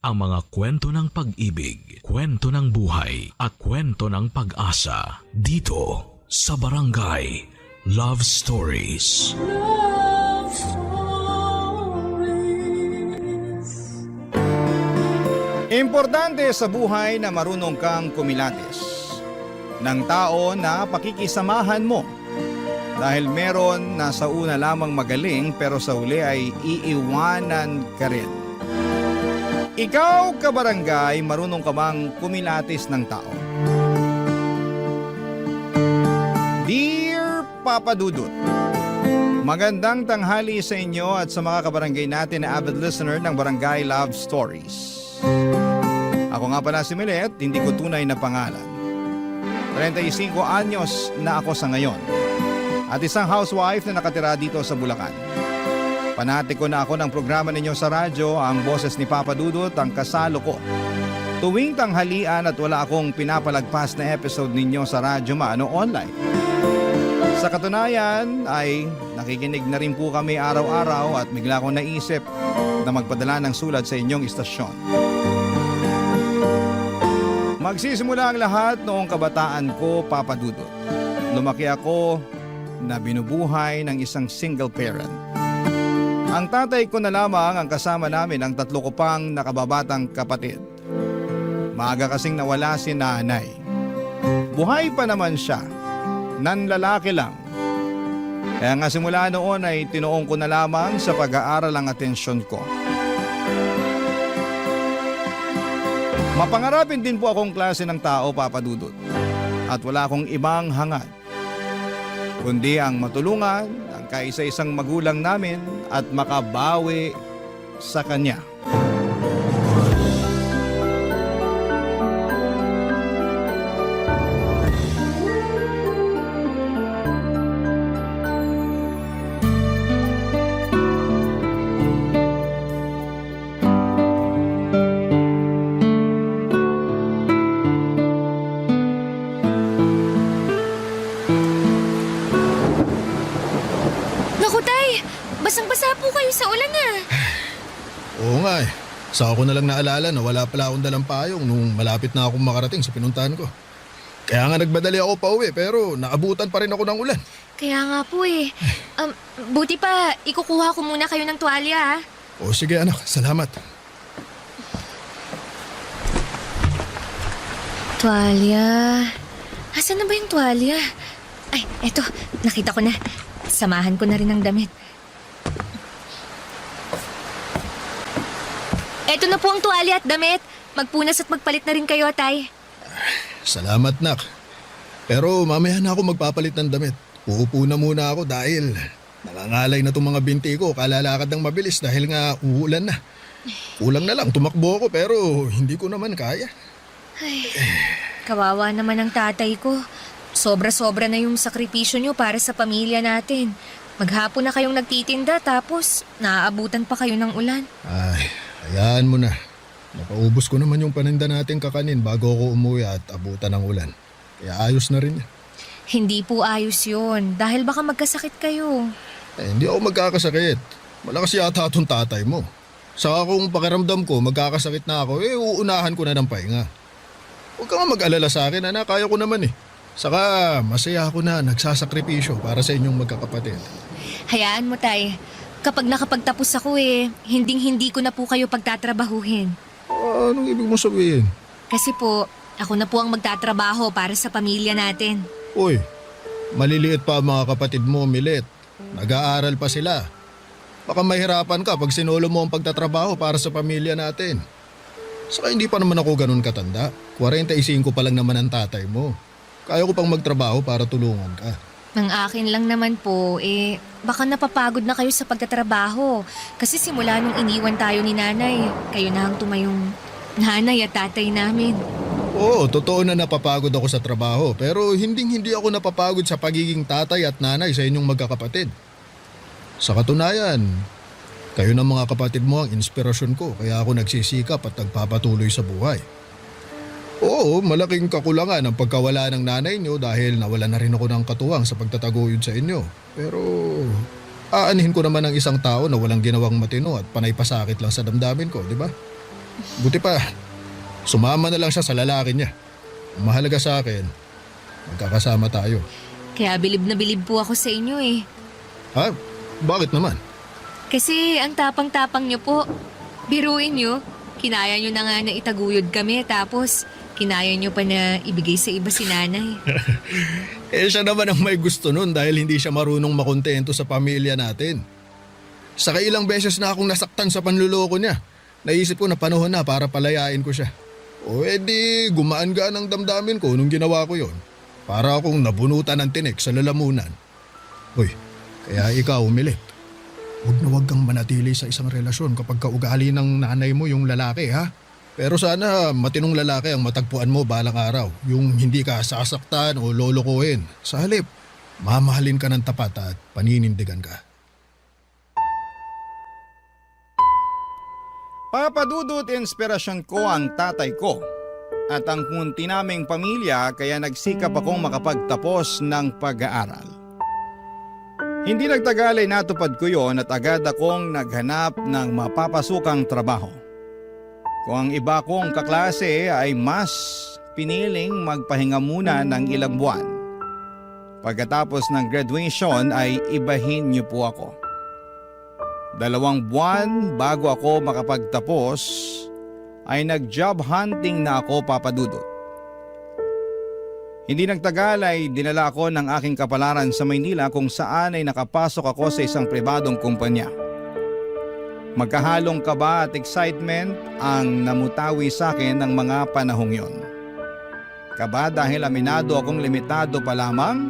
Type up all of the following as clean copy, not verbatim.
ang mga kwento ng pag-ibig, kwento ng buhay at kwento ng pag-asa dito sa Barangay Love Stories. Love Stories. Importante sa buhay na marunong kang kumilatis ng tao na pakikisamahan mo. Dahil meron na sa una lamang magaling pero sa uli ay iiwanan ka rin. Ikaw, kabarangay, marunong ka bang kumilatis ng tao? Dear Papa Dudut, magandang tanghali sa inyo at sa mga kabarangay natin na avid listener ng Barangay Love Stories. Ako nga pala si Milet, hindi ko tunay na pangalan. 35 anyos na ako sa ngayon at isang housewife na nakatira dito sa Bulacan. Panatiko na ako ng programa ninyo sa radyo, ang boses ni Papa Dudut, ang kasalo ko. Tuwing tanghalian at wala akong pinapalagpas na episode ninyo sa radyo maano online. Sa katunayan ay nakikinig na rin po kami araw-araw at bigla akong naisip na magpadala ng sulat sa inyong istasyon. Magsisimula ang lahat noong kabataan ko, Papa Dudut. Lumaki ako na binubuhay ng isang single parent. Ang tatay ko na lamang ang kasama namin ang tatlo ko pang nakababatang kapatid. Maaga kasing nawala si nanay. Buhay pa naman siya, nanlalaki lang. Kaya nga simula noon ay tinuong ko na lamang sa pag-aaral ang atensyon ko. Mapangarapin din po akong klase ng tao, Papa Dudut. At wala akong ibang hangad kundi ang matulungan ang kaisa-isang magulang namin at makabawi sa kanya. Basang-basa po kayo sa ulan ah. Oo nga eh. Saka ko na lang naalala na wala pala akong dalang payong nung malapit na akong makarating sa pinuntahan ko. Kaya nga nagmadali ako pa uwi pero naabutan pa rin ako ng ulan. Kaya nga po eh. Buti pa, ikukuha ko muna kayo ng tuwalya ah. O sige anak, salamat. Tuwalya. Asan na ba yung tuwalya? Ay, eto, nakita ko na. Samahan ko na rin ng damit. Eto na po ang tuwalya at damit. Magpunas at magpalit na rin kayo, tay. Salamat nak. Pero mamaya na ako magpapalit ng damit. Uupo na muna ako dahil nangangalay na itong mga binti ko. Kalalakad ng mabilis dahil nga uulan na. Kulang na lang, tumakbo ako pero hindi ko naman kaya. Ay, kawawa naman ang tatay ko. Sobra-sobra na yung sakripisyo nyo para sa pamilya natin. Maghapon na kayong nagtitinda tapos naaabutan pa kayo ng ulan. Ay, hayaan mo na. Napaubos ko naman yung paninda natin kakanin bago ako umuwi at abutan ng ulan. Kaya ayos na rin yan. Hindi po ayos yun dahil baka magkasakit kayo. Hindi ako magkakasakit. Malakas yata itong tatay mo. Saka kung pakiramdam ko magkakasakit na ako, uunahan ko na ng pahinga. Huwag ka nga mag-alala sa akin, anak. Kaya ko naman eh. Saka masaya ako na nagsasakripisyo para sa inyong magkakapatid. Hayaan mo, tay. Kapag nakapagtapos ako hinding-hindi ko na po kayo pagtatrabahuhin. Anong ibig mo sabihin? Kasi po, ako na po ang magtatrabaho para sa pamilya natin. Uy, maliliit pa ang mga kapatid mo, Milet. Nag-aaral pa sila. Baka mahirapan ka pag sinolo mo ang pagtatrabaho para sa pamilya natin. Saka hindi pa naman ako ganun katanda. 45 pa lang naman ang tatay mo. Kaya ko pang magtrabaho para tulungan ka. Ang akin lang naman po, baka napapagod na kayo sa pagtatrabaho. Kasi simula nung iniwan tayo ni nanay, kayo na ang tumayong nanay at tatay namin. Oo, totoo na napapagod ako sa trabaho. Pero hindi ako napapagod sa pagiging tatay at nanay sa inyong magkakapatid. Sa katunayan, kayo ng mga kapatid mo ang inspirasyon ko. Kaya ako nagsisikap at nagpapatuloy sa buhay. Oo, malaking kakulangan ang pagkawala ng nanay niyo dahil nawala na rin ako ng katuwang sa pagtataguyod sa inyo. Pero aanhin ko naman ang isang tao na walang ginawang matino at panay pasakit lang sa damdamin ko, di ba? Buti pa, sumama na lang siya sa lalaki niya. Ang mahalaga sa akin, magkakasama tayo. Kaya bilib na bilib po ako sa inyo eh. Ha? Bakit naman? Kasi ang tapang-tapang niyo po. Biruin niyo, kinaya niyo na nga na itaguyod kami tapos kinaya niyo pa na ibigay sa iba si nanay. Siya naman ang may gusto nun dahil hindi siya marunong makontento sa pamilya natin. Saka ilang beses na akong nasaktan sa panluloko niya. Naisip ko na panahon na para palayain ko siya. O edi gumaan-gaan ang damdamin ko nung ginawa ko yon. Para akong nabunutan ng tinik sa lalamunan. Uy, kaya ikaw umilit. Huwag na huwag kang manatili sa isang relasyon kapag kaugali ng nanay mo yung lalaki, ha? Pero sana matinong lalaki ang matagpuan mo balang araw. Yung hindi ka sasaktan o lolokohin. Sa halip, mamahalin ka ng tapat at paninindigan ka. Papadudot inspirasyon ko ang tatay ko at ang munti naming pamilya kaya nagsikap akong makapagtapos ng pag-aaral. Hindi nagtagal ay natupad ko yon at agad akong naghanap ng mapapasukang trabaho. Kung ang iba kong kaklase ay mas piniling magpahinga muna ng ilang buwan. Pagkatapos ng graduation ay ibahin niyo po ako. 2 buwan bago ako makapagtapos ay nag-job hunting na ako, Papadudot. Hindi nagtagal ay dinala ako ng aking kapalaran sa Maynila kung saan ay nakapasok ako sa isang pribadong kumpanya. Magkahalong kaba at excitement ang namutawi sa akin ng mga panahong yon. Kaba dahil aminado akong limitado pa lamang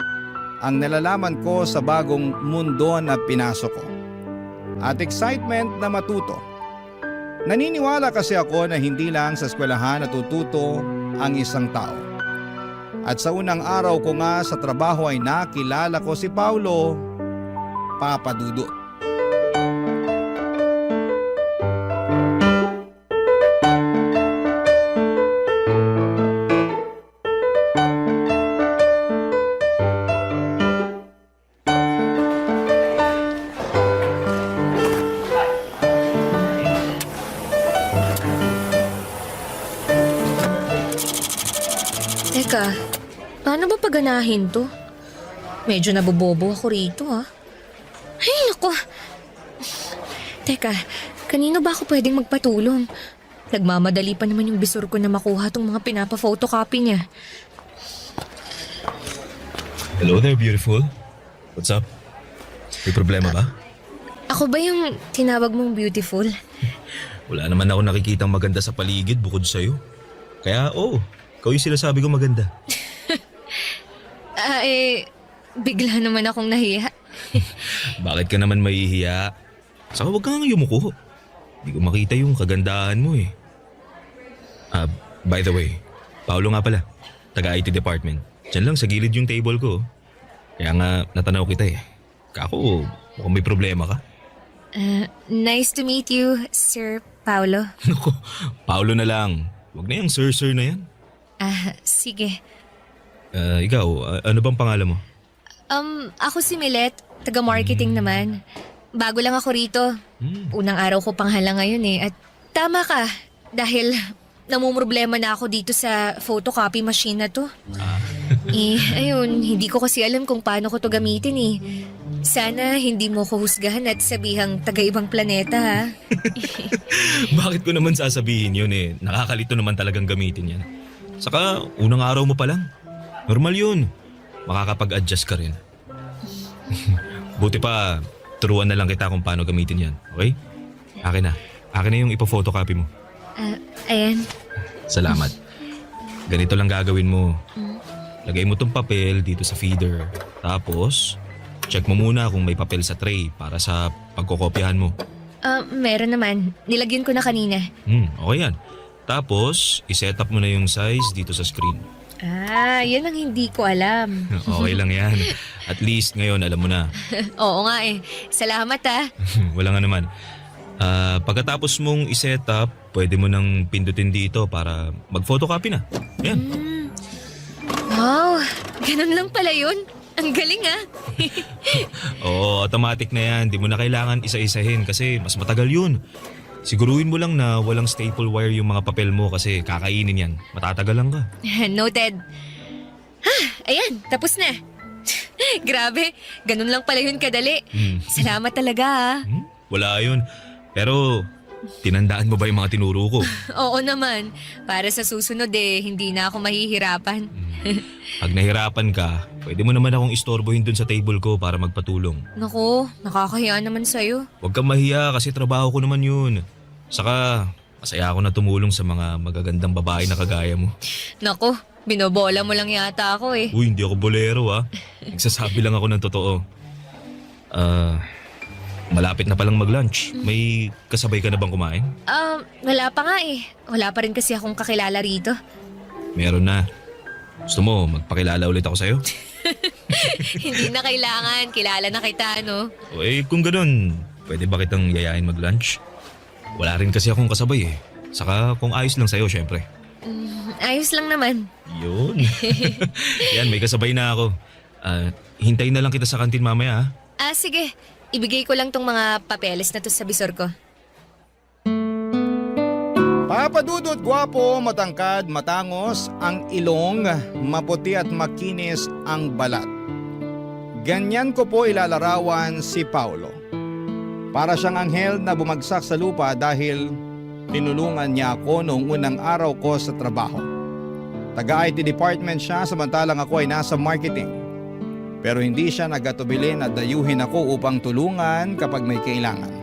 ang nalalaman ko sa bagong mundo na pinasok ko. At excitement na matuto. Naniniwala kasi ako na hindi lang sa eskwelahan natututo ang isang tao. At sa unang araw ko nga sa trabaho ay nakilala ko si Paulo, Papadudot. Teka, paano ba paganahin to? Medyo nabobobo ako rito ha. Ay, naku. Teka, kanino ba ako pwedeng magpatulong? Nagmamadali pa naman yung bisor ko na makuha tong mga pinapa-photocopy niya. Hello there, beautiful. What's up? May problema ba? Ako ba yung tinawag mong beautiful? Wala naman ako nakikitang maganda sa paligid bukod sa'yo. Kaya ikaw yung sinasabi ko maganda. Bigla naman akong nahiya. Bakit ka naman mahihiya? Saka huwag kang yumuko. Hindi ko makita yung kagandahan mo eh. By the way, Paolo nga pala, taga-IT department. Diyan lang sa gilid yung table ko. Kaya nga natanaw kita eh. Kako, mukhang may problema ka. Nice to meet you, Sir Paulo. Naku, Paolo na lang. Huwag na yung sir na yan. Sige. Ikaw, ano bang pangalan mo? Ako si Milet, taga-marketing naman. Bago lang ako rito. Unang araw ko pang hala ngayon eh. At tama ka, dahil namumroblema na ako dito sa photocopy machine na to. Ayun, hindi ko kasi alam kung paano ko to gamitin eh. Sana hindi mo ko husgahan at sabihang taga-ibang planeta ha. Bakit ko naman sasabihin yun eh? Nakakalito naman talagang gamitin yan. Saka unang araw mo pa lang. Normal yun. Makakapag-adjust ka rin. Buti pa, turuan na lang kita kung paano gamitin yan. Okay? Akin na yung ipo-photocopy mo. Ayan. Salamat. Ganito lang gagawin mo. Lagay mo tong papel dito sa feeder. Tapos, check mo muna kung may papel sa tray para sa pagkokopyahan mo. Meron naman. Nilagyan ko na kanina. Okay yan. Tapos, iset up mo na yung size dito sa screen. Yan ang hindi ko alam. Okay lang yan. At least ngayon alam mo na. Oo nga eh. Salamat ah. Wala nga naman. Pagkatapos mong iset up, pwede mo nang pindutin dito para mag-photocopy na. Yan. Wow, ganun lang pala yun. Ang galing ah. Oo, automatic na yan. Di mo na kailangan isa-isahin kasi mas matagal yun. Siguruhin mo lang na walang staple wire yung mga papel mo kasi kakainin yan. Matatagalan ka. Noted. Ayan, tapos na. Grabe, ganun lang pala yun kadali. Salamat talaga ah. Wala yun. Pero tinandaan mo ba yung mga tinuro ko? Oo naman, para sa susunod hindi na ako mahihirapan. Pag nahirapan ka, pwede mo naman akong istorbohin dun sa table ko para magpatulong. Naku, nakakahiya naman sa'yo. Huwag kang mahiya kasi trabaho ko naman yun. Saka, masaya ako na tumulong sa mga magagandang babae na kagaya mo. Naku, binobola mo lang yata ako eh. Uy, hindi ako bolero Nagsasabi lang ako ng totoo. Malapit na palang mag-lunch. May kasabay ka na bang kumain? Wala pa nga eh. Wala pa rin kasi akong kakilala rito. Meron na. Gusto mo, magpakilala ulit ako sa'yo? Hindi na kailangan, kilala na kita, no? O kung ganun, pwede ba kitang yayain mag-lunch? Wala rin kasi akong kasabay Saka kung ayos lang sa'yo, syempre. Ayos lang naman. Yun. Yan, may kasabay na ako. Hintayin na lang kita sa kantin mamaya Sige. Ibigay ko lang tong mga papeles na to sa bisor ko. Papa Dudut, gwapo, matangkad, matangos, ang ilong, maputi at makinis ang balat. Ganyan ko po ilalarawan si Paulo. Para siyang anghel na bumagsak sa lupa dahil tinulungan niya ako noong unang araw ko sa trabaho. Taga-IT department siya samantalang ako ay nasa marketing. Pero hindi siya nagatubili na dayuhin ako upang tulungan kapag may kailangan.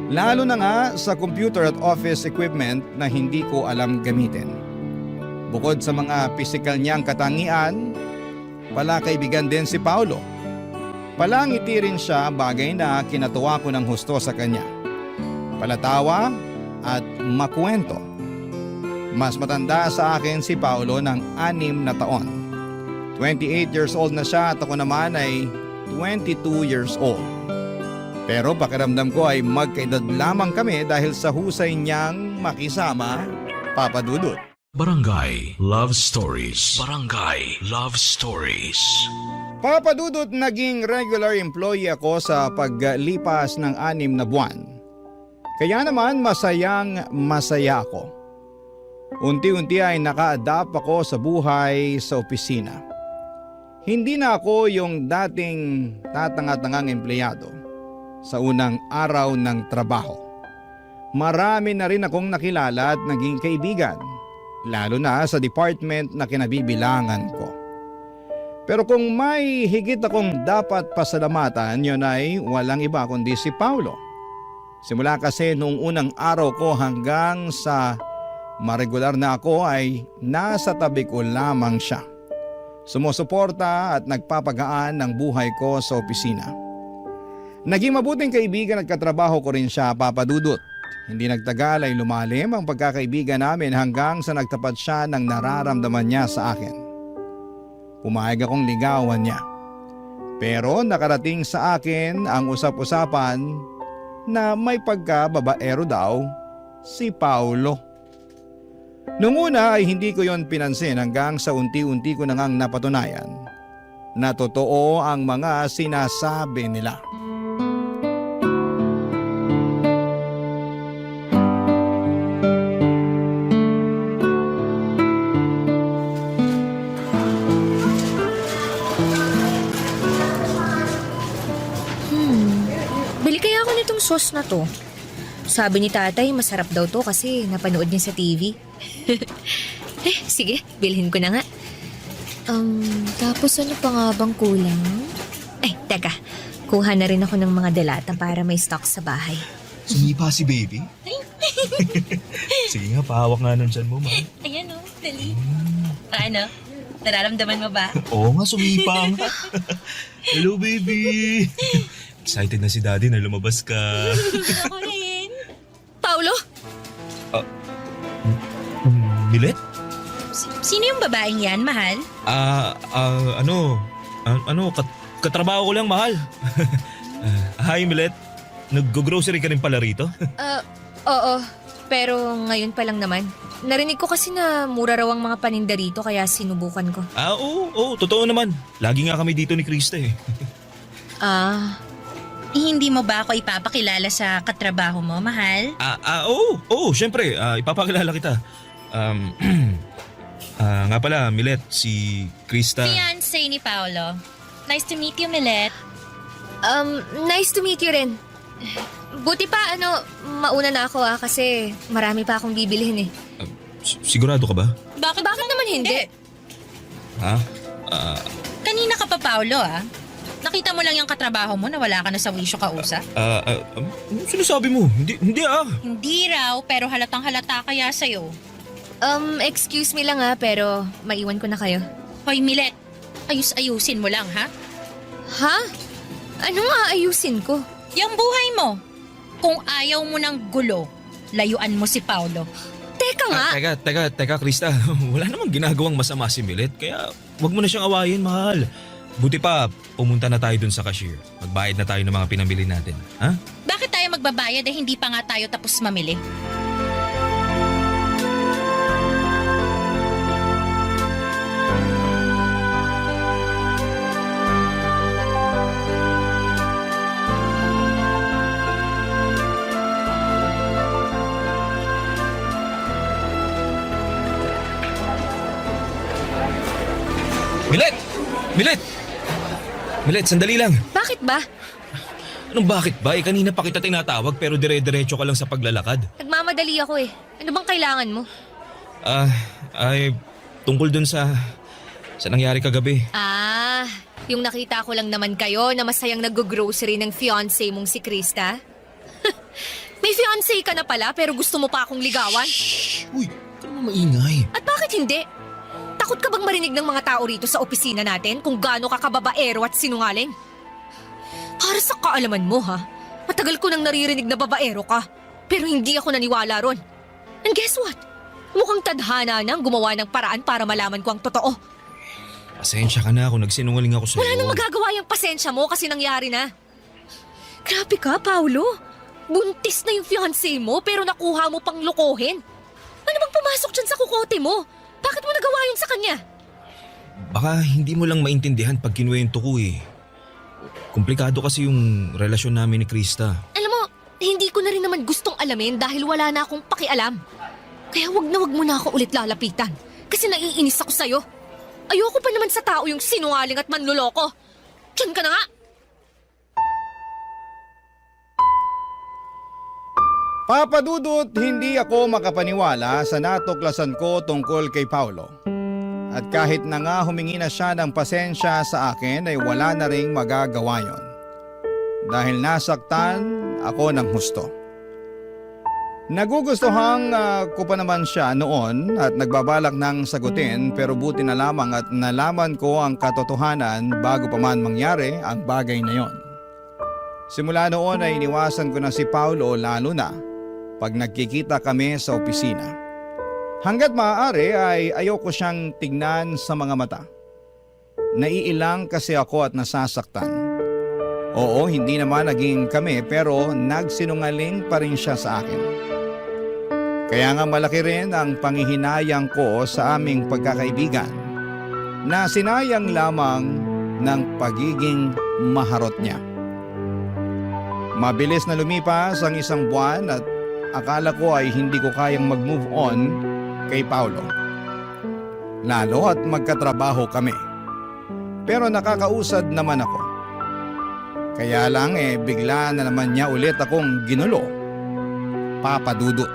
Lalo na nga sa computer at office equipment na hindi ko alam gamitin. Bukod sa mga pisikal niyang katangian, palakaibigan din si Paulo. Palangiti rin siya, bagay na kinatuwa ko ng husto sa kanya. Palatawa at makwento. Mas matanda sa akin si Paulo ng 6 na taon. 28 years old na siya at ako naman ay 22 years old. Pero pakiramdam ko ay magkaedad lamang kami dahil sa husay niyang makisama, Papa Dudut. Barangay Love Stories. Barangay Love Stories. Papa Dudut, naging regular employee ako sa paglipas ng 6 na buwan. Kaya naman masaya ako. Unti-unti ay naka-adapt ako sa buhay sa opisina. Hindi na ako yung dating tatanga-tangang empleyado sa unang araw ng trabaho. Marami na rin akong nakilala at naging kaibigan, lalo na sa department na kinabibilangan ko. Pero kung may higit akong dapat pasalamatan, yun ay walang iba kundi si Paulo. Simula kasi noong unang araw ko hanggang sa maregular na ako ay nasa tabi ko lamang siya. Sumusuporta at nagpapagaan ng buhay ko sa opisina. Naging mabuting kaibigan at katrabaho ko rin siya, Papa Dudut. Hindi nagtagal ay lumalim ang pagkakaibigan namin hanggang sa nagtapat siya ng nararamdaman niya sa akin. Pumayag akong ligawan niya. Pero nakarating sa akin ang usap-usapan na may pagkababaero daw si Paulo. Noong una ay hindi ko yon pinansin hanggang sa unti-unti ko nang napatunayan na totoo ang mga sinasabi nila. Bili kaya ako nitong sauce na to. Sabi ni tatay, masarap daw to kasi napanood niya sa TV. Sige, bilhin ko na nga. Tapos ano pa nga bang kulang? Teka. Kuha na rin ako ng mga delata para may stock sa bahay. Sumipa si baby? Sige nga, pahawak nga nun dyan mo, ma. Ayan o, dali. Ano? Nararamdaman mo ba? Oo nga, sumipa nga. Hello, baby. Excited na si daddy na lumabas ka. Ako rin. Paulo? Milet? Sino yung babaeng yan, mahal? Katrabaho ko lang, mahal. Hi, Milet. Nag-grocery ka rin pala rito? Oo. Pero ngayon pa lang naman. Narinig ko kasi na mura raw ang mga paninda rito kaya sinubukan ko. Oo, totoo naman. Lagi nga kami dito ni Krista eh. Hindi mo ba ako ipapakilala sa katrabaho mo, mahal? Oo, syempre, ipapakilala kita. Nga pala, Milet, si Krista. Fiancé ni Paolo. Nice to meet you, Milet. Nice to meet you rin. Buti pa, mauna na ako kasi marami pa akong bibilhin eh. Sigurado ka ba? Bakit naman hindi? Ha? Kanina ka pa, Paolo, Nakita mo lang yung katrabaho mo na wala ka na sa wisyo kausap? Ano sinasabi mo? Hindi Hindi raw, pero halatang halata kaya sa'yo. Excuse me lang pero maiwan ko na kayo. Hoy, Milet, ayusin mo lang, ha? Ha? Ano nga ayusin ko? Yung buhay mo. Kung ayaw mo ng gulo, layuan mo si Paolo. Teka nga! Teka, Krista. Wala namang ginagawang masama si Milet, kaya wag mo na siyang awayin, mahal. Buti pa, pumunta na tayo dun sa cashier. Magbayad na tayo ng mga pinamili natin, ha? Bakit tayo magbabayad hindi pa nga tayo tapos mamili? Milet, sandali lang. Bakit ba? Anong bakit ba? Kanina pa kita tinatawag pero dire-diretso ka lang sa paglalakad. Nagmamadali ako eh. Ano bang kailangan mo? Tungkol dun sa nangyari kagabi. Yung nakita ko lang naman kayo na masayang nag-grocery ng fiancé mong si Krista. May fiancé ka na pala pero gusto mo pa akong ligawan? Uy, ka naman maingay. At bakit hindi? Takot ka bang marinig ng mga tao rito sa opisina natin kung gaano ka kababaero at sinungaling? Para sa kaalaman mo matagal ko nang naririnig na babaero ka, pero hindi ako naniwala ron. And guess what? Mukhang tadhana nang gumawa ng paraan para malaman ko ang totoo. Pasensya ka na kung nagsinungaling ako sa'yo. Wala nang magagawa yung pasensya mo kasi nangyari na. Grabe ka, Paolo. Buntis na yung fiancé mo pero nakuha mo pang lokohin. Ano bang pumasok dyan sa kukote mo? Bakit mo nagawa yun sa kanya? Baka hindi mo lang maintindihan pag kinuwento ko eh. Komplikado kasi yung relasyon namin ni Krista. Alam mo, hindi ko na rin naman gustong alamin dahil wala na akong pakialam. Kaya wag mo na ako ulit lalapitan. Kasi naiinis ako sa'yo. Ayoko pa naman sa tao yung sinungaling at manloloko. Diyan ka na nga! Papa Dudut, hindi ako makapaniwala sa natuklasan ko tungkol kay Paolo. At kahit na nga humingi na siya ng pasensya sa akin ay wala na ring magagawa yon. Dahil nasaktan ako ng husto. Nagugustuhan ko pa naman siya noon at nagbabalak ng sagutin pero buti na lamang at nalaman ko ang katotohanan bago pa man mangyari ang bagay na yon. Simula noon ay iniwasan ko na si Paolo lalo na pag nagkikita kami sa opisina. Hanggat maaari ay ayoko siyang tignan sa mga mata. Naiilang kasi ako at nasasaktan. Oo, hindi naman naging kami pero nagsinungaling pa rin siya sa akin. Kaya nga malaki rin ang panghihinayang ko sa aming pagkakaibigan na sinayang lamang ng pagiging maharot niya. Mabilis na lumipas ang isang buwan at akala ko ay hindi ko kayang mag-move on kay Paolo. Lalo at magkatrabaho kami. Pero nakakausad naman ako. Kaya lang bigla na naman niya ulit akong ginulo. Papa Dudut.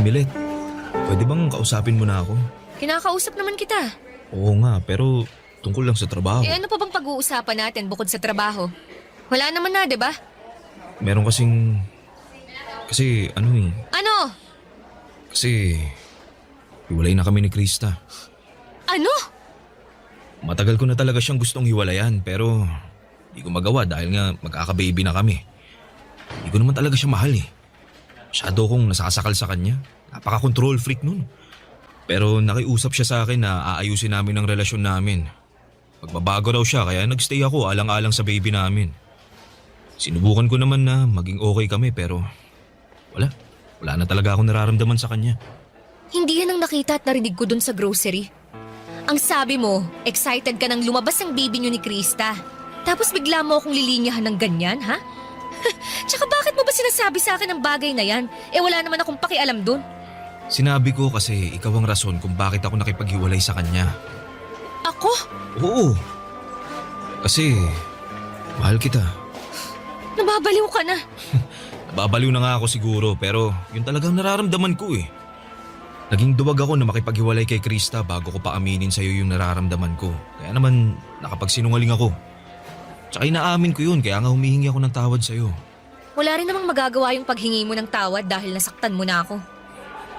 Milet, pwede bang kausapin mo na ako? Kinakausap naman kita. Oo nga, pero tungkol lang sa trabaho. Ano pa bang pag-uusapan natin bukod sa trabaho? Wala naman na, di ba? Meron kasing... Kasi Ano? Kasi... hiwalay na kami ni Krista. Ano? Matagal ko na talaga siyang gustong hiwalayan pero... Di ko magawa dahil nga magkaka-baby na kami. Di ko naman talaga siya mahal eh. Masyado kong nasasakal sa kanya. Napaka-control freak nun. Pero nakiusap siya sa akin na aayusin namin ang relasyon namin. Magbabago raw siya kaya nagstay ako alang-alang sa baby namin. Sinubukan ko naman na maging okay kami pero wala. Wala na talaga akong nararamdaman sa kanya. Hindi yan ang nakita at narinig ko dun sa grocery. Ang sabi mo, excited ka nang lumabas ang baby niyo ni Krista. Tapos bigla mo akong lilinyahan ng ganyan, ha? Tsaka bakit mo ba sinasabi sa akin ang bagay na yan? Wala naman akong pakialam dun. Sinabi ko kasi ikaw ang rason kung bakit ako nakipaghiwalay sa kanya. Ako? Oo. Kasi mahal kita. Nababaliw ka na. Nababaliw na nga ako siguro pero yun talagang nararamdaman ko eh. Naging duwag ako na makipaghiwalay kay Krista bago ko pa aminin sa'yo yung nararamdaman ko. Kaya naman nakapagsinungaling ako. Tsaka inaamin ko yun kaya nga humihingi ako ng tawad sa'yo. Wala rin namang magagawa yung paghingi mo ng tawad dahil nasaktan mo na ako.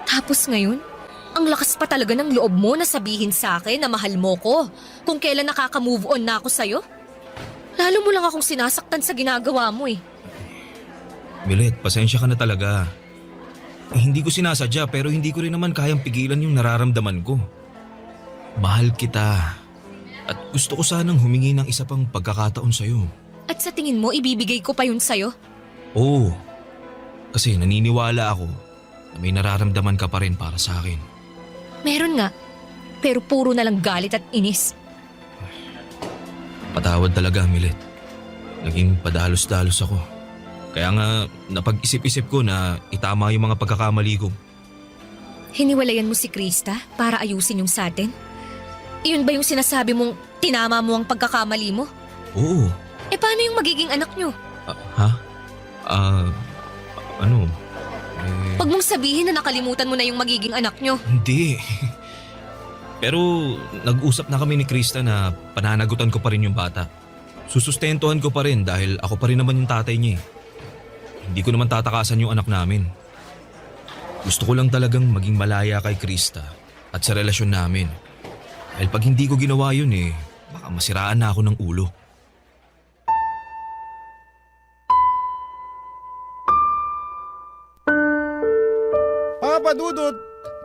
Tapos ngayon, ang lakas pa talaga ng loob mo na sabihin sa akin na mahal mo ko kung kailan nakaka-move on na ako sa'yo. Lalo mo lang akong sinasaktan sa ginagawa mo eh. Milet, pasensya ka na talaga. Hindi ko sinasadya pero hindi ko rin naman kayang pigilan yung nararamdaman ko. Mahal kita. At gusto ko sanang humingi ng isa pang pagkakataon sa'yo. At sa tingin mo, ibibigay ko pa yun sa'yo? Oo. Kasi naniniwala ako na may nararamdaman ka pa rin para sa akin. Meron nga. Pero puro na lang galit at inis. Patawad talaga, Milet. Naging padalos-dalos ako. Kaya nga napag-isip-isip ko na itama yung mga pagkakamali ko. Hiniwalayan mo si Krista para ayusin yung sa atin? Iyon ba yung sinasabi mong tinama mo ang pagkakamali mo? Oo. Paano yung magiging anak nyo? Ha? Ano? Huwag mong sabihin na nakalimutan mo na yung magiging anak nyo. Hindi. Pero nag-usap na kami ni Krista na pananagutan ko pa rin yung bata. Susustentuhan ko pa rin dahil ako pa rin naman yung tatay niya eh. Hindi ko naman tatakasan yung anak namin. Gusto ko lang talagang maging malaya kay Krista at sa relasyon namin. Dahil pag hindi ko ginawa yun baka masiraan na ako ng ulo. Papa Dudut,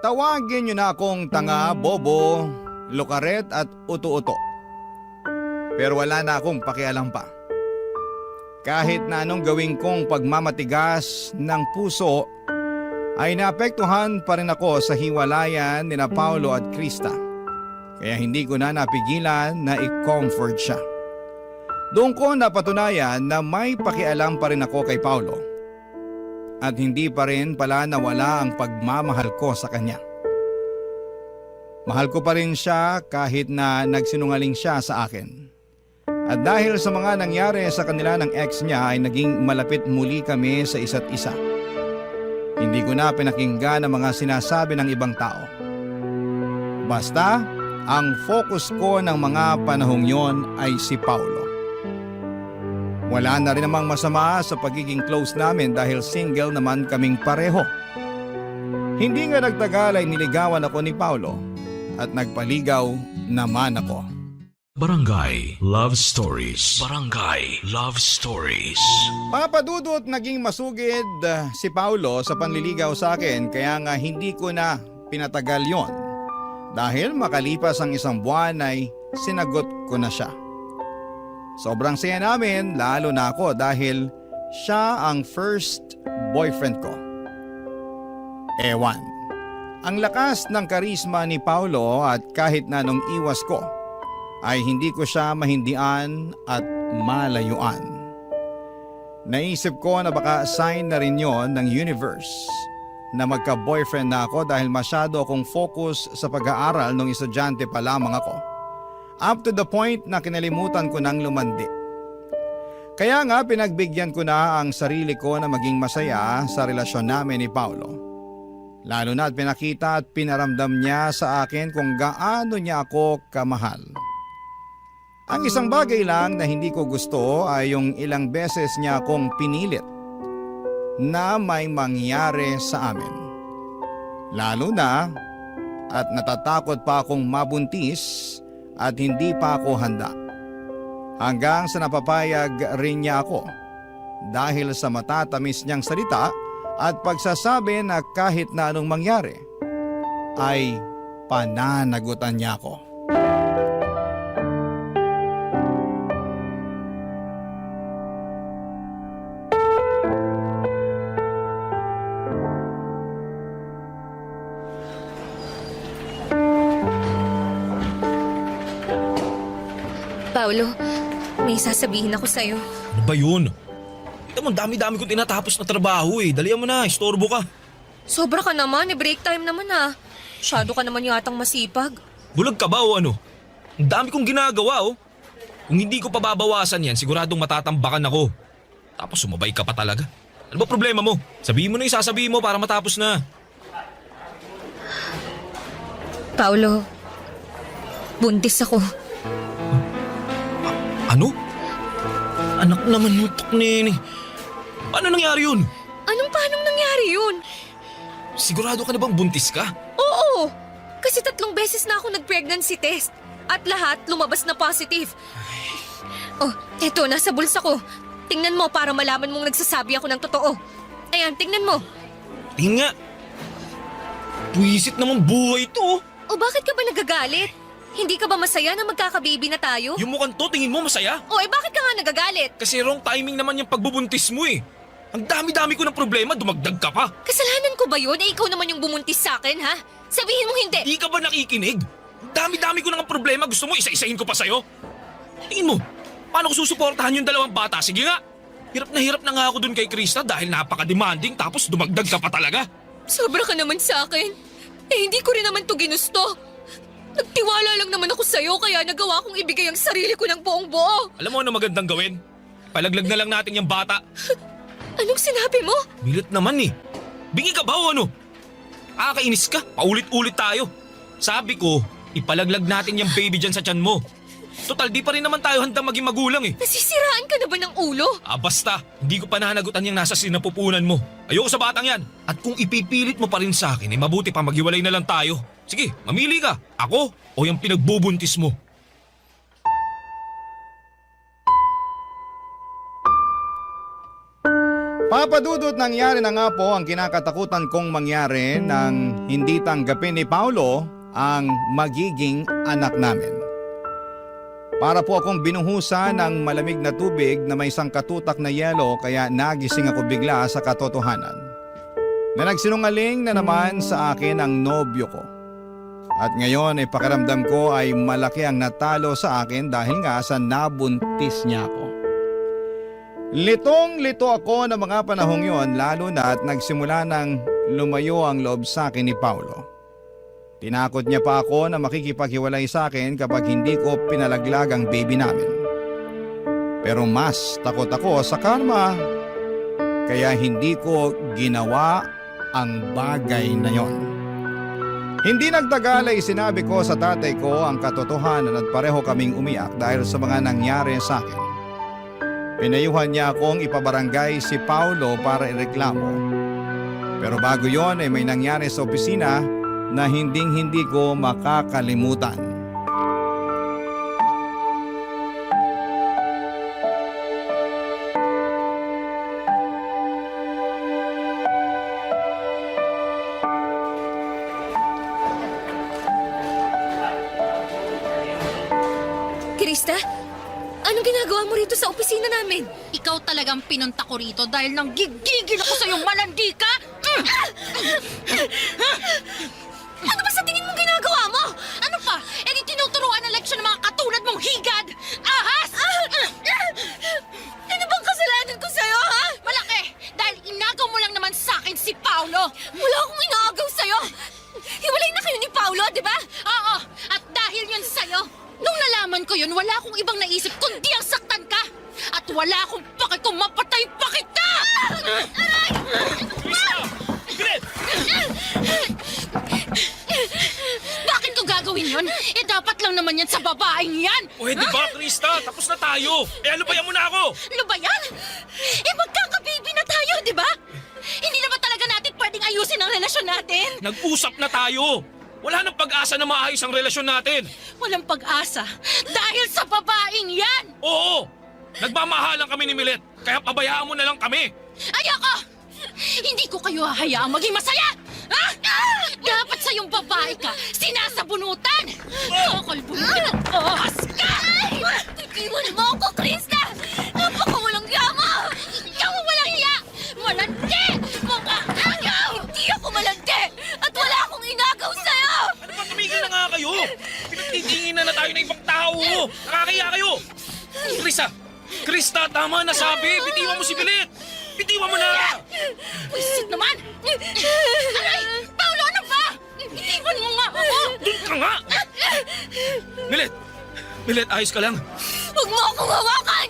tawagin niyo na akong tanga, bobo, lukaret at uto-uto. Pero wala na akong pakialam pa. Kahit na anong gawin kong pagmamatigas ng puso, ay naapektuhan pa rin ako sa hiwalayan ni na Paulo at Krista. Kaya hindi ko na napigilan na i-comfort siya. Doon ko napatunayan na may pakialam pa rin ako kay Paulo. At hindi pa rin pala nawala ang pagmamahal ko sa kanya. Mahal ko pa rin siya kahit na nagsinungaling siya sa akin. At dahil sa mga nangyari sa kanila ng ex niya ay naging malapit muli kami sa isa't isa. Hindi ko na pinakinggan ang mga sinasabi ng ibang tao. Basta, ang focus ko ng mga panahong yon ay si Paulo. Wala na rin namang masama sa pagiging close namin dahil single naman kaming pareho. Hindi nga nagtagal ay niligawan ako ni Paulo at nagpaligaw naman ako. Barangay Love Stories. Barangay Love Stories. Papadudot naging masugid si Paulo sa panliligaw sa akin kaya nga hindi ko na pinatagal yon. Dahil makalipas ang isang buwan ay sinagot ko na siya. Sobrang saya namin lalo na ako dahil siya ang first boyfriend ko. Ewan. Ang lakas ng karisma ni Paulo at kahit na nung iwas ko ay hindi ko siya mahindian at malayuan. Naisip ko na baka sign na rin yon ng universe na magka-boyfriend na ako dahil masyado akong focus sa pag-aaral nung estudyante pa lamang ako. Up to the point na kinalimutan ko nang lumandi. Kaya nga pinagbigyan ko na ang sarili ko na maging masaya sa relasyon namin ni Paulo. Lalo na at pinakita at pinaramdam niya sa akin kung gaano niya ako kamahal. Ang isang bagay lang na hindi ko gusto ay yung ilang beses niya akong pinilit na may mangyari sa amin. Lalo na at natatakot pa akong mabuntis at hindi pa ako handa. Hanggang sa napapayag rin niya ako dahil sa matatamis niyang salita at pagsasabi na kahit na anong mangyari ay pananagutan niya ako. Paolo, may sasabihin ako sa'yo. Ano ba yun? Ito mo, dami-dami kong tinatapos na trabaho eh. Dalihan mo na, istorbo ka. Sobra ka naman, break time naman ah. Masyado ka naman yatang masipag. Bulag ka ba o ano? Ang dami kong ginagawa oh. Kung hindi ko pa babawasan yan, siguradong matatambakan ako. Tapos sumabay ka pa talaga. Ano ba problema mo? Sabihin mo na yung sasabihin mo para matapos na. Paolo, buntis ako. Ano? Anak naman nutok nini. Paano nangyari yun? Paanong nangyari yun? Sigurado ka na bang buntis ka? Oo! Kasi 3 beses na ako nag-pregnancy test. At lahat lumabas na positive. Oh, eto, nasa bulsa ko. Tingnan mo para malaman mong nagsasabi ako ng totoo. Ayan, tingnan mo. Tingin nga. Buwisit naman buhay to. O bakit ka ba nagagalit? Hindi ka ba masaya na magkakababy na tayo? Yung mukhang to, tingin mo masaya? O bakit ka nga nagagalit? Kasi wrong timing naman yung pagbubuntis mo eh. Ang dami-dami ko ng problema, dumagdag ka pa. Kasalanan ko ba yun? Ikaw naman yung bumuntis sa akin, ha? Sabihin mo hindi. Di ka ba nakikinig? Ang dami-dami ko ng problema, gusto mo isa-isahin ko pa sa'yo? Tingin mo, paano ko susuportahan yung 2 bata? Sige nga. Hirap na nga ako dun kay Krista dahil napaka-demanding tapos dumagdag ka pa talaga. Sobra ka naman sa akin. Hindi ko rin naman to ginusto. Nagtiwala lang naman ako sa'yo kaya nagawa kong ibigay ang sarili ko ng buong buo. Alam mo ano magandang gawin? Palaglag na lang natin yung bata. Anong sinabi mo? Milit naman eh. Bingi ka ba o ano? Kakainis ka, paulit-ulit tayo. Sabi ko, ipalaglag natin yung baby dyan sa tiyan mo. Total, di pa rin naman tayo handang maging magulang eh. Nasisiraan ka na ba ng ulo? Basta, hindi ko pa nahanagutan yung nasa sinapupunan mo. Ayoko sa batang yan. At kung ipipilit mo pa rin sa akin, mabuti pa maghiwalay na lang tayo. Sige, mamili ka. Ako o yung pinagbubuntis mo. Papadudot, nangyari na nga po ang kinakatakutan kong mangyari nang hindi tanggapin ni Paolo ang magiging anak namin. Para po akong binuhusan ng malamig na tubig na may sangkatutak na yelo kaya nagising ako bigla sa katotohanan. Na nagsinungaling na naman sa akin ang nobyo ko. At ngayon ay pakiramdam ko ay malaki ang natalo sa akin dahil nga sa nabuntis niya ako. Litong-lito ako ng mga panahong yon lalo na at nagsimula nang lumayo ang loob sa akin ni Paolo. Tinakot niya pa ako na makikipaghiwalay sa akin kapag hindi ko pinalaglag ang baby namin. Pero mas takot ako sa karma kaya hindi ko ginawa ang bagay na yon. Hindi nagtagal ay sinabi ko sa tatay ko ang katotohanan at pareho kaming umiyak dahil sa mga nangyari sa akin. Pinayuhan niya akong ipabarangay si Paolo para ireklamo. Pero bago yon ay may nangyari sa opisina na hindi ko makakalimutan. Krista, anong ginagawa mo rito sa opisina namin? Ikaw talagang pinunta ko rito dahil nang gigigil ako sa'yo, malandi ka! Ano ba sa tingin mong ginagawa mo? Ano pa? E di tinuturuan ng leksyon ng mga katulad mong higad! Ahas! Ano bang kasalanan ko sa'yo, ha? Malaki! Dahil inagaw mo lang naman sa akin si Paolo! Wala akong inaagaw sa'yo. Hiwalay na kayo ni Paolo, di ba? Oo! At dahil yun sa'yo, nung nalaman ko yun, wala akong ibang naisip kundi ang saktan ka! At wala akong paki kung mapatay pa kita! Bakit ko gagawin yun? Dapat lang naman yan sa babaeng yan! Pwede ba, Krista? Tapos na tayo. Alubayan mo na ako. Lubayan? Magkakababy na tayo, di ba? Hindi na ba talaga natin pwedeng ayusin ang relasyon natin? Nag-usap na tayo. Wala nang pag-asa na maayos ang relasyon natin. Walang pag-asa dahil sa babaeng yan! Oo! Nagmamahalan kami ni Milet, kaya pabayaan mo na lang kami. Ayoko! Hindi ko kayo hahayaang maging masaya! Ha? Dapat sa yung babae ka, sinasabunutan! Kakalbunutan ang ahas ka! Iwan mo ako, Krista! Napakawalang yama! Ikaw ang walang hiya! Malandi! Mukha ayaw! Hindi ako malandi! At wala akong inagaw sa'yo! Ano ba, tumigil na nga kayo? Pinagtitingin na tayo ng ibang tao. Nakakaya kayo. Krista! Krista, tama na sabi! Bitiwan mo si Bilit! Bitiwan mo na! Wisit naman! Aray! Paolo, ano ba? Itiwan mo nga ako! Doon ka nga! Bilit! Bilit, ayos ka lang? Huwag mo akong hawakan!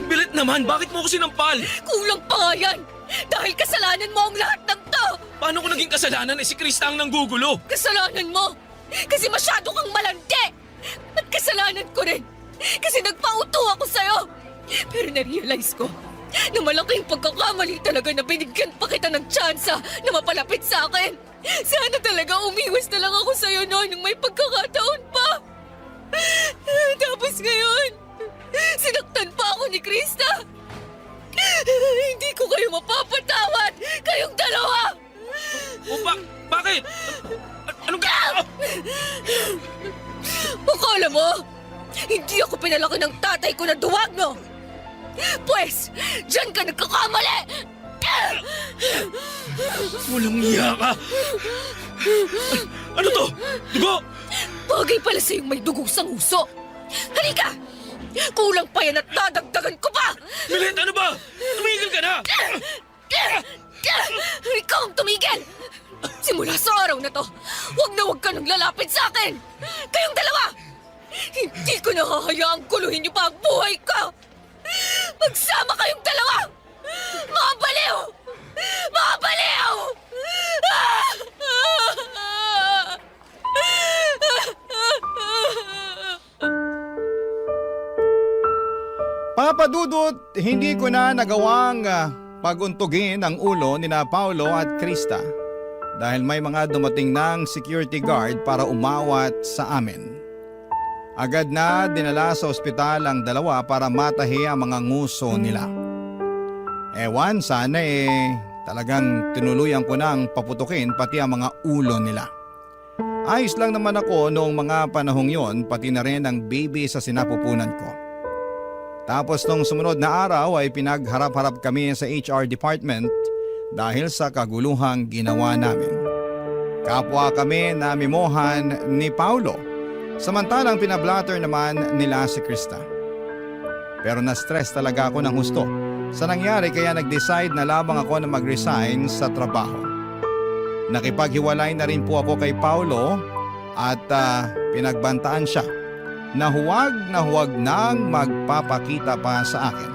Bilit naman, bakit mo ako sinampal? Kulang pa nga yan! Dahil kasalanan mo ang lahat ng to! Paano ko naging kasalanan si Krista ang nanggugulo? Kasalanan mo! Kasi masyado kang malandi! At kasalanan ko rin! Kasi nagpauto ako sa'yo! Pero na-realize ko na malaking pagkakamali talaga na binigyan pa kita ng tsansa na mapalapit sa akin. Sana talaga umiwas na lang ako sa'yo noon nung may pagkakataon pa. Tapos ngayon, sinaktan pa ako ni Krista. Hindi ko kayo mapapatawad! Kayong dalawa! O bakit? Anong Akala mo, hindi ako pinalaki ng tatay ko na duwag, no? Pwes, dyan ka nagkakamali! Walang iya ka! Ano to? Dugo! Bagay pala sa'yong may dugo sa nguso. Halika! Kulang pa yan at dadagdagan ko pa! Bilit, ano ba? Tumigil ka na! Ikaw ang tumigil! Simula sa araw na to, huwag ka nang lalapit sa akin! Kayong dalawa! Hindi ko nahahayaang kuluhin niyo pa ang buhay ko! Magsama kayong dalawa! Mga baliw! Mga baliw! Papa Dudut, hindi ko na nagawang paguntugin ang ulo ni na Paolo at Krista dahil may mga dumating ng security guard para umawat sa amin. Agad na dinala sa ospital ang dalawa para matahi ang mga nguso nila. Ewan, sana talagang tinuluyan ko nang paputukin pati ang mga ulo nila. Ayos lang naman ako noong mga panahong yon, pati na rin ang baby sa sinapupunan ko. Tapos nung sumunod na araw ay pinagharap-harap kami sa HR department dahil sa kaguluhang ginawa namin. Kapwa kami na mimohan ni Paolo, samantalang pinablatter naman nila si Krista. Pero na-stress talaga ako ng husto sa nangyari kaya nag-decide na lamang ako na mag-resign sa trabaho. Nakipaghiwalay na rin po ako kay Paolo at pinagbantaan siya na huwag nang magpapakita pa sa akin.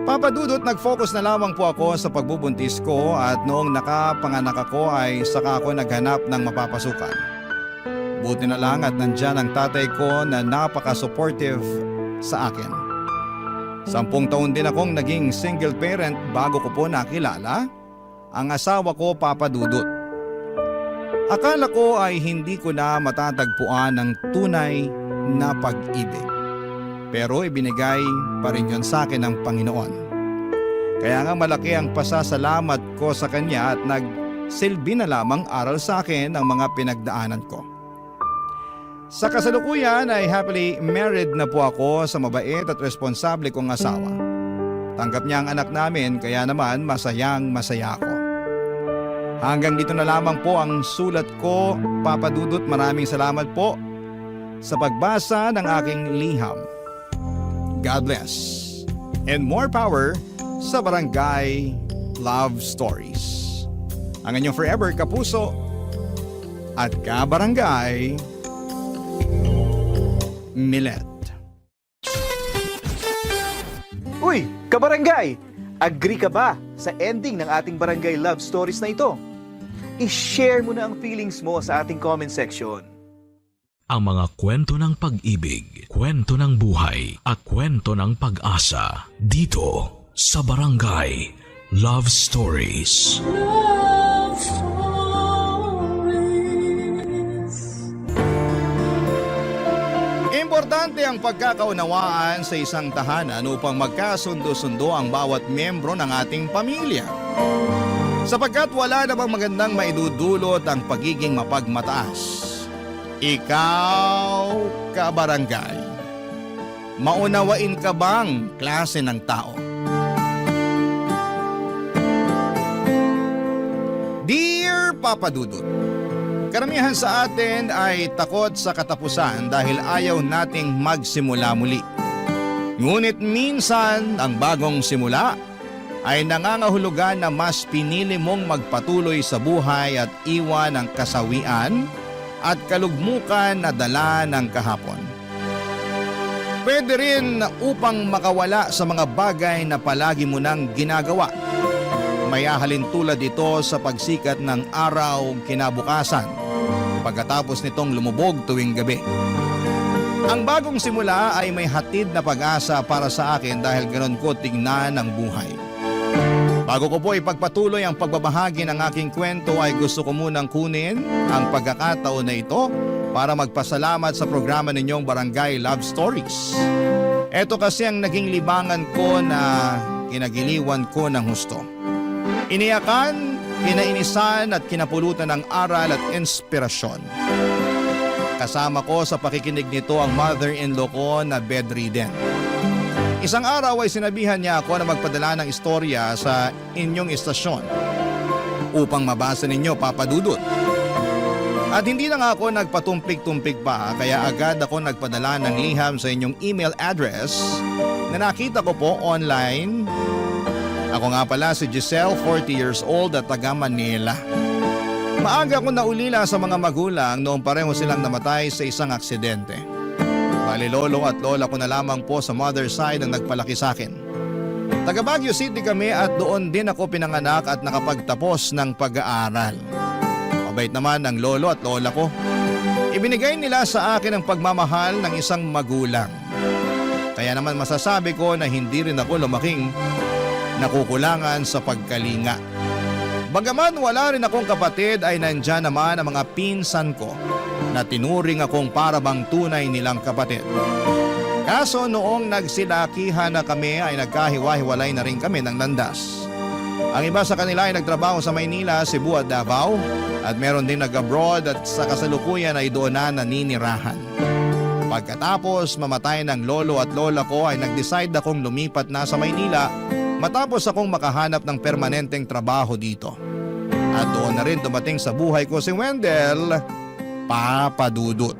Papa Dudut, nag-focus na lamang po ako sa pagbubuntis ko at noong nakapanganak ako ay saka ako naghanap ng mapapasukan. Buti na lang at nandyan ang tatay ko na napaka-supportive sa akin. 10 taon din akong naging single parent bago ko po nakilala ang asawa ko, Papa Dudut. Akala ko ay hindi ko na matatagpuan ng tunay na pag-ibig. Pero ibinigay pa rin yun sa akin ng Panginoon. Kaya nga malaki ang pasasalamat ko sa Kanya at nagsilbi na lamang aral sa akin ang mga pinagdaanan ko. Sa kasalukuyan ay happily married na po ako sa mabait at responsable kong asawa. Tanggap niya ang anak namin kaya naman masayang masaya ako. Hanggang dito na lamang po ang sulat ko, Papa Dudut. Maraming salamat po sa pagbasa ng aking liham. God bless and more power sa Barangay Love Stories. Ang inyong forever kapuso at kabarangay, Milet. Uy, kabarangay! Agree ka ba sa ending ng ating Barangay Love Stories na ito? I-share mo na ang feelings mo sa ating comment section. Ang mga kwento ng pag-ibig, kwento ng buhay, at kwento ng pag-asa dito sa Barangay Love Stories. Love Stories. Importante ang pagkakaunawaan sa isang tahanan upang magkasundo-sundo ang bawat miyembro ng ating pamilya. Sapagkat wala namang magandang maidudulot ang pagiging mapagmataas. Ikaw, kabarangay, maunawain ka bang klase ng tao? Dear Papa Dudut, Karamihan sa atin ay takot sa katapusan dahil ayaw nating magsimula muli. Ngunit minsan ang bagong simula ay nangangahulugan na mas pinili mong magpatuloy sa buhay at iwan ang kasawian at kalugmukan na dala ng kahapon. Pwede rin upang makawala sa mga bagay na palagi mo nang ginagawa. May ahalin tulad ito sa pagsikat ng araw kinabukasan pagkatapos nitong lumubog tuwing gabi. Ang bagong simula ay may hatid na pag-asa para sa akin dahil ganon ko tingnan ang buhay. Bago ko po ipagpatuloy ang pagbabahagi ng aking kwento ay gusto ko munang kunin ang pagkakataon na ito para magpasalamat sa programa ninyong Barangay Love Stories. Ito kasi ang naging libangan ko na kinagiliwan ko ng husto. Iniyakan, kinainisan at kinapulutan ng aral at inspirasyon. Kasama ko sa pakikinig nito ang mother-in-law ko na bedridden. Isang araw ay sinabihan niya ako na magpadala ng istorya sa inyong istasyon upang mabasa ninyo, Papa Dudut. At hindi na nga ako nagpatumpik-tumpik pa kaya agad ako nagpadala ng liham sa inyong email address na nakita ko po online. Ako nga pala si Giselle, 40 years old at taga Manila. Maaga akong naulila sa mga magulang noong pareho silang namatay sa isang aksidente. Bali lolo at lola ko na lamang po sa mother side ang nagpalaki sa akin. Taga Baguio City kami at doon din ako pinanganak at nakapagtapos ng pag-aaral. Mabait naman ang lolo at lola ko. Ibinigay nila sa akin ang pagmamahal ng isang magulang. Kaya naman masasabi ko na hindi rin ako lumaking nakukulangan sa pagkalinga. Bagaman wala rin akong kapatid ay nandyan naman ang mga pinsan ko na tinuring akong parabang tunay nilang kapatid. Kaso noong nagsilakihan na kami ay nagkahiwa-hiwalay na rin kami ng landas. Ang iba sa kanila ay nagtrabaho sa Maynila, Cebu at Davao at meron din nag-abroad at sa kasalukuyan ay doon na naninirahan. Pagkatapos mamatay ng lolo at lola ko ay nag-decide akong lumipat na sa Maynila matapos akong makahanap ng permanenteng trabaho dito. At doon na rin dumating sa buhay ko si Wendell, Papa Dudut.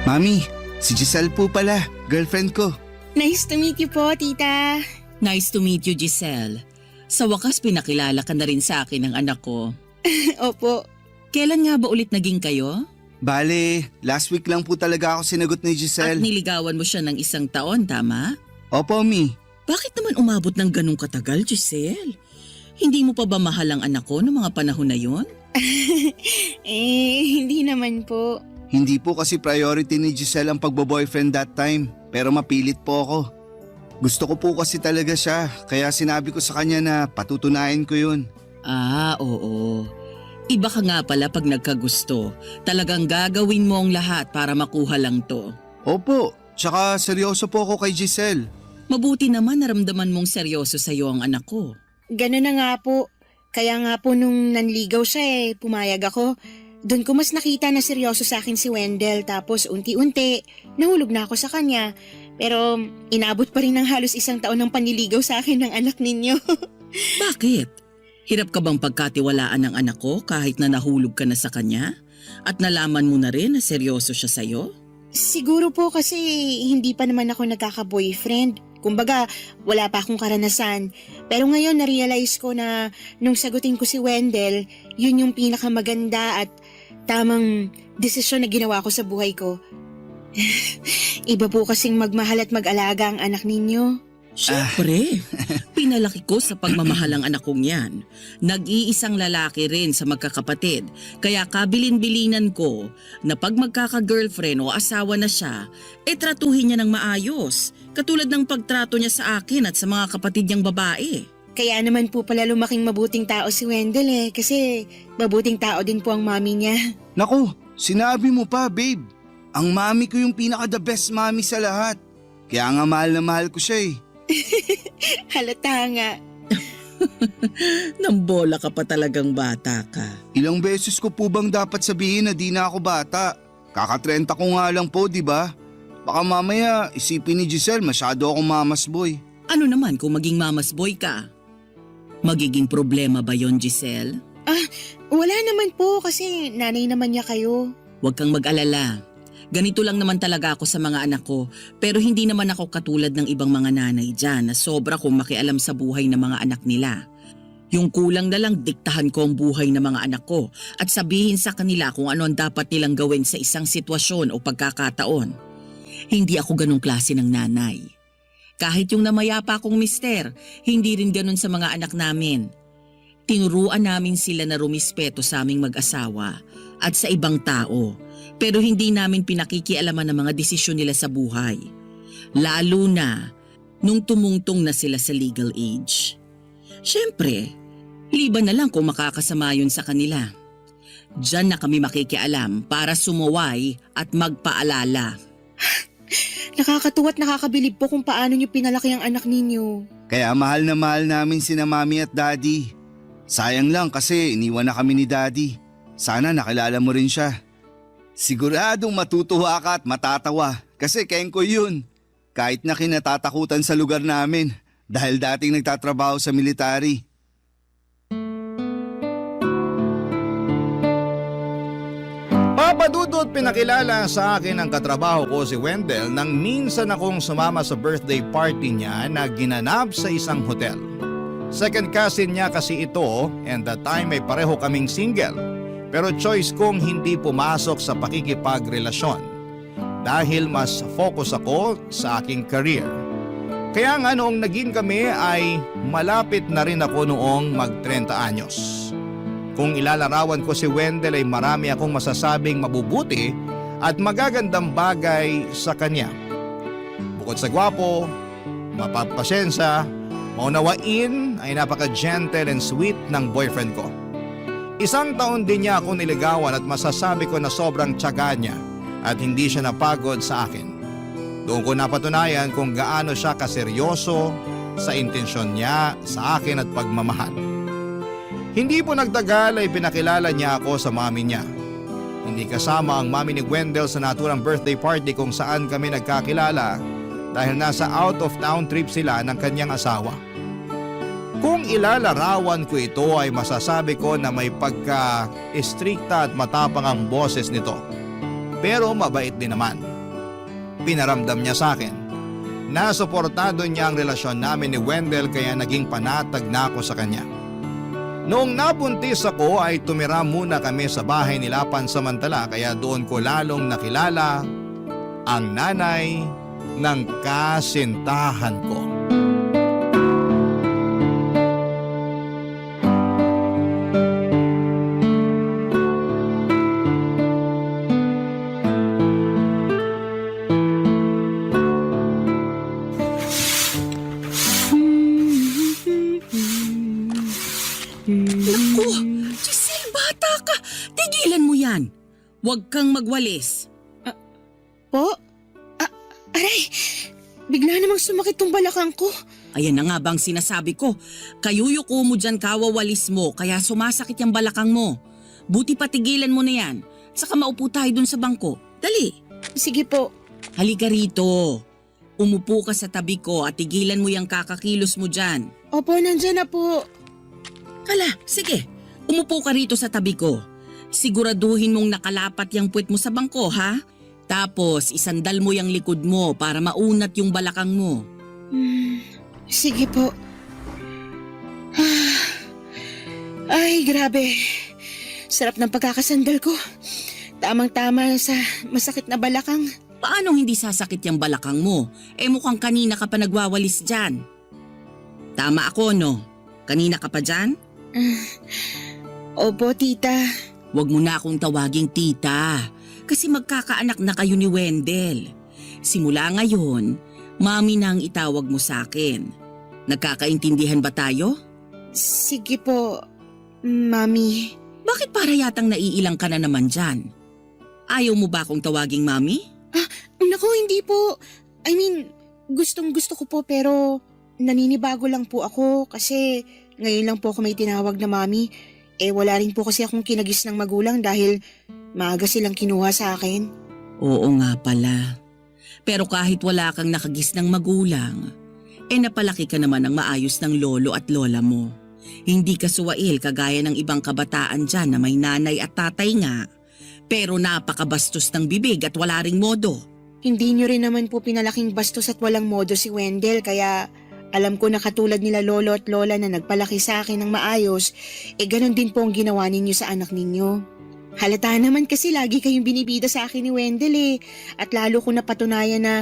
Mami, si Giselle po pala, girlfriend ko. Nice to meet you po, tita. Nice to meet you, Giselle. Sa wakas pinakilala ka na rin sa akin ng anak ko. Opo. Kailan nga ba ulit naging kayo? Bale, last week lang po talaga ako sinagot ni At Giselle. niligawan mo siya ng 1 taon, tama? Opo, Mi. Bakit naman umabot ng ganong katagal, Giselle? Hindi mo pa ba mahal ang anak ko noong mga panahon na yon? Hindi naman po. Hindi po kasi priority ni Giselle ang pagbo-boyfriend that time, pero mapilit po ako. Gusto ko po kasi talaga siya, kaya sinabi ko sa kanya na patutunayan ko yun. Ah, oo. Iba ka nga pala pag nagkagusto. Talagang gagawin mo ang lahat para makuha lang to. Opo, tsaka seryoso po ako kay Giselle. Mabuti naman naramdaman mong seryoso sa'yo ang anak ko. Ganun na nga po. Kaya nga po nung nanligaw siya pumayag ako. Doon ko mas nakita na seryoso sa akin si Wendell tapos unti-unti nahulog na ako sa kanya. Pero inabot pa rin ng halos 1 taon ng panliligaw sa akin ng anak ninyo. Bakit? Hirap ka bang pagkatiwalaan ng anak ko kahit na nahulog ka na sa kanya? At nalaman mo na rin na seryoso siya sa'yo? Siguro po kasi hindi pa naman ako nagkaka-boyfriend. Kumbaga, wala pa akong karanasan. Pero ngayon na-realize ko na nung sagutin ko si Wendell, yun yung pinakamaganda at tamang desisyon na ginawa ko sa buhay ko. Iba po kasing magmahal at mag-alaga ang anak ninyo. Siyempre, pinalaki ko sa pagmamahal ang anak kong yan. Nag-iisang lalaki rin sa magkakapatid, kaya kabilin-bilinan ko na pag magkaka-girlfriend o asawa na siya, tratuhin niya ng maayos, katulad ng pagtrato niya sa akin at sa mga kapatid niyang babae. Kaya naman po pala lumaking mabuting tao si Wendell kasi mabuting tao din po ang mami niya. Naku, sinabi mo pa, babe. Ang mami ko yung pinaka-the best mami sa lahat. Kaya nga mahal na mahal ko siya Halata nga. Nambola ka pa talagang bata ka. Ilang beses ko po bang dapat sabihin na di na ako bata? Kaka-30 ko nga lang po, di ba? Baka mamaya isipin ni Giselle masyado akong mamas boy. Ano naman kung maging mamas boy ka? Magiging problema ba yon, Giselle? Wala naman po kasi nanay naman niya kayo. Huwag kang mag-alala. Ganito lang naman talaga ako sa mga anak ko, pero hindi naman ako katulad ng ibang mga nanay dyan na sobra kong makialam sa buhay ng mga anak nila. Yung kulang na lang diktahan ko ang buhay ng mga anak ko at sabihin sa kanila kung ano ang dapat nilang gawin sa isang sitwasyon o pagkakataon. Hindi ako ganong klase ng nanay. Kahit yung namayapa kong mister, hindi rin ganon sa mga anak namin. Tinuruan namin sila na rumispeto sa aming mag-asawa at sa ibang tao, pero hindi namin pinakikialaman ang mga desisyon nila sa buhay. Lalo na nung tumungtong na sila sa legal age. Siyempre, liban na lang kung makakasama yun sa kanila. Diyan na kami makikialam para sumuway at magpaalala. Nakakatuwa at nakakabilib po kung paano niyo pinalaki ang anak ninyo. Kaya mahal na mahal namin sina mami at daddy. Sayang lang kasi iniwan na kami ni daddy. Sana nakilala mo rin siya. Siguradong matutuwa ka at matatawa kasi keng ko yun. Kahit na kinatatakutan sa lugar namin dahil dating nagtatrabaho sa military. Papa Dudut, pinakilala sa akin ang katrabaho ko si Wendell nang minsan akong sumama sa birthday party niya na ginanap sa isang hotel. Second cousin niya kasi ito and that time ay pareho kaming single. Pero choice kong hindi pumasok sa pakikipagrelasyon dahil mas focus ako sa aking career. Kaya nga noong naging kami ay malapit na rin ako noong mag-30 anyos. Kung ilalarawan ko si Wendell ay marami akong masasabing mabubuti at magagandang bagay sa kanya. Bukod sa gwapo, mapagpasensya, maunawain ay napaka-gentle and sweet ng boyfriend ko. Isang taon din niya ako niligawan at masasabi ko na sobrang tiyaga niya at hindi siya napagod sa akin. Doon ko napatunayan kung gaano siya kaseryoso sa intensyon niya sa akin at pagmamahal. Hindi po nagtagal ay pinakilala niya ako sa mami niya. Hindi kasama ang mami ni Wendell sa naturang birthday party kung saan kami nagkakilala dahil nasa out of town trip sila ng kanyang asawa. Kung ilalarawan ko ito ay masasabi ko na may pagka-istrikta at matapang ang boses nito. Pero mabait din naman. Pinaramdam niya sa akin. Nasuportado niya ang relasyon namin ni Wendell kaya naging panatag na ako sa kanya. Noong nabuntis ako ay tumira muna kami sa bahay nila pansamantala kaya doon ko lalong nakilala ang nanay ng kasintahan ko. Naku, Giselle, bata ka. Tigilan mo yan. Huwag kang magwalis. Po? Aray, bigla namang sumakit tong balakang ko. Ayan na nga bang sinasabi ko. Kayuyuko mo dyan kawawalis mo kaya sumasakit yung balakang mo. Buti patigilan mo na yan. Saka maupo tayo dun sa bangko. Dali. Sige po. Halika rito. Umupo ka sa tabi ko at tigilan mo yung kakakilos mo dyan. Opo, nandyan na po. Kala, sige. Umupo ka rito sa tabi ko. Siguraduhin mong nakalapat yung puwet mo sa bangko, ha? Tapos isandal mo yung likod mo para maunat yung balakang mo. Sige po. Ay, grabe. Sarap ng pagkakasandal ko. Tamang-tama sa masakit na balakang. Paano hindi sasakit yung balakang mo? Mukhang kanina ka pa nagwawalis dyan. Tama ako, no? Kanina ka pa dyan? Opo, tita. Huwag mo na akong tawaging tita. Kasi magkakaanak na kayo ni Wendell. Simula ngayon, mami na ang itawag mo sa akin. Nagkakaintindihan ba tayo? Sige po, mami. Bakit para yatang naiilang ka na naman dyan? Ayaw mo ba akong tawaging mami? Naku, hindi po. I mean, gustong gusto ko po pero naninibago lang po ako kasi ngayon lang po ako may tinawag na mami. Wala rin po kasi akong kinagis ng magulang dahil maaga silang kinuha sa akin. Oo nga pala. Pero kahit wala kang nakagisnang magulang, napalaki ka naman ng maayos ng lolo at lola mo. Hindi ka suwail kagaya ng ibang kabataan dyan na may nanay at tatay nga. Pero napakabastos ng bibig at wala ring modo. Hindi nyo rin naman po pinalaking bastos at walang modo si Wendell, kaya alam ko na katulad nila lolo at lola na nagpalaki sa akin ng maayos, ganun din po ang ginawa ninyo sa anak ninyo. Halata naman kasi lagi kayong binibida sa akin ni Wendell at lalo ko napatunayan na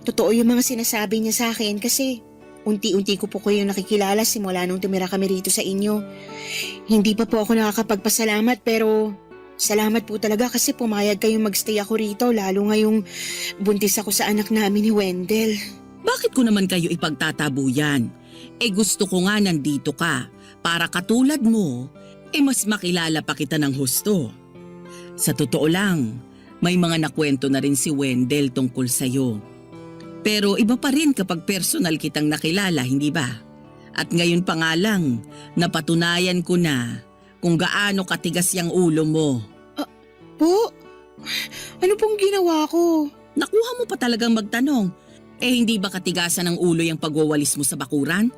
totoo yung mga sinasabi niya sa akin kasi unti-unti ko po kayo nakikilala simula nung tumira kami rito sa inyo. Hindi pa po ako nakakapagpasalamat pero salamat po talaga kasi pumayag kayong magstay ako rito lalo ngayong buntis ako sa anak namin ni Wendell. Bakit ko naman kayo ipagtatabuyan? Gusto ko nga nandito ka para katulad mo, mas makilala pa kita ng husto. Sa totoo lang, may mga nakwento na rin si Wendell tungkol sa'yo. Pero iba pa rin kapag personal kitang nakilala, hindi ba? At ngayon pa nga lang, napatunayan ko na kung gaano katigas yung ulo mo. Po? Ano pong ginawa ko? Nakuha mo pa talagang magtanong. Hindi ba katigasan ng ulo yung pagwawalis mo sa bakuran?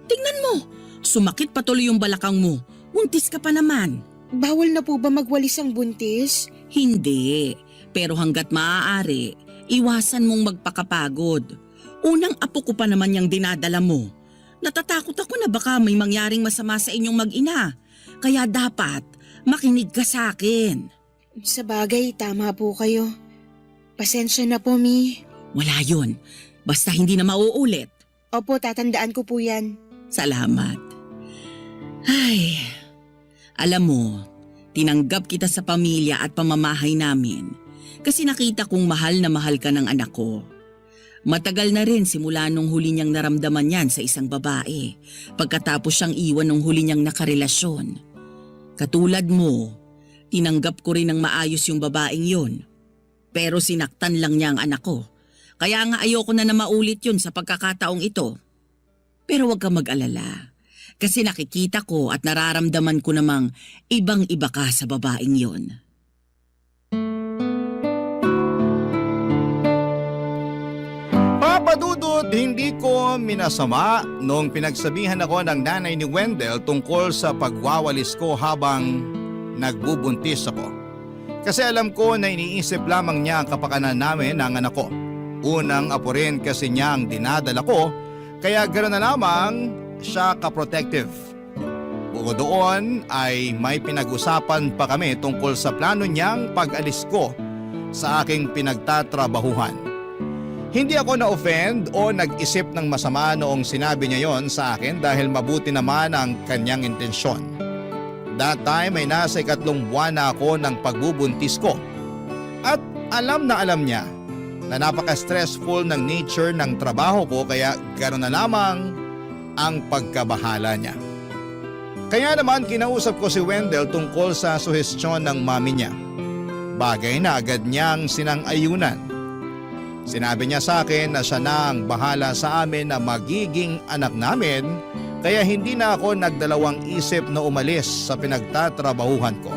Tingnan mo, sumakit patuloy yung balakang mo. Buntis ka pa naman. Bawal na po ba magwalis ang buntis? Hindi, pero hanggat maaari, iwasan mong magpakapagod. Unang apo ko pa naman yung dinadala mo. Natatakot ako na baka may mangyaring masama sa inyong mag-ina. Kaya dapat makinig ka sa akin. Sa bagay, tama po kayo. Pasensya na po, Mi. Wala yun. Basta hindi na mauulit. Opo, tatandaan ko po yan. Salamat. Ay, alam mo, tinanggap kita sa pamilya at pamamahay namin kasi nakita kong mahal na mahal ka ng anak ko. Matagal na rin simula nung huli niyang naramdaman yan sa isang babae pagkatapos siyang iwan nung huli niyang nakarelasyon. Katulad mo, tinanggap ko rin ng maayos yung babaeng yun. Pero sinaktan lang niya ang anak ko. Kaya nga ayoko na maulit yun sa pagkakataong ito. Pero huwag kang mag-alala. Kasi nakikita ko at nararamdaman ko namang ibang-iba ka sa babaeng yon. Papa Dudut, hindi ko minasama nung pinagsabihan ako ng nanay ni Wendell tungkol sa pagwawalis ko habang nagbubuntis ako. Kasi alam ko na iniisip lamang niya ang kapakanan namin ng anak ko. Unang apo rin kasi niya ang dinadala ko, kaya gano'n na lamang siya ka-protective. Bukod doon ay may pinag-usapan pa kami tungkol sa plano niyang pag-alis ko sa aking pinagtatrabahuhan. Hindi ako na-offend o nag-isip ng masama noong sinabi niya yon sa akin dahil mabuti naman ang kanyang intensyon. That time ay nasa 3 buwan na ako ng pagbubuntis ko. At alam na alam niya na napaka-stressful ng nature ng trabaho ko kaya gano'n na lamang ang pagkabahala niya. Kaya naman kinausap ko si Wendell tungkol sa suhestyon ng mami niya. Bagay na agad niyang sinang-ayunan. Sinabi niya sa akin na siya na ang bahala sa amin na magiging anak namin kaya hindi na ako nagdalawang isip na umalis sa pinagtatrabahuhan ko.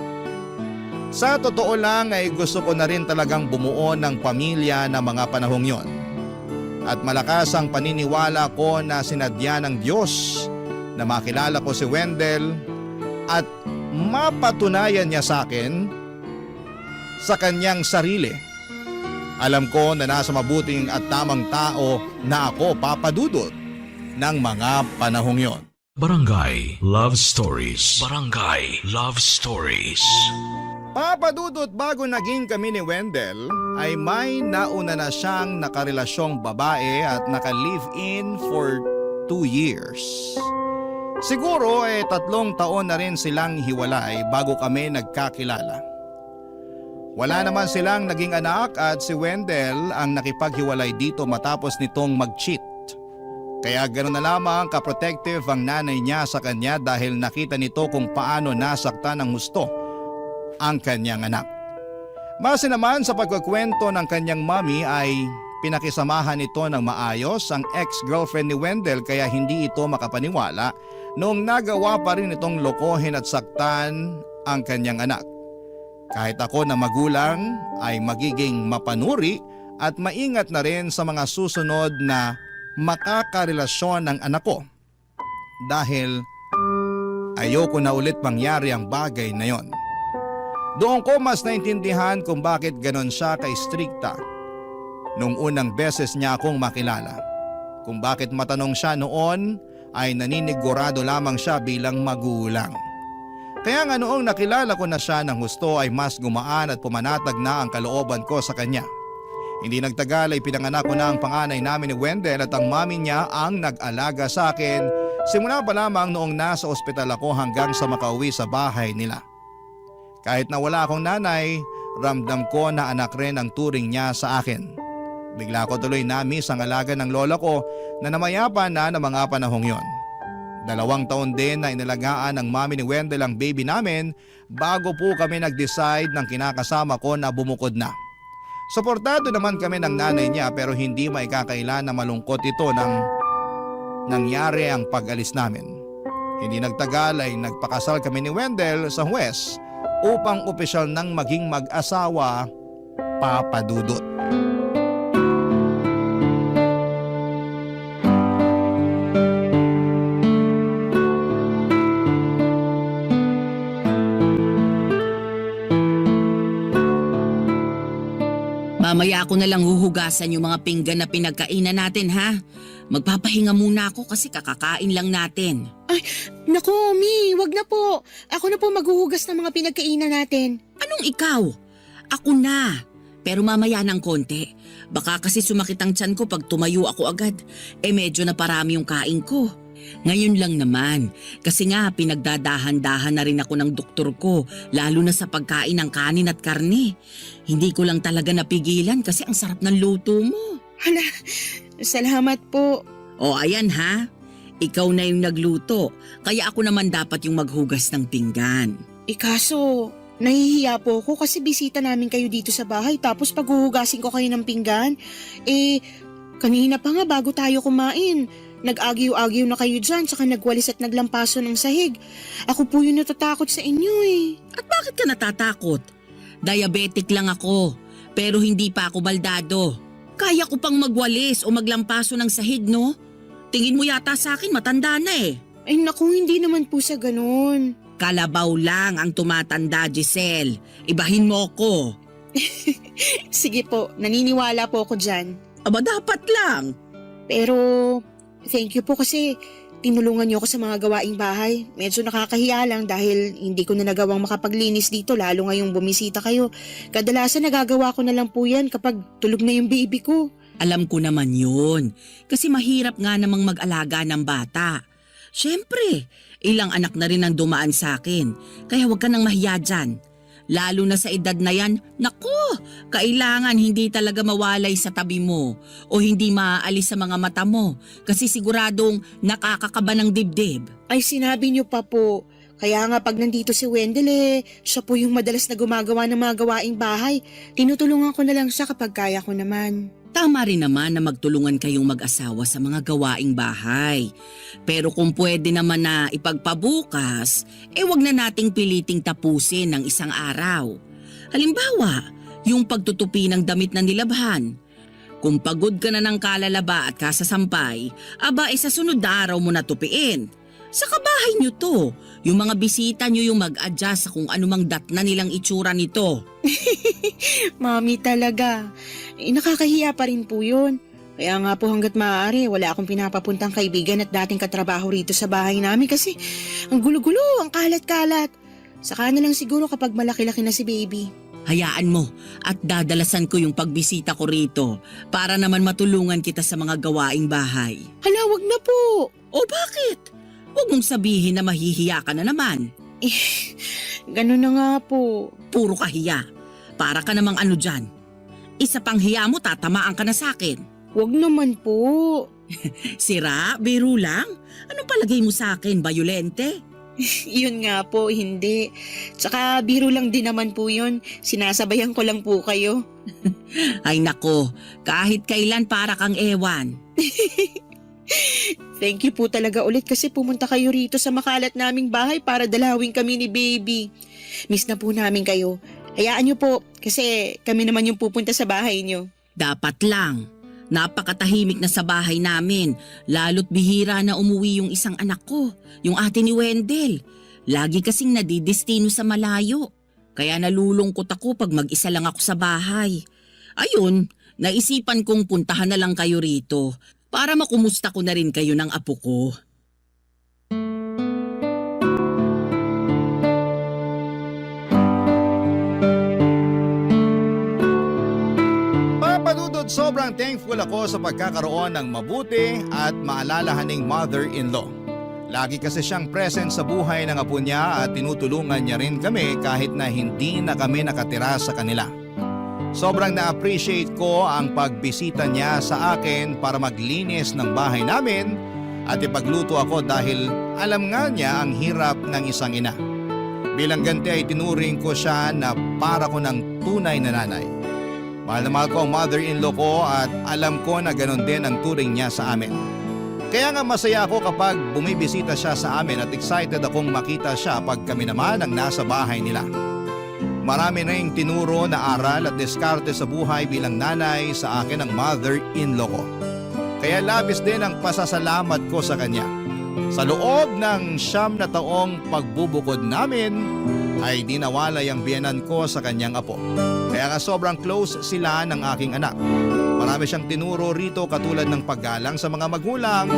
Sa totoo lang ay gusto ko na rin talagang bumuo ng pamilya na mga panahong yon. At malakas ang paniniwala ko na sinadya ng Diyos na makilala ko si Wendell at mapatunayan niya sa akin sa kanyang sarili. Alam ko na nasa mabuting at tamang tao na ako, Papa Dudut, ng mga panahong yon. Barangay Love Stories. Barangay Love Stories. Papa Dudut, bago naging kami ni Wendell, ay may nauna na siyang nakarelasyong babae at naka-live-in for 2 years. Siguro 3 taon na rin silang hiwalay bago kami nagkakilala. Wala naman silang naging anak at si Wendell ang nakipaghiwalay dito matapos nitong mag-cheat. Kaya gano'n na lamang ka-protective ang nanay niya sa kanya dahil nakita nito kung paano nasaktan ng husto ang kanyang anak. Base naman sa pagkukwento ng kanyang mami ay pinakisamahan nito ng maayos ang ex-girlfriend ni Wendell kaya hindi ito makapaniwala noong nagawa pa rin itong lokohin at saktan ang kanyang anak. Kahit ako na magulang ay magiging mapanuri at maingat na rin sa mga susunod na makakarelasyon ng anak ko. Dahil ayoko na ulit mangyari ang bagay na yon. Doon ko mas naintindihan kung bakit ganon siya ka-strikta nung unang beses niya akong makilala. Kung bakit matanong siya noon ay naninigurado lamang siya bilang magulang. Kaya nga noong nakilala ko na siya ng husto ay mas gumaan at pumanatag na ang kalooban ko sa kanya. Hindi nagtagal ay pinanganak ko na ang panganay namin ni Wendell at ang mami niya ang nag-alaga sa akin simula pa lamang noong nasa ospital ako hanggang sa makauwi sa bahay nila. Kahit na wala akong nanay, ramdam ko na anak rin ang turing niya sa akin. Bigla ko tuloy na-miss ang alaga ng lola ko na namayapa na ng mga panahong yon. 2 taon din na inalagaan ng mami ni Wendell ang baby namin bago po kami nag-decide ng kinakasama ko na bumukod na. Suportado naman kami ng nanay niya pero hindi maikakailan na malungkot ito nang nangyari ang pag-alis namin. Hindi nagtagal ay nagpakasal kami ni Wendell sa huwes upang opisyal nang maging mag-asawa, Papa Dudut. Mamaya ako na lang huhugasan yung mga pinggan na pinagkainan natin, ha? Magpapahinga muna ako kasi kakakain lang natin. Naku, Mi, wag na po. Ako na po maghuhugas ng mga pinagkainan natin. Anong ikaw? Ako na. Pero mamaya ng konti. Baka kasi sumakit ang tiyan ko pag tumayo ako agad. Medyo na parami yung kain ko. Ngayon lang naman. Kasi nga pinagdadahan-dahan na rin ako ng doktor ko. Lalo na sa pagkain ng kanin at karne. Hindi ko lang talaga napigilan kasi ang sarap ng luto mo. Hala, salamat po. O ayan ha. Ikaw na yung nagluto. Kaya ako naman dapat yung maghugas ng pinggan. Kaso, nahihiya po ako kasi bisita namin kayo dito sa bahay tapos paghuhugasin ko kayo ng pinggan. Kanina pa nga bago tayo kumain. Nag-agyo-agyo na kayo dyan tsaka nagwalis at naglampaso ng sahig. Ako po yung natatakot sa inyo At bakit ka natatakot? Diabetic lang ako, pero hindi pa ako baldado. Kaya ko pang magwalis o maglampaso ng sahig, no? Tingin mo yata sa akin matanda na Ay naku, hindi naman po sa ganun. Kalabaw lang ang tumatanda, Giselle. Ibahin mo ko. Sige po, naniniwala po ako dyan. Aba dapat lang. Pero thank you po kasi tinulungan niyo ako sa mga gawaing bahay. Medyo nakakahiya lang dahil hindi ko na nagawang makapaglinis dito lalo ngayong bumisita kayo. Kadalasan nagagawa ko na lang po yan kapag tulog na yung baby ko. Alam ko naman yun. Kasi mahirap nga namang mag-alaga ng bata. Siyempre, ilang anak na rin ang dumaan sa akin. Kaya huwag ka nang mahiya dyan. Lalo na sa edad na yan, naku, kailangan hindi talaga mawalay sa tabi mo o hindi maaalis sa mga mata mo kasi siguradong nakakakaba ng dibdib. Ay sinabi niyo pa po. Kaya nga pag nandito si Wendell siya po yung madalas na gumagawa ng mga gawaing bahay. Tinutulungan ko na lang siya kapag kaya ko naman. Tama rin naman na magtulungan kayong mag-asawa sa mga gawaing bahay. Pero kung pwede naman na ipagpabukas, wag na nating piliting tapusin ng isang araw. Halimbawa, yung pagtutupi ng damit na nilabhan. Kung pagod ka na ng kalalaba at kasasampay, sa sunod na araw mo na tupiin. Sa kabahay nyo to, yung mga bisita nyo yung mag-adjust sa kung anumang datna nilang itsura nito. Mami talaga. Nakakahiya pa rin po yun. Kaya nga po hanggat maaari, wala akong pinapapuntang kaibigan at dating katrabaho rito sa bahay namin kasi ang gulo-gulo, ang kalat-kalat. Saka na lang siguro kapag malaki-laki na si baby. Hayaan mo at dadalasan ko yung pagbisita ko rito para naman matulungan kita sa mga gawaing bahay. Hala, wag na po. O bakit? Huwag mong sabihin na mahihiya ka na naman. Ganun na nga po. Puro kahiya. Para ka namang ano dyan. Isa pang hiya mo, tatamaan ka na sa akin. Wag naman po. Sira? Biro lang? Anong palagay mo sa akin? Bayolente? Yun nga po, hindi. Tsaka biro lang din naman po yun. Sinasabayan ko lang po kayo. Ay nako, kahit kailan para kang ewan. Thank you po talaga ulit kasi pumunta kayo rito sa makalat naming bahay para dalawin kami ni baby. Miss na po namin kayo. Hayaan niyo po kasi kami naman yung pupunta sa bahay niyo. Dapat lang. Napakatahimik na sa bahay namin. Lalo't bihira na umuwi yung isang anak ko, yung ate ni Wendell. Lagi kasing nadidestino sa malayo. Kaya nalulungkot ako pag mag-isa lang ako sa bahay. Ayun, naisipan kong puntahan na lang kayo rito para makumusta ko na rin kayo ng apo ko. Papadudod, sobrang thankful ako sa pagkakaroon ng mabuti at maalalahaning mother-in-law. Lagi kasi siyang present sa buhay ng apo niya at tinutulungan niya rin kami kahit na hindi na kami nakatira sa kanila. Sobrang na-appreciate ko ang pagbisita niya sa akin para maglinis ng bahay namin at ipagluto ako dahil alam nga niya ang hirap ng isang ina. Bilang ganti ay tinuring ko siya na para ko ng tunay na nanay. Mahal na mahal ko ang mother-in-law ko at alam ko na ganon din ang turing niya sa amin. Kaya nga masaya ako kapag bumibisita siya sa amin at excited akong makita siya pag kami naman ang nasa bahay nila. Marami na yung tinuro na aral at diskarte sa buhay bilang nanay sa akin ang mother-in-law ko. Kaya labis din ang pasasalamat ko sa kanya. Sa loob ng 9 na taong pagbubukod namin ay di nawalay ang biyenan ko sa kanyang apo. Kaya nga sobrang close sila ng aking anak. Marami siyang tinuro rito katulad ng paggalang sa mga magulang,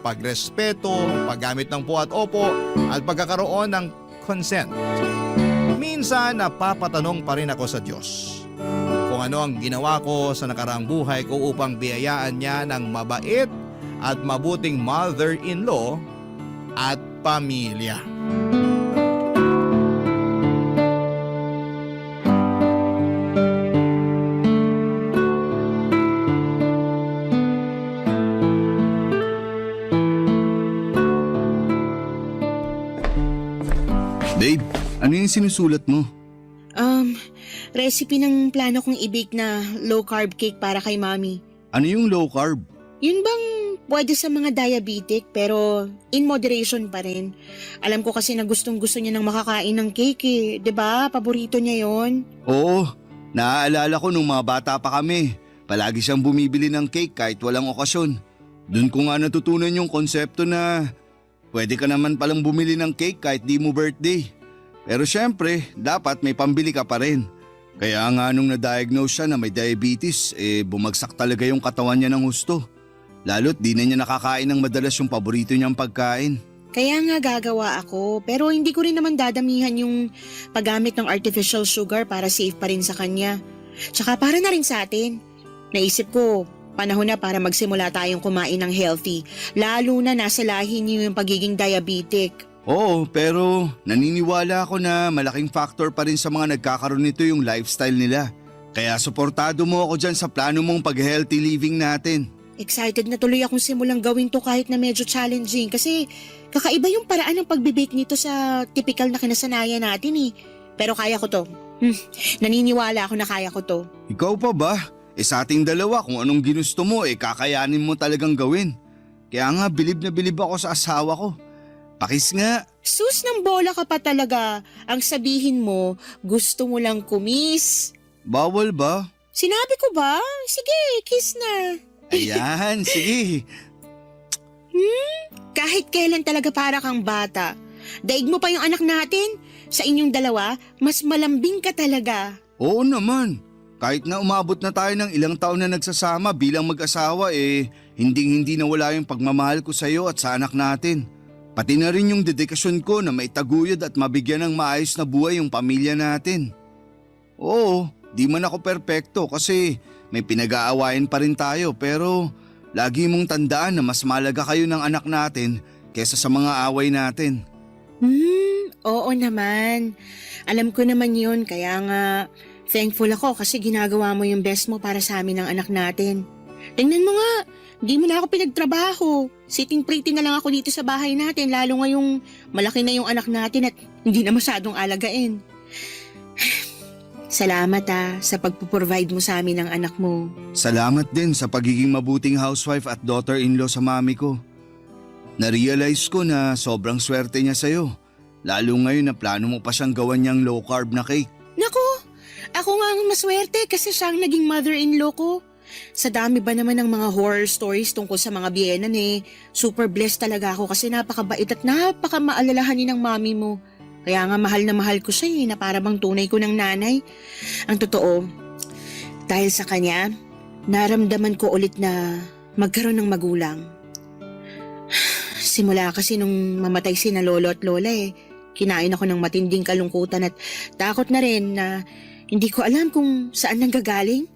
pagrespeto, paggamit ng po at opo at pagkakaroon ng consent. Minsan napapatanong pa rin ako sa Diyos kung ano ang ginawa ko sa nakaraang buhay ko upang biyayaan niya ng mabait at mabuting mother-in-law at pamilya. Babe, ano yung sinusulat mo? Recipe ng plano kong i-bake na low-carb cake para kay Mami. Ano yung low carb? Yun bang pwede sa mga diabetic pero in moderation pa rin? Alam ko kasi na gustong-gusto niya ng makakain ng cake eh. 'Di ba? Paborito niya yon. Oo, naaalala ko nung mga bata pa kami. Palagi siyang bumibili ng cake kahit walang okasyon. Doon ko nga natutunan yung konsepto na pwede ka naman palang bumili ng cake kahit di mo birthday. Pero syempre, dapat may pambili ka pa rin. Kaya nga nung na-diagnose siya na may diabetes, bumagsak talaga yung katawan niya ng husto. Lalo't di na niya nakakain ng madalas yung paborito niyang pagkain. Kaya nga gagawa ako pero hindi ko rin naman dadamihan yung paggamit ng artificial sugar para safe pa rin sa kanya. Tsaka para na rin sa atin. Naisip ko, panahon na para magsimula tayong kumain ng healthy. Lalo na nasa lahi niyo yung pagiging diabetic. Oo, pero naniniwala ako na malaking factor pa rin sa mga nagkakaroon nito yung lifestyle nila. Kaya suportado mo ako dyan sa plano mong pag-healthy living natin. Excited na tuloy akong simulang gawin to kahit na medyo challenging kasi kakaiba yung paraan ng pagbibake nito sa typical na kinasanayan natin eh. Pero kaya ko to. Naniniwala ako na kaya ko to. Ikaw pa ba? Sa ating dalawa kung anong ginusto mo kakayanin mo talagang gawin. Kaya nga bilib na bilib ako sa asawa ko. Pakis nga. Sus ng bola ka pa talaga. Ang sabihin mo, gusto mo lang kumis. Bawal ba? Sinabi ko ba? Sige, kiss na. Ayan, sige. Kahit kailan talaga para kang bata. Daig mo pa yung anak natin. Sa inyong dalawa, mas malambing ka talaga. Oo naman. Kahit na umabot na tayo ng ilang taon na nagsasama bilang mag-asawa hindi nawala yung pagmamahal ko sa iyo at sa anak natin. Pati na rin yung dedikasyon ko na maitaguyod at mabigyan ng maayos na buhay yung pamilya natin. Oo, di man ako perpekto kasi may pinag-aawayan pa rin tayo pero lagi mong tandaan na mas malaga kayo ng anak natin kesa sa mga away natin. Oo naman. Alam ko naman yun kaya nga thankful ako kasi ginagawa mo yung best mo para sa amin ng anak natin. Tingnan mo nga, di mo na ako pinagtrabaho. Sitting pretty na lang ako dito sa bahay natin lalo ngayong malaki na yung anak natin at hindi na masyadong alagain. Salamat sa pagpuprovide mo sa amin ng anak mo. Salamat din sa pagiging mabuting housewife at daughter-in-law sa mami ko. Na-realize ko na sobrang swerte niya sa'yo. Lalo ngayon na plano mo pa siyang gawan niyang low-carb na cake. Naku, Ako nga ang maswerte kasi siya ang naging mother-in-law ko. Sa dami ba naman ng mga horror stories tungkol sa mga biyenan super blessed talaga ako kasi napakabait at napakamaalalahanin ng mami mo. Kaya nga mahal na mahal ko siya na para bang tunay ko ng nanay. Ang totoo, dahil sa kanya, naramdaman ko ulit na magkaroon ng magulang. Simula kasi nung mamatay sina lolo at lola kinain ako ng matinding kalungkutan at takot na rin na hindi ko alam kung saan nanggagaling.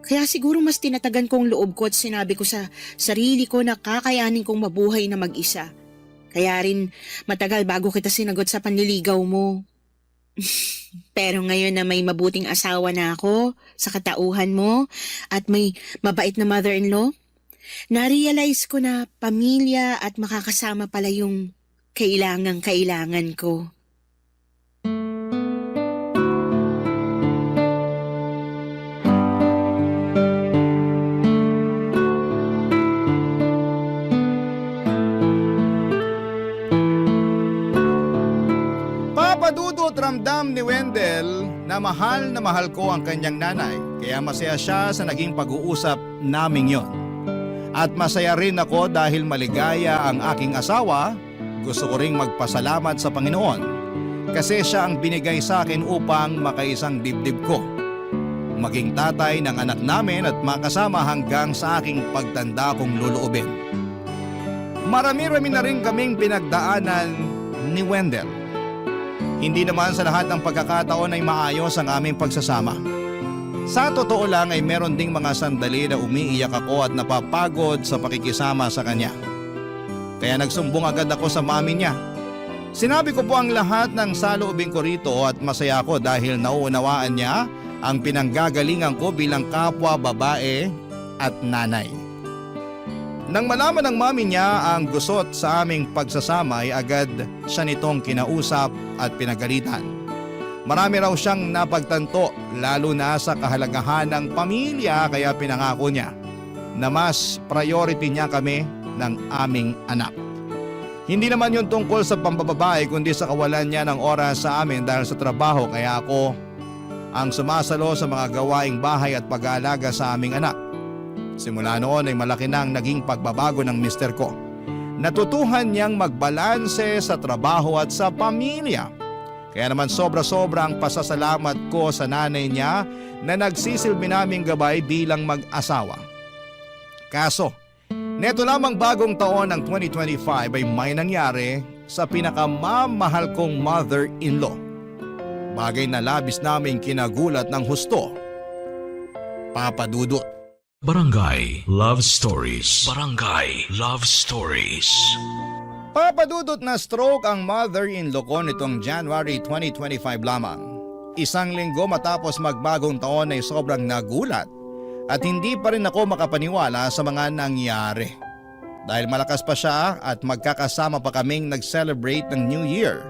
Kaya siguro mas tinatagan kong loob ko at sinabi ko sa sarili ko na kakayanin kong mabuhay na mag-isa. Kaya rin matagal bago kita sinagot sa panliligaw mo. Pero ngayon na may mabuting asawa na ako sa katauhan mo at may mabait na mother-in-law, na-realize ko na pamilya at makakasama pala yung kailangan ko. Papadudot ramdam ni Wendell na mahal ko ang kanyang nanay kaya masaya siya sa naging pag-uusap naming yon. At masaya rin ako dahil maligaya ang aking asawa. Gusto ko ring magpasalamat sa Panginoon kasi siya ang binigay sa akin upang makaisang dibdib ko. Maging tatay ng anak namin at makasama hanggang sa aking pagtanda kong luluubin. Marami-rami na rin kaming pinagdaanan ni Wendell. Hindi naman sa lahat ng pagkakataon ay maayos ang aming pagsasama. Sa totoo lang ay meron ding mga sandali na umiiyak ako at napapagod sa pakikisama sa kanya. Kaya nagsumbong agad ako sa mami niya. Sinabi ko po ang lahat ng saloobin ko rito at masaya ako dahil nauunawaan niya ang pinanggagalingan ko bilang kapwa babae at nanay. Nang malaman ng mami niya ang gusot sa aming pagsasama ay agad siya nitong kinausap at pinagalitan. Marami raw siyang napagtanto lalo na sa kahalagahan ng pamilya kaya pinangako niya na mas priority niya kami ng aming anak. Hindi naman yun tungkol sa pambababae kundi sa kawalan niya ng oras sa amin dahil sa trabaho kaya ako ang sumasalo sa mga gawaing bahay at pag-aalaga sa aming anak. Simula noon ay malaki na ang naging pagbabago ng mister ko. Natutuhan niyang magbalanse sa trabaho at sa pamilya. Kaya naman sobra-sobra ang pasasalamat ko sa nanay niya na nagsisilbi naming gabay bilang mag-asawa. Kaso, neto lamang bagong taon ng 2025 ay may nangyari sa pinakamamahal kong mother-in-law. Bagay na labis naming kinagulat ng husto. Papadudot. Barangay Love Stories. Barangay Love Stories. Papadudot na stroke ang mother-in-law ko nitong January 2025 lamang. Isang linggo matapos magbagong taon ay sobrang nagulat at hindi pa rin ako makapaniwala sa mga nangyari. Dahil malakas pa siya at magkakasama pa kaming nag-celebrate ng New Year.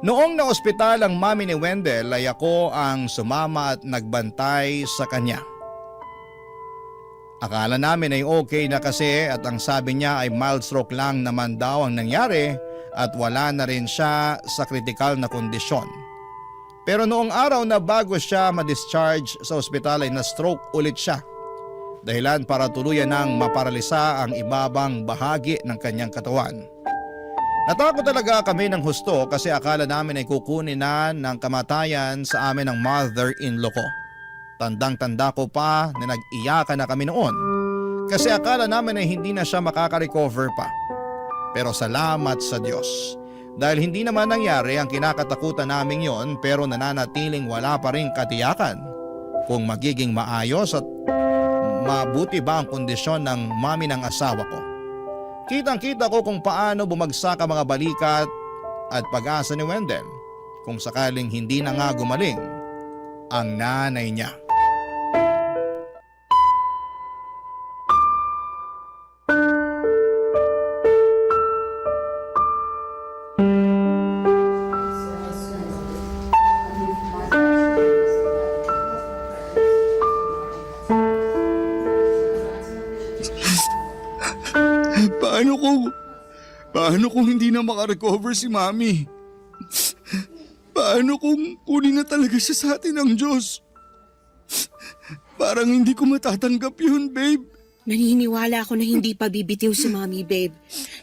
Noong na-ospital ang mami ni Wendell ay ako ang sumama at nagbantay sa kanya. Akala namin ay okay na kasi at ang sabi niya ay mild stroke lang naman daw ang nangyari at wala na rin siya sa kritikal na kondisyon. Pero noong araw na bago siya ma-discharge sa ospital ay na-stroke ulit siya. Dahilan para tuluyan nang maparalisa ang ibabang bahagi ng kanyang katawan. Natakot talaga kami ng husto kasi akala namin ay kukunin na ng kamatayan sa amin ng mother-in-law ko. Tandang-tanda ko pa na nag-iyakan na kami noon kasi akala namin ay hindi na siya makaka-recover pa. Pero salamat sa Diyos dahil hindi naman nangyari ang kinakatakutan namin yon pero nananatiling wala pa rin katiyakan kung magiging maayos at mabuti ba ang kondisyon ng mami ng asawa ko. Kitang-kita ko kung paano bumagsak ang mga balikat at pag-asa ni Wendell kung sakaling hindi na nga gumaling ang nanay niya. Paano kung hindi na makarecover si Mami? Paano kung kunin na talaga siya sa atin ng Diyos? Parang hindi ko matatanggap yun, babe. Naniniwala ako na hindi pa bibitiw si Mommy, babe.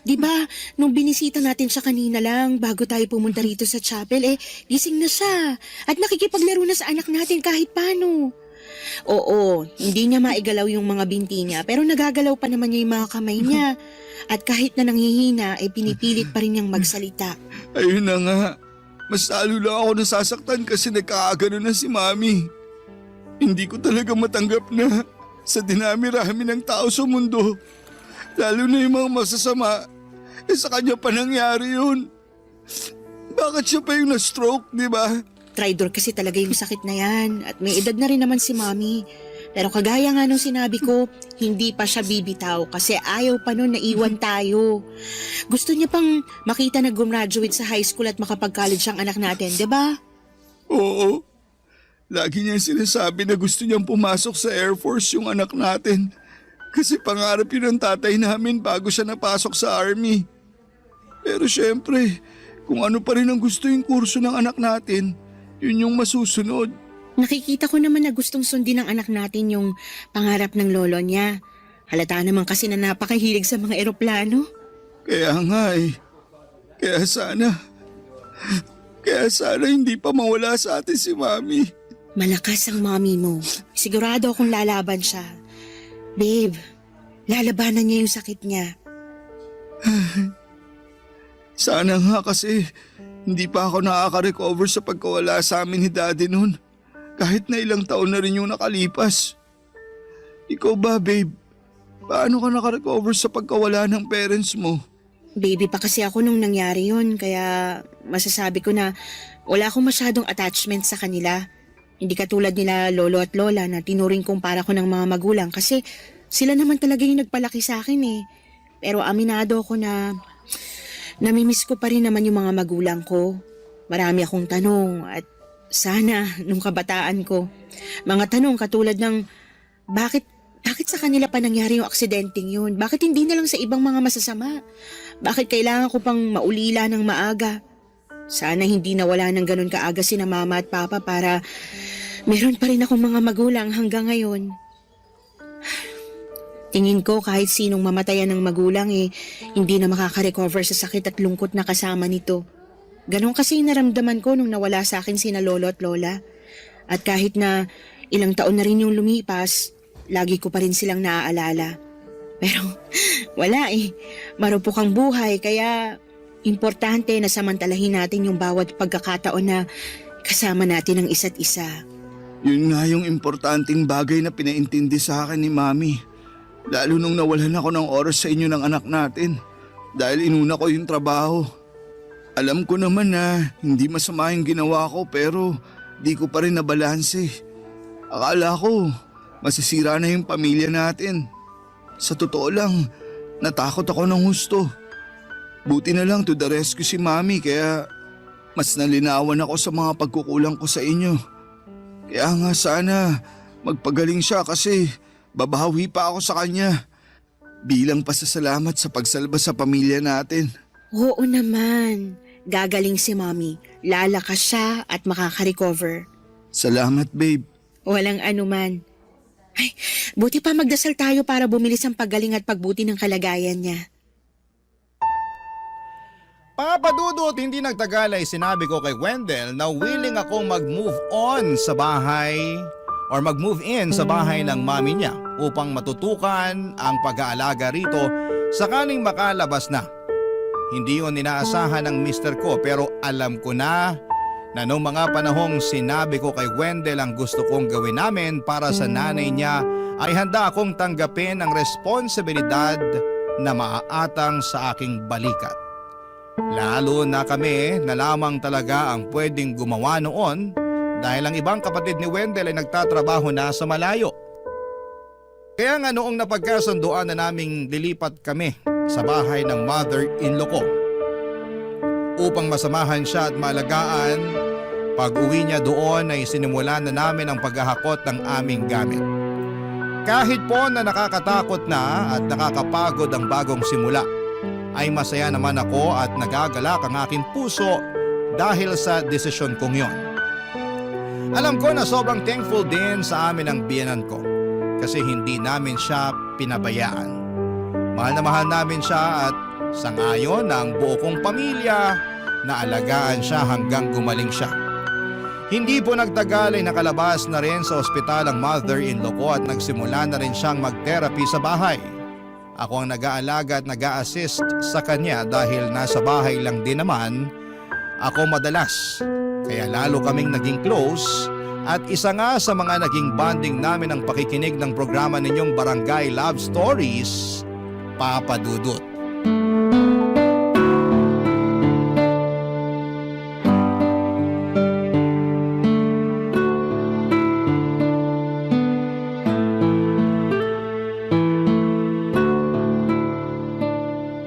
Di ba, nung binisita natin siya kanina lang bago tayo pumunta rito sa chapel, gising na siya. At nakikipaglaro na sa anak natin kahit paano. Oo, hindi niya maigalaw yung mga binti niya, pero nagagalaw pa naman niya yung mga kamay niya. At kahit na nanghihina, pinipilit pa rin niyang magsalita. Ayun na nga. Mas lalo lang ako nasasaktan kasi nagkakagano na si Mami. Hindi ko talaga matanggap na sa dinami-rami ng tao sa mundo, lalo na yung mga masasama, sa kanya pa nangyari yun. Bakit siya pa yung na-stroke, di ba? Tridor kasi talaga yung sakit na yan at may edad na rin naman si Mommy. Pero kagaya nga nung sinabi ko, hindi pa siya bibitaw kasi ayaw pa nun na iwan tayo. Gusto niya pang makita na gumraduate sa high school at makapag-college ang anak natin, di ba? Oo. Lagi niya sinasabi na gusto niyang pumasok sa Air Force yung anak natin. Kasi pangarap yun ng tatay namin bago siya napasok sa Army. Pero syempre, kung ano pa rin ang gusto yung kurso ng anak natin, yun yung masusunod. Nakikita ko naman na gustong sundin ng anak natin yung pangarap ng lolo niya. Halata naman kasi na napakahilig sa mga eroplano. Kaya nga Kaya sana hindi pa mawala sa atin si Mami. Malakas ang Mommy mo. Sigurado akong lalaban siya. Babe, lalabanan niya yung sakit niya. Sana nga kasi hindi pa ako nakaka-recover sa pagkawala sa amin ni Daddy noon. Kahit na ilang taon na rin yung nakalipas. Ikaw ba, babe? Paano ka naka-recover sa pagkawala ng parents mo? Baby pa kasi ako nung nangyari yun, kaya masasabi ko na wala akong masyadong attachment sa kanila. Hindi katulad nila lolo at lola na tinuring kong para ko ng mga magulang kasi sila naman talaga yung nagpalaki sa akin eh. Pero aminado ako na namimiss ko pa rin naman yung mga magulang ko. Marami akong tanong at sana nung kabataan ko. Mga tanong katulad ng bakit sa kanila pa nangyari yung aksidenteng yun? Bakit hindi na lang sa ibang mga masasama? Bakit kailangan ko pang maulila ng maaga? Sana hindi nawala ng ganun kaaga sina mama at papa para meron pa rin akong mga magulang hanggang ngayon. Tingin ko kahit sinong mamatayan ng magulang hindi na makaka-recover sa sakit at lungkot na kasama nito. Ganon kasi naramdaman ko nung nawala sa akin sina lolo at lola. At kahit na ilang taon na rin yung lumipas, lagi ko pa rin silang naaalala. Pero wala marupok ang buhay kaya importante na samantalahin natin yung bawat pagkakataon na kasama natin ang isa't isa. Yun nga yung importanteng bagay na pinaintindi sa akin ni Mami. Lalo nung nawalan ako ng oras sa inyo ng anak natin dahil inuna ko yung trabaho. Alam ko naman na hindi masama yung ginawa ko pero di ko pa rin nabalanse. Akala ko masisira na yung pamilya natin. Sa totoo lang, natakot ako ng husto. Buti na lang to the rescue si Mami kaya mas nalinawan ako sa mga pagkukulang ko sa inyo. Kaya nga sana magpagaling siya kasi babawi pa ako sa kanya. Bilang pasasalamat sa pagsalba sa pamilya natin. Oo naman. Gagaling si Mommy. Lalakas siya at makaka-recover. Salamat, babe. Walang anuman. Ay, buti pa magdasal tayo para bumilis ang paggaling at pagbuti ng kalagayan niya. Papadudot, hindi nagtagal ay sinabi ko kay Wendell na willing akong mag-move on sa bahay or mag-move in sa bahay ng mami niya upang matutukan ang pag-aalaga rito sakaling makalabas na. Hindi yun inaasahan ng mister ko pero alam ko na noong mga panahong sinabi ko kay Wendell ang gusto kong gawin namin para sa nanay niya ay handa akong tanggapin ang responsibilidad na maaatang sa aking balikat. Lalo na kami na lamang talaga ang pwedeng gumawa noon dahil ang ibang kapatid ni Wendell ay nagtatrabaho na sa malayo. Kaya nga noong napagkasunduan na naming lilipat kami sa bahay ng mother-in-law ko upang masamahan siya at maalagaan, pag-uwi niya doon ay sinimulan na namin ang paghahakot ng aming gamit. Kahit po na nakakatakot na at nakakapagod ang bagong simula, ay masaya naman ako at nagagalak ang aking puso dahil sa desisyon kong yon. Alam ko na sobrang thankful din sa amin ang biyenan ko kasi hindi namin siya pinabayaan. Mahal na mahal namin siya at sangayon ng buo kong pamilya na alagaan siya hanggang gumaling siya. Hindi po nagtagal ay nakalabas na rin sa ospital ang mother-in-law ko at nagsimula na rin siyang mag-therapy sa bahay. Ako ang nag-aalaga at nag-a-assist sa kanya dahil nasa bahay lang din naman ako madalas. Kaya lalo kaming naging close at isa nga sa mga naging bonding namin ang pakikinig ng programa ninyong Barangay Love Stories, Papa Dudut.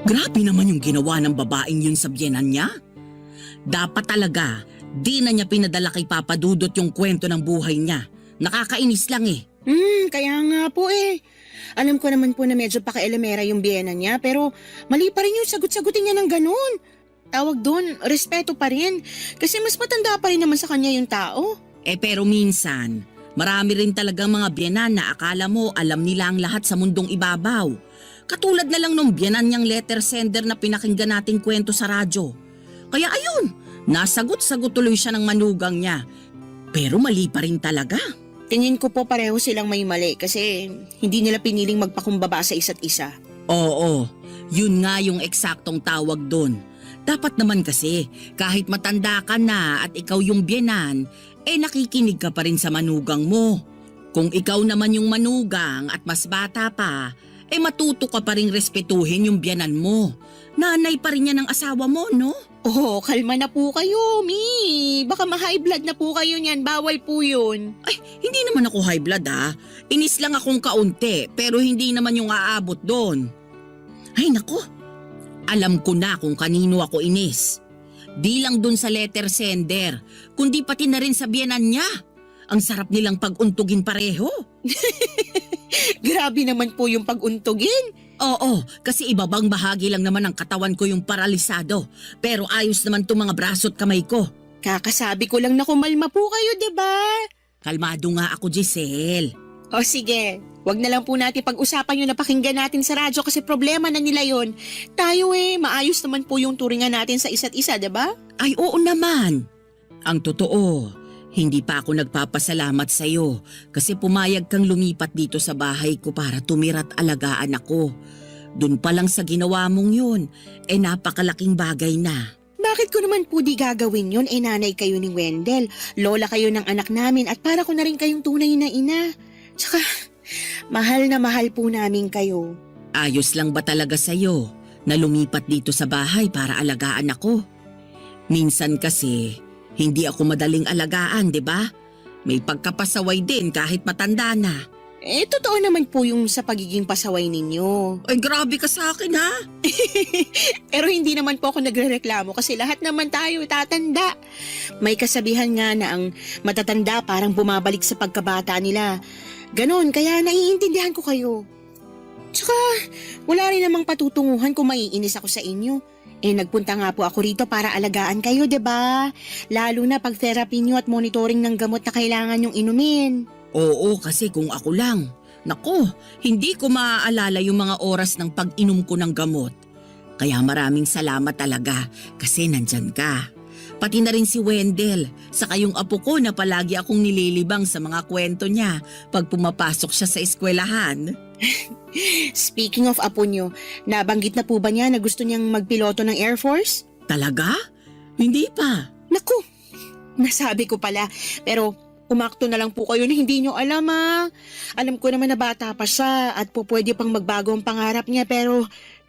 Grabe naman yung ginawa ng babaeng yun sa biyenan niya. Dapat talaga, di na niya pinadala kay Papa Dudut yung kwento ng buhay niya. Nakakainis lang eh. Kaya nga po eh. Alam ko naman po na medyo pakailamera yung biyena niya, pero mali pa rin yung sagot-sagutin niya ng ganun. Tawag doon, respeto pa rin. Kasi mas matanda pa rin naman sa kanya yung tao. Pero minsan, marami rin talagang mga biyenan na akala mo alam nila ang lahat sa mundong ibabaw. Katulad na lang nung biyenan niyang letter sender na pinakinggan nating kwento sa radyo. Kaya ayun, nasagot-sagot tuloy siya ng manugang niya. Pero mali pa rin talaga. Tingin ko po pareho silang may mali kasi hindi nila piniling magpakumbaba sa isa't isa. Oo, yun nga yung eksaktong tawag doon. Dapat naman kasi, kahit matanda ka na at ikaw yung biyenan, nakikinig ka pa rin sa manugang mo. Kung ikaw naman yung manugang at mas bata pa, matuto ka pa rin respetuhin yung biyenan mo. Nanay pa rin yan ng asawa mo, no? Oh, kalma na po kayo, Mi. Baka ma-high blood na po kayo niyan. Bawal po yun. Ay, hindi naman ako high blood ha. Inis lang akong kaunti, pero hindi naman yung aabot doon. Ay nako, alam ko na kung kanino ako inis. Di lang dun sa letter sender, kundi pati na rin sa biyenan niya. Ang sarap nilang pag-untugin pareho. Grabe naman po yung pag-untugin. Oo, kasi ibabang bahagi lang naman ng katawan ko yung paralisado. Pero ayos naman itong mga braso at kamay ko. Kakasabi ko lang na kumalma po kayo, diba? Kalmado nga ako, Giselle. O sige, wag na lang po natin pag-usapan yung napakinggan natin sa radyo kasi problema na nila yon. Tayo maayos naman po yung turingan natin sa isa't isa, diba? Ay oo naman. Ang totoo, hindi pa ako nagpapasalamat sa'yo kasi pumayag kang lumipat dito sa bahay ko para tumira at alagaan ako. Doon pa lang sa ginawa mong yun, napakalaking bagay na. Bakit ko naman po di gagawin yun? Nanay kayo ni Wendell, lola kayo ng anak namin at para ko na rin kayong tunay na ina. Tsaka, mahal na mahal po namin kayo. Ayos lang ba talaga sa'yo na lumipat dito sa bahay para alagaan ako? Minsan kasi, hindi ako madaling alagaan, di ba? May pagkapasaway din kahit matanda na. Totoo naman po yung sa pagiging pasaway ninyo. Ay, grabe ka sa akin ha? Pero hindi naman po ako nagrereklamo kasi lahat naman tayo tatanda. May kasabihan nga na ang matatanda parang bumabalik sa pagkabata nila. Ganon, kaya naiintindihan ko kayo. Tsaka, wala rin namang patutunguhan kung maiinis ako sa inyo. Nagpunta nga po ako rito para alagaan kayo, 'di ba? Lalo na pag therapy nyo at monitoring ng gamot na kailangan nyong inumin. Oo, kasi kung ako lang. Nako, hindi ko maaalala yung mga oras ng pag-inom ko ng gamot. Kaya maraming salamat talaga kasi nandyan ka. Pati na rin si Wendell, saka yung apo ko na palagi akong nililibang sa mga kwento niya pag pumapasok siya sa eskwelahan. Speaking of apo nyo, nabanggit na po ba niya na gusto niyang magpiloto ng Air Force? Talaga? Hindi pa. Naku, nasabi ko pala. Pero umakto na lang po kayo na hindi nyo alam Alam ko naman na bata pa siya at po pwede pang magbago ang pangarap niya pero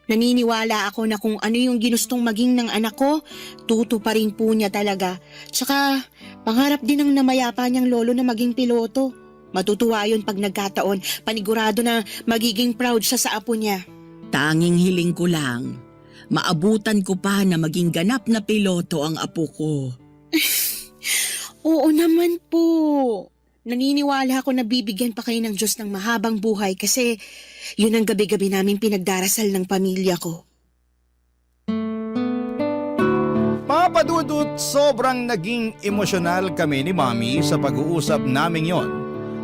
naniniwala ako na kung ano yung ginustong maging ng anak ko, tuto pa rin po niya talaga. Tsaka pangarap din ng namayapa niyang lolo na maging piloto. Matutuwa yun pag nagkataon, panigurado na magiging proud siya sa apo niya. Tanging hiling ko lang, maabutan ko pa na maging ganap na piloto ang apo ko. Oo naman po. Naniniwala ako na bibigyan pa kayo ng Diyos ng mahabang buhay kasi yun ang gabi-gabi naming pinagdarasal ng pamilya ko. Papa Dudut, At sobrang naging emosyonal kami ni Mami sa pag-uusap naming yon.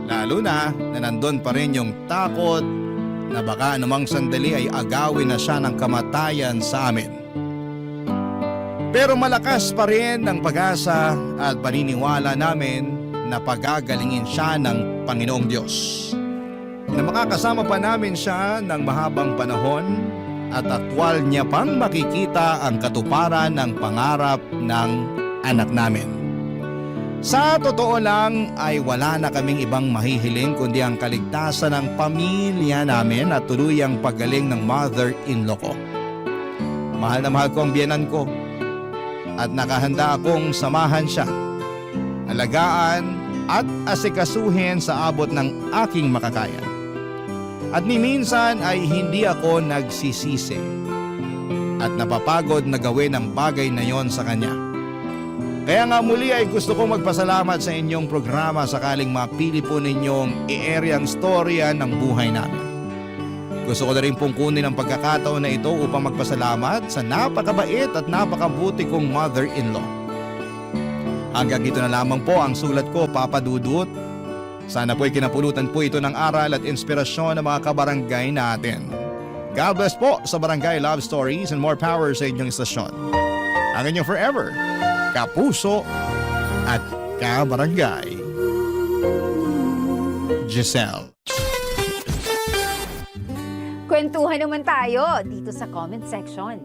Lalo na nandun pa rin yung takot na baka anumang sandali ay agawin na siya ng kamatayan sa amin. Pero malakas pa rin ang pag-asa at paniniwala namin na pagagalingin siya ng Panginoong Diyos. Na makakasama pa namin siya ng mahabang panahon at aktwal niya pang makikita ang katuparan ng pangarap ng anak namin. Sa totoo lang ay wala na kaming ibang mahihiling kundi ang kaligtasan ng pamilya namin at tuluyang paggaling ng mother-in-law ko. Mahal na mahal ko ang biyenan ko at nakahanda akong samahan siya, alagaan at asikasuhin sa abot ng aking makakaya. At ni minsan ay hindi ako nagsisisi at napapagod na gawin ang bagay na yon sa kanya. Kaya nga muli ay gusto kong magpasalamat sa inyong programa sakaling mapili po ninyong i-area ang storya ng buhay namin. Gusto ko na rin pong kunin ang pagkakataon na ito upang magpasalamat sa napakabait at napakabuti kong mother-in-law. Hanggang dito na lamang po ang sulat ko, Papa Dudut. Sana po'y kinapulutan po ito ng aral at inspirasyon ng mga kabarangay natin. God bless po sa Barangay Love Stories and more power sa inyong istasyon. Ang inyong forever, kapuso at kabarangay, Giselle. Kwentuhan naman tayo dito sa comment section.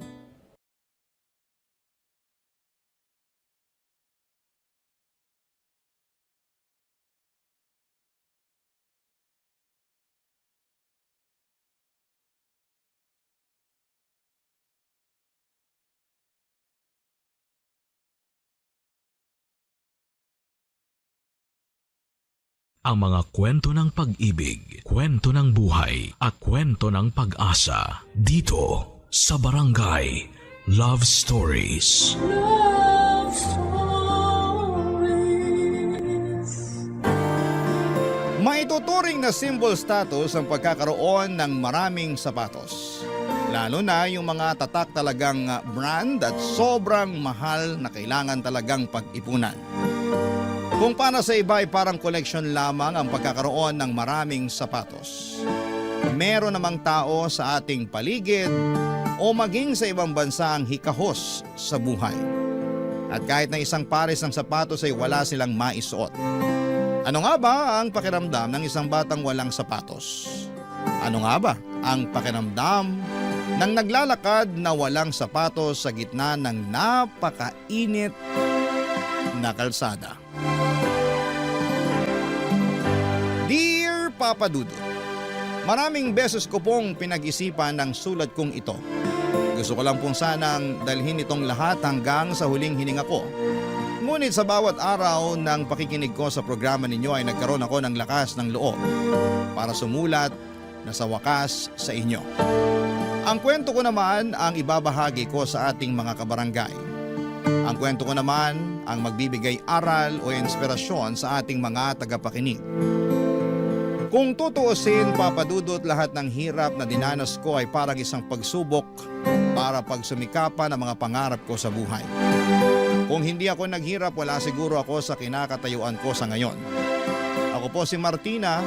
Ang mga kwento ng pag-ibig, kwento ng buhay at kwento ng pag-asa dito sa Barangay Love Stories. Love Stories. Maituturing na symbol status ang pagkakaroon ng maraming sapatos. Lalo na yung mga tatak talagang brand at sobrang mahal na kailangan talagang pag-ipunan. Kung para sa iba ay parang koleksyon lamang ang pagkakaroon ng maraming sapatos. Meron namang tao sa ating paligid o maging sa ibang bansa ang hikahos sa buhay. At kahit na isang pares ng sapatos ay wala silang maisuot. Ano nga ba ang pakiramdam ng isang batang walang sapatos? Ano nga ba ang pakiramdam ng naglalakad na walang sapatos sa gitna ng napakainit na kalsada? Dear Papa Dudut, maraming beses ko pong pinag-isipan ng sulat kong ito. Gusto ko lang pong sanang dalhin itong lahat hanggang sa huling hininga ko. Ngunit sa bawat araw ng pakikinig ko sa programa ninyo ay nagkaroon ako ng lakas ng loob para sumulat na sa wakas sa inyo. Ang kwento ko naman ang ibabahagi ko sa ating mga kabarangay. Ang kwento ko naman ang magbibigay aral o inspirasyon sa ating mga tagapakinig. Kung tutuusin, Papa Dudut, lahat ng hirap na dinanas ko ay parang isang pagsubok para pagsumikapan ang mga pangarap ko sa buhay. Kung hindi ako naghirap, wala siguro ako sa kinakatayuan ko sa ngayon. Ako po si Martina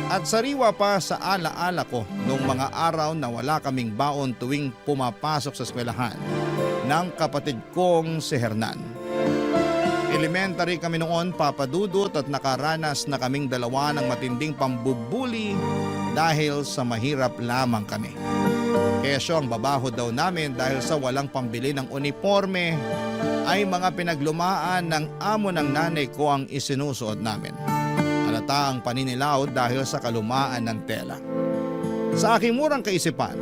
at sariwa pa sa alaala ko noong mga araw na wala kaming baon tuwing pumapasok sa eskwelahan ng kapatid kong si Hernan. Elementary kami noon, Papa Dudut, at nakaranas na kaming dalawa ng matinding pambubuli dahil sa mahirap lamang kami. Kesyo ang babaho daw namin dahil sa walang pambili ng uniforme ay mga pinaglumaan ng amo ng nanay ko ang isinusuot namin. Halata ang paninilaw dahil sa kalumaan ng tela. Sa aking murang kaisipan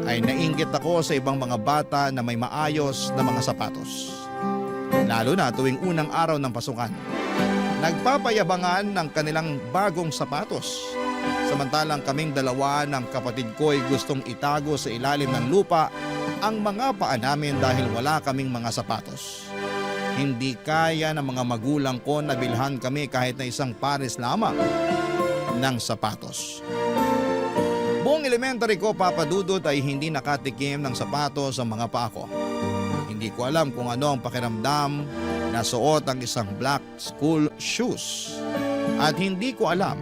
ay nainggit ako sa ibang mga bata na may maayos na mga sapatos. Lalo na tuwing unang araw ng pasukan. Nagpapayabangan ng kanilang bagong sapatos. Samantalang kaming dalawa ng kapatid ko ay gustong itago sa ilalim ng lupa ang mga paa namin dahil wala kaming mga sapatos. Hindi kaya ng mga magulang ko na bilhan kami kahit na isang pares lamang ng sapatos. Buong elementary ko, Papa Dudut, ay hindi nakatikim ng sapatos ang mga paa ko. Hindi ko alam kung ano ang pakiramdam na suot ang isang black school shoes. At hindi ko alam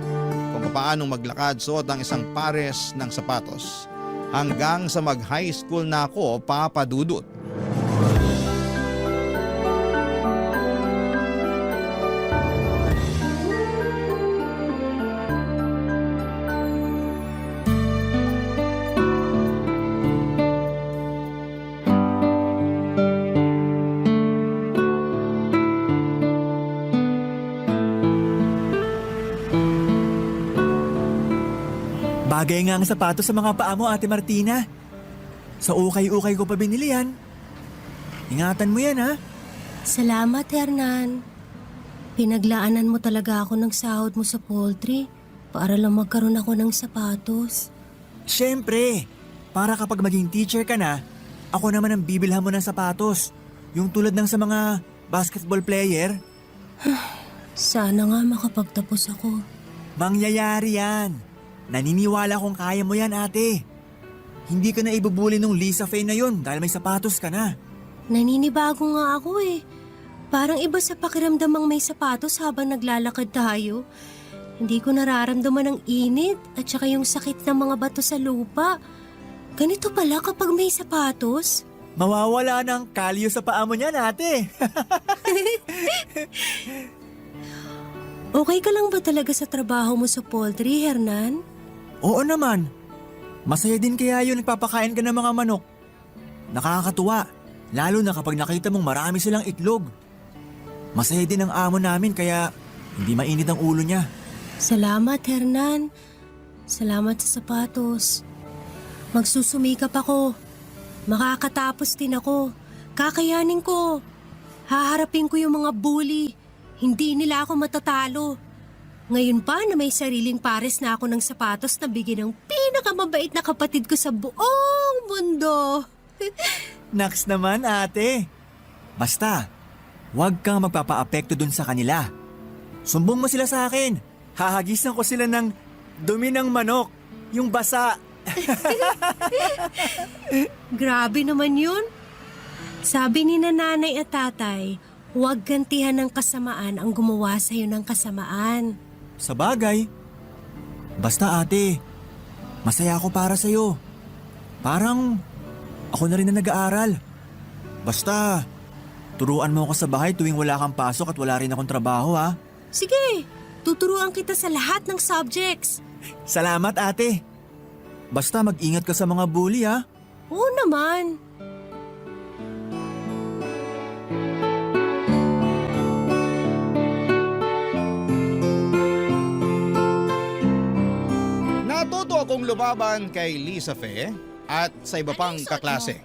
kung paano maglakad suot ang isang pares ng sapatos. Hanggang sa mag-high school na ako, Papa Dudut. Bagay nga ang sapatos sa mga paa mo, Ate Martina. Sa ukay-ukay ko pa binili yan. Ingatan mo yan, ha? Salamat, Hernan. Pinaglaanan mo talaga ako ng sahod mo sa poultry para lang magkaroon ako ng sapatos. Siyempre, para kapag maging teacher ka na, ako naman ang bibilhan mo ng sapatos. Yung tulad ng sa mga basketball player. Sana nga makapagtapos ako. Mangyayari yan. Naniniwala kong kaya mo yan, ate. Hindi ka na ibubuli nung Lisa Faye na yun dahil may sapatos ka na. Naninibago nga ako eh. Parang iba sa pakiramdam ang may sapatos habang naglalakad tayo. Hindi ko nararamdaman ang init at saka yung sakit ng mga bato sa lupa. Ganito pala kapag may sapatos. Mawawala ng kalyo sa paa mo niyan, ate. Okay ka lang ba talaga sa trabaho mo sa poultry, Hernan? Oo naman. Masaya din kaya yun nagpapakain ka ng mga manok. Nakakatuwa, lalo na kapag nakita mong marami silang itlog. Masaya din ang amo namin kaya hindi mainit ang ulo niya. Salamat, Hernan. Salamat sa sapatos. Magsusumikap ako. Makakatapos din ako. Kakayanin ko. Haharapin ko yung mga bully. Hindi nila ako matatalo. Ngayon pa na may sariling pares na ako ng sapatos na bigyan ng pinakamabait na kapatid ko sa buong mundo. Naks naman, ate. Basta, huwag kang magpapaapekto dun sa kanila. Sumbong mo sila sa akin. Hahagisan ko sila ng dumi ng manok, yung basa. Grabe naman yun. Sabi ni nanay at tatay, huwag gantihan ng kasamaan ang gumawa sa'yo ng kasamaan. Sa bagay. Basta ate, masaya ako para sa'yo. Parang ako na rin na nag-aaral. Basta, turuan mo ako sa bahay tuwing wala kang pasok at wala rin akong trabaho, ha? Sige, tuturuan kita sa lahat ng subjects. Salamat, ate. Basta mag-ingat ka sa mga bully, ha? Oo naman. Natuto akong lumaban kay Lisa Faye at sa iba pang kaklase.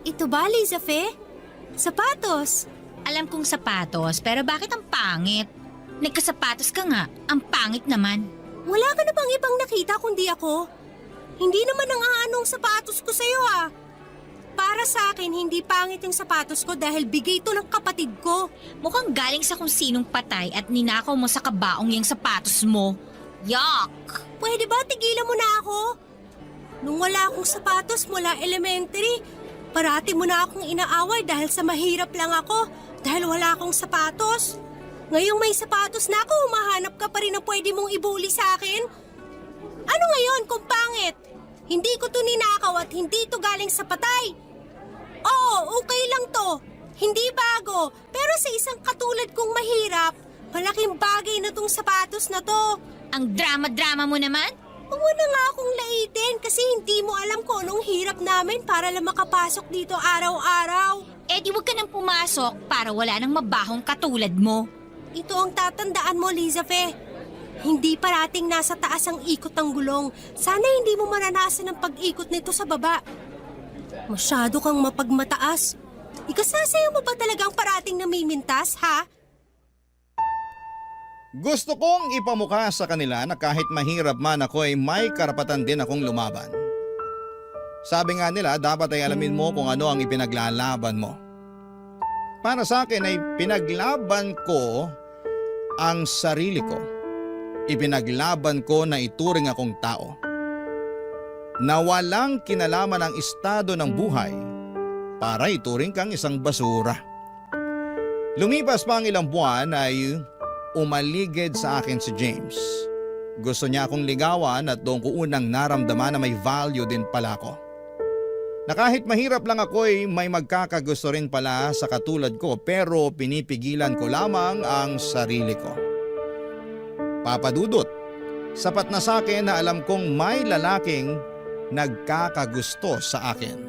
Ito ba, Liza Fe? Sapatos. Alam kong sapatos, pero bakit ang pangit? Nagkasapatos ka nga, ang pangit naman. Wala ka na bang ibang nakita kundi ako? Hindi naman ang aanong sapatos ko sa'yo ah. Para sa akin, hindi pangit yung sapatos ko dahil bigay ito ng kapatid ko. Mukhang galing sa kung sinong patay at ninakaw mo sa kabaong yung sapatos mo. Yuck! Pwede ba tigilan mo na ako? Nung wala akong sapatos mula elementary, parati mo na akong inaaway dahil sa mahirap lang ako dahil wala akong sapatos. Ngayong may sapatos na ako, humahanap ka pa rin na pwede mong ibuli sa akin? Ano ngayon kung pangit? Hindi ko to ninakaw at hindi to galing sa patay. Oo, okay lang to. Hindi bago, pero sa isang katulad kong mahirap, malaking bagay na tong sapatos na to. Ang drama-drama mo naman? Huwag na nga akong laitin kasi hindi mo alam kung anong hirap namin para lang makapasok dito araw-araw. Eh di huwag ka nang pumasok para wala nang mabahong katulad mo. Ito ang tatandaan mo, Liza Fe. Hindi parating nasa taas ang ikot ng gulong. Sana hindi mo maranasan ang pag-ikot nito sa baba. Masyado kang mapagmataas. Ikasasayaw mo ba talagang parating namimintas, ha? Gusto kong ipamukha sa kanila na kahit mahirap man ako ay may karapatan din akong lumaban. Sabi nga nila, dapat ay alamin mo kung ano ang ipinaglalaban mo. Para sa akin ay pinaglaban ko ang sarili ko. Ipinaglaban ko na ituring akong tao. Na walang kinalaman ang estado ng buhay para ituring kang isang basura. Lumipas pa ang ilang buwan ay umaligid sa akin si James. Gusto niya akong ligawan at doon ko unang naramdaman na may value din pala ako. Na kahit mahirap lang ako ay may magkakagusto rin pala sa katulad ko pero pinipigilan ko lamang ang sarili ko. Papa Dudut, sapat na sa akin na alam kong may lalaking nagkakagusto sa akin.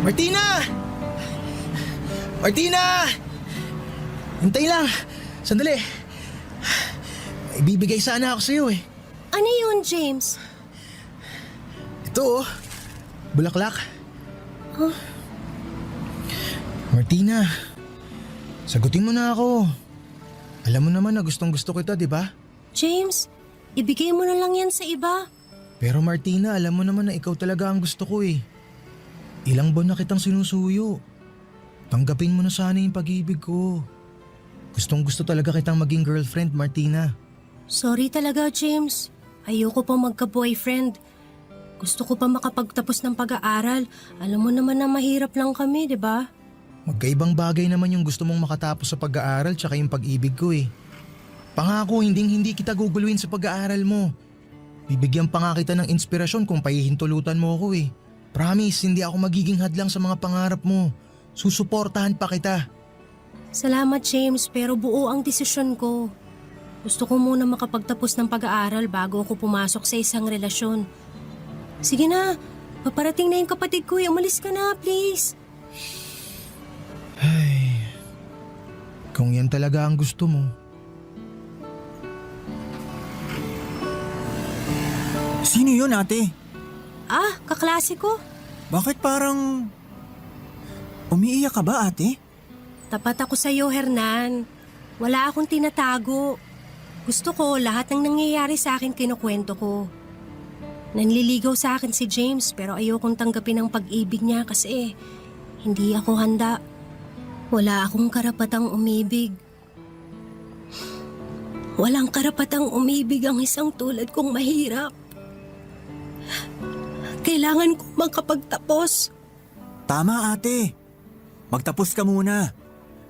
Martina! Martina! Hintay lang. Sandali. Ibibigay sana ako sa'yo eh. Ano yun, James? Ito oh. Bulaklak. Martina, sagutin mo na ako. Alam mo naman na gustong gusto kita, di ba? James, ibigay mo na lang yan sa iba. Pero Martina, alam mo naman na ikaw talaga ang gusto ko eh. Ilang buwan na kitang sinusuyo. Tanggapin mo na sana yung pag-ibig ko. Gustong gusto talaga kitang maging girlfriend, Martina. Sorry talaga, James. Ayoko pa magka-boyfriend. Gusto ko pa makapagtapos ng pag-aaral. Alam mo naman na mahirap lang kami, di ba? Magkaibang bagay naman yung gusto mong makatapos sa pag-aaral tsaka yung pag-ibig ko eh. Pangako, hindi kita guguluhin sa pag-aaral mo. Bibigyan pa nga kita ng inspirasyon kung pahihintulutan mo ako eh. Promise, hindi ako magiging hadlang sa mga pangarap mo. Susuportahan pa kita. Salamat, James, pero buo ang desisyon ko. Gusto ko muna makapagtapos ng pag-aaral bago ako pumasok sa isang relasyon. Sige na, paparating na yung kapatid ko. Umalis ka na, please. Ay, kung yan talaga ang gusto mo. Sino yun, ate? Ah, kaklase ko. Bakit parang umiiyak ka ba, ate? Tapat ako sa'yo, Hernan. Wala akong tinatago. Gusto ko lahat ng nangyayari sa akin kinukwento ko. Nanliligaw sa akin si James pero ayokong tanggapin ang pag-ibig niya kasi hindi ako handa. Wala akong karapatang umibig. Walang karapatang umibig ang isang tulad kong mahirap. Kailangan ko makapagtapos. Tama, ate. Magtapos ka muna.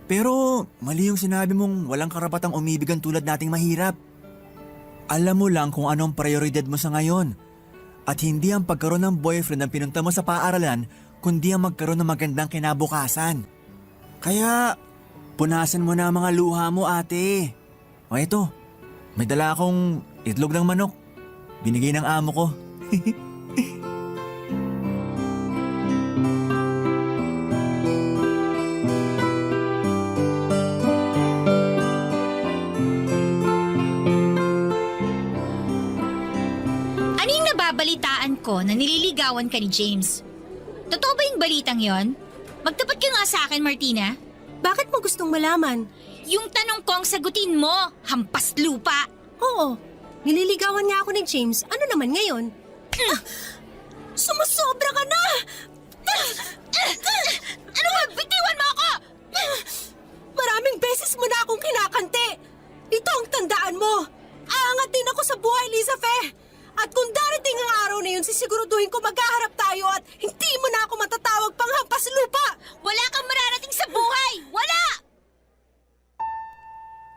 Pero mali yung sinabi mong walang karapatang umibig ang tulad nating mahirap. Alam mo lang kung anong prioridad mo sa ngayon. At hindi ang pagkaroon ng boyfriend ang pinunta mo sa paaralan, kundi ang magkaroon ng magandang kinabukasan. Kaya, punasan mo na ang mga luha mo, ate. O eto, may dala akong itlog ng manok. Binigay ng amo ko. Balitaan ko na nililigawan ka ni James. Totoo ba yung balitang yon? Magtapat ka nga sa akin, Martina. Bakit mo gustong malaman? Yung tanong ko ang sagutin mo, hampas lupa. Oo, nililigawan nga ako ni James. Ano naman ngayon? Sumusobra ka na! Ano ba? Bitiwan mo ako! Maraming beses mo na akong kinakante. Ito ang tandaan mo. Aangat din ako sa buhay, Lisa Fe. At kung darating ang araw na yun, sisiguraduhin ko maghaharap tayo at hindi mo na ako matatawag pang hampas lupa! Wala kang mararating sa buhay! Wala!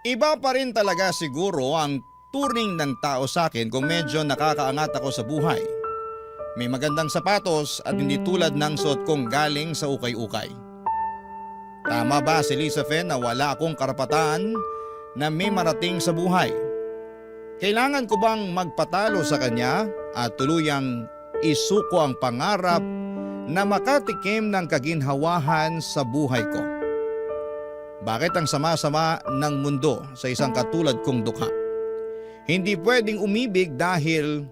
Iba pa rin talaga siguro ang turing ng tao sa akin kung medyo nakakaangat ako sa buhay. May magandang sapatos at hindi tulad ng suot kong galing sa ukay-ukay. Tama ba si Lisa Fe na wala akong karapatan na may marating sa buhay? Kailangan ko bang magpatalo sa kanya at tuluyang isuko ang pangarap na makatikim ng kaginhawahan sa buhay ko? Bakit ang sama-sama ng mundo sa isang katulad kong dukha? Hindi pwedeng umibig dahil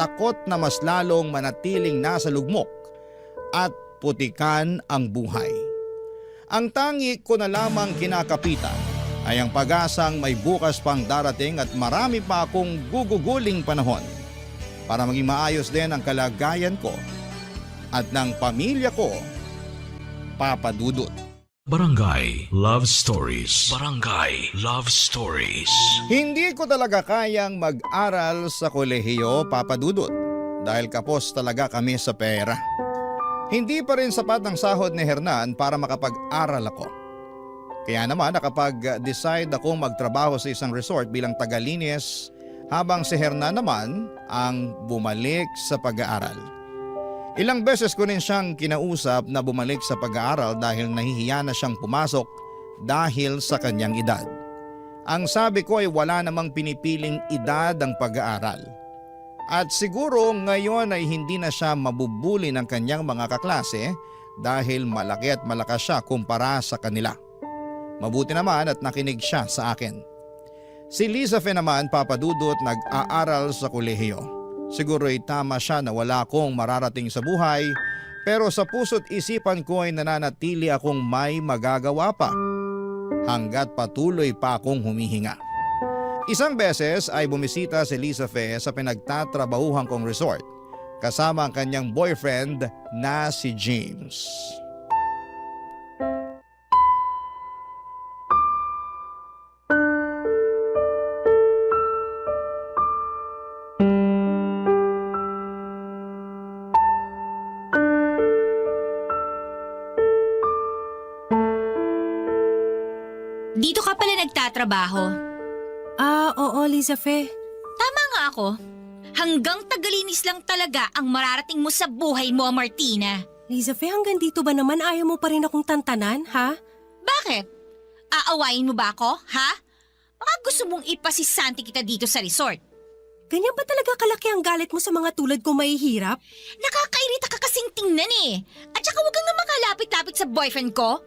takot na mas lalong manatiling nasa lugmok at putikan ang buhay. Ang tangi ko na lamang kinakapitan ay ang pag-asang may bukas pang darating at marami pa akong guguguling panahon para maging maayos din ang kalagayan ko at ng pamilya ko Papa Dudut. Barangay Love Stories. Barangay Love Stories. Hindi ko talaga kayang mag-aral sa kolehiyo, Papa Dudut, dahil kapos talaga kami sa pera. Hindi pa rin sapat ang sahod ni Hernan para makapag-aral ako. Kaya naman nakapag-decide akong magtrabaho sa isang resort bilang tagalinis habang si Hernan naman ang bumalik sa pag-aaral. Ilang beses ko rin siyang kinausap na bumalik sa pag-aaral dahil nahihiya na siyang pumasok dahil sa kanyang edad. Ang sabi ko ay wala namang pinipiling edad ang pag-aaral. At siguro ngayon ay hindi na siya mabubuli ng kanyang mga kaklase dahil malaki at malakas siya kumpara sa kanila. Mabuti naman at nakinig siya sa akin. Si Liza Fe naman, Papa Dudut, nag-aaral sa kolehiyo. Siguro ay tama siya na wala akong mararating sa buhay, pero sa puso't isipan ko ay nananatili akong may magagawa pa hanggat patuloy pa akong humihinga. Isang beses ay bumisita si Liza Fe sa pinagtatrabahuhan kong resort kasama ang kanyang boyfriend na si James. Dito ka pala nagtatrabaho. Oo, Liza Fe. Tama nga ako. Hanggang tagalinis lang talaga ang mararating mo sa buhay mo, Martina. Liza Fe, hanggang dito ba naman ayaw mo pa rin akong tantanan, ha? Bakit? Aawayin mo ba ako, ha? Baka gusto mong ipasisanti kita dito sa resort. Ganyan ba talaga kalaki ang galit mo sa mga tulad ko mahihirap? Nakakairita ka kasing tingnan eh. At saka huwag kang nga makalapit-lapit sa boyfriend ko.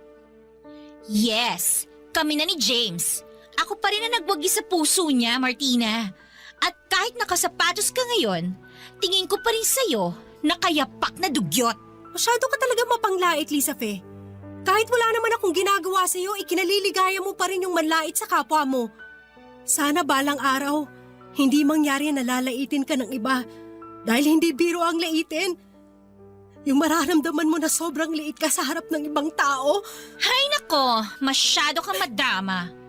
Yes, kami na ni James. Ako pa rin ang nagwagi sa puso niya, Martina. At kahit nakasapatos ka ngayon, tingin ko pa rin sa'yo na kayapak na dugyot. Masyado ka talaga mapanglait, Liza Fe. Kahit wala naman akong ginagawa sa'yo, ikinaliligaya mo pa rin yung manlait sa kapwa mo. Sana balang araw, hindi mangyari na lalaitin ka ng iba dahil hindi biro ang laitin. Yung mararamdaman mo na sobrang liit ka sa harap ng ibang tao. Hay nako, masyado kang madama.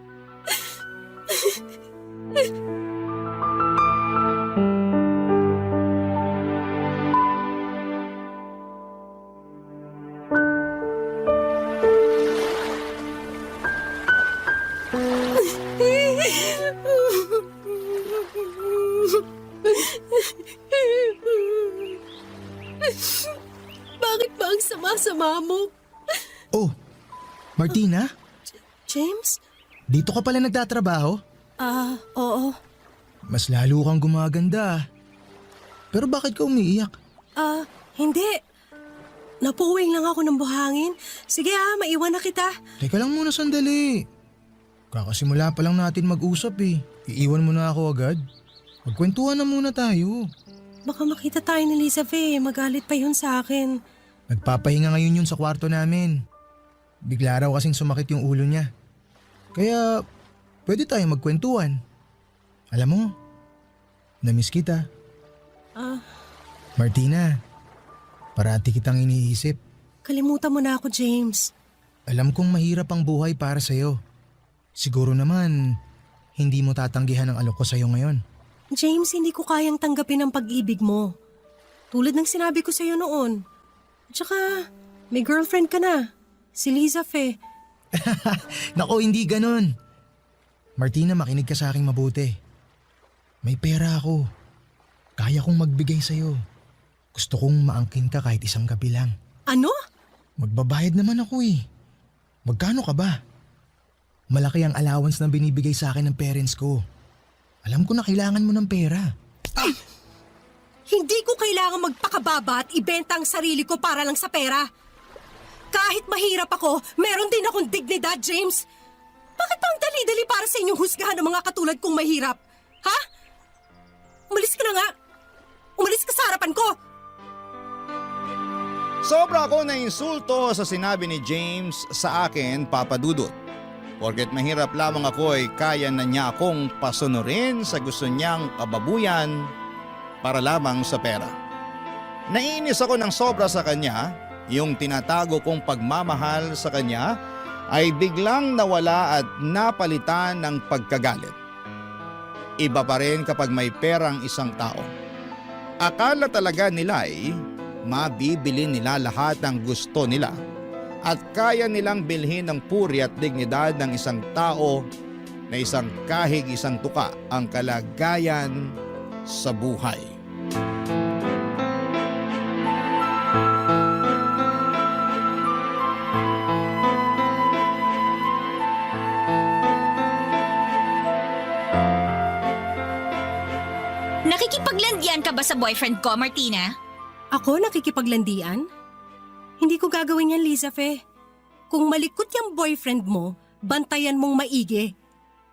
Bakit ba ang sama-sama mo? Oh, Martina? James? Dito ka pala nagtatrabaho? Oo. Mas lalo kang gumaganda. Pero bakit ka umiiyak? Hindi. Napuwing lang ako ng buhangin. Sige maiwan na kita. Teka lang muna sandali. Kakasimula pa lang natin mag-usap eh. Iiwan mo na ako agad. Magkwentuhan na muna tayo. Baka makita tayo ni Liza Fe. Magalit pa yun sa akin. Nagpapahinga ngayon yun sa kwarto namin. Bigla raw kasing sumakit yung ulo niya. Kaya pwede tayo magkwentuhan. Alam mo, namiss kita. Martina, parati kitang iniisip. Kalimutan mo na ako, James. Alam kong mahirap ang buhay para sa'yo. Siguro naman, hindi mo tatanggihan ang alok ko sa'yo ngayon. James, hindi ko kayang tanggapin ang pag-ibig mo. Tulad ng sinabi ko sa'yo noon. At saka, may girlfriend ka na. Si Liza Fe. Nako, hindi ganun. Martina, makinig ka sa aking mabuti. May pera ako. Kaya kong magbigay sa'yo. Gusto kong maangkin ka kahit isang gabi lang. Ano? Magbabayad naman ako eh. Magkano ka ba? Malaki ang allowance na binibigay sa akin ng parents ko. Alam ko na kailangan mo ng pera. Hindi ko kailangan magpakababa at ibenta ang sarili ko para lang sa pera. Kahit mahirap ako, meron din akong dignidad, James. Bakit pa ang dali-dali para sa inyong husgahan ng mga katulad kong mahirap? Ha? Umalis ka na nga. Umalis ka sa harapan ko. Sobra ako na insulto sa sinabi ni James sa akin, Papa Dudut. Porket mahirap lamang ako ay kaya na niya akong pasunurin sa gusto niyang kababuyan para lamang sa pera. Naiinis ako ng sobra sa kanya Yung tinatago kong pagmamahal sa kanya ay biglang nawala at napalitan ng pagkagalit. Iba pa rin kapag may perang isang tao. Akala talaga nila ay mabibili nila lahat ng gusto nila at kaya nilang bilhin ng puri at dignidad ng isang tao na isang kahig isang tuka ang kalagayan sa buhay. Nakikipaglandian ka ba sa boyfriend ko, Martina? Ako nakikipaglandian? Hindi ko gagawin yan, Liza Fe. Kung malikot yung boyfriend mo, bantayan mong maigi.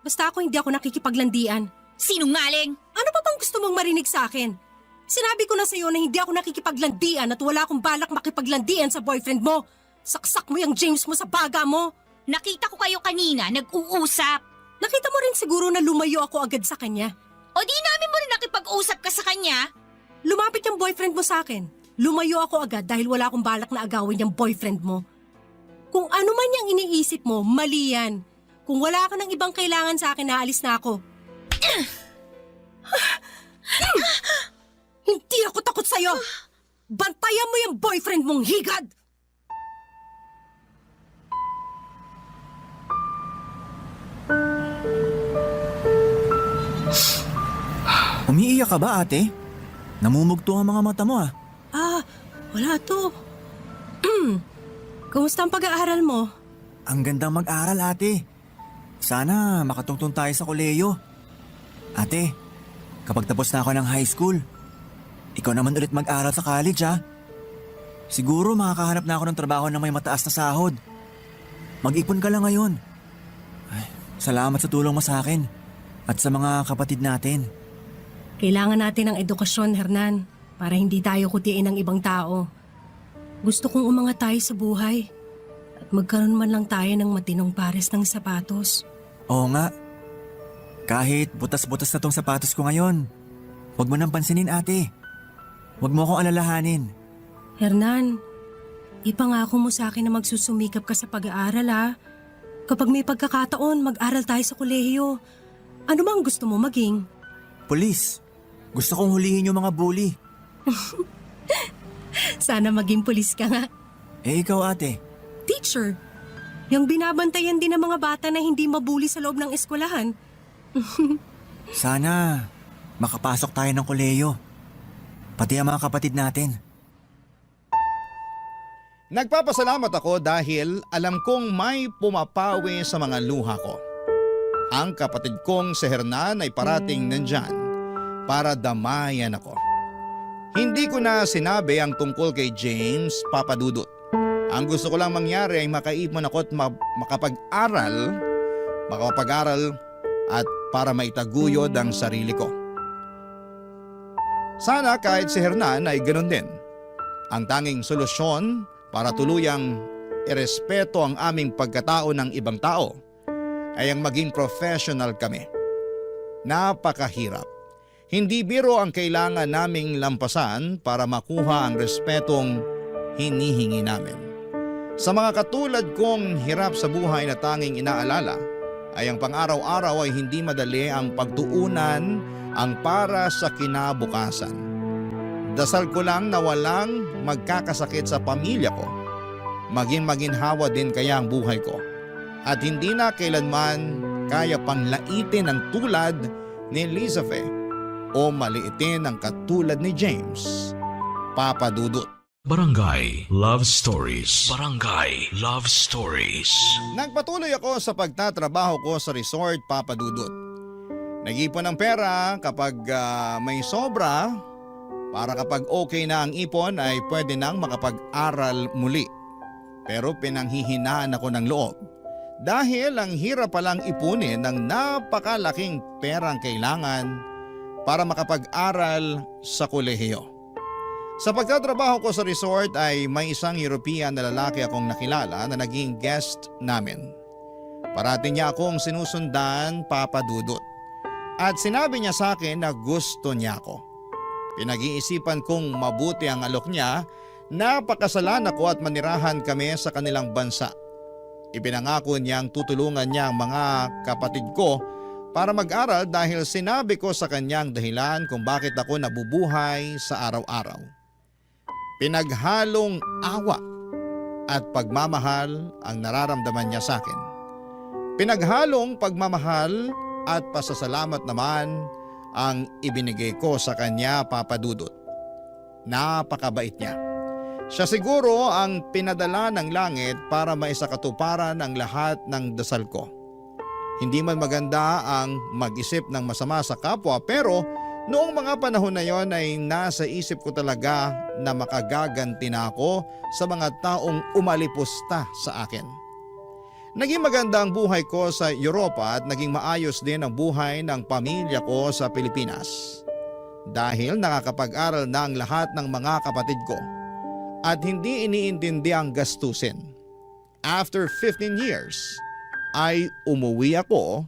Basta ako hindi ako nakikipaglandian. Sinungaling! Ano pa bang gusto mong marinig sa akin? Sinabi ko na sa'yo na hindi ako nakikipaglandian at wala akong balak makipaglandian sa boyfriend mo. Saksak mo yung James mo sa baga mo. Nakita ko kayo kanina, nag-uusap. Nakita mo rin siguro na lumayo ako agad sa kanya. O di namin mo rin nakipag-usap ka sa kanya? Lumapit yung boyfriend mo sa akin. Lumayo ako agad dahil wala akong balak na agawin yung boyfriend mo. Kung ano man yung iniisip mo, mali yan. Kung wala ka ng ibang kailangan sa akin, naalis na ako. Hindi ako takot sa'yo. Bantayan mo yung boyfriend mong higad. Umiiyak ka ba, ate? Namumugto ang mga mata mo ah. Wala to. Kumusta ang pag-aaral mo? Ang gandang mag-aral, ate. Sana makatungtong tayo sa koleyo. Ate, kapag tapos na ako ng high school, ikaw naman ulit mag-aral sa college ah. Siguro makakahanap na ako ng trabaho na may mataas na sahod. Mag-ipon ka lang ngayon. Ay, salamat sa tulong mo sa akin at sa mga kapatid natin. Kailangan natin ng edukasyon, Hernan, para hindi tayo kutiin ng ibang tao. Gusto kong umangat tayo sa buhay at magkaroon man lang tayo ng matinong pares ng sapatos. Oo nga. Kahit butas-butas na tong sapatos ko ngayon, huwag mo nang pansinin, ate. Huwag mo akong alalahanin. Hernan, ipangako mo sa akin na magsusumikap ka sa pag-aaral ha. Kapag may pagkakataon, mag-aral tayo sa kolehiyo. Ano bang gusto mo maging? Pulis. Gusto kong hulihin yung mga bully. Sana maging pulis ka nga. Eh ikaw, ate? Teacher. Yung binabantayan din ng mga bata na hindi mabuli sa loob ng eskwelahan. Sana makapasok tayo ng koleyo. Pati ang mga kapatid natin. Nagpapasalamat ako dahil alam kong may pumapawi sa mga luha ko. Ang kapatid kong si Hernan ay parating nandyan para damayan ako. Hindi ko na sinabi ang tungkol kay James, Papa Dudut. Ang gusto ko lang mangyari ay makaipon ako at makapag-aral at para maitaguyod ang sarili ko. Sana kahit si Hernan ay ganoon din. Ang tanging solusyon para tuluyang irespeto ang aming pagkatao ng ibang tao ay ang maging professional kami. Napakahirap. Hindi biro ang kailangan naming lampasan para makuha ang respetong hinihingi namin. Sa mga katulad kong hirap sa buhay na tanging inaalala, ay ang pang-araw-araw ay hindi madali ang pagtuunan ang para sa kinabukasan. Dasal ko lang na walang magkakasakit sa pamilya ko. Maging maginhawa din kaya ang buhay ko. At hindi na kailanman kaya pang laitin ang tulad ni Liza Fe o maliitin ang katulad ni James, Papa Dudut. Barangay Love Stories. Barangay Love Stories. Nagpatuloy ako sa pagtatrabaho ko sa resort, Papa Dudut. Nag-ipon ng pera kapag may sobra para kapag okay na ang ipon ay pwede nang makapag-aral muli. Pero pinanghihinaan ako ng loob dahil ang hirap palang ipunin ng napakalaking perang kailangan para makapag-aral sa kolehiyo. Sa pagtatrabaho ko sa resort ay may isang European na lalaki akong nakilala na naging guest namin. Parati niya akong sinusundan, Papa Dudut. At sinabi niya sa akin na gusto niya ako. Pinag-iisipan kong mabuti ang alok niya Napakasalan ako at manirahan kami sa kanilang bansa. Ipinangako niyang tutulungan niya ang mga kapatid ko para mag-aral dahil sinabi ko sa kanyang dahilan kung bakit ako nabubuhay sa araw-araw. Pinaghalong awa at pagmamahal ang nararamdaman niya sa akin. Pinaghalong pagmamahal at pasasalamat naman ang ibinigay ko sa kanya, Papa Dudut. Napakabait niya. Siya siguro ang pinadala ng langit para maisakatuparan ang lahat ng dasal ko. Hindi man maganda ang mag-isip ng masama sa kapwa, pero noong mga panahon na yon ay nasa isip ko talaga na makagaganti na ako sa mga taong umalipusta sa akin. Naging maganda ang buhay ko sa Europa at naging maayos din ang buhay ng pamilya ko sa Pilipinas. Dahil nakakapag-aral na ang lahat ng mga kapatid ko at hindi iniintindi ang gastusin. After 15 years ay umuwi ako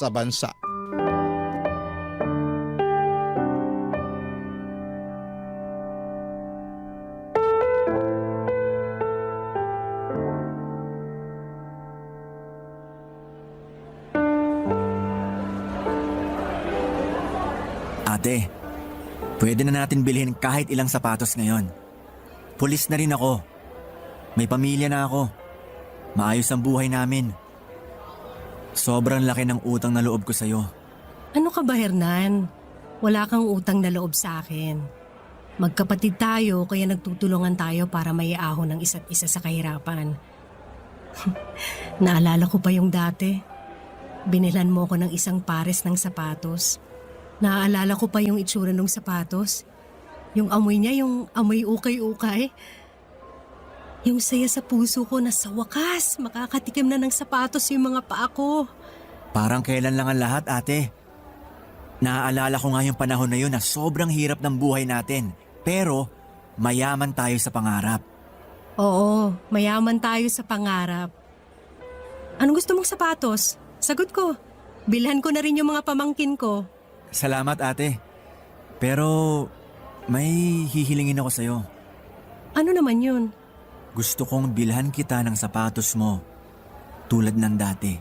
sa bansa. Ate, pwede na natin bilhin kahit ilang sapatos ngayon. Pulis na rin ako. May pamilya na ako. Maayos ang buhay namin. Sobrang laki ng utang na loob ko sa'yo. Ano ka ba, Hernan? Wala kang utang na loob sa akin. Magkapatid tayo kaya nagtutulungan tayo para maiahon ng isa't isa sa kahirapan. Naalala ko pa yung dati. Binilan mo ko ng isang pares ng sapatos. Naaalala ko pa yung itsura ng sapatos. Yung amoy niya, yung amoy ukay-ukay. Yung saya sa puso ko na sa wakas, makakatikim na ng sapatos yung mga paa ko. Parang kailan lang ang lahat, ate. Naaalala ko nga yung panahon na yun na sobrang hirap ng buhay natin. Pero mayaman tayo sa pangarap. Oo, mayaman tayo sa pangarap. Anong gusto mong sapatos? Sagot ko. Bilhan ko na rin yung mga pamangkin ko. Salamat, ate. Pero may hihilingin ako sa'yo. Ano naman yun? Gusto kong bilhan kita ng sapatos mo tulad ng dati.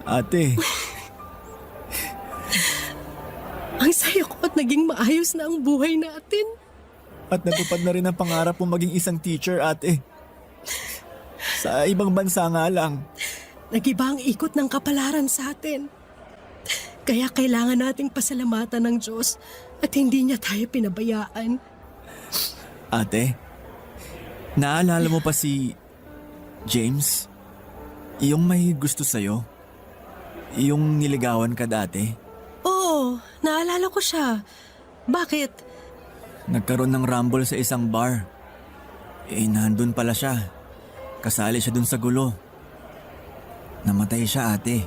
Ate. Ang saya ko at naging maayos na ang buhay natin. At natupad na rin ang pangarap mo maging isang teacher, ate. Sa ibang bansa nga lang. Nag-iba ang ikot ng kapalaran sa atin. Kaya kailangan nating pasalamatan ng Diyos at hindi niya tayo pinabayaan. Ate, naalala mo pa si James? Yung may gusto sa'yo? Yung niligawan ka dati? Oo, naalala ko siya. Bakit? Nagkaroon ng rumble sa isang bar. Nandun pala siya. Kasali siya dun sa gulo. Namatay siya, ate.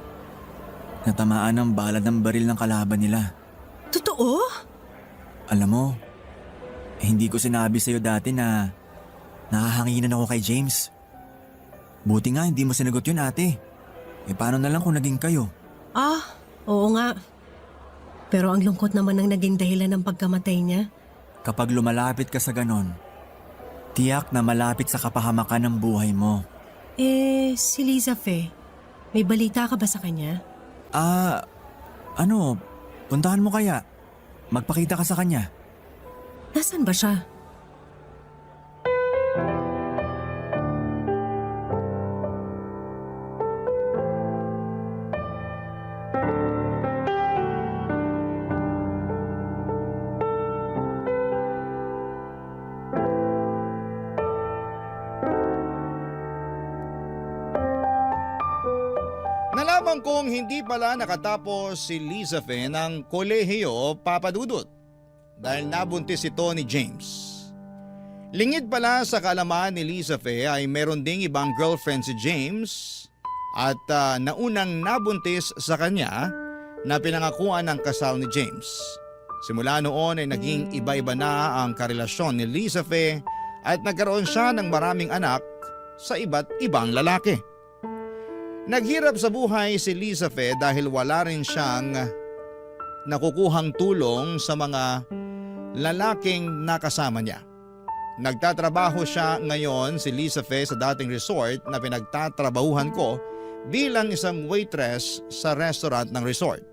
Natamaan ng bala ng baril ng kalaban nila. Totoo? Alam mo, hindi ko sinabi sa'yo dati na nakahanginan ako kay James. Buti nga hindi mo sinagot yun, ate. Paano na lang kung naging kayo? Ah, oo nga. Pero ang lungkot naman ang naging dahilan ng pagkamatay niya. Kapag lumalapit ka sa ganon, tiyak na malapit sa kapahamakan ng buhay mo. Si Liza Fe, may balita ka ba sa kanya? Puntahan mo kaya? Magpakita ka sa kanya. Nasaan ba siya? Nalaman kong hindi pala nakatapos si Liza Fe ng kolehiyo, Papa Dudut, dahil nabuntis ito ni James. Lingid pala sa kaalaman ni Liza Fe ay meron ding ibang girlfriend si James at naunang nabuntis sa kanya na pinangakuan ng kasal ni James. Simula noon ay naging iba-iba na ang karelasyon ni Liza Fe at nagkaroon siya ng maraming anak sa iba't ibang lalaki. Naghirap sa buhay si Liza Fe dahil wala rin siyang nakukuhang tulong sa mga lalaking nakasama niya. Nagtatrabaho siya ngayon si Lisa Fe sa dating resort na pinagtatrabahuhan ko bilang isang waitress sa restaurant ng resort.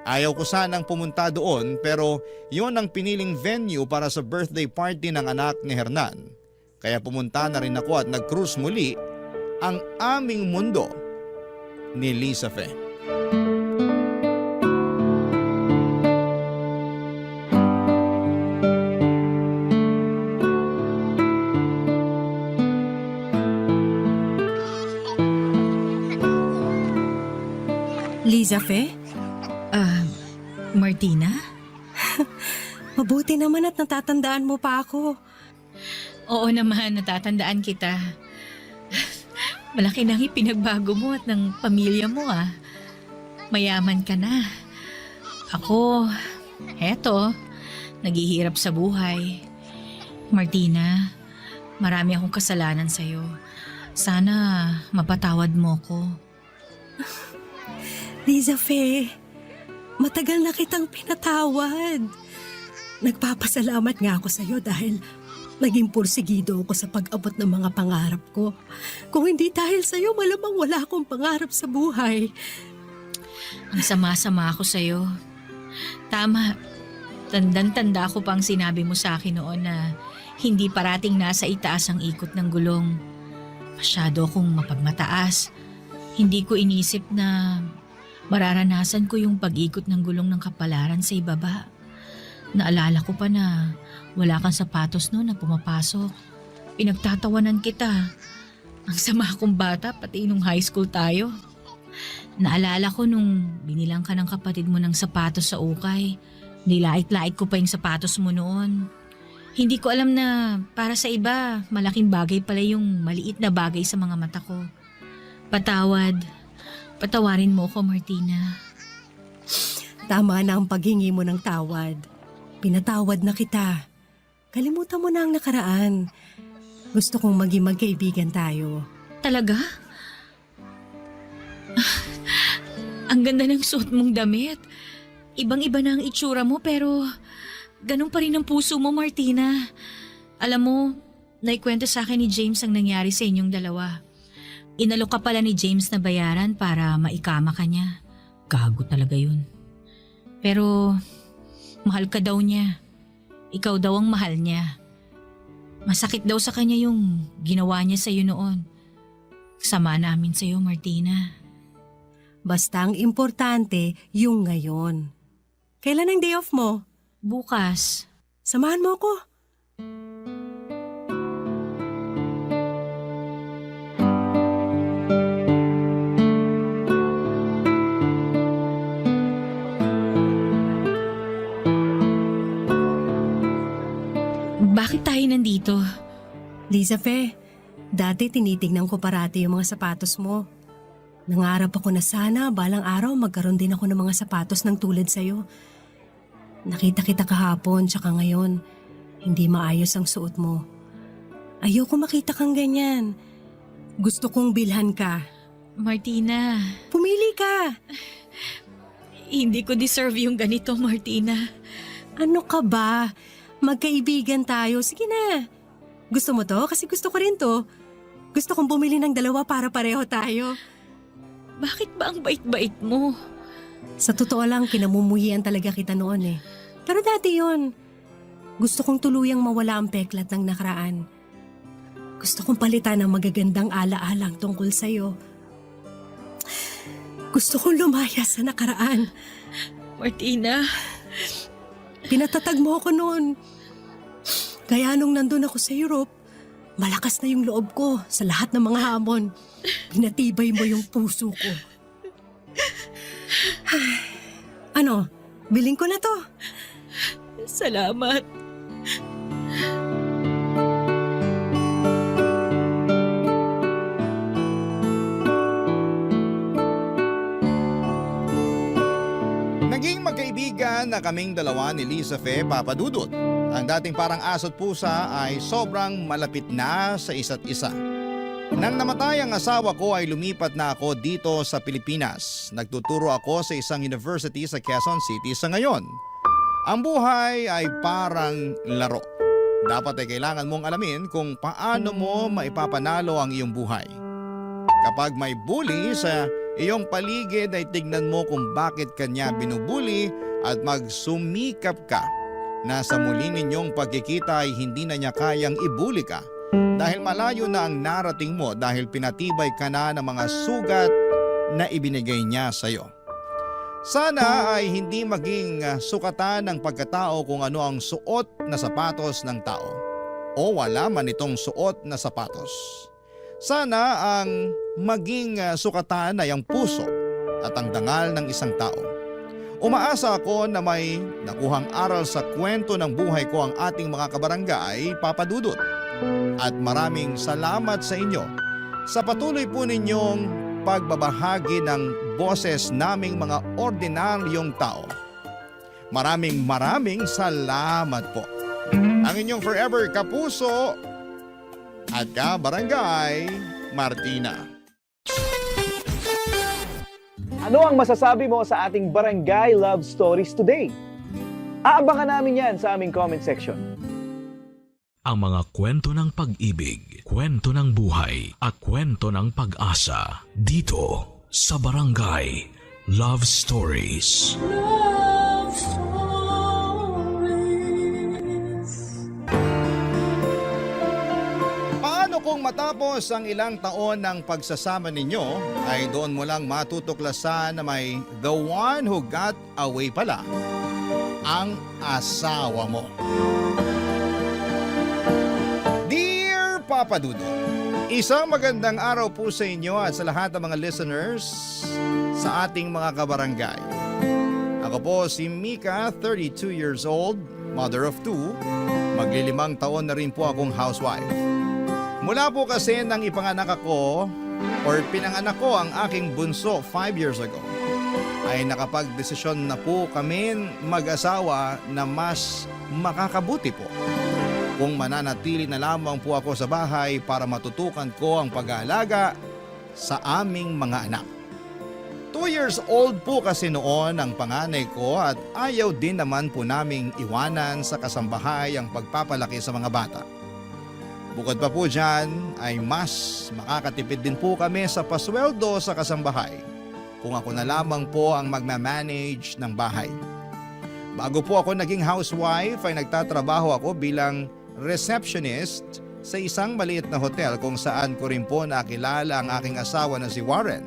Ayaw ko sanang pumunta doon pero yon ang piniling venue para sa birthday party ng anak ni Hernan. Kaya pumunta na rin ako at nag-cruise muli ang aming mundo ni Lisa Fe. Liza Fe? Martina? Mabuti naman at natatandaan mo pa ako. Oo naman, natatandaan kita. Malaki nang ipinagbago mo at ng pamilya mo Mayaman ka na. Ako, heto, naghihirap sa buhay. Martina, marami akong kasalanan sa'yo. Sana mapatawad mo ko. Liza Fe, matagal na kitang pinatawad. Nagpapasalamat nga ako sa'yo dahil naging pursigido ako sa pag-abot ng mga pangarap ko. Kung hindi dahil sa'yo, malamang wala akong pangarap sa buhay. Ang sama-sama ako sa'yo. Tama, tandang-tanda ko pang sinabi mo sa akin noon na hindi parating nasa itaas ang ikot ng gulong. Masyado akong mapagmataas. Hindi ko inisip na mararanasan ko yung pag-ikot ng gulong ng kapalaran sa ibaba. Naalala ko pa na wala kang sapatos noon na pumapasok. Pinagtatawanan kita. Ang sama akong bata pati nung high school tayo. Naalala ko nung binilang ka ng kapatid mo ng sapatos sa ukay. Nilait-lait ko pa yung sapatos mo noon. Hindi ko alam na para sa iba, malaking bagay pala yung maliit na bagay sa mga mata ko. Patawarin mo ko, Martina. Tama na ang paghingi mo ng tawad. Pinatawad na kita. Kalimutan mo na ang nakaraan. Gusto kong maging magkaibigan tayo. Talaga? Ang ganda ng suot mong damit. Ibang-iba na ang itsura mo pero ganun pa rin ang puso mo, Martina. Alam mo, naikwento sa akin ni James ang nangyari sa inyong dalawa. Inalok ka pala ni James na bayaran para maikama ka niya. Gago talaga yun. Pero mahal ka daw niya. Ikaw daw ang mahal niya. Masakit daw sa kanya yung ginawa niya sa'yo noon. Sama namin sa'yo, Martina. Basta ang importante yung ngayon. Kailan ang day off mo? Bukas. Samahan mo ako. Bakit tayo nandito? Liza Fe, dati tinitignan ko parati yung mga sapatos mo. Nangarap ako na sana balang araw magkaroon din ako ng mga sapatos ng tulad sa'yo. Nakita kita kahapon tsaka ngayon, hindi maayos ang suot mo. Ayoko makita kang ganyan. Gusto kong bilhan ka. Martina. Pumili ka. Hindi ko deserve yung ganito, Martina. Ano ka ba? Magkaibigan tayo. Sige na. Gusto mo to? Kasi gusto ko rin to. Gusto kong bumili ng dalawa para pareho tayo. Bakit ba ang bait-bait mo? Sa totoo lang, kinamumuhian talaga kita noon eh. Pero dati yon. Gusto kong tuluyang mawala ang peklat ng nakaraan. Gusto kong palitan ng magagandang ala-alang tungkol sa'yo. Gusto kong lumaya sa nakaraan. Martina. Pinatatag mo ako noon. Kaya nung nandun ako sa Europe, malakas na yung loob ko sa lahat ng mga hamon. Pinatibay mo yung puso ko. Ano? Biling ko na to. Salamat. Naging magkaibigan na kaming dalawa ni Lisa Fe Papadudut. Ang dating parang aso't pusa ay sobrang malapit na sa isa't isa. Nang namatay ang asawa ko ay lumipat na ako dito sa Pilipinas. Nagtuturo ako sa isang university sa Quezon City sa ngayon. Ang buhay ay parang laro. Dapat ay kailangan mong alamin kung paano mo maipapanalo ang iyong buhay. Kapag may bully sa iyong paligid ay tignan mo kung bakit kanya binubuli at magsumikap ka na sa muli ninyong pagkikita ay hindi na niya kayang ibuli ka dahil malayo na ang narating mo dahil pinatibay ka na ng mga sugat na ibinigay niya sa iyo. Sana ay hindi maging sukatan ng pagkatao kung ano ang suot na sapatos ng tao o wala man itong suot na sapatos. Sana ang maging sukatan ay ang puso at ang dangal ng isang tao. Umaasa ako na may nakuhang aral sa kwento ng buhay ko ang ating mga kabarangay, Papa Dudut. At maraming salamat sa inyo sa patuloy po ninyong pagbabahagi ng boses naming mga ordinaryong tao. Maraming salamat po. Ang inyong forever kapuso at kabarangay, Martina. Ano ang masasabi mo sa ating Barangay Love Stories today? Aabangan namin yan sa aming comment section. Ang mga kwento ng pag-ibig, kwento ng buhay at kwento ng pag-asa dito sa Barangay Love Stories. Love Stories. Paano kung matapos ang ilang taon ng pagsasama ninyo ay doon mo lang matutuklasan na may the one who got away pala, ang asawa mo? Dear Papa Dudut, isang magandang araw po sa inyo at sa lahat ng mga listeners sa ating mga kabarangay. Ako po si Mika, 32 years old, mother of 2. Maglilimang taon na rin po akong housewife. Mula po kasi nang ipanganak ako or pinanganak ko ang aking bunso 5 years ago, ay nakapagdesisyon na po kami mag-asawa na mas makakabuti po kung mananatili na lamang po ako sa bahay para matutukan ko ang pag-aalaga sa aming mga anak. 2 years old po kasi noon ang panganay ko at ayaw din naman po naming iwanan sa kasambahay ang pagpapalaki sa mga bata. Bukod pa po dyan ay mas makakatipid din po kami sa pasweldo sa kasambahay kung ako na lamang po ang magmamanage ng bahay. Bago po ako naging housewife ay nagtatrabaho ako bilang receptionist sa isang maliit na hotel kung saan ko rin po nakilala ang aking asawa na si Warren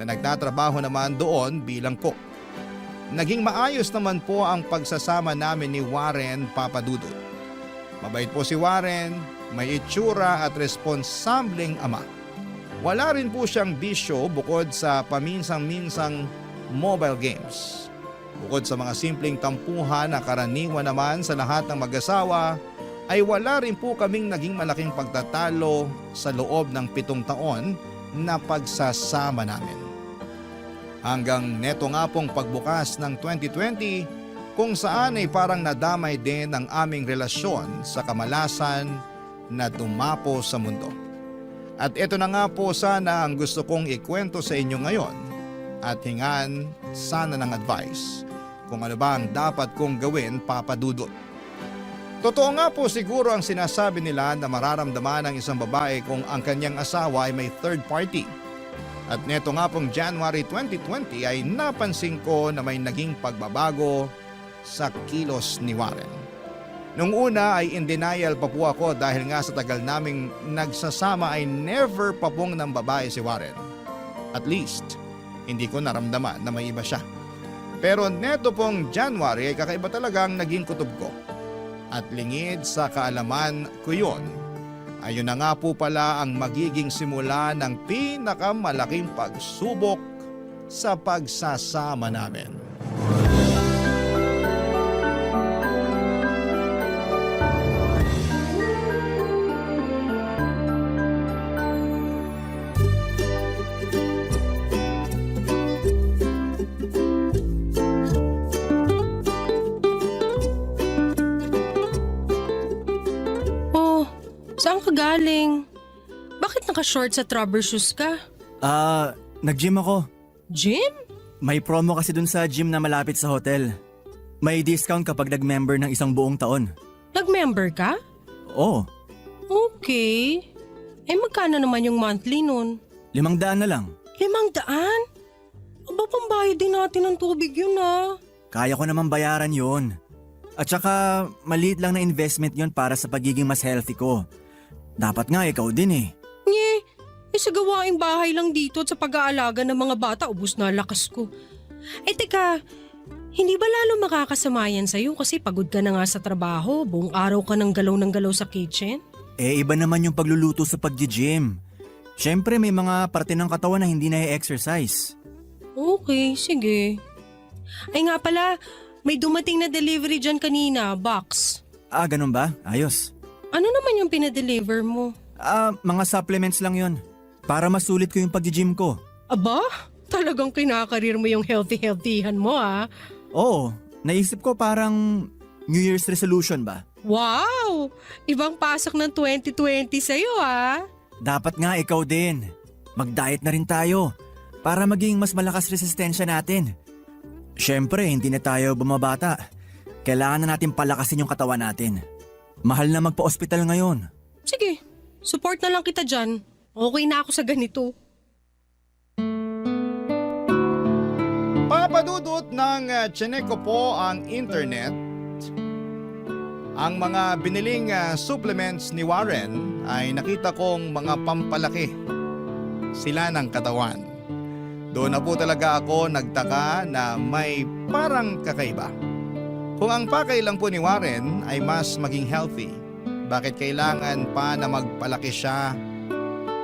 na nagtatrabaho naman doon bilang cook. Naging maayos naman po ang pagsasama namin ni Warren, Papa Dudut. Mabait po si Warren, may itsura at responsableng ama. Wala rin po siyang bisyo bukod sa paminsang-minsang mobile games. Bukod sa mga simpleng tampuhan na karaniwan naman sa lahat ng mag-asawa, ay wala rin po kaming naging malaking pagtatalo sa loob ng 7 taon na pagsasama namin. Hanggang neto nga pong pagbukas ng 2020 kung saan ay parang nadamay din ang aming relasyon sa kamalasan na dumapo sa mundo. At ito na nga po sana ang gusto kong ikwento sa inyo ngayon at hingan sana ng advice kung ano ba ang dapat kong gawin, Papa Dudut. Totoo nga po siguro ang sinasabi nila na mararamdaman ng isang babae kung ang kanyang asawa ay may third party. At neto nga pong January 2020 ay napansin ko na may naging pagbabago sa kilos ni Warren. Nung una ay in denial pa po ako dahil nga sa tagal naming nagsasama ay never pa pong ng babae si Warren. At least, hindi ko naramdaman na may iba siya. Pero neto pong January ay kakaiba talagang naging kutob ko. At lingid sa kaalaman ko yun, ayun na nga po pala ang magiging simula ng pinakamalaking pagsubok sa pagsasama namin. Saan ka galing? Bakit naka-short sa rubber shoes ka? Nag-gym ako. Gym? May promo kasi dun sa gym na malapit sa hotel. May discount kapag nag-member ng isang buong taon. Nag-member ka? Oo, Okay. Eh magkano naman yung monthly nun? 500 na lang. 500? Aba, pambayad din natin ng tubig yun Kaya ko naman bayaran yun. At saka maliit lang na investment yun para sa pagiging mas healthy ko. Dapat nga ikaw din eh. Nye, sa gawaing bahay lang dito at sa pag-aalaga ng mga bata, ubus na lakas ko. Teka, hindi ba lalo makakasama yan sa'yo kasi pagod ka na nga sa trabaho, buong araw ka ng galaw sa kitchen? Iba naman yung pagluluto sa pag-gym. Siyempre may mga parte ng katawan na hindi na-exercise. Okay, sige. Ay nga pala, may dumating na delivery dyan kanina, box. Ganun ba? Ayos. Ano naman yung pinadeliver mo? Mga supplements lang yun. Para masulit ko yung pag-gym ko. Aba, talagang kinakarir mo yung healthy-healthyhan mo Oo, naisip ko parang New Year's resolution ba? Wow! Ibang pasok ng 2020 sa'yo Dapat nga ikaw din. Mag-diet na rin tayo para maging mas malakas resistensya natin. Siyempre, hindi na tayo bumabata. Kailangan na natin palakasin yung katawan natin. Mahal na magpa-ospital ngayon. Sige, support na lang kita dyan. Okay na ako sa ganito. Papadudot ng Chineco po ang internet. Ang mga biniling supplements ni Warren ay nakita kong mga pampalaki sila ng katawan. Doon na po talaga ako nagtaka na may parang kakaiba. Kung ang pakay lang po ni Warren ay mas maging healthy, bakit kailangan pa na magpalaki siya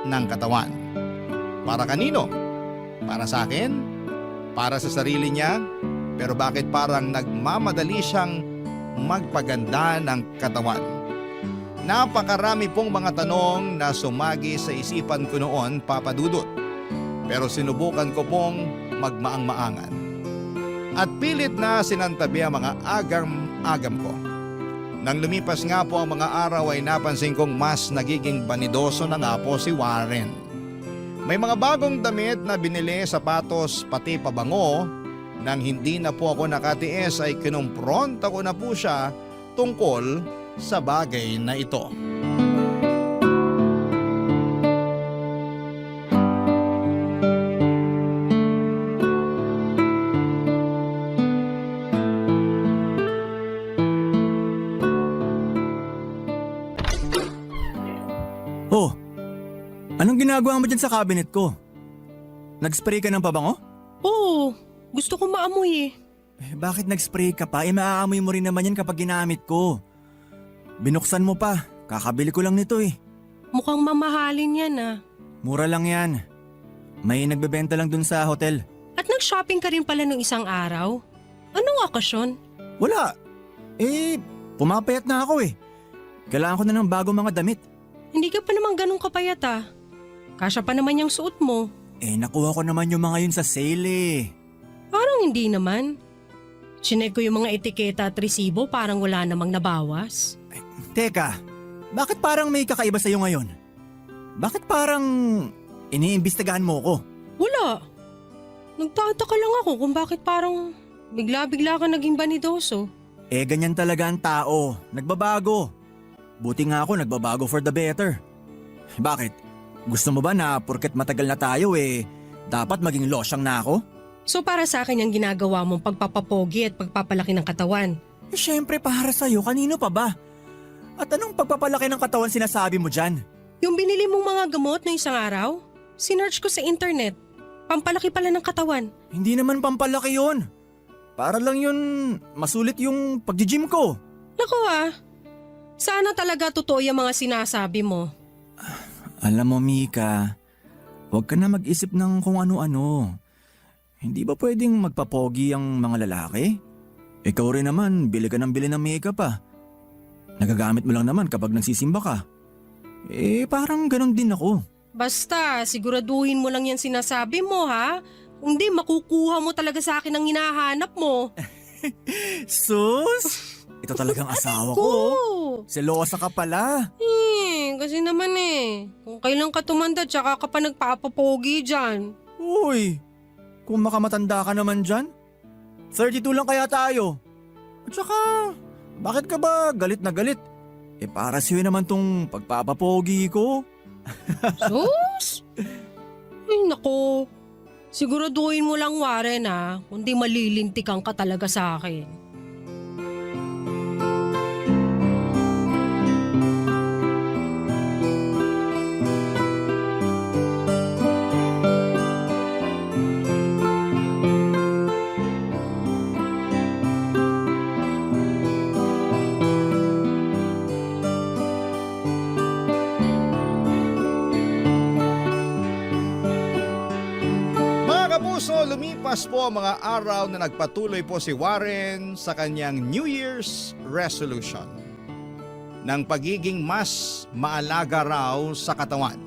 ng katawan? Para kanino? Para sa akin? Para sa sarili niya? Pero bakit parang nagmamadali siyang magpaganda ng katawan? Napakarami pong mga tanong na sumagi sa isipan ko noon, Papa Dudut. Pero sinubukan ko pong magmaang-maangan. At pilit na sinantabi ang mga agam-agam ko. Nang lumipas nga po ang mga araw ay napansin kong mas nagiging banidoso na nga po si Warren. May mga bagong damit na binili, sapatos, pati pabango. Nang hindi na po ako nakatiis ay kinumpronta ko na po siya tungkol sa bagay na ito. Oh, anong ginagawa mo dyan sa cabinet ko? Nag-spray ka ng pabango? Oo, gusto ko maamoy Bakit nag-spray ka pa? Maaamoy mo rin naman yan kapag ginamit ko. Binuksan mo pa, kakabili ko lang nito Mukhang mamahalin yan Mura lang yan. May nagbebenta lang dun sa hotel. At nag-shopping ka rin pala nung isang araw? Anong okasyon? Wala. Pumapayat na ako Kailangan ko na ng bagong mga damit. Hindi ka pa naman ganun kapayat Kasya pa naman yung suot mo. Nakuha ko naman yung mga yun sa sale Parang hindi naman. Chinek ko yung mga etiketa at resibo, parang wala namang nabawas. Teka, bakit parang may kakaiba sa'yo ngayon? Bakit parang iniimbestigahan mo ko? Wala. Nagtataka lang ako kung bakit parang bigla-bigla ka naging banidoso. Ganyan talaga ang tao. Nagbabago. Buti nga ako nagbabago for the better. Bakit? Gusto mo ba na porket matagal na tayo dapat maging losyang na ako? So para sa akin yung ginagawa mong pagpapapogi at pagpapalaki ng katawan. Siyempre para sa'yo, kanino pa ba? At anong pagpapalaki ng katawan sinasabi mo dyan? Yung binili mong mga gamot na isang araw, sinearch ko sa internet. Pampalaki pala ng katawan. Hindi naman pampalaki yun. Para lang yun masulit yung pag-gym ko. Naku sana talaga totoo yung mga sinasabi mo. Alam mo Mika, huwag ka na mag-isip ng kung ano-ano. Hindi ba pwedeng magpapogi ang mga lalaki? Ikaw rin naman, bili ka ng bili ng makeup Nagagamit mo lang naman kapag nagsisimba ka. Parang ganun din ako. Basta, siguraduhin mo lang yan sinasabi mo Hindi, makukuha mo talaga sa akin ang hinahanap mo. Sus! Ito talagang asawa ko. Selosa ka pala. Kasi naman kung kailan ka tumanda tsaka ka pa nagpapapogi dyan. Uy, kung makamatanda ka naman dyan, 32 lang kaya tayo. At saka, bakit ka ba galit na galit? Para sa'yo naman tong pagpapapogi ko. Sus! Ay nako, siguraduhin mo lang Warren kundi malilintikan ka talaga sa akin. Kapuso, lumipas po ang mga araw na nagpatuloy po si Warren sa kanyang New Year's resolution ng pagiging mas maalaga raw sa katawan.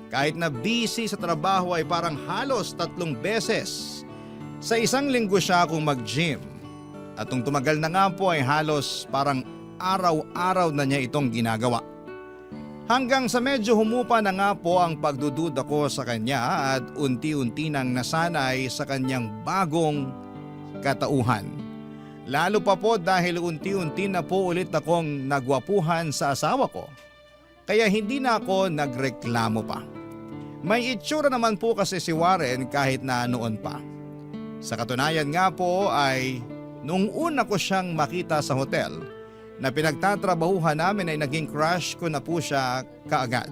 Kahit na busy sa trabaho ay parang halos 3 beses sa isang linggo siya kung mag-gym. At nung tumagal na nga po ay halos parang araw-araw na niya itong ginagawa. Hanggang sa medyo humupa na nga po ang pagdududa ko sa kanya at unti-unti nang nasanay sa kanyang bagong katauhan. Lalo pa po dahil unti-unti na po ulit akong nagwapuhan sa asawa ko. Kaya hindi na ako nagreklamo pa. May itsura naman po kasi si Warren kahit na noon pa. Sa katunayan nga po ay nung una ko siyang makita sa hotel na pinagtatrabahuhan namin ay naging crush ko na po siya kaagad.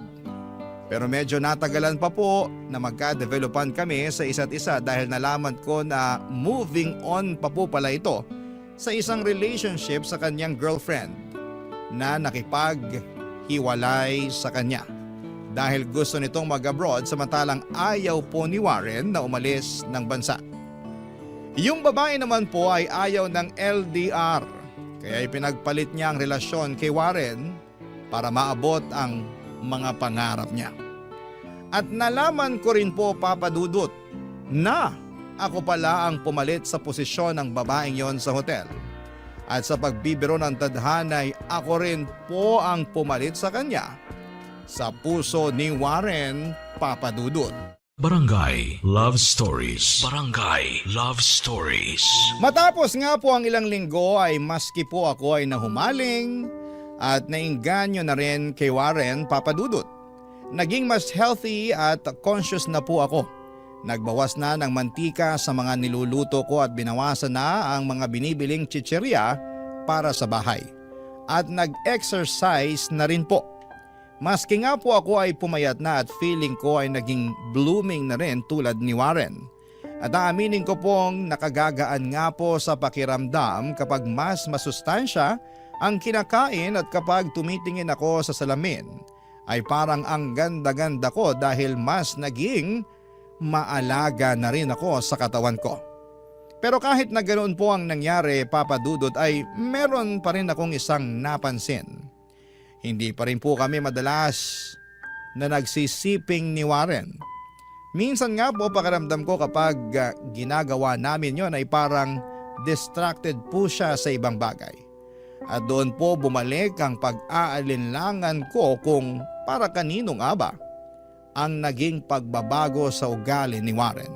Pero medyo natagalan pa po na magka-developan kami sa isa't isa dahil nalaman ko na moving on pa po pala ito sa isang relationship sa kanyang girlfriend na nakipaghiwalay sa kanya dahil gusto nitong mag-abroad samantalang ayaw po ni Warren na umalis ng bansa. Yung babae naman po ay ayaw ng LDR. Kaya ipinagpalit niya ang relasyon kay Warren para maabot ang mga pangarap niya. At nalaman ko rin po, Papa Dudut, na ako pala ang pumalit sa posisyon ng babaeng yon sa hotel. At sa pagbibiro ng tadhana ay ako rin po ang pumalit sa kanya sa puso ni Warren, Papa Dudut. Barangay Love Stories. Barangay Love Stories. Matapos nga po ang ilang linggo ay maski po ako ay nahumaling at nainganyo na rin kay Warren, Papa Dudut. Naging mas healthy at conscious na po ako. Nagbawas na ng mantika sa mga niluluto ko at binawasan na ang mga binibiling chichirya para sa bahay. At nag-exercise na rin po. Maski nga po ako ay pumayat na at feeling ko ay naging blooming na rin tulad ni Warren. At aaminin ko pong nakagagaan nga po sa pakiramdam kapag mas masustansya ang kinakain at kapag tumitingin ako sa salamin ay parang ang ganda-ganda ko dahil mas naging maalaga na rin ako sa katawan ko. Pero kahit na ganoon po ang nangyari, Papa Dudut, ay meron pa rin akong isang napansin. Hindi pa rin po kami madalas na nagsisiping ni Warren. Minsan nga po pakiramdam ko kapag ginagawa namin yon ay parang distracted po siya sa ibang bagay. At doon po bumalik ang pag-aalinlangan ko kung para kanino nga ba ang naging pagbabago sa ugali ni Warren.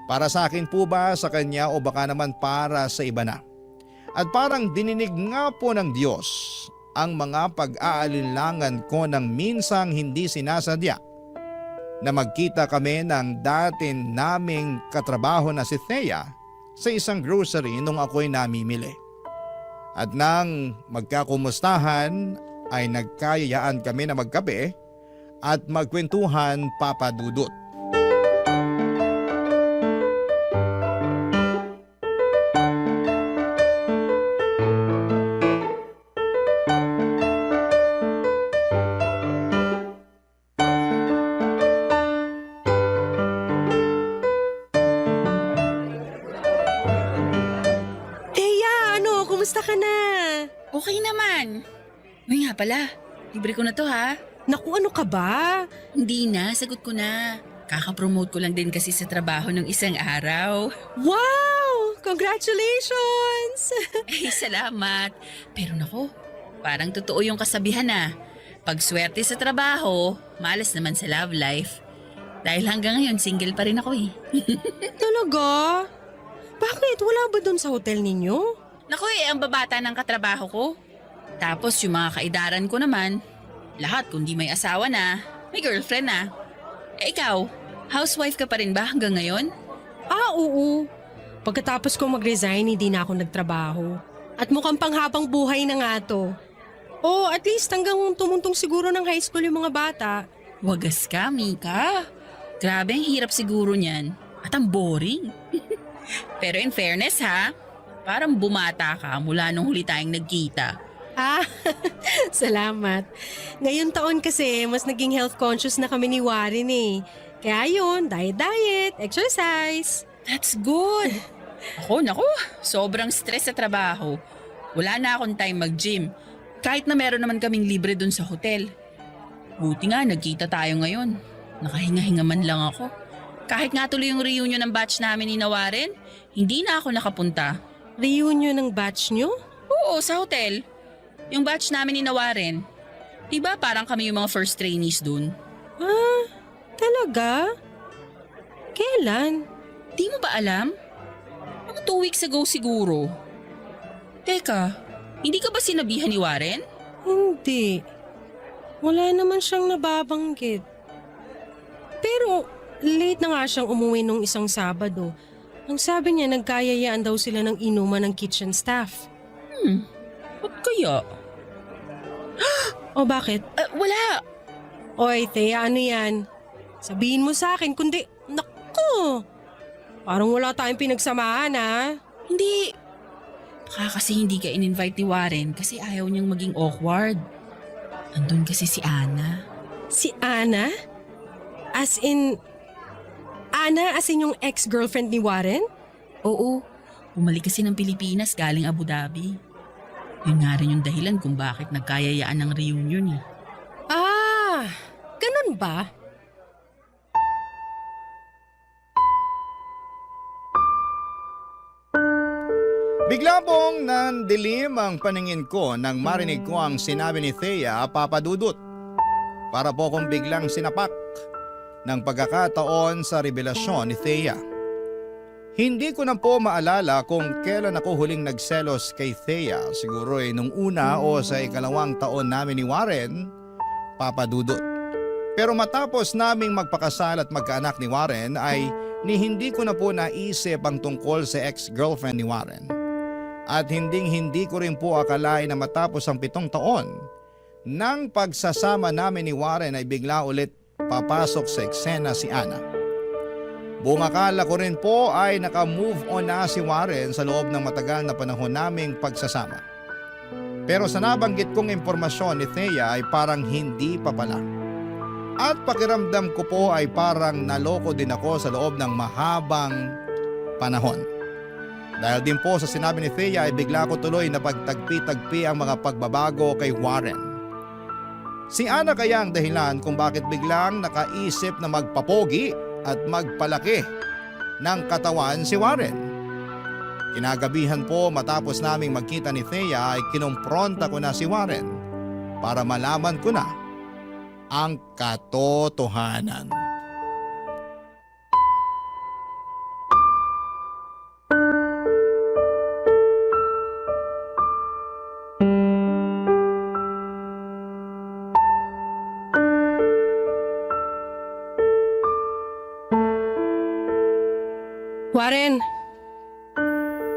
Para sa akin po ba, sa kanya o baka naman para sa iba na? At parang dininig nga po ng Diyos ang mga pag-aalinlangan ko nang minsang hindi sinasadya na magkita kami ng dati naming katrabaho na si Thea sa isang grocery nung ako'y namimili. At nang magkakumustahan ay nagkayayaan kami na magkape at magkwentuhan, Papa Dudut. Kumusta ka na? Okay naman. Uy nga pala, libre ko na to ha. Naku, ano ka ba? Hindi na, sagot ko na. Kaka-promote ko lang din kasi sa trabaho ng isang araw. Wow! Congratulations! Ay, salamat. Pero nako, parang totoo yung kasabihan na. Pag swerte sa trabaho, malas naman sa love life. Dahil hanggang ngayon, single pa rin ako eh. Talaga? Bakit? Wala ba dun sa hotel ninyo? Naku ang babata ng katrabaho ko. Tapos yung mga kaidaran ko naman, lahat kundi may asawa na, may girlfriend na. Ikaw, housewife ka pa rin ba hanggang ngayon? Oo. Pagkatapos kong mag-resign, hindi na ako nagtrabaho. At mukhang panghabang buhay na nga to. At least hanggang tumuntong siguro ng high school yung mga bata. Wagas ka, Mika. Grabe, ang hirap siguro niyan. At ang boring. Pero in fairness ha, parang bumata ka mula nung huli tayong nagkita. Salamat. Ngayon taon kasi, mas naging health conscious na kami ni Warren eh. Kaya yun, diet, exercise. That's good. Naku, sobrang stress sa trabaho. Wala na akong time mag-gym. Kahit na meron naman kaming libre dun sa hotel. Buti nga, nagkita tayo ngayon. Nakahinga-hinga man lang ako. Kahit nga tuloy yung reunion ng batch namin ni Warren, hindi na ako nakapunta. Reunion ng batch nyo? Oo, sa hotel. Yung batch namin ni Warren. Diba parang kami yung mga first trainees dun? Talaga? Kailan? Di mo ba alam? Mga 2 weeks ago siguro. Teka, hindi ka ba sinabihan ni Warren? Hindi. Wala naman siyang nababanggit. Pero late na nga siyang umuwi nung isang Sabado. Ang sabi niya, nagkayayaan daw sila ng inuman ng kitchen staff. Ba't kaya? O bakit? Wala. Oy, Thea, ano yan? Sabihin mo sa akin, kundi, naku! Parang wala tayong pinagsamahan, ha? Hindi. Baka kasi hindi ka in-invite ni Warren kasi ayaw niyang maging awkward. Andun kasi si Ana. Si Ana? As in yung ex-girlfriend ni Warren? Oo. Bumalik kasi ng Pilipinas galing Abu Dhabi. Yun nga rin yung dahilan kung bakit nagkayayaan ng reunion eh. Ganun ba? Bigla pong nandilim ang paningin ko nang marinig ko ang sinabi ni Thea, Papa Dudut. Para po kong biglang sinapak ng pagkakataon sa revelasyon ni Thea. Hindi ko na po maalala kung kailan ako huling nagselos kay Thea. Siguro nung una o sa ikalawang taon namin ni Warren, Papa Dudut. Pero matapos naming magpakasal at magkaanak ni Warren ay hindi ko na po naisip ang tungkol sa ex-girlfriend ni Warren. At hindi ko rin po akalain na matapos ang 7 taon, nang pagsasama namin ni Warren ay bigla ulit papasok sa eksena si Ana. Buong akala ko rin po ay naka-move on na si Warren sa loob ng matagal na panahon naming pagsasama. Pero sa nabanggit kong impormasyon ni Thea ay parang hindi pa pala. At pakiramdam ko po ay parang naloko din ako sa loob ng mahabang panahon. Dahil din po sa sinabi ni Thea ay bigla ko tuloy na pagtagpi-tagpi ang mga pagbabago kay Warren. Si Ana kaya ang dahilan kung bakit biglang nakaisip na magpapogi at magpalaki ng katawan si Warren. Kinagabihan po matapos naming magkita ni Thea ay kinumpronta ko na si Warren para malaman ko na ang katotohanan.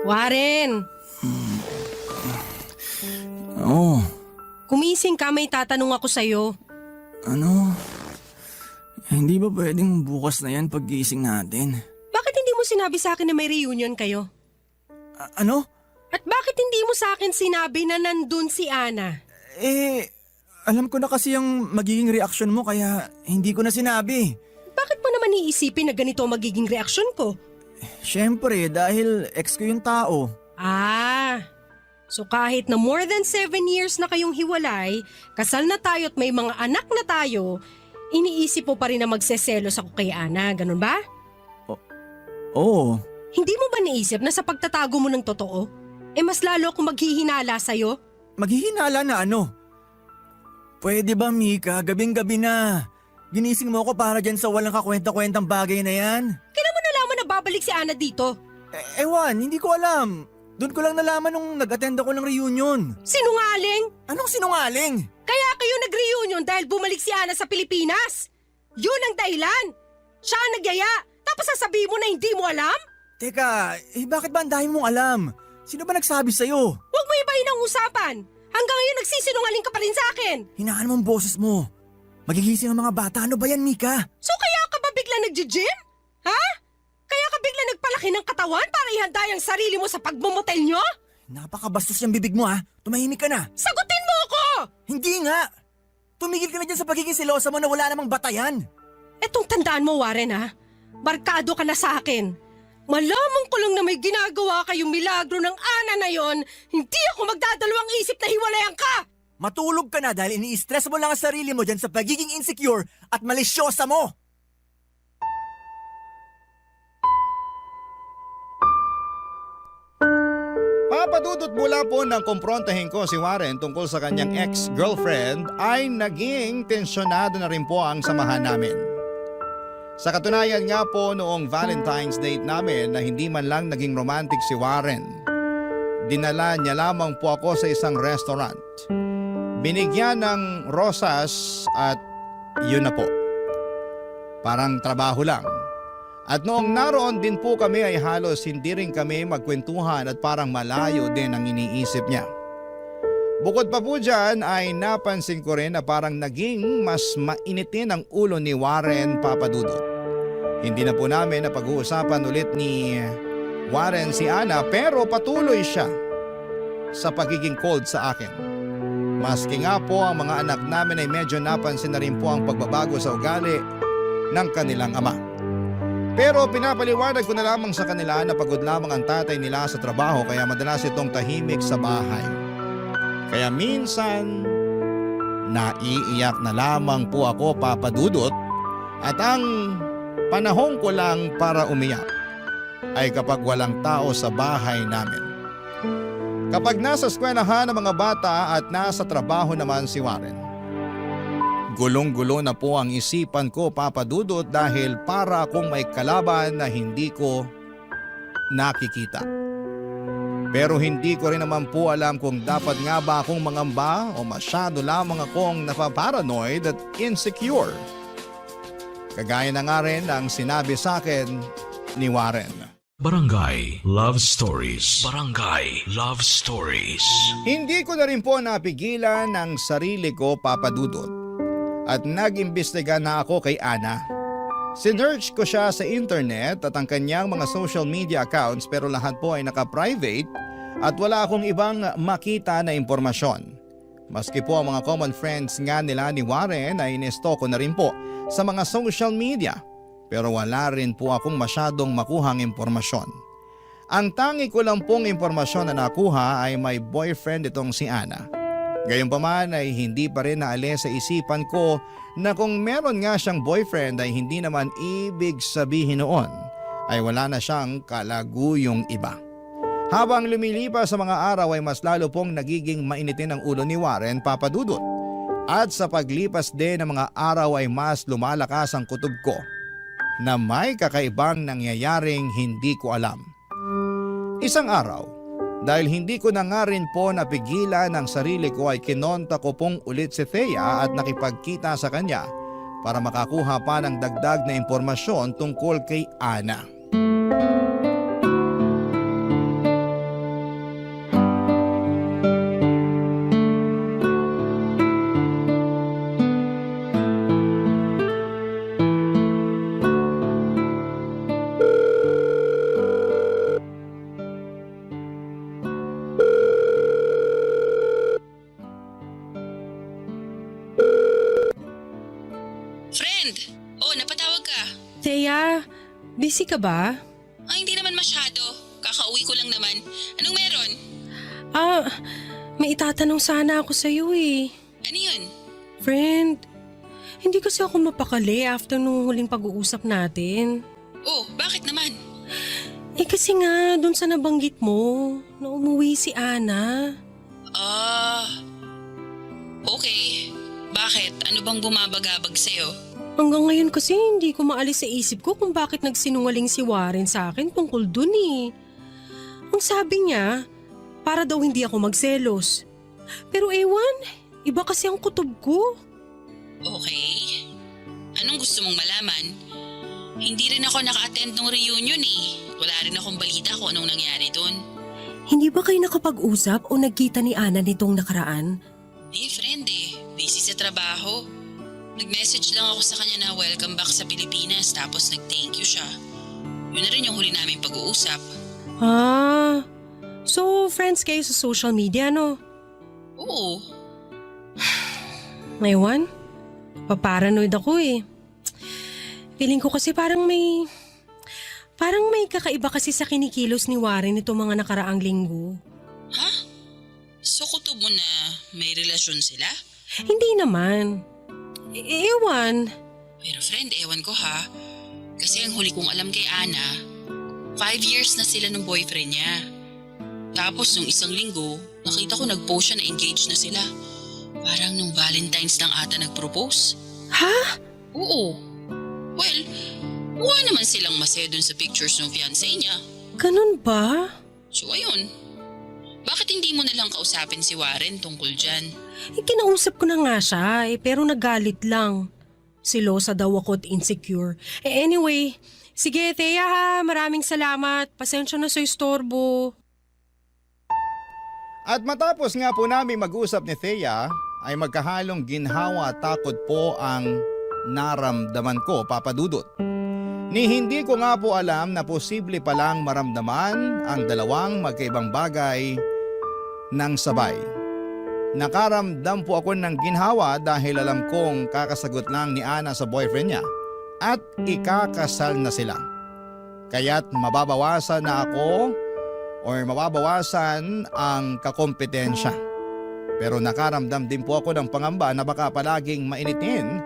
Warren! Oo, Kumising ka, may tatanong ako sa'yo. ano? Hindi ba pwedeng bukas na yan paggising natin? Bakit hindi mo sinabi sa akin na may reunion kayo? Ano? At bakit hindi mo sa akin sinabi na nandun si Ana? Alam ko na kasi yung magiging reaksyon mo kaya hindi ko na sinabi. Bakit mo naman iisipin na ganito ang magiging reaksyon ko? Siyempre, dahil ex ko yung tao. So kahit na more than 7 years na kayong hiwalay, kasal na tayo at may mga anak na tayo, iniisip mo pa rin na magseselos ako kay Ana, ganun ba? Oo. Hindi mo ba naisip na sa pagtatago mo ng totoo, mas lalo akong maghihinala sa'yo? Maghihinala na ano? Pwede ba, Mika? Gabing-gabi na. Ginising mo ako para dyan sa walang kakwenta-kwentang bagay na yan? Kailan mo nalaman na babalik si Ana dito? Ewan, hindi ko alam. Doon ko lang nalaman nung nag-attend ako ng reunion. Sinungaling? Anong sinungaling? Kaya kayo nag-reunion dahil bumalik si Ana sa Pilipinas. Yun ang dahilan. Siya ang nagyaya. Tapos sasabihin mo na hindi mo alam? Teka, bakit ba ang dami mong alam? Sino ba nagsabi sa'yo? Huwag mo ibahin ang usapan. Hanggang ngayon nagsisinungaling ka pa rin sa akin. Hinaan mo ang boses mo. Magigising ang mga bata. Ano ba yan, Mika? So kaya ka ba bigla nag-gym? Ha? Kaya ka bigla nagpalaki ng katawan para ihanda ang sarili mo sa pagmumotel nyo? Napakabastos yung bibig mo, ha? Tumahimik ka na. Sagutin mo ako! Hindi nga! Tumigil ka na dyan sa pagiging silosa mo na wala namang batayan. Etong tandaan mo, Warren, ha? Barkado ka na sa akin. Malamang ko lang na may ginagawa kayong milagro ng Ana na yon, hindi ako magdadalawang isip na hiwalayan ka! Matulog ka na dahil ini-stress mo lang ang sarili mo dyan sa pagiging insecure at malisyosa mo. Papadudot mula po nang kumprontahin ko si Warren tungkol sa kanyang ex-girlfriend ay naging tensyonado na rin po ang samahan namin. Sa katunayan nga po noong Valentine's date namin na hindi man lang naging romantic si Warren. Dinala niya lamang po ako sa isang restaurant. Binigyan ng rosas at yun na po. Parang trabaho lang. At noong naroon din po kami ay halos hindi rin kami magkwentuhan at parang malayo din ang iniisip niya. Bukod pa po dyan ay napansin ko rin na parang naging mas mainitin ang ulo ni Warren Papadudot. Hindi na po namin napag-uusapan ulit ni Warren si Ana pero patuloy siya sa pagiging cold sa akin. Maski nga po ang mga anak namin ay medyo napansin na rin po ang pagbabago sa ugali ng kanilang ama. Pero pinapaliwanag ko na lamang sa kanila na pagod lamang ang tatay nila sa trabaho kaya madalas itong tahimik sa bahay. Kaya minsan, naiiyak na lamang po ako Papadudot at ang panahon ko lang para umiyak ay kapag walang tao sa bahay namin. Kapag nasa eskwelahan ng mga bata at nasa trabaho naman si Warren. Gulong-gulo na po ang isipan ko Papadudot dahil para akong may kalaban na hindi ko nakikita. Pero hindi ko rin naman po alam kung dapat nga ba akong mangamba o masyado lamang akong napaparanoid at insecure. Kagaya na nga rin ang sinabi sa akin ni Warren. Barangay Love Stories. Barangay Love Stories. Hindi ko na rin po napigilan ang sarili ko Papadudot. At nag-imbestiga na ako kay Ana. Sinearch ko siya sa internet at ang kanyang mga social media accounts pero lahat po ay naka-private at wala akong ibang makita na impormasyon. Maski po ang mga common friends nga nila ni Warren ay inestalk ko na rin po sa mga social media pero wala rin po akong masyadong makuhang impormasyon. Ang tangi ko lang pong impormasyon na nakuha ay may boyfriend itong si Ana. Gayunpaman ay hindi pa rin naalis sa isipan ko na kung meron nga siyang boyfriend ay hindi naman ibig sabihin noon ay wala na siyang kalaguyong iba. Habang lumilipas sa mga araw ay mas lalo pong nagiging mainitin ang ulo ni Warren Papadudot. At sa paglipas din ng mga araw ay mas lumalakas ang kutob ko na may kakaibang nangyayaring hindi ko alam. Isang araw, dahil hindi ko na nga rin po napigilan ang sarili ko ay kinonta ko pong ulit si Thea at nakipagkita sa kanya para makakuha pa ng dagdag na impormasyon tungkol kay Ana. Busy ka ba? Hindi naman masyado. Kakauwi ko lang naman. Anong meron? May itatanong sana ako sa'yo eh. Ano yun? Friend, hindi kasi ako mapakali after nung huling pag-uusap natin. Oh, bakit naman? Kasi nga, dun sa nabanggit mo, na umuwi si Ana. Okay. Bakit? Ano bang bumabagabag sa'yo? Hanggang ngayon kasi hindi ko maalis sa isip ko kung bakit nagsinungaling si Warren sa akin tungkol dun eh. Ang sabi niya, para daw hindi ako magselos. Pero ewan, iba kasi ang kutob ko. Okay. Anong gusto mong malaman? Hindi rin ako naka-attend ng reunion eh. Wala rin akong balita kung anong nangyari doon. Hindi ba kayo nakapag-usap o nagkita ni Ana nitong nakaraan? Friend eh. Busy sa trabaho. Nag-message lang ako sa kanya na welcome back sa Pilipinas tapos nag-thank you siya. Yun na rin yung huli naming pag-uusap. Ah, so friends kayo sa social media, no? Oo. Ewan, paparanoid ako eh. Feeling ko kasi parang may kakaiba kasi sa kinikilos ni Warren itong mga nakaraang linggo. Ha? So kutob mo na may relasyon sila? Hindi naman. Ewan. Pero friend, ewan ko ha. Kasi ang huli kong alam kay Ana, 5 years na sila ng boyfriend niya. Tapos nung isang linggo, nakita ko nag-post siya na engaged na sila. Parang nung Valentine's lang ata nag-propose. Ha? Oo. Well, mukha naman silang masaya dun sa pictures ng fiancé niya. Ganun ba? So ayun. Bakit hindi mo nalang kausapin si Warren tungkol dyan? Kinausap ko na nga siya pero nagalit lang. Silosa daw ako at insecure. Anyway, sige Thea ha, maraming salamat. Pasensya na sa istorbo. At matapos nga po namin mag-usap ni Thea, ay magkahalong ginhawa at takot po ang naramdaman ko, Papa Dudut. Ni hindi ko nga po alam na posible palang maramdaman ang dalawang magkaibang bagay ng sabay. Nakaramdam po ako ng ginhawa dahil alam kong kakasagot lang ni Ana sa boyfriend niya at ikakasal na sila. Kaya't mababawasan na ako or mababawasan ang kakompetensya. Pero nakaramdam din po ako ng pangamba na baka palaging mainitin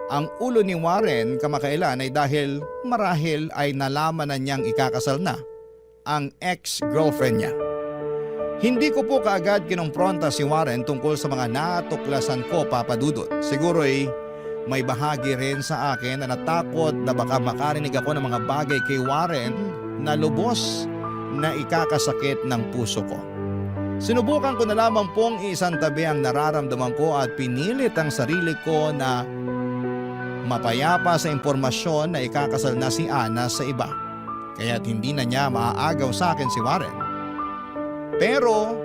ang ulo ni Warren kamakailan ay dahil marahil ay nalaman na niyang ikakasal na ang ex-girlfriend niya. Hindi ko po kaagad kinumpronta si Warren tungkol sa mga natuklasan ko, Papa Dudut. Siguro'y may bahagi rin sa akin na natakot na baka makarinig ako ng mga bagay kay Warren na lubos na ikakasakit ng puso ko. Sinubukan ko na lamang pong isantabi ang nararamdaman ko at pinilit ang sarili ko na mapayapa sa impormasyon na ikakasal na si Ana sa iba. Kaya't hindi na niya maaagaw sa akin si Warren. Pero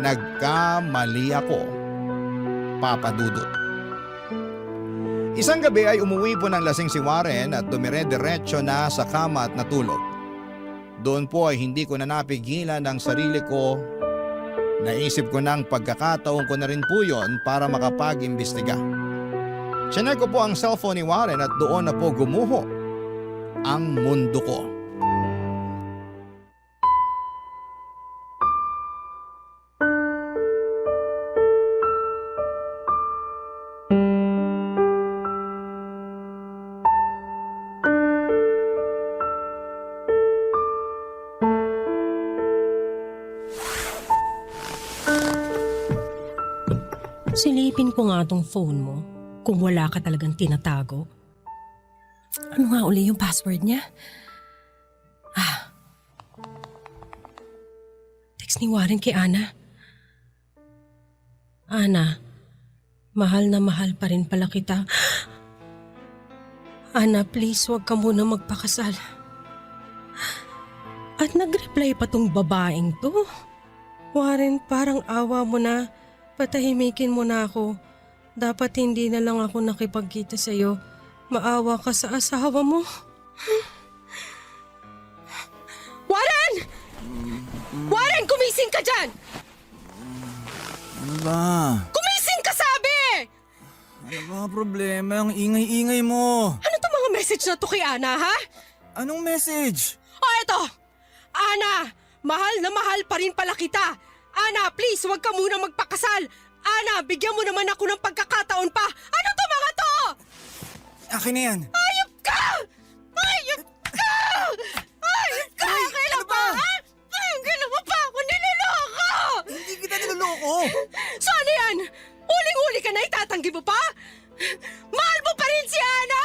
nagkamali ako, Papa Dudut. Isang gabi ay umuwi po ng lasing si Warren at dumire-diretso na sa kama at natulog. Doon po ay hindi ko na napigilan ang sarili ko. Naisip ko ng pagkakataon ko na rin po yon para makapag-imbestiga. Chinek ko po ang cellphone ni Warren at doon na po gumuho ang mundo ko. Silipin ko nga tong phone mo kung wala ka talagang tinatago. Ano nga uli yung password niya? Text ni Warren kay Ana. Ana, mahal na mahal pa rin pala kita. Ana, please wag ka muna magpakasal. At nag-reply pa tong babaeng to. Warren, parang awa mo na. Patahimikin mo na ako. Dapat hindi na lang ako nakipagkita sa iyo. Maawa ka sa asawa mo. Warren! Warren, kumising ka dyan! Ano ba? Kumising ka, sabi! Ano ba ang problema? Ang ingay-ingay mo. Ano to mga message na to kay Ana, ha? Anong message? Eto! Ana, mahal na mahal pa rin pala kita. Ana, please, wag ka muna magpakasal. Ana, bigyan mo naman ako ng pagkakataon pa. Ano to mga to? Akin na yan. Hayop ka! Hayop ka! Hayop ka! Kailan pa? Ha? Kailan mo pa ako niloloko? Hindi kita niloloko. So ano yan? Huling-huli ka na, itatanggi mo pa? Mahal mo pa rin si Ana!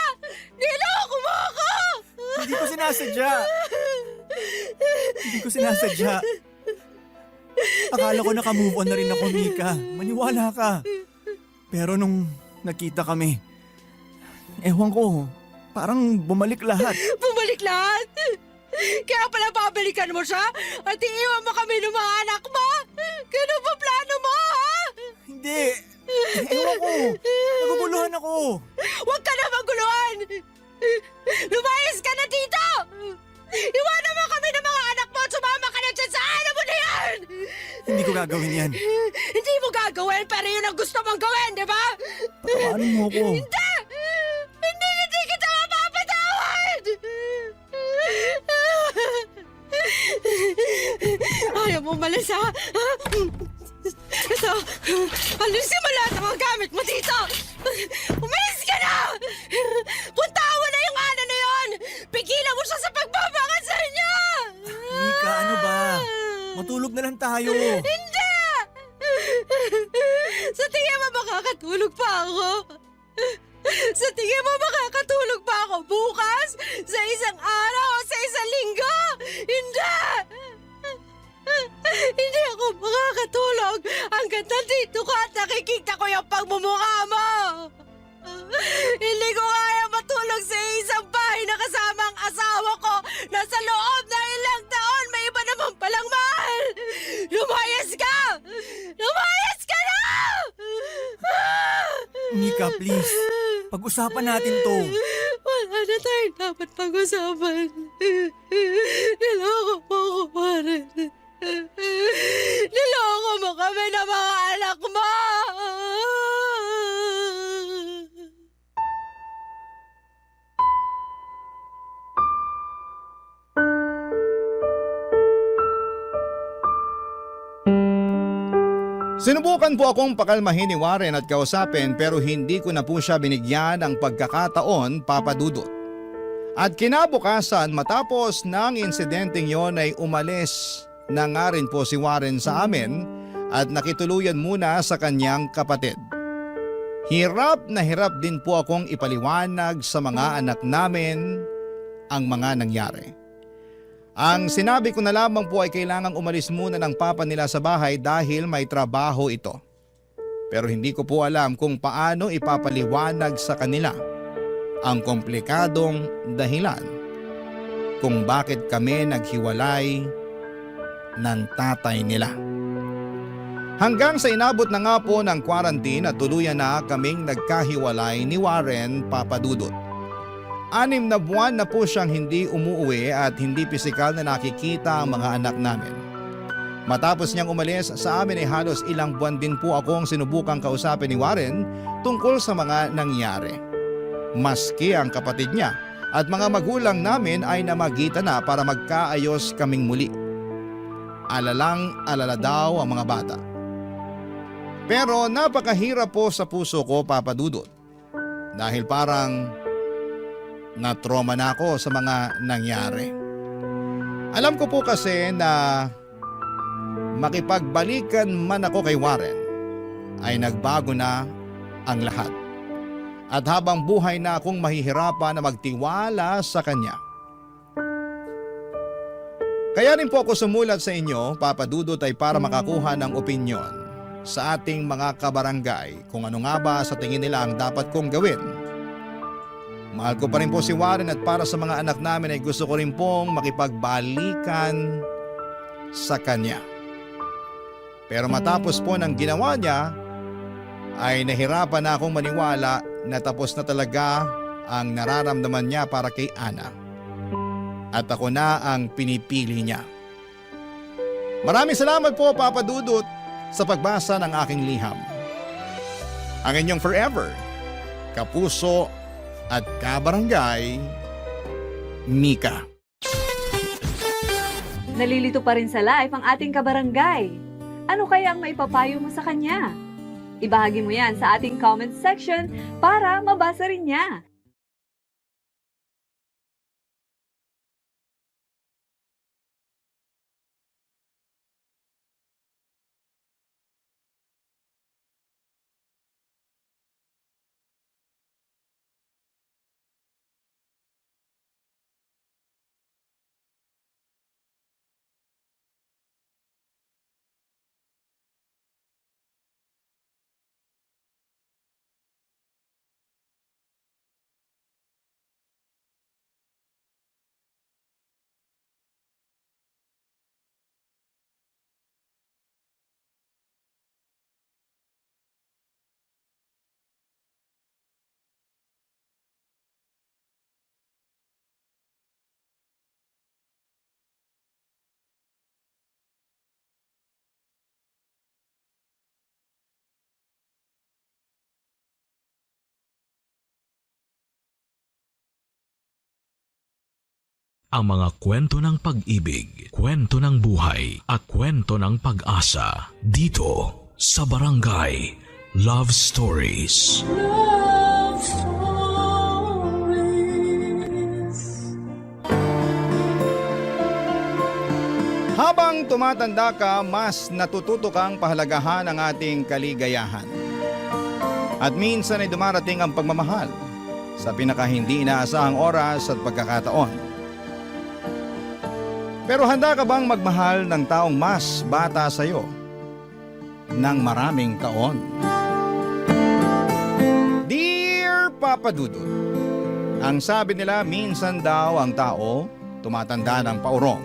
Niloko mo ako! Hindi ko sinasadya. Hindi ko sinasadya. Akala ko naka-move on na rin ako, Mika. Maniwala ka. Pero nung nakita kami, ewan ko, parang bumalik lahat. Bumalik lahat? Kaya pala babalikan mo siya at iiwan mo kami ng mga anak mo? Ganun ba plano mo, ha? Hindi. Ewan ko. Naguguluhan ako. Huwag ka na maguluhan! Lumayas ka na dito! Iwanan mo kami ng mga anak mo at sumama ka na dyan sa ano mo na yan! Hindi ko gagawin yan. Hindi mo gagawin pero yun ang gusto mong gawin, di ba? Patawarin mo ako. Hindi! Hindi kita mapapatawad! Ayaw mo umalis, ha? Ito, alisin mo lahat ng mga gamit mo dito! Umalis ka na! Puntaan mo na yung ana na yon! Pigilan mo siya sa pagbabangat niya! Mika, ano ba? Matulog na lang tayo. Hindi! Sa tingin mo makakatulog pa ako? Sa tingin mo makakatulog pa ako bukas? Sa isang araw o sa isang linggo? Hindi! Hindi ako makakatulog hanggang nandito ka at nakikita ko yung pagmumukha mo! Hindi ko kaya matulog sa isang bahay na kasama ang asawa ko na sa loob ng ilang taon may iba naman palang mahal! Lumayas ka! Lumayas ka na! Mika, please. Pag-usapan natin to. Wala na tayong dapat pag-usapan. Niloko mo ako, pare. Niloko mo kami ng mga anak mo! Sinubukan po akong pakalmahin ni Warren at kausapin pero hindi ko na po siya binigyan ng pagkakataon, Papa Dudut. At kinabukasan matapos ng insidenteng yon ay umalis na nga rin po si Warren sa amin at nakituluyan muna sa kanyang kapatid. Hirap na hirap din po akong ipaliwanag sa mga anak namin ang mga nangyari. Ang sinabi ko na lamang po ay kailangang umalis muna ng papa nila sa bahay dahil may trabaho ito. Pero hindi ko po alam kung paano ipapaliwanag sa kanila ang komplikadong dahilan kung bakit kami naghiwalay ng tatay nila. Hanggang sa inabot na nga po ng quarantine at tuluyan na kaming nagkahiwalay ni Warren, Papa Dudut. 6 na buwan na po siyang hindi umuwi at hindi pisikal na nakikita ang mga anak namin. Matapos niyang umalis sa amin ay halos ilang buwan din po akong sinubukang kausapin ni Warren tungkol sa mga nangyari. Maski ang kapatid niya at mga magulang namin ay namagitan na para magkaayos kaming muli. Alalang-alala daw ang mga bata. Pero napakahirap po sa puso ko, Papa Dudut. Dahil parang na-trauma na ako sa mga nangyari. Alam ko po kasi na makipagbalikan man ako kay Warren ay nagbago na ang lahat. At habang buhay na akong mahihirapan na magtiwala sa kanya. Kaya rin po ako sumulat sa inyo, Papa Dudut, ay para makakuha ng opinyon sa ating mga kabarangay kung ano nga ba sa tingin nila ang dapat kong gawin. Mahal ko pa rin po si Warren at para sa mga anak namin ay gusto ko rin pong makipagbalikan sa kanya. Pero matapos po ng ginawa niya, ay nahirapan na akong maniwala na tapos na talaga ang nararamdaman niya para kay Ana. At ako na ang pinipili niya. Maraming salamat po, Papa Dudut, sa pagbasa ng aking liham. Ang inyong forever, kapuso at kabarangay, Mika. Nalilito pa rin sa live ang ating kabarangay. Ano kaya ang maipapayo mo sa kanya? Ibahagi mo yan sa ating comment section para mabasa rin niya. ang mga kwento ng pag-ibig, kwento ng buhay at kwento ng pag-asa dito sa Barangay Love Stories. Love Stories. Habang tumatanda ka, mas natututo kang pahalagahan ang ating kaligayahan. At minsan ay dumarating ang pagmamahal sa pinaka-hindi inaasahang oras at pagkakataon. Pero handa ka bang magmahal ng taong mas bata sa iyo ng maraming taon? Dear Papa Dudut, ang sabi nila minsan daw ang tao tumatanda ng paurong.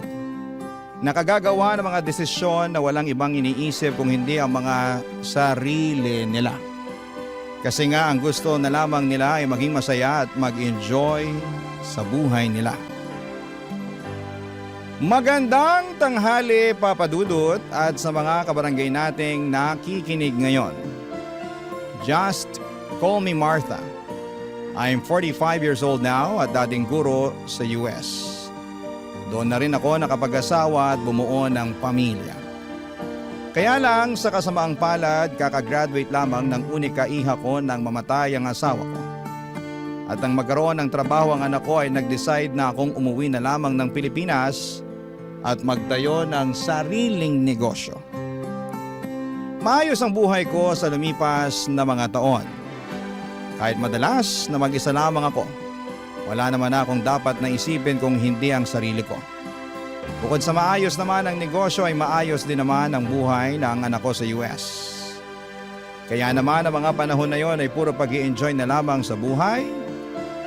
Nakagagawa ng mga desisyon na walang ibang iniisip kung hindi ang mga sarili nila. Kasi nga ang gusto na lamang nila ay maging masaya at mag-enjoy sa buhay nila. Magandang tanghali, Papa Dudut, at sa mga kabarangay nating nakikinig ngayon. Just call me Martha. I'm 45 years old now at dating guro sa US. Doon na rin ako nakapag-asawa at bumuo ng pamilya. Kaya lang sa kasamaang palad, kakagraduate lamang ng unika iha ko nang mamatay ang asawa ko. At nang magkaroon ng trabaho ang anak ko ay nag-decide na akong umuwi na lamang ng Pilipinas at magtayo ng sariling negosyo. Maayos ang buhay ko sa lumipas na mga taon. Kahit madalas na mag-isa lamang ako, wala naman akong dapat na isipin kung hindi ang sarili ko. Bukod sa maayos naman ang negosyo ay maayos din naman ang buhay ng anak ko sa US. Kaya naman ang mga panahon na yon ay puro pag-i-enjoy na lamang sa buhay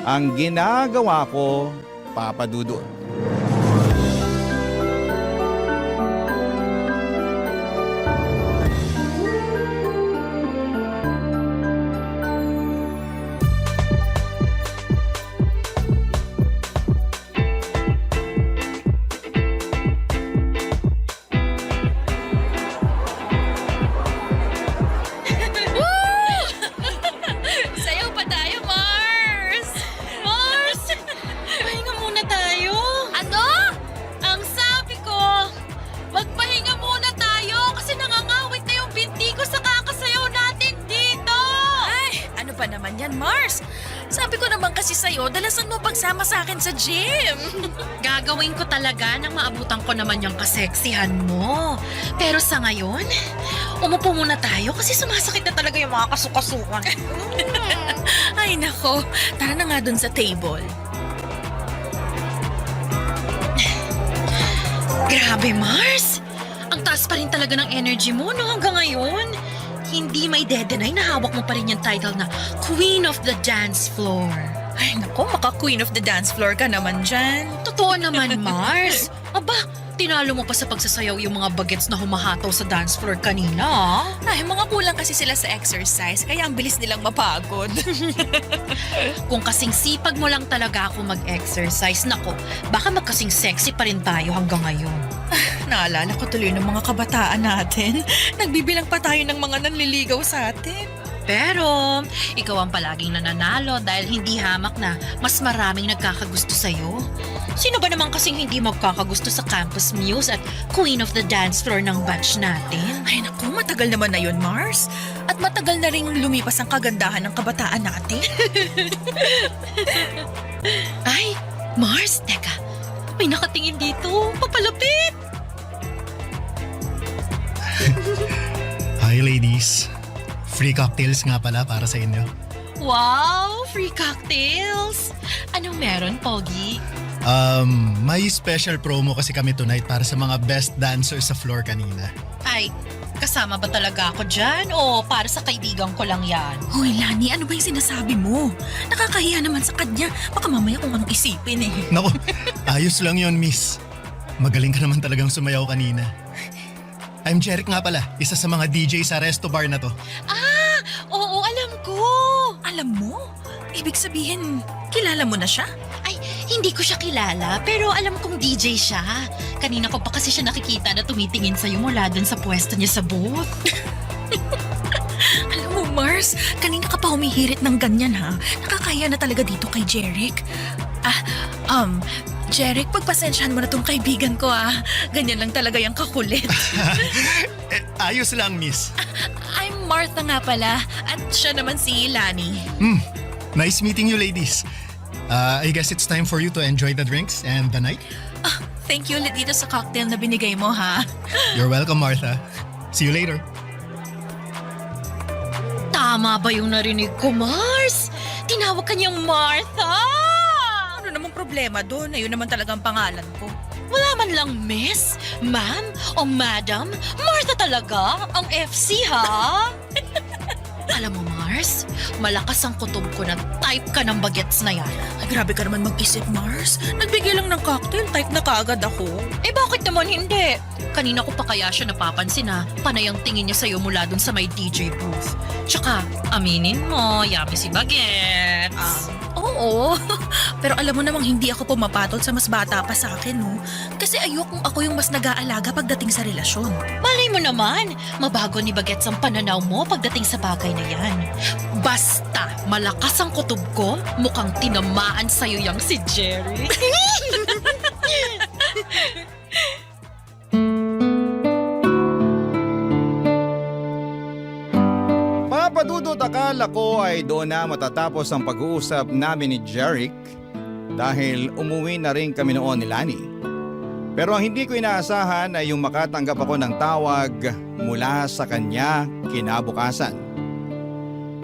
ang ginagawa ko, Papa Dudut. Sayaw pa tayo, Mars! Mars! Pahinga muna tayo. Ano? Ang sabi ko, magpahinga muna tayo kasi nangangawit na yung binti ko sa kakasayaw natin dito. Ay, ano ba naman yan, Mars? Sabi ko naman kasi sa'yo, dalasan mo pagsama sa akin sa gym. Gagawin ko talaga nang maabutan ko naman yung kaseksihan mo. Pero sa ngayon, umupo muna tayo kasi sumasakit na talaga yung mga kasukasukan. Ay nako, tara na nga dun sa table. Grabe, Mars! Ang taas pa rin talaga ng energy mo no hanggang ngayon. Hindi may dedenay na hawak mo pa rin yung title na Queen of the Dance Floor. Ay nako, maka-Queen of the Dance Floor ka naman dyan. Totoo naman, Mars. Aba, tinalo mo pa sa pagsasayaw yung mga bagets na humahataw sa dance floor kanina. Ay, mga kulang kasi sila sa exercise, kaya ang bilis nilang mapagod. Kung kasing sipag mo lang talaga ako mag-exercise, nako, baka magkasing sexy pa rin tayo hanggang ngayon. Naalala ko tuloy ng mga kabataan natin. Nagbibilang pa tayo ng mga nanliligaw sa atin. Pero, ikaw ang palaging nananalo dahil hindi hamak na mas maraming nagkakagusto sa'yo. Sino ba naman kasing hindi magkakagusto sa Campus Muse at Queen of the Dance Floor ng batch natin? Ay naku, matagal naman na yun, Mars. At matagal na rin lumipas ang kagandahan ng kabataan natin. Ay, Mars, teka. May nakatingin dito. Papalapit. Hi ladies. Free cocktails nga pala para sa inyo. Wow, free cocktails. Anong meron, Pogi? May special promo kasi kami tonight para sa mga best dancers sa floor kanina. Ay, kasama ba talaga ako dyan o para sa kaibigan ko lang yan? Hoy, Lani, ano ba yung sinasabi mo? Nakakahiya naman sa kanya. Baka mamaya kung anong isipin eh. Naku, ayos lang yon miss. Magaling ka naman talagang sumayaw kanina. I'm Jeric nga pala, isa sa mga DJ sa resto bar na to. Ah, oo, alam ko. Alam mo? Ibig sabihin, kilala mo na siya? Ay, hindi ko siya kilala, pero alam kong DJ siya. Kanina ko pa kasi siya nakikita na tumitingin sa'yo mula dun sa pwesto niya sa booth. Alam mo, Mars, kanina ka pa humihirit ng ganyan ha. Nakakaya na talaga dito kay Jeric. Jeric, pagpasensyahan mo na tong kaibigan ko ah. Ganyan lang talaga yung kakulit. Ayos lang, miss. I'm Martha nga pala at siya naman si Lani. Nice meeting you, ladies. I guess it's time for you to enjoy the drinks and the night. Thank you ulit dito sa cocktail na binigay mo ha. You're welcome, Martha. See you later. Tama ba yung narinig ko, Mars? Tinawag ka niyang Martha! Ano namang problema doon? Ayun naman talagang pangalan ko. Wala man lang miss, ma'am, o madam. Martha talaga? Ang FC, ha? Alam mo, Mars, malakas ang kutob ko na type ka ng bagets na yan. Ay, grabe ka naman mag-isip, Mars. Nagbigay lang ng cocktail, type na kaagad ako. Eh, bakit naman hindi? Kanina ko pa kaya siya napapansin na panay ang tingin niya sa'yo mula dun sa may DJ booth. Tsaka, aminin mo, yummy si bagets. Oo, pero alam mo namang hindi ako pumapatol sa mas bata pa sa akin, no? Kasi ayokong ako yung mas nag-aalaga pagdating sa relasyon. Malay mo naman, mabago ni Bagets ang pananaw mo pagdating sa bagay na yan. Basta, malakas ang kutob ko, mukhang tinamaan sa'yo yang si Jerry. Papadudot, akala ko ay doon na matatapos ang pag-uusap namin ni Jeric dahil umuwi na rin kami noon ni Lani. Pero ang hindi ko inaasahan ay yung makatanggap ako ng tawag mula sa kanya kinabukasan.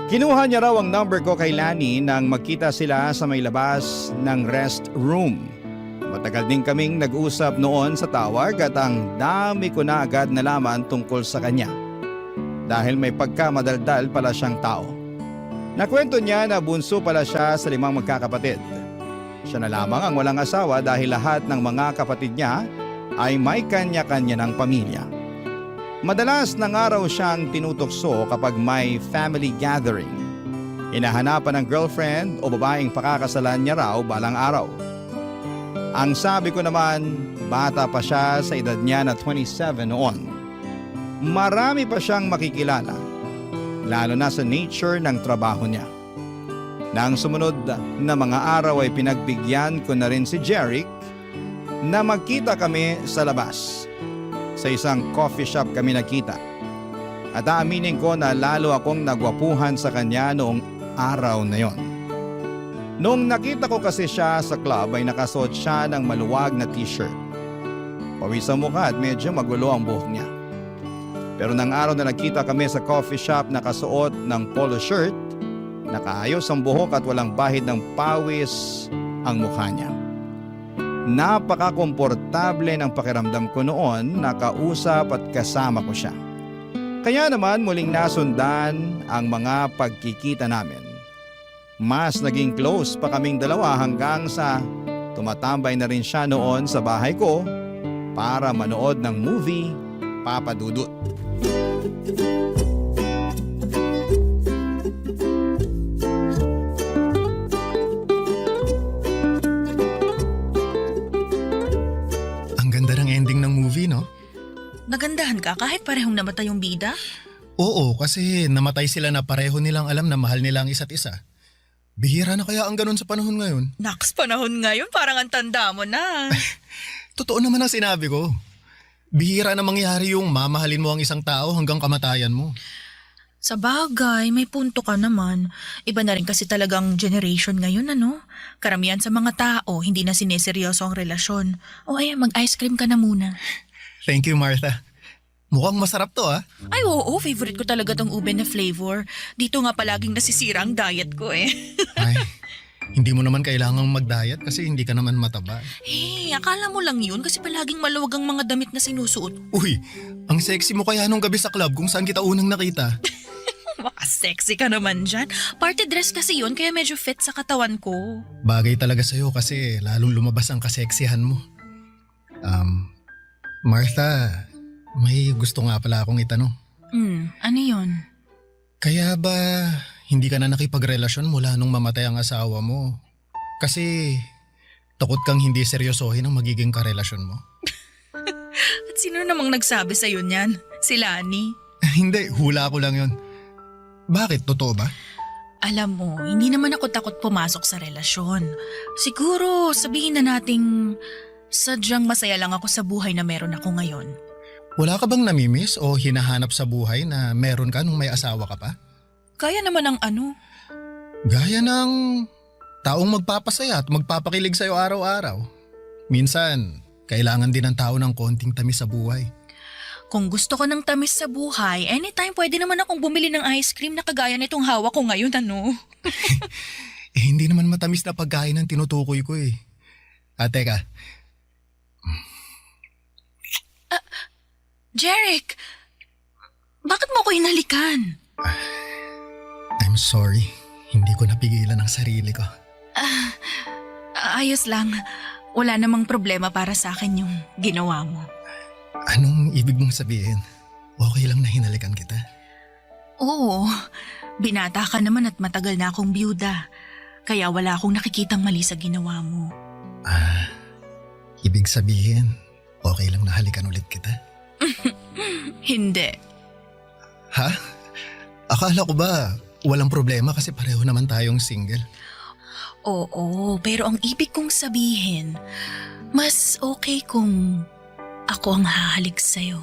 Kinuha niya raw ang number ko kay Lani nang magkita sila sa may labas ng restroom. Matagal din kaming nag-usap noon sa tawag at ang dami ko na agad nalaman tungkol sa kanya. Dahil may pagkamadaldal pala siyang tao. Nakwento niya na bunso pala siya sa 5 magkakapatid. Siya na lamang ang walang asawa dahil lahat ng mga kapatid niya ay may kanya-kanya ng pamilya. Madalas ng araw siyang tinutokso kapag may family gathering. Hinahanapan ng girlfriend o babaeng pakakasalan niya raw balang araw. Ang sabi ko naman, bata pa siya sa edad niya na 27 noon. Marami pa siyang makikilala, lalo na sa nature ng trabaho niya. Nang sumunod na mga araw ay pinagbigyan ko na rin si Jeric na magkita kami sa labas. Sa isang coffee shop kami nakita. At aaminin ko na lalo akong nagwapuhan sa kanya noong araw na yon. Noong nakita ko kasi siya sa club ay nakasuot siya ng maluwag na t-shirt. Pawis ang mukha at medyo magulo ang buhok niya. Pero nang araw na nagkita kami sa coffee shop nakasuot ng polo shirt, nakaayos ang buhok at walang bahid ng pawis ang mukha niya. Napaka-komportable ng pakiramdam ko noon, nakausap at kasama ko siya. Kaya naman muling nasundan ang mga pagkikita namin. Mas naging close pa kaming dalawa hanggang sa tumatambay na rin siya noon sa bahay ko para manood ng movie Papadudot. Ang ganda ng ending ng movie, no? Nagandahan ka kahit parehong namatay yung bida? Oo, kasi namatay sila na pareho nilang alam na mahal nila ang isa't isa. Bihira na kaya ang ganun sa panahon ngayon? Naks, panahon ngayon parang ang tanda mo na. Totoo naman ang sinabi ko. Bihira na mangyari yung mamahalin mo ang isang tao hanggang kamatayan mo. Sa bagay, may punto ka naman. Iba na rin kasi talagang generation ngayon, ano? Karamihan sa mga tao, hindi na sineseryoso ang relasyon. O ay, mag-ice cream ka na muna. Thank you, Martha. Mukhang masarap to, ah. Ay, oo, favorite ko talaga tong ube na flavor. Dito nga palaging nasisira ang diet ko eh. Ay, hindi mo naman kailangang mag-diet kasi hindi ka naman mataba. Eh, akala mo lang yun kasi palaging maluwag ang mga damit na sinusuot. Uy, ang sexy mo kaya nung gabi sa club kung saan kita unang nakita. Baka sexy ka naman dyan. Party dress kasi yun kaya medyo fit sa katawan ko. Bagay talaga sa'yo kasi lalong lumabas ang kaseksihan mo. Martha, may gusto nga pala akong itanong. Ano yun? Kaya ba hindi ka na nakipagrelasyon mula nung mamatay ang asawa mo? Kasi takot kang hindi seryosohin ang magiging karelasyon mo? At sino namang nagsabi sa'yo niyan? Si Lani? Hindi, hula ko lang yun. Bakit? Totoo ba? Alam mo, hindi naman ako takot pumasok sa relasyon. Siguro sabihin na nating sadyang masaya lang ako sa buhay na meron ako ngayon. Wala ka bang namimiss o hinahanap sa buhay na meron ka nung may asawa ka pa? Kaya naman ang ano. Gaya ng taong magpapasaya at magpapakilig sa'yo araw-araw. Minsan, kailangan din ng tao ng konting tamis sa buhay. Kung gusto ko ng tamis sa buhay, anytime pwede naman akong bumili ng ice cream na kagaya nitong hawak ko ngayon, ano? Hindi naman matamis na pagkain ang tinutukoy ko eh. Teka. Jeric! Bakit mo ako hinalikan? I'm sorry. Hindi ko napigilan ang sarili ko. Ayos lang. Wala namang problema para sa akin yung ginawa mo. Anong ibig mong sabihin? Okay lang na hinalikan kita? Oo. Binata ka naman at matagal na akong byuda. Kaya wala akong nakikitang mali sa ginawa mo. Ibig sabihin, okay lang na halikan ulit kita? Hindi. Ha? Akala ko ba walang problema kasi pareho naman tayong single? Oo, pero ang ibig kong sabihin, mas okay kung ako ang hahalik sa'yo.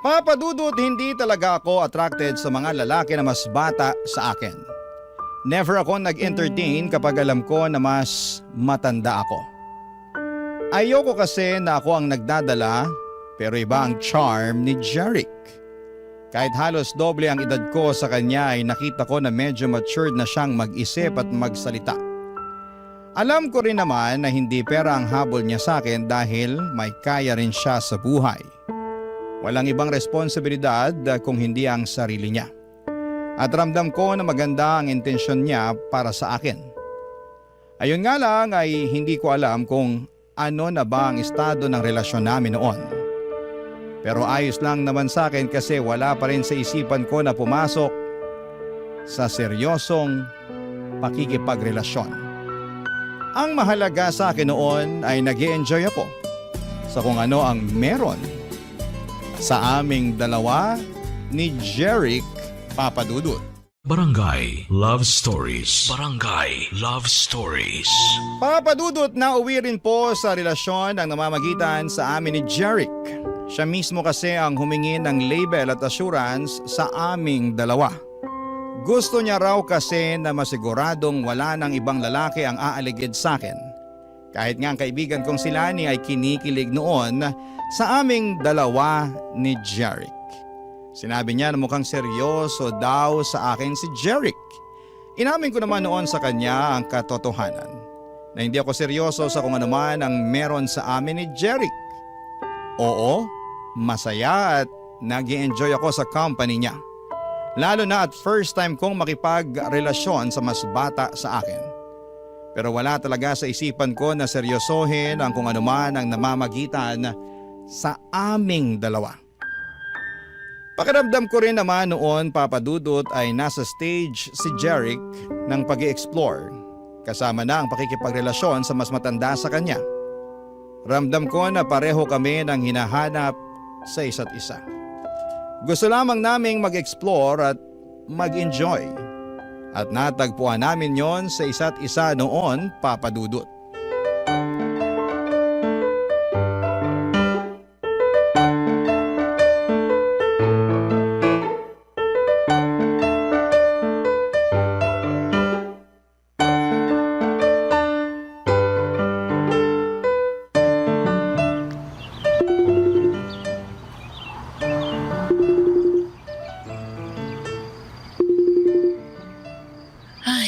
Papadudot, hindi talaga ako attracted sa mga lalaki na mas bata sa akin. Never ako nag-entertain kapag alam ko na mas matanda ako. Ayoko kasi na ako ang nagdadala, pero iba ang charm ni Jeric. Kahit halos doble ang edad ko sa kanya ay nakita ko na medyo matured na siyang mag-isip at magsalita. Alam ko rin naman na hindi pera ang habol niya sa akin dahil may kaya rin siya sa buhay. Walang ibang responsibilidad kung hindi ang sarili niya. At ramdam ko na maganda ang intensyon niya para sa akin. Ayun nga lang ay hindi ko alam kung ano na ba ang estado ng relasyon namin noon. Pero ayos lang naman sa akin kasi wala pa rin sa isipan ko na pumasok sa seryosong pakikipagrelasyon. Ang mahalaga sa akin noon ay nag-i-enjoy ako sa kung ano ang meron sa aming dalawa ni Jeric Papadudut. Barangay Love Stories. Barangay Love Stories. Papadudut na uwi rin po sa relasyon ang namamagitan sa amin ni Jeric. Siya mismo kasi ang humingi ng label at assurance sa aming dalawa. Gusto niya raw kasi na masiguradong wala ng ibang lalaki ang aaligid sa akin. Kahit nga ang kaibigan kong si Lani ay kinikilig noon sa aming dalawa ni Jeric. Sinabi niya na mukhang seryoso daw sa akin si Jeric. Inamin ko naman noon sa kanya ang katotohanan na hindi ako seryoso sa kung ano man ang meron sa amin ni Jeric. Oo, masaya at nag-i-enjoy ako sa company niya. Lalo na at first time kong makipagrelasyon sa mas bata sa akin. Pero wala talaga sa isipan ko na seryosohin ang kung ano man ang namamagitan sa aming dalawa. Pakiramdam ko rin naman noon, Papadudut, ay nasa stage si Jeric ng pag-i-explore. Kasama na ang pakikipagrelasyon sa mas matanda sa kanya. Ramdam ko na pareho kami ng hinahanap sa isa't isa. Gusto lamang naming mag-explore at mag-enjoy. At natagpuan namin yon sa isa't isa noon, Papadudut.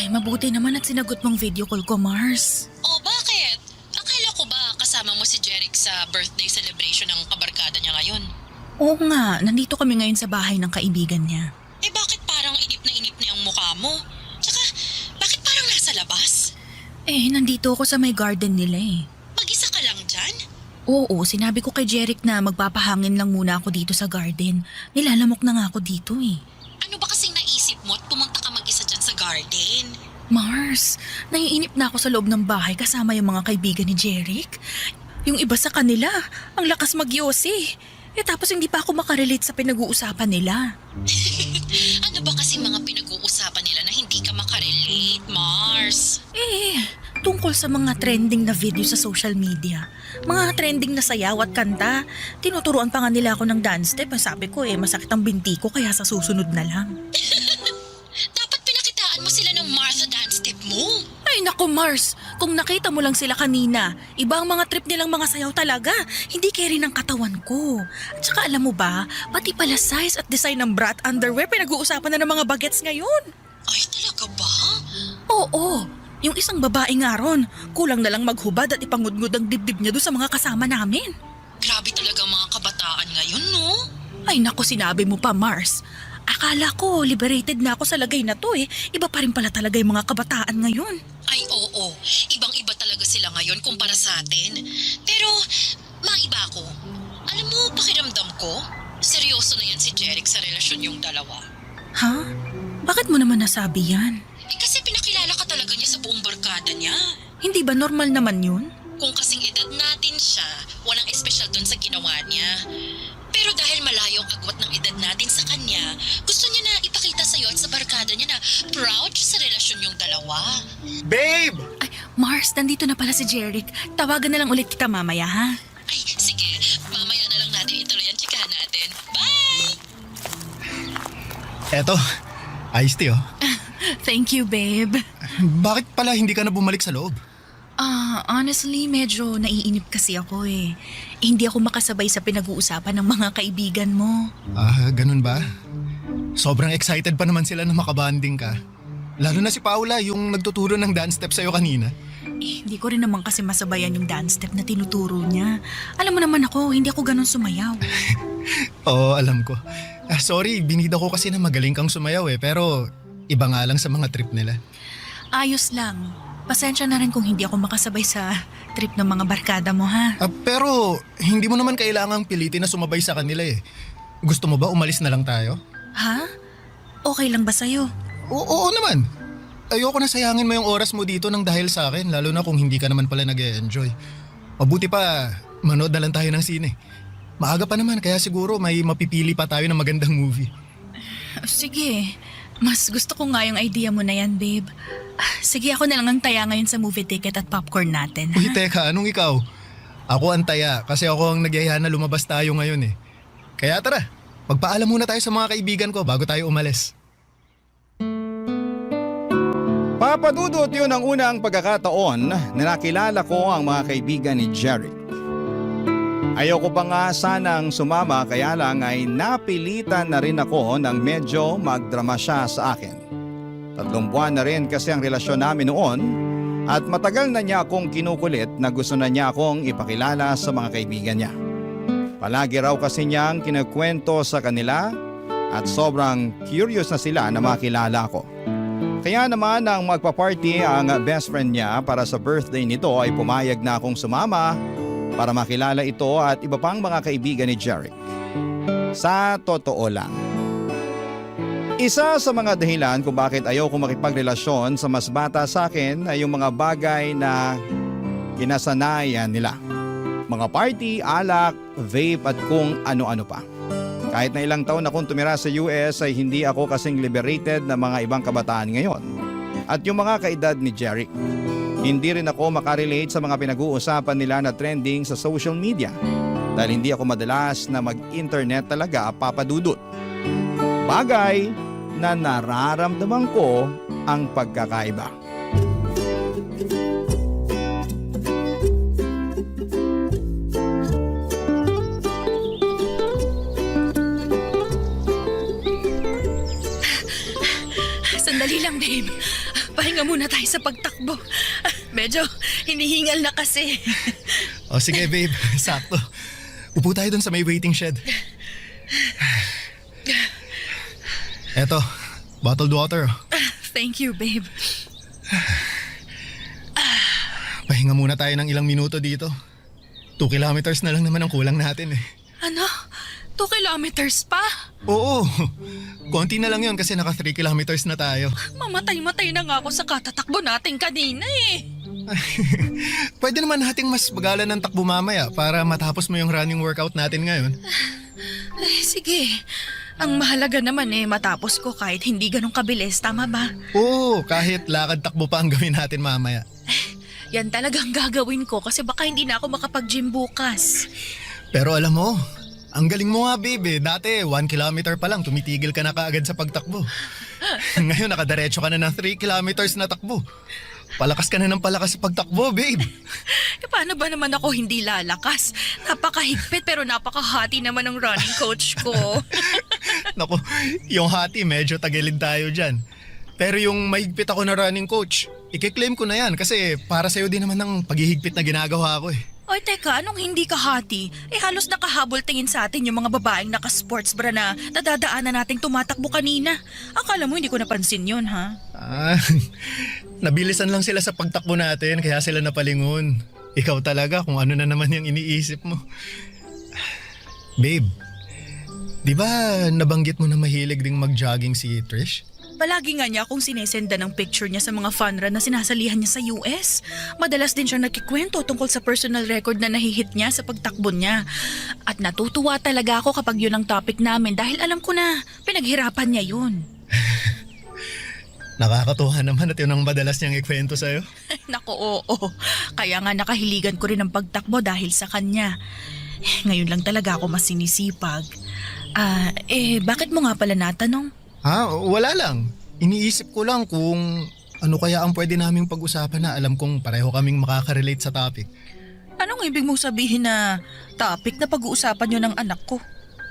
Mabuti naman at sinagot mong video call ko, Mars. Oh, bakit? Akala ko ba kasama mo si Jeric sa birthday celebration ng kabarkada niya ngayon? Oo nga, nandito kami ngayon sa bahay ng kaibigan niya. Eh bakit parang inip na yung mukha mo? Tsaka, bakit parang nasa labas? Eh, nandito ako sa may garden nila eh. Mag-isa ka lang dyan? Oo, sinabi ko kay Jeric na magpapahangin lang muna ako dito sa garden. Nilalamok na nga ako dito eh. Ano ba kasing naisip mo at pumunta ka mag-isa dyan sa garden? Mars, naiinip na ako sa loob ng bahay kasama yung mga kaibigan ni Jeric. Yung iba sa kanila, ang lakas magyosi. Tapos hindi pa ako makarelate sa pinag-uusapan nila. Ano ba kasi mga pinag-uusapan nila na hindi ka makarelate, Mars? Tungkol sa mga trending na video sa social media. Mga trending na sayaw at kanta. Tinuturuan pa nga nila ako ng dance step. Sabi ko masakit ang binti ko kaya sa susunod na lang. Dapat pinakitaan mo sila ng Martha dance step mo. Ay naku Mars, kung nakita mo lang sila kanina, iba ang mga trip nilang mga sayaw talaga. Hindi carry ng katawan ko. At saka alam mo ba, pati pala size at design ng brat underwear pinag-uusapan na ng mga bagets ngayon. Ay, talaga ba? Oo, yung isang babae nga ron, kulang na lang maghubad at ipangudngud ang dibdib niya doon sa mga kasama namin. Grabe talaga ang mga kabataan ngayon, no? Ay naku, sinabi mo pa Mars. Akala ko liberated na ako sa lagay na to Iba pa rin pala talaga yung mga kabataan ngayon. Ay, oo. Ibang-iba talaga sila ngayon kumpara sa atin. Pero, maiba ako. Alam mo, pakiramdam ko, seryoso na yan si Jeric sa relasyon yung dalawa. Ha? Bakit mo naman nasabi yan? Kasi pinakilala ka talaga niya sa buong barkada niya. Hindi ba normal naman yun? Kung kasing edad natin siya, walang espesyal dun sa ginawa niya. Pero dahil malayo ang agwat ng edad natin sa kanya, gusto niya na ipakita sa'yo at sa barkada niya na proud siya sa relasyon yung dalawa. Babe! Ay, Mars, nandito na pala si Jeric. Tawagan na lang ulit kita mamaya, ha? Ay, sige. Mamaya na lang natin ituloy ang chikahan natin. Bye! Eto, iced tea oh. Thank you, babe. Bakit pala hindi ka na bumalik sa loob? Honestly, medyo naiinip kasi ako Hindi ako makasabay sa pinag-uusapan ng mga kaibigan mo. Ganun ba? Sobrang excited pa naman sila na makabanding ka. Lalo na si Paula, yung nagtuturo ng dance step sa'yo kanina. Hindi ko rin naman kasi masabayan yung dance step na tinuturo niya. Alam mo naman ako, hindi ako ganun sumayaw. Oo, alam ko. Sorry, binida ko kasi na magaling kang sumayaw pero iba nga lang sa mga trip nila. Ayos lang. Pasensya na rin kung hindi ako makasabay sa trip ng mga barkada mo, ha? Pero hindi mo naman kailangang pilitin na sumabay sa kanila Gusto mo ba umalis na lang tayo? Ha? Okay lang ba sa'yo? Oo naman. Ayoko na sayangin mo yung oras mo dito nang dahil sa akin, lalo na kung hindi ka naman pala nag-e-enjoy. Mabuti pa, manood na lang tayo ng sine. Maaga pa naman, kaya siguro may mapipili pa tayo ng magandang movie. Sige, mas gusto ko nga yung idea mo na yan, babe. Sige, ako na lang ang taya ngayon sa movie ticket at popcorn natin. Uy, teka, anong ikaw? Ako ang taya kasi ako ang nagyaya na lumabas tayo ngayon Kaya tara, magpaalam muna tayo sa mga kaibigan ko bago tayo umalis. Papadudot yun ang unang pagkakataon na nakilala ko ang mga kaibigan ni Jeric. Ayoko pa nga sanang sumama kaya lang ay napilitan na rin ako nang medyo magdrama siya sa akin. 3 buwan na rin kasi ang relasyon namin noon at matagal na niya akong kinukulit na gusto na niya akong ipakilala sa mga kaibigan niya. Palagi raw kasi niyang kinukwento sa kanila at sobrang curious na sila na makilala ko. Kaya naman nang magpa-party ang best friend niya para sa birthday nito ay pumayag na akong sumama para makilala ito at iba pang mga kaibigan ni Jeric. Sa totoo lang, isa sa mga dahilan kung bakit ayaw ko makipagrelasyon sa mas bata sa akin ay yung mga bagay na kinasanayan nila. Mga party, alak, vape at kung ano-ano pa. Kahit na ilang taon akong tumira sa US ay hindi ako kasing liberated na mga ibang kabataan ngayon. At yung mga kaedad ni Jeric. Hindi rin ako makarelate sa mga pinag-uusapan nila na trending sa social media. Dahil hindi ako madalas na mag-internet talaga papadudot. Bagay na nararamdaman ko ang pagkakaiba. Sandali lang, babe. Pahinga muna tayo sa pagtakbo. Medyo hinihingal na kasi. O sige babe, sakto. Upo tayo dun sa may waiting shed. Eto, bottled water. Thank you, babe. Pahinga muna tayo ng ilang minuto dito. 2 kilometers na lang naman ang kulang natin Ano? 2 kilometers pa? Oo, konti na lang yun kasi naka 3 kilometers na tayo. Mamatay-matay na nga ako sa katatakbo natin kanina eh. Pwede naman nating mas bagalan ng takbo mamaya para matapos mo yung running workout natin ngayon. Ay, sige. Ang mahalaga naman matapos ko kahit hindi ganun kabilis, tama ba? Oo, kahit lakad takbo pa ang gawin natin mamaya. Yan talagang gagawin ko kasi baka hindi na ako makapag-gym bukas. Pero alam mo, ang galing mo nga babe. Dati 1 kilometer pa lang tumitigil ka na kaagad sa pagtakbo. Ngayon nakadiretso ka na ng 3 kilometers na takbo. Palakas ka na ng palakas sa pagtakbo babe. Paano ba naman ako hindi lalakas? Napakahigpit pero napakahati naman ng running coach ko. Naku, yung hati medyo tagilid tayo dyan. Pero yung mahigpit ako na running coach, i-claim ko na yan kasi para sa'yo din naman ng paghihigpit na ginagawa ko eh. Oy, teka, anong hindi ka hati? Halos nakahabol tingin sa atin yung mga babaeng naka-sports bra na nadadaanan nating tumatakbo kanina. Akala mo hindi ko napansin yun, ha? Nabilisan lang sila sa pagtakbo natin kaya sila napalingon. Ikaw talaga kung ano na naman yung iniisip mo. Babe, di ba nabanggit mo na mahilig ding mag-jogging si Trish? Palagi nga niya akong sinesenda ng picture niya sa mga fun run na sinasalihan niya sa US. Madalas din siya nagkikwento tungkol sa personal record na nahihit niya sa pagtakbo niya. At natutuwa talaga ako kapag yun ang topic namin dahil alam ko na pinaghirapan niya yun. Nakakatuwa naman at yun ang madalas niyang ikwento sa'yo. Naku, oo. Kaya nga nakahiligan ko rin ang pagtakbo dahil sa kanya. Ngayon lang talaga ako mas sinisipag. Bakit mo nga pala natanong? Wala lang. Iniisip ko lang kung ano kaya ang pwede naming pag-usapan na alam kong pareho kaming makaka-relate sa topic. Anong ibig mong sabihin na topic na pag-uusapan yun ng anak ko?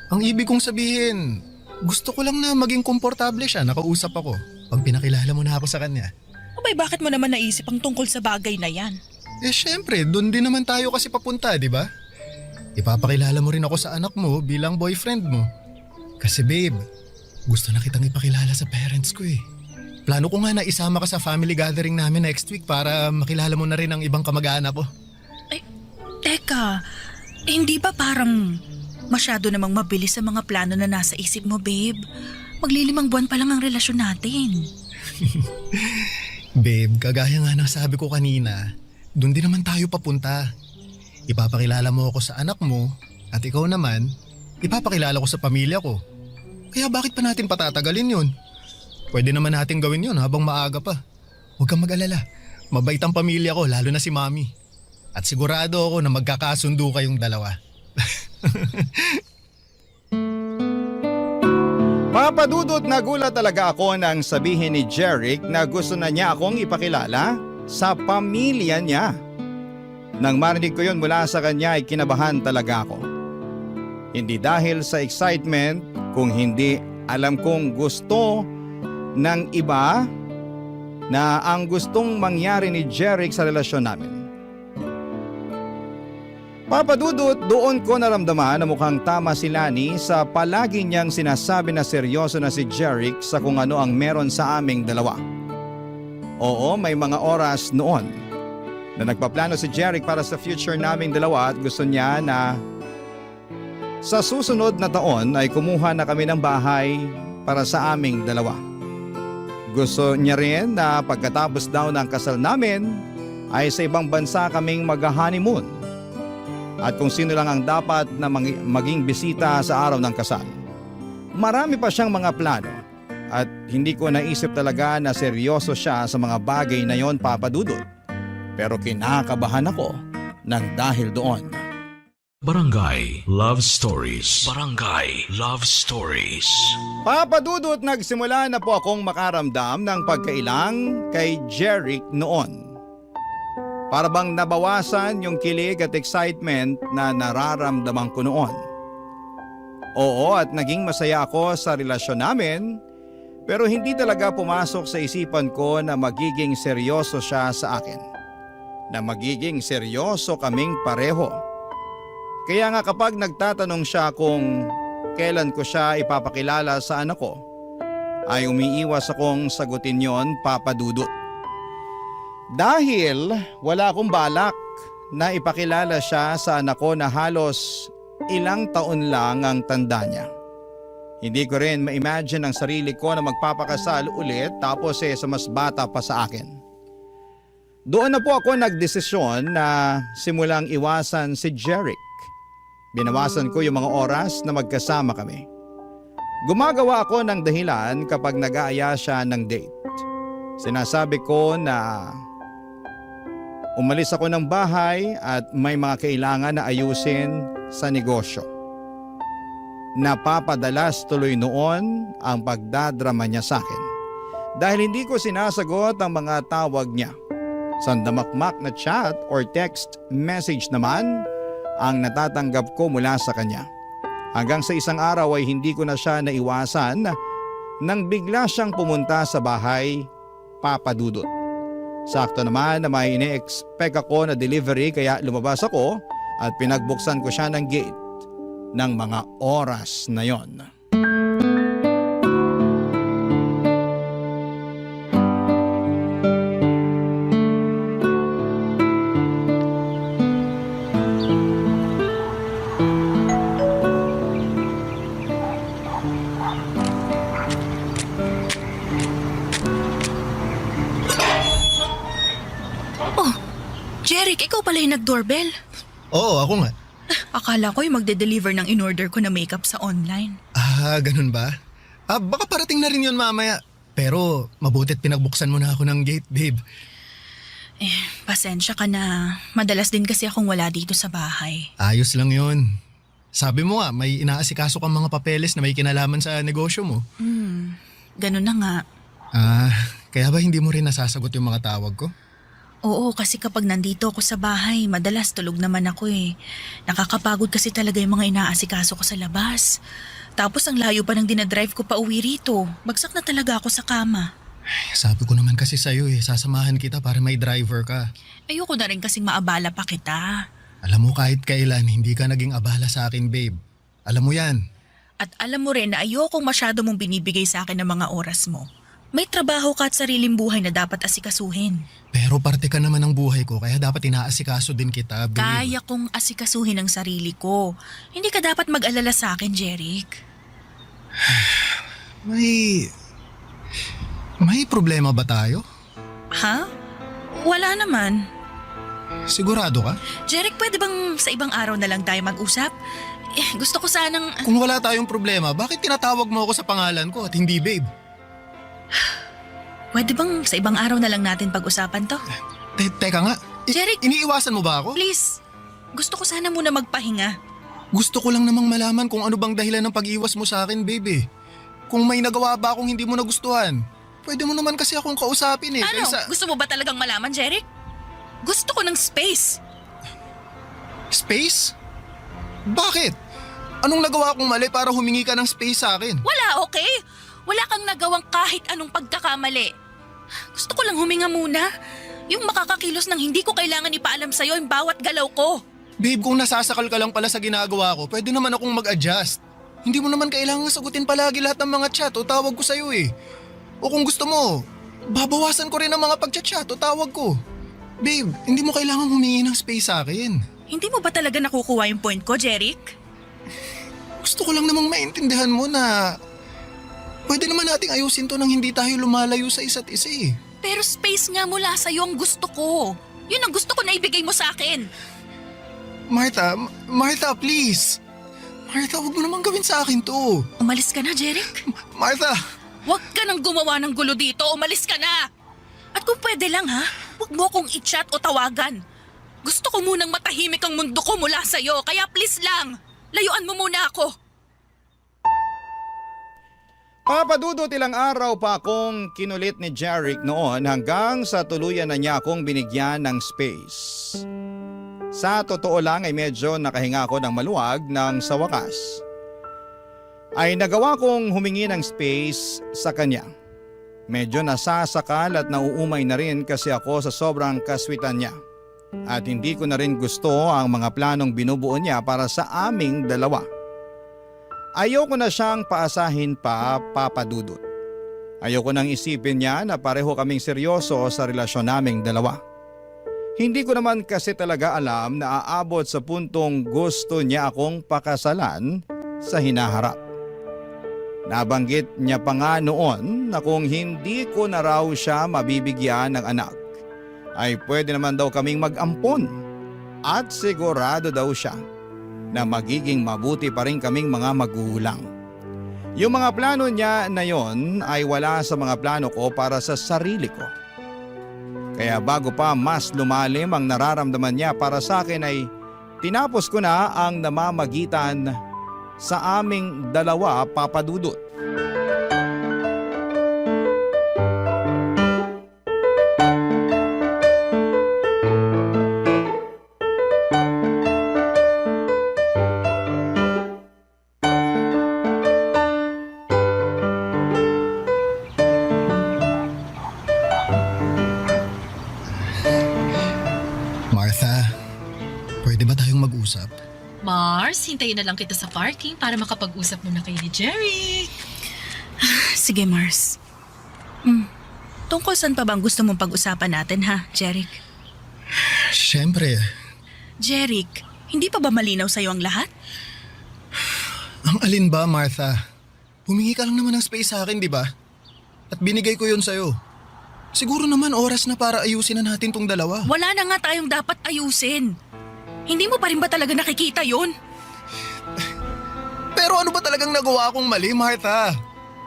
Ang ibig kong sabihin, gusto ko lang na maging komportable siya, nakausap ako. Pag pinakilala mo na ako sa kanya. Abay, bakit mo naman naisip ang tungkol sa bagay na yan? Syempre, doon din naman tayo kasi papunta, di ba? Ipapakilala mo rin ako sa anak mo bilang boyfriend mo. Kasi babe, gusto na kitang ipakilala sa parents ko eh. Plano ko nga na isama ka sa family gathering namin next week para makilala mo na rin ang ibang kamag-anak ko. Ay, teka, hindi ba parang masyado namang mabilis sa mga plano na nasa isip mo, babe? Maglilimang buwan pa lang ang relasyon natin. Babe, kagaya nga ng sabi ko kanina, doon din naman tayo papunta. Ipapakilala mo ako sa anak mo at ikaw naman, ipapakilala ko sa pamilya ko. Kaya bakit pa natin patatagalin yun? Pwede naman natin gawin yun habang maaga pa. Huwag kang mag-alala. Mabait ang pamilya ko, lalo na si Mami. At sigurado ako na magkakasundo kayong dalawa. Papadudot, nagulat talaga ako nang sabihin ni Jeric na gusto na niya akong ipakilala sa pamilya niya. Nang marinig ko yun mula sa kanya ay kinabahan talaga ako. Hindi dahil sa excitement, kung hindi alam kong gusto ng iba na ang gustong mangyari ni Jeric sa relasyon namin. Papadudot, doon ko naramdaman na mukhang tama si Lani sa palagi niyang sinasabi na seryoso na si Jeric sa kung ano ang meron sa aming dalawa. Oo, may mga oras noon na nagpaplano si Jeric para sa future naming dalawa at gusto niya na sa susunod na taon ay kumuha na kami ng bahay para sa aming dalawa. Gusto niya rin na pagkatapos daw ng kasal namin ay sa ibang bansa kaming mag-honeymoon. At kung sino lang ang dapat na maging bisita sa araw ng kasal. Marami pa siyang mga plano at hindi ko naisip talaga na seryoso siya sa mga bagay na yon, Papadudot. Pero kinakabahan ako ng dahil doon. Barangay Love Stories. Barangay Love Stories. Papadudot, nagsimula na po akong makaramdam ng pagkailang kay Jeric noon. Para bang nabawasan yung kilig at excitement na nararamdaman ko noon. Oo, at naging masaya ako sa relasyon namin, pero hindi talaga pumasok sa isipan ko na magiging seryoso siya sa akin. Na magiging seryoso kaming pareho. Kaya nga kapag nagtatanong siya kung kailan ko siya ipapakilala sa anak ko, ay umiiwas akong sagutin yon, Papadudot. Dahil wala akong balak na ipakilala siya sa anak ko na halos ilang taon lang ang tanda niya. Hindi ko rin ma-imagine ang sarili ko na magpapakasal ulit tapos sa mas bata pa sa akin. Doon na po ako nagdesisyon na simulang iwasan si Jeric. Binawasan ko yung mga oras na magkasama kami. Gumagawa ako ng dahilan kapag nag-aaya siya ng date. Sinasabi ko na umalis ako ng bahay at may mga kailangan na ayusin sa negosyo. Napapadalas tuloy noon ang pagdadrama niya sa akin dahil hindi ko sinasagot ang mga tawag niya. Sandamakmak na chat or text message naman ang natatanggap ko mula sa kanya. Hanggang sa isang araw ay hindi ko na siya naiwasan nang bigla siyang pumunta sa bahay, Papa Dudut. Sakto naman na may ine-expect ako na delivery kaya lumabas ako at pinagbuksan ko siya ng gate ng mga oras na yon. Jeric, ikaw pala yung nag-doorbell. Oo, ako nga. Akala ko yung magde-deliver ng in-order ko na makeup sa online. Ah, ganun ba? Baka parating na rin yun mamaya. Pero mabutit pinagbuksan mo na ako ng gate, babe. Pasensya ka na. Madalas din kasi akong wala dito sa bahay. Ayos lang yun. Sabi mo nga, may inaasikaso kang mga papeles na may kinalaman sa negosyo mo. Ganun na nga. Kaya ba hindi mo rin nasasagot yung mga tawag ko? Oo, kasi kapag nandito ako sa bahay, madalas tulog naman ako eh. Nakakapagod kasi talaga yung mga inaasikaso ko sa labas. Tapos ang layo pa ng dinadrive ko pa uwi rito. Bagsak na talaga ako sa kama. Sabi ko naman kasi sa'yo sasamahan kita para may driver ka. Ayoko na rin kasing maabala pa kita. Alam mo kahit kailan, hindi ka naging abala sa akin, babe. Alam mo yan. At alam mo rin na ayokong masyado mong binibigay sa akin ng mga oras mo. May trabaho ka at sariling buhay na dapat asikasuhin. Pero parte ka naman ng buhay ko, kaya dapat inaasikaso din kita, babe. Kaya kong asikasuhin ang sarili ko. Hindi ka dapat mag-alala sa akin, Jeric. May problema ba tayo? Ha? Wala naman. Sigurado ka? Jeric, pwede bang sa ibang araw na lang tayo mag-usap? Gusto ko sanang... Kung wala tayong problema, bakit tinatawag mo ako sa pangalan ko at hindi babe? Pwede bang sa ibang araw na lang natin pag-usapan to? Teka nga. Jeric! Iniiwasan mo ba ako? Please, gusto ko sana muna magpahinga. Gusto ko lang namang malaman kung ano bang dahilan ng pag-iwas mo sa akin, babe. Kung may nagawa ba akong hindi mo nagustuhan, pwede mo naman kasi akong kausapin Ano? Kaysa... Gusto mo ba talagang malaman, Jeric? Gusto ko ng space. Space? Bakit? Anong nagawa kong mali para humingi ka ng space sa akin? Wala, okay? Wala kang nagawang kahit anong pagkakamali. Gusto ko lang huminga muna. Yung makakakilos ng hindi ko kailangan ipaalam sa'yo yung bawat galaw ko. Babe, kung nasasakal ka lang pala sa ginagawa ko, pwede naman akong mag-adjust. Hindi mo naman kailangan sagutin palagi lahat ng mga chat o tawag ko sa'yo O kung gusto mo, babawasan ko rin ang mga pag-chat o tawag ko. Babe, hindi mo kailangan humingi ng space sa akin. Hindi mo ba talaga nakukuha yung point ko, Jeric? Gusto ko lang namang maintindihan mo na pwede naman nating ayusin to nang hindi tayo lumalayo sa isa't isa Pero space nga mula sa'yo ang gusto ko. Yun ang gusto ko na ibigay mo sa akin. Martha, please. Martha, huwag mo naman gawin sa akin to. Umalis ka na, Jeric. Martha! Huwag ka nang gumawa ng gulo dito. Umalis ka na. At kung pwede lang huwag mo akong i-chat o tawagan. Gusto ko munang matahimik ang mundo ko mula sa'yo. Kaya please lang, layuan mo muna ako. Papadudot ilang araw pa akong kinulit ni Jeric noon hanggang sa tuluyan na niya akong binigyan ng space. Sa totoo lang ay medyo nakahinga ako ng maluwag nang sa wakas ay nagawa kong humingi ng space sa kanya. Medyo nasasakal at nauumay na rin kasi ako sa sobrang kaswitan niya. At hindi ko na rin gusto ang mga planong binubuo niya para sa aming dalawa. Ayoko na siyang paasahin pa, Papadudot. Ayoko nang isipin niya na pareho kaming seryoso sa relasyon naming dalawa. Hindi ko naman kasi talaga alam na aabot sa puntong gusto niya akong pakasalan sa hinaharap. Nabanggit niya pa nga noon na kung hindi ko na raw siya mabibigyan ng anak, ay pwede naman daw kaming mag-ampon at sigurado daw siya na magiging mabuti pa rin kaming mga magulang. Yung mga plano niya na yon ay wala sa mga plano ko para sa sarili ko. Kaya bago pa mas lumalim ang nararamdaman niya para sa akin ay tinapos ko na ang namamagitan sa aming dalawa, Papa Dudut. Martha, pwede ba tayong mag-usap? Mars, hintayin na lang kita sa parking para makapag-usap muna kayo ni Jerry. Sige, Mars. Tungkol saan pa bang gusto mong pag-usapan natin, ha, Jeric? Siyempre, Jeric, hindi pa ba malinaw sa'yo ang lahat? ang alin ba, Martha? Humingi ka lang naman ng space sa akin, di ba? At binigay ko yun sa'yo. Siguro naman oras na para ayusin na natin tong dalawa. Wala na nga tayong dapat ayusin. Hindi mo pa rin ba talaga nakikita yun? Pero ano ba talagang nagawa kong mali, Martha?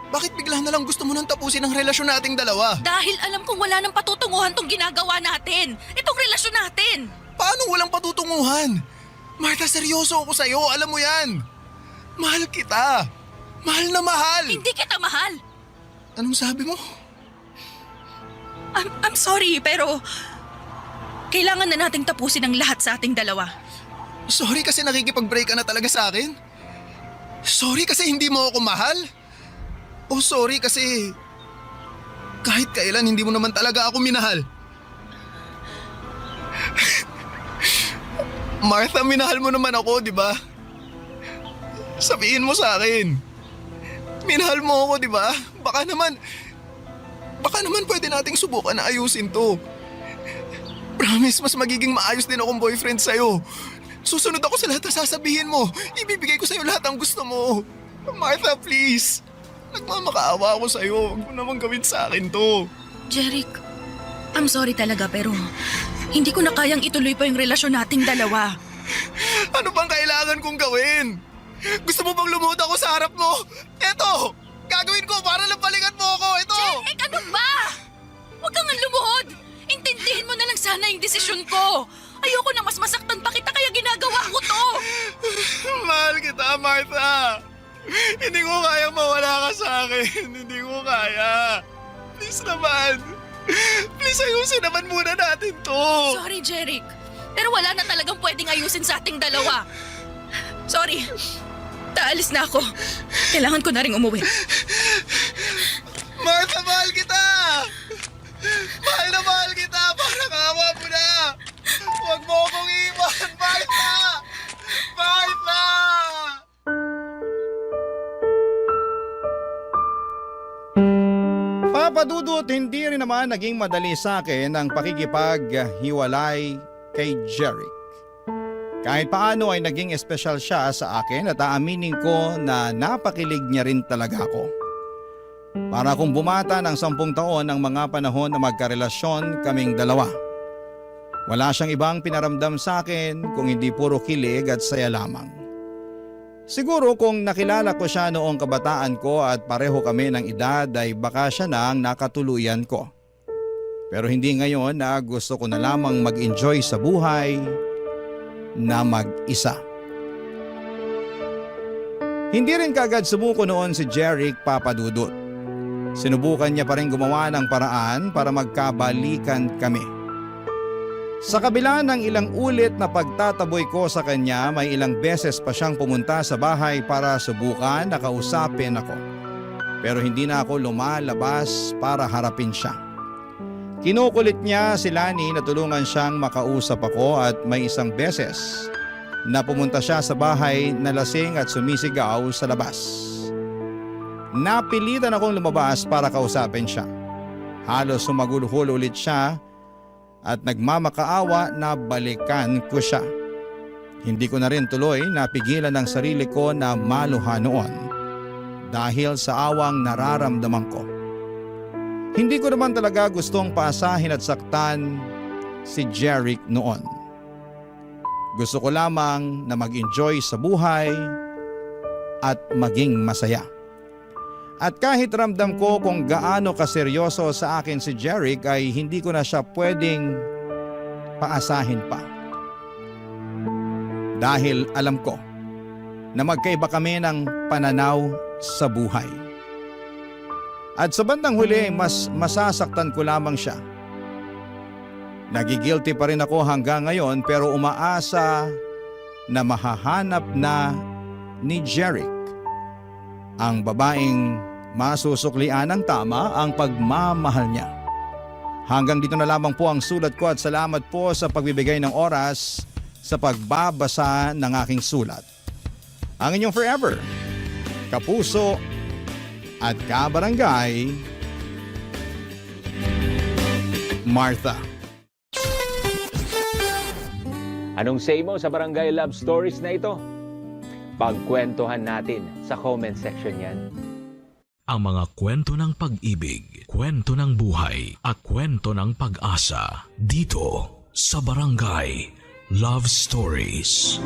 Bakit bigla na lang gusto mo nang tapusin ang relasyon nating dalawa? Dahil alam kong wala nang patutunguhan tong ginagawa natin. Itong relasyon natin. Paano walang patutunguhan? Martha, seryoso ako sa'yo. Alam mo yan. Mahal kita. Mahal na mahal. Hindi kita mahal. Anong sabi mo? I'm sorry, pero kailangan na nating tapusin ang lahat sa ating dalawa. Sorry kasi nakikipag-break ka na talaga sa akin? Sorry kasi hindi mo ako mahal? O sorry kasi kahit kailan hindi mo naman talaga ako minahal? Martha, minahal mo naman ako, di ba? Sabihin mo sa akin. Minahal mo ako, di ba? Baka naman pwede nating subukan na ayusin to. Promise, mas magiging maayos din akong boyfriend sa'yo. Susunod ako sa lahat na sasabihin mo. Ibibigay ko sa'yo lahat ang gusto mo. Martha, please. Nagmamakaawa ako sa'yo. Huwag mo naman gawin sa akin to. Jeric, I'm sorry talaga pero hindi ko na kayang ituloy pa yung relasyon nating dalawa. Ano bang kailangan kong gawin? Gusto mo bang lumuhod ako sa harap mo? Eto! Gagawin ko para lang balikan mo ako! Ito! Jeric, ano ba? Huwag kang lumuhod! Intindihin mo na lang sana yung desisyon ko. Ayoko na mas masaktan pa kita kaya ginagawa ko to. Mahal kita, Martha. Hindi ko kaya mawala ka sa akin. Hindi ko kaya. Please naman. Please ayusin naman muna natin to. Sorry, Jeric. Pero wala na talagang pwedeng ayusin sa ating dalawa. Sorry. Taalis na ako. Kailangan ko na rin umuwi. Martha, mahal kita! Mahal na mahal kita! Parang awa mo na! Huwag mo akong iwan! Martha! Martha! Papa Dudut, hindi rin naman naging madali sa akin ang pakikipaghiwalay kay Jeric. Kahit paano ay naging espesyal siya sa akin at aaminin ko na napakilig niya rin talaga ako. Para akong bumata ng 10 taon ang mga panahon na magkarelasyon kaming dalawa. Wala siyang ibang pinaramdam sa akin kung hindi puro kilig at saya lamang. Siguro kung nakilala ko siya noong kabataan ko at pareho kami ng edad ay baka siya na ang nakatuluyan ko. Pero hindi ngayon na gusto ko na lamang mag-enjoy sa buhay na mag-isa. Hindi rin kagad sumuko noon si Jeric, Papa Dudut. Sinubukan niya pa rin gumawa ng paraan para magkabalikan kami. Sa kabila ng ilang ulit na pagtataboy ko sa kanya, may ilang beses pa siyang pumunta sa bahay para subukan na kausapin ako. Pero hindi na ako lumalabas para harapin siya. Kinukulit niya si Lani na tulungan siyang makausap ako at may isang beses na pumunta siya sa bahay na lasing at sumisigaw sa labas. Napilitan akong lumabas para kausapin siya. Halos sumagulhol ulit siya at nagmamakaawa na balikan ko siya. Hindi ko na rin tuloy napigilan ang sarili ko na maluha noon dahil sa awang nararamdaman ko. Hindi ko naman talaga gustong paasahin at saktan si Jeric noon. Gusto ko lamang na mag-enjoy sa buhay at maging masaya. At kahit ramdam ko kung gaano kaseryoso sa akin si Jeric ay hindi ko na siya pwedeng paasahin pa. Dahil alam ko na magkaiba kami ng pananaw sa buhay. At sa bandang huli mas masasaktan ko lamang siya. Nagigilty pa rin ako hanggang ngayon pero umaasa na mahahanap na ni Jeric ang babaeng masusuklian ng tama ang pagmamahal niya. Hanggang dito na lamang po ang sulat ko at salamat po sa pagbibigay ng oras sa pagbabasa ng aking sulat. Ang inyong forever, kapuso at kabarangay, Martha. Anong say mo sa Barangay Love Stories na ito? Pagkwentuhan natin sa comment section yan. Ang mga kwento ng pag-ibig, kwento ng buhay at kwento ng pag-asa dito sa Barangay Love Stories.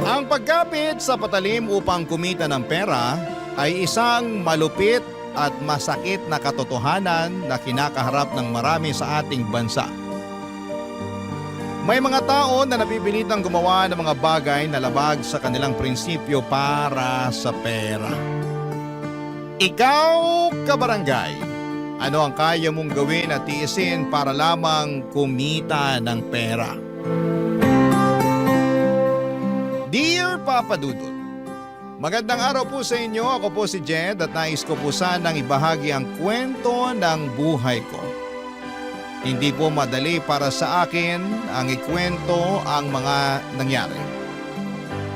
Ang pagkapit sa patalim upang kumita ng pera ay isang malupit at masakit na katotohanan na kinakaharap ng marami sa ating bansa. May mga tao na napipilitang gumawa ng mga bagay na labag sa kanilang prinsipyo para sa pera. Ikaw, kabarangay, ano ang kaya mong gawin at tiisin para lamang kumita ng pera? Dear Papa Dudut, magandang araw po sa inyo. Ako po si Jed at nais ko po sanang ibahagi ang kwento ng buhay ko. Hindi po madali para sa akin ang ikwento ang mga nangyari.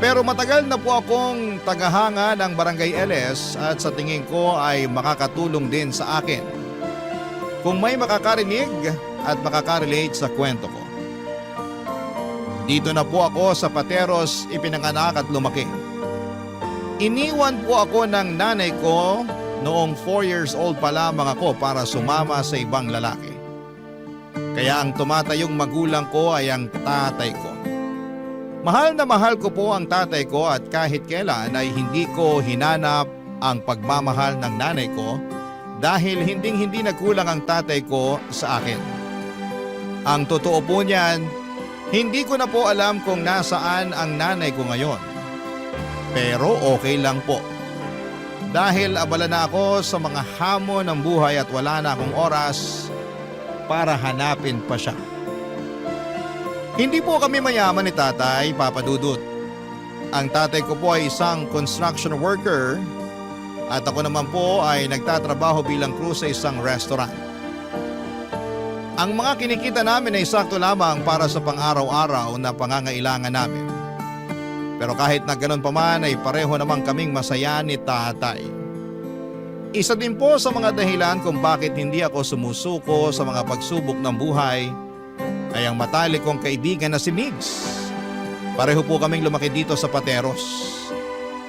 Pero matagal na po akong tagahanga ng Barangay LS at sa tingin ko ay makakatulong din sa akin kung may makakarinig at makakarelate sa kwento ko. Dito na po ako sa Pateros ipinanganak at lumaki. Iniwan po ako ng nanay ko noong 4 years old pa lamang ako para sumama sa ibang lalaki. Kaya ang tumatayong magulang ko ay ang tatay ko. Mahal na mahal ko po ang tatay ko at kahit kailan ay hindi ko hinanap ang pagmamahal ng nanay ko dahil hindi nagkulang ang tatay ko sa akin. Ang totoo po niyan, hindi ko na po alam kung nasaan ang nanay ko ngayon. Pero okay lang po. Dahil abala na ako sa mga hamon ng buhay at wala na akong oras para hanapin pa siya. Hindi po kami mayaman ni tatay, Papa Dudut. Ang tatay ko po ay isang construction worker at ako naman po ay nagtatrabaho bilang crew sa isang restaurant. Ang mga kinikita namin ay sakto lamang para sa pang-araw-araw na pangangailangan namin. Pero kahit na ganun pa man ay pareho naman kaming masaya ni tatay. Isa din po sa mga dahilan kung bakit hindi ako sumusuko sa mga pagsubok ng buhay ay ang matalik kong kaibigan na si Migs. Pareho po kaming lumaki dito sa Pateros.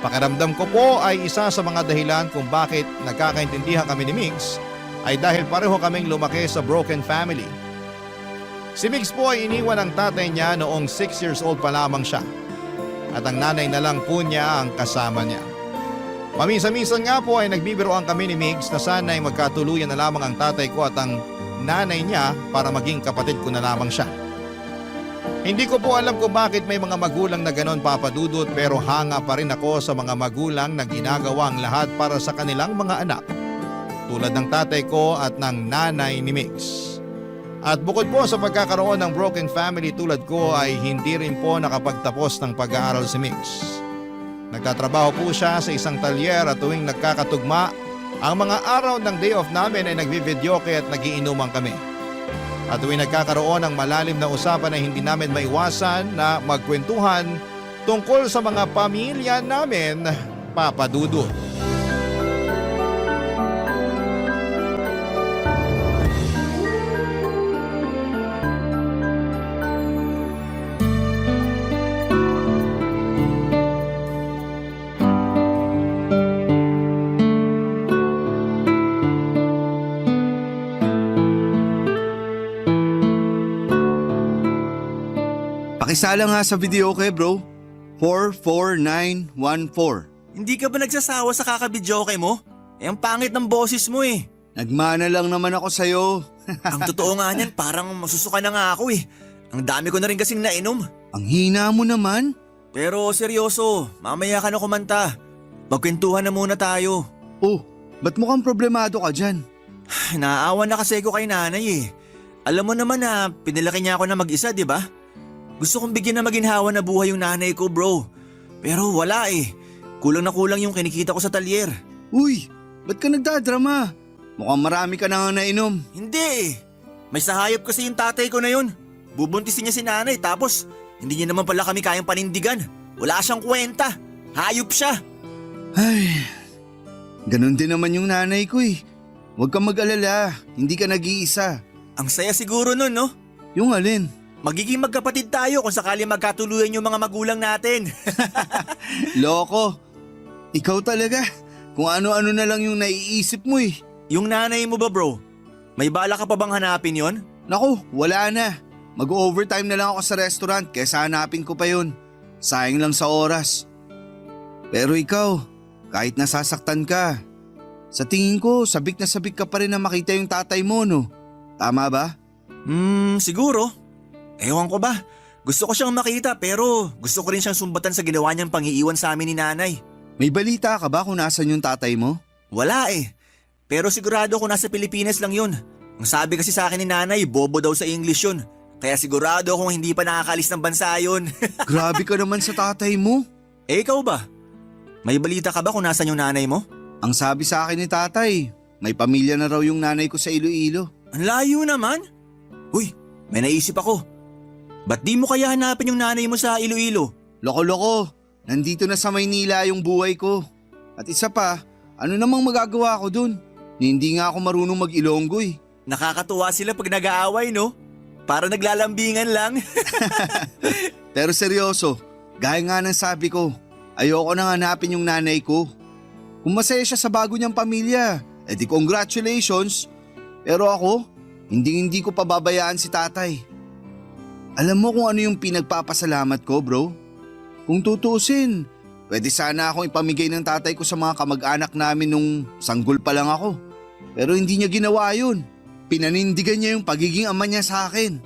Pakiramdam ko po ay isa sa mga dahilan kung bakit nagkakaintindihan kami ni Migs ay dahil pareho kaming lumaki sa broken family. Si Migs po ay iniwan ng tatay niya noong 6 years old pa lamang siya. At ang nanay na lang po niya ang kasama niya. Paminsan-minsan nga po ay nagbibiroan kami ni Migs na sana ay magkatuluyan na lamang ang tatay ko at ang nanay niya para maging kapatid ko na lamang siya. Hindi ko po alam kung bakit may mga magulang na ganon, Papa Dudut, pero hanga pa rin ako sa mga magulang na ginagawa ang lahat para sa kanilang mga anak. Tulad ng tatay ko at ng nanay ni Migs. At bukod po sa pagkakaroon ng broken family tulad ko ay hindi rin po nakapagtapos ng pag-aaral si Migs. Nagtatrabaho po siya sa isang talyer at tuwing nagkakatugma, ang mga araw ng day off namin ay nagvi-videoke at nagiinuman kami. At tuwing nagkakaroon ng malalim na usapan ay hindi namin maiwasan na magkwentuhan tungkol sa mga pamilya namin, Papa Dudut. Pakisala nga sa video okay bro. 44914. Hindi ka ba nagsasawa sa kakabidyoke mo? Ang pangit ng boses mo eh. Nagmana lang naman ako sa'yo. Ang totoo nga niyan, parang masusuka na nga ako eh. Ang dami ko na rin kasing nainom. Ang hina mo naman. Pero seryoso, mamaya ka na kumanta. Magkwentuhan na muna tayo. Oh, ba't mukhang problemado ka dyan? Naaawa na kasi ko kay nanay eh. Alam mo naman na pinalaki niya ako na mag-isa, di ba? Gusto kong bigyan na maginhawa na buhay yung nanay ko, bro. Pero wala eh. Kulang na kulang yung kinikita ko sa talyer. Uy, ba't ka nagdadrama? Mukhang marami ka na nga nainom. Hindi eh. May sahayop kasi yung tatay ko na yun. Bubuntisin niya si nanay tapos hindi niya naman pala kami kayang panindigan. Wala siyang kwenta. Hayop siya. Ay, ganun din naman yung nanay ko eh. Huwag kang mag-alala, hindi ka nag-iisa. Ang saya siguro nun, no? Yung alin? Magiging magkapatid tayo kung sakali magkatuluyan yung mga magulang natin. Loko, ikaw talaga. Kung ano-ano na lang yung naiisip mo eh. Yung nanay mo ba bro? May bala ka pa bang hanapin yon? Naku, wala na. Mag-overtime na lang ako sa restaurant kaysa hanapin ko pa yun. Sayang lang sa oras. Pero ikaw, kahit nasasaktan ka, sa tingin ko sabik na sabik ka pa rin na makita yung tatay mo, no? Tama ba? Siguro. Ewan ko ba? Gusto ko siyang makita pero gusto ko rin siyang sumbatan sa ginawa niyang pang-iiwan sa amin ni nanay. May balita ka ba kung nasan yung tatay mo? Wala eh. Pero sigurado ko nasa Pilipinas lang yun. Ang sabi kasi sa akin ni nanay, bobo daw sa English yun. Kaya sigurado kung hindi pa nakakalis ng bansa yun. Grabe ka naman sa tatay mo. Eh ikaw ba? May balita ka ba kung nasan yung nanay mo? Ang sabi sa akin ni tatay, may pamilya na raw yung nanay ko sa Iloilo. Ang layo naman. Uy, may naisip ako. Ba't di mo kaya hanapin yung nanay mo sa Iloilo? Loko-loko, nandito na sa Maynila yung buhay ko. At isa pa, ano namang magagawa ko dun? Hindi nga ako marunong mag-Ilonggo eh. Nakakatuwa sila pag nag-aaway, no? Para naglalambingan lang. Pero seryoso, gaya nga ng sabi ko, ayoko nang hanapin yung nanay ko. Kung masaya siya sa bago niyang pamilya, edi congratulations. Pero ako, hindi ko pababayaan si tatay. Alam mo kung ano yung pinagpapasalamat ko, bro? Kung tutusin, pwede sana akong ipamigay ng tatay ko sa mga kamag-anak namin nung sanggol pa lang ako. Pero hindi niya ginawa yun. Pinanindigan niya yung pagiging ama niya sa akin.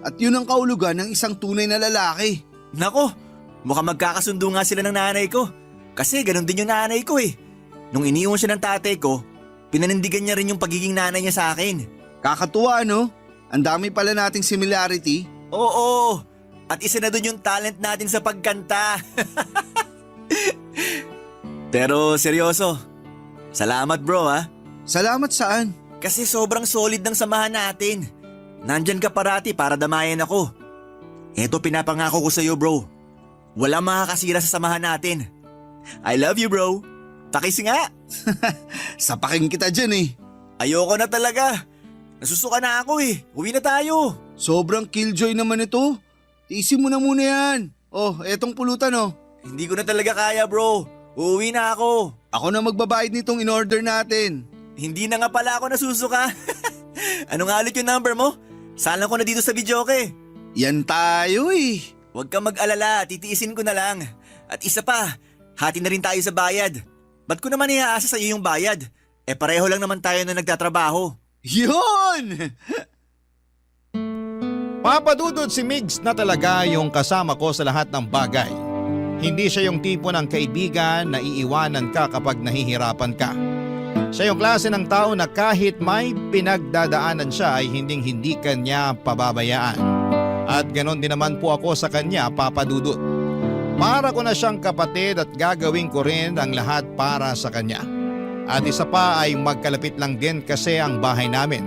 At yun ang kaulugan ng isang tunay na lalaki. Nako, mukhang magkakasundo nga sila ng nanay ko. Kasi ganun din yung nanay ko eh. Nung iniwan siya ng tatay ko, pinanindigan niya rin yung pagiging nanay niya sa akin. Kakatuwa, no? Ang dami pala nating similarity. Oo, at isa na dun yung talent natin sa pagkanta. Pero seryoso, salamat bro ha. Salamat saan? Kasi sobrang solid ng samahan natin. Nandyan ka parati para damayan ako. Eto pinapangako ko sa'yo bro. Walang makakasira sa samahan natin. I love you bro. Pakis nga. Sapakin kita dyan eh. Ayoko na talaga. Nasusuka na ako eh. Uwi na tayo. Sobrang killjoy naman ito. Tiisin mo na muna yan. Oh, etong pulutan oh. Hindi ko na talaga kaya bro. Uuwi na ako. Ako na magbabayad nitong in-order natin. Hindi na nga pala ako nasusuka. Ano nga ulit yung number mo? Saan ko na dito sa videoke? Yan tayo eh. Huwag kang mag-alala, titiisin ko na lang. At isa pa, hati na rin tayo sa bayad. Ba't ko naman iaasa sa iyo yung bayad? Eh pareho lang naman tayo na nagtatrabaho. Yun! Papadudod si Migs na talaga yung kasama ko sa lahat ng bagay. Hindi siya yung tipo ng kaibigan na iiwanan ka kapag nahihirapan ka. Siya yung klase ng tao na kahit may pinagdadaanan siya ay hindi kanya pababayaan. At ganon din naman po ako sa kanya, Papa Dudut. Para ko na siyang kapatid at gagawin ko rin ang lahat para sa kanya. At isa pa ay magkalapit lang din kasi ang bahay namin.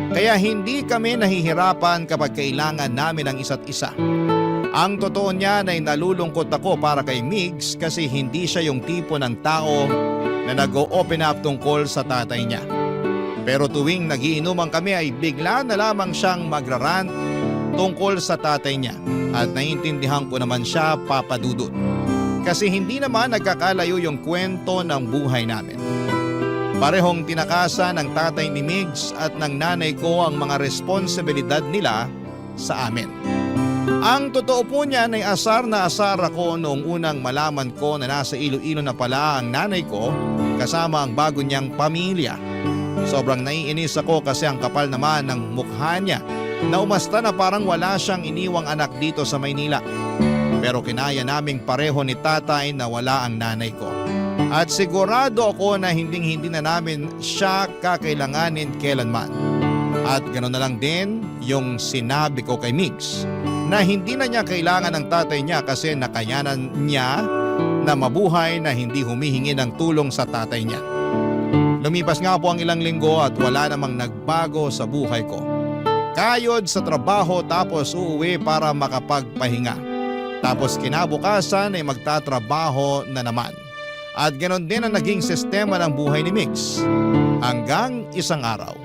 Kaya hindi kami nahihirapan kapag kailangan namin ang isa't isa. Ang totoo niyan ay nalulungkot ako para kay Migs kasi hindi siya yung tipo ng tao na nag-o-open up tungkol sa tatay niya. Pero tuwing nagiinuman kami ay bigla na lamang siyang magrarant tungkol sa tatay niya at naiintindihan ko naman siya, Papa Dudut. Kasi hindi naman nagkakalayo yung kwento ng buhay namin. Parehong tinakasan ng tatay ni Migs at ng nanay ko ang mga responsibilidad nila sa amin. Ang totoo po niyan ay asar na asar ako noong unang malaman ko na nasa Iloilo na pala ang nanay ko kasama ang bago niyang pamilya. Sobrang naiinis ako kasi ang kapal naman ng mukha niya na umasta na parang wala siyang iniwang anak dito sa Maynila. Pero kinaya naming pareho ni tatay na wala ang nanay ko. At sigurado ako na hinding-hindi na namin siya kakailanganin kailanman. At ganoon na lang din yung sinabi ko kay Migs na hindi na niya kailangan ng tatay niya kasi nakayanan niya na mabuhay na hindi humihingi ng tulong sa tatay niya. Lumipas nga po ang ilang linggo at wala namang nagbago sa buhay ko. Kayod sa trabaho tapos uuwi para makapagpahinga. Tapos kinabukasan ay magtatrabaho na naman. At ganoon din ang naging sistema ng buhay ni Mix. Hanggang isang araw.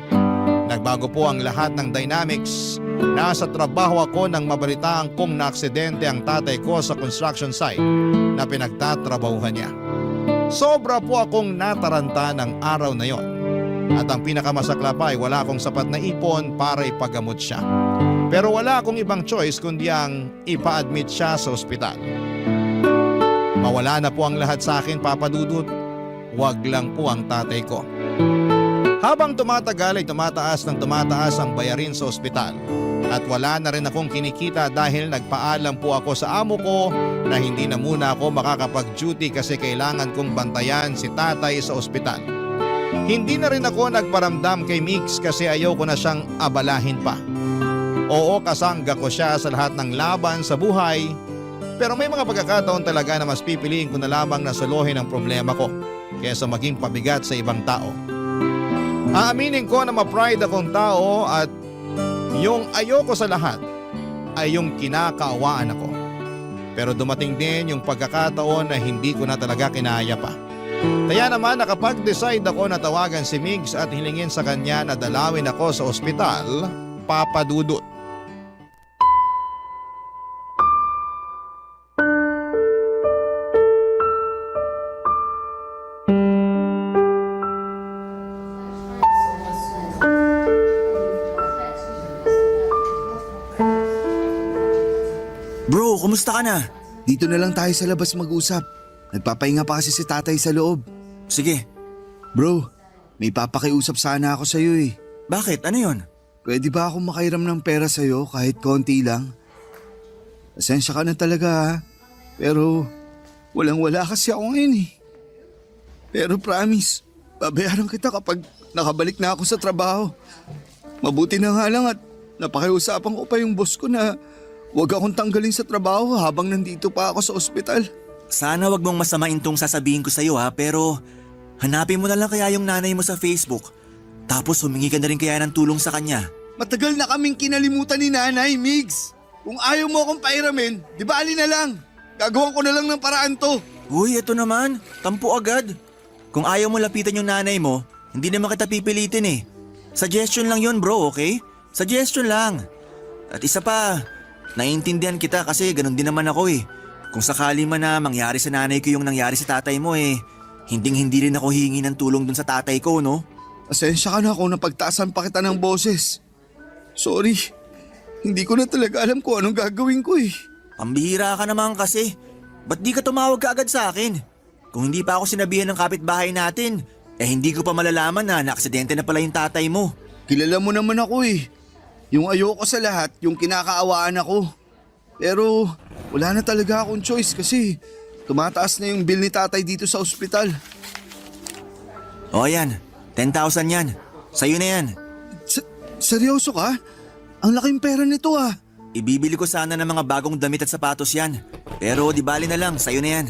Nagbago po ang lahat ng dynamics. Nasa trabaho ako nang mabalitaan kong naaksidente ang tatay ko sa construction site na pinagtatrabahuhan niya. Sobra po akong nataranta ng araw na yon. At ang pinakamasakla pa ay wala akong sapat na ipon para ipagamot siya. Pero wala akong ibang choice kundi ang ipa-admit siya sa ospital. Mawala na po ang lahat sa akin, Papa Dudut. Wag lang po ang tatay ko. Habang tumatagal ay tumataas ang bayarin sa ospital. At wala na rin akong kinikita dahil nagpaalam po ako sa amo ko na hindi na muna ako makakapag-duty kasi kailangan kong bantayan si tatay sa ospital. Hindi na rin ako nagparamdam kay Mix kasi ayaw ko na siyang abalahin pa. Oo, kasangga ko siya sa lahat ng laban sa buhay. Pero may mga pagkakataon talaga na mas pipiliin ko na lamang na solohin ang problema ko kaysa maging pabigat sa ibang tao. Aaminin ko na ma-pride akong tao at yung ayoko sa lahat ay yung kinakaawaan ako. Pero dumating din yung pagkakataon na hindi ko na talaga kinaya pa. Kaya naman nakapag-decide ako na tawagan si Migs at hilingin sa kanya na dalawin ako sa ospital, Papa Dudut. Bro, kumusta ka na? Dito na lang tayo sa labas mag-usap. Nagpapahinga pa kasi si tatay sa loob. Sige. Bro, may papakiusap sana ako sa'yo eh. Bakit? Ano yon? Pwede ba akong makairam ng pera sa'yo kahit konti lang? Pasensya ka na talaga ha. Pero walang-wala kasi ako ngayon eh. Pero promise, babayaran kita kapag nakabalik na ako sa trabaho. Mabuti na nga lang at napakiusapan ko pa yung boss ko na huwag akong tanggalin sa trabaho habang nandito pa ako sa ospital. Sana wag mong masamain tong sasabihin ko sa'yo ha, pero hanapin mo na lang kaya yung nanay mo sa Facebook. Tapos humingi ka na rin kaya ng tulong sa kanya. Matagal na kaming kinalimutan ni Nanay, Migs. Kung ayaw mo akong pairamin, di ba alin na lang? Gagawan ko na lang ng paraan to. Uy, eto naman. Tampo agad. Kung ayaw mo lapitan yung nanay mo, hindi naman kita pipilitin eh. Suggestion lang yun bro, okay? Suggestion lang. At isa pa, naiintindihan kita kasi ganun din naman ako eh. Kung sakali man na mangyari sa nanay ko yung nangyari sa tatay mo eh, hindi rin ako hihingi ng tulong dun sa tatay ko, no? Asensya ka na kung napagtaasan pa kita ng boses. Sorry, hindi ko na talaga alam kung anong gagawin ko eh. Pambihira ka naman kasi. Ba't di ka tumawag ka agad sa akin? Kung hindi pa ako sinabihan ng kapitbahay natin, hindi ko pa malalaman na naaksidente na pala yung tatay mo. Kilala mo naman ako eh. Yung ayoko sa lahat, yung kinakaawaan ako. Pero wala na talaga akong choice kasi tumataas na yung bill ni tatay dito sa ospital. O yan, 10,000 yan. Sa'yo na yan. Seryoso ka? Ang laking pera nito ah. Ibibili ko sana ng mga bagong damit at sapatos yan. Pero di bali na lang, sa'yo na yan.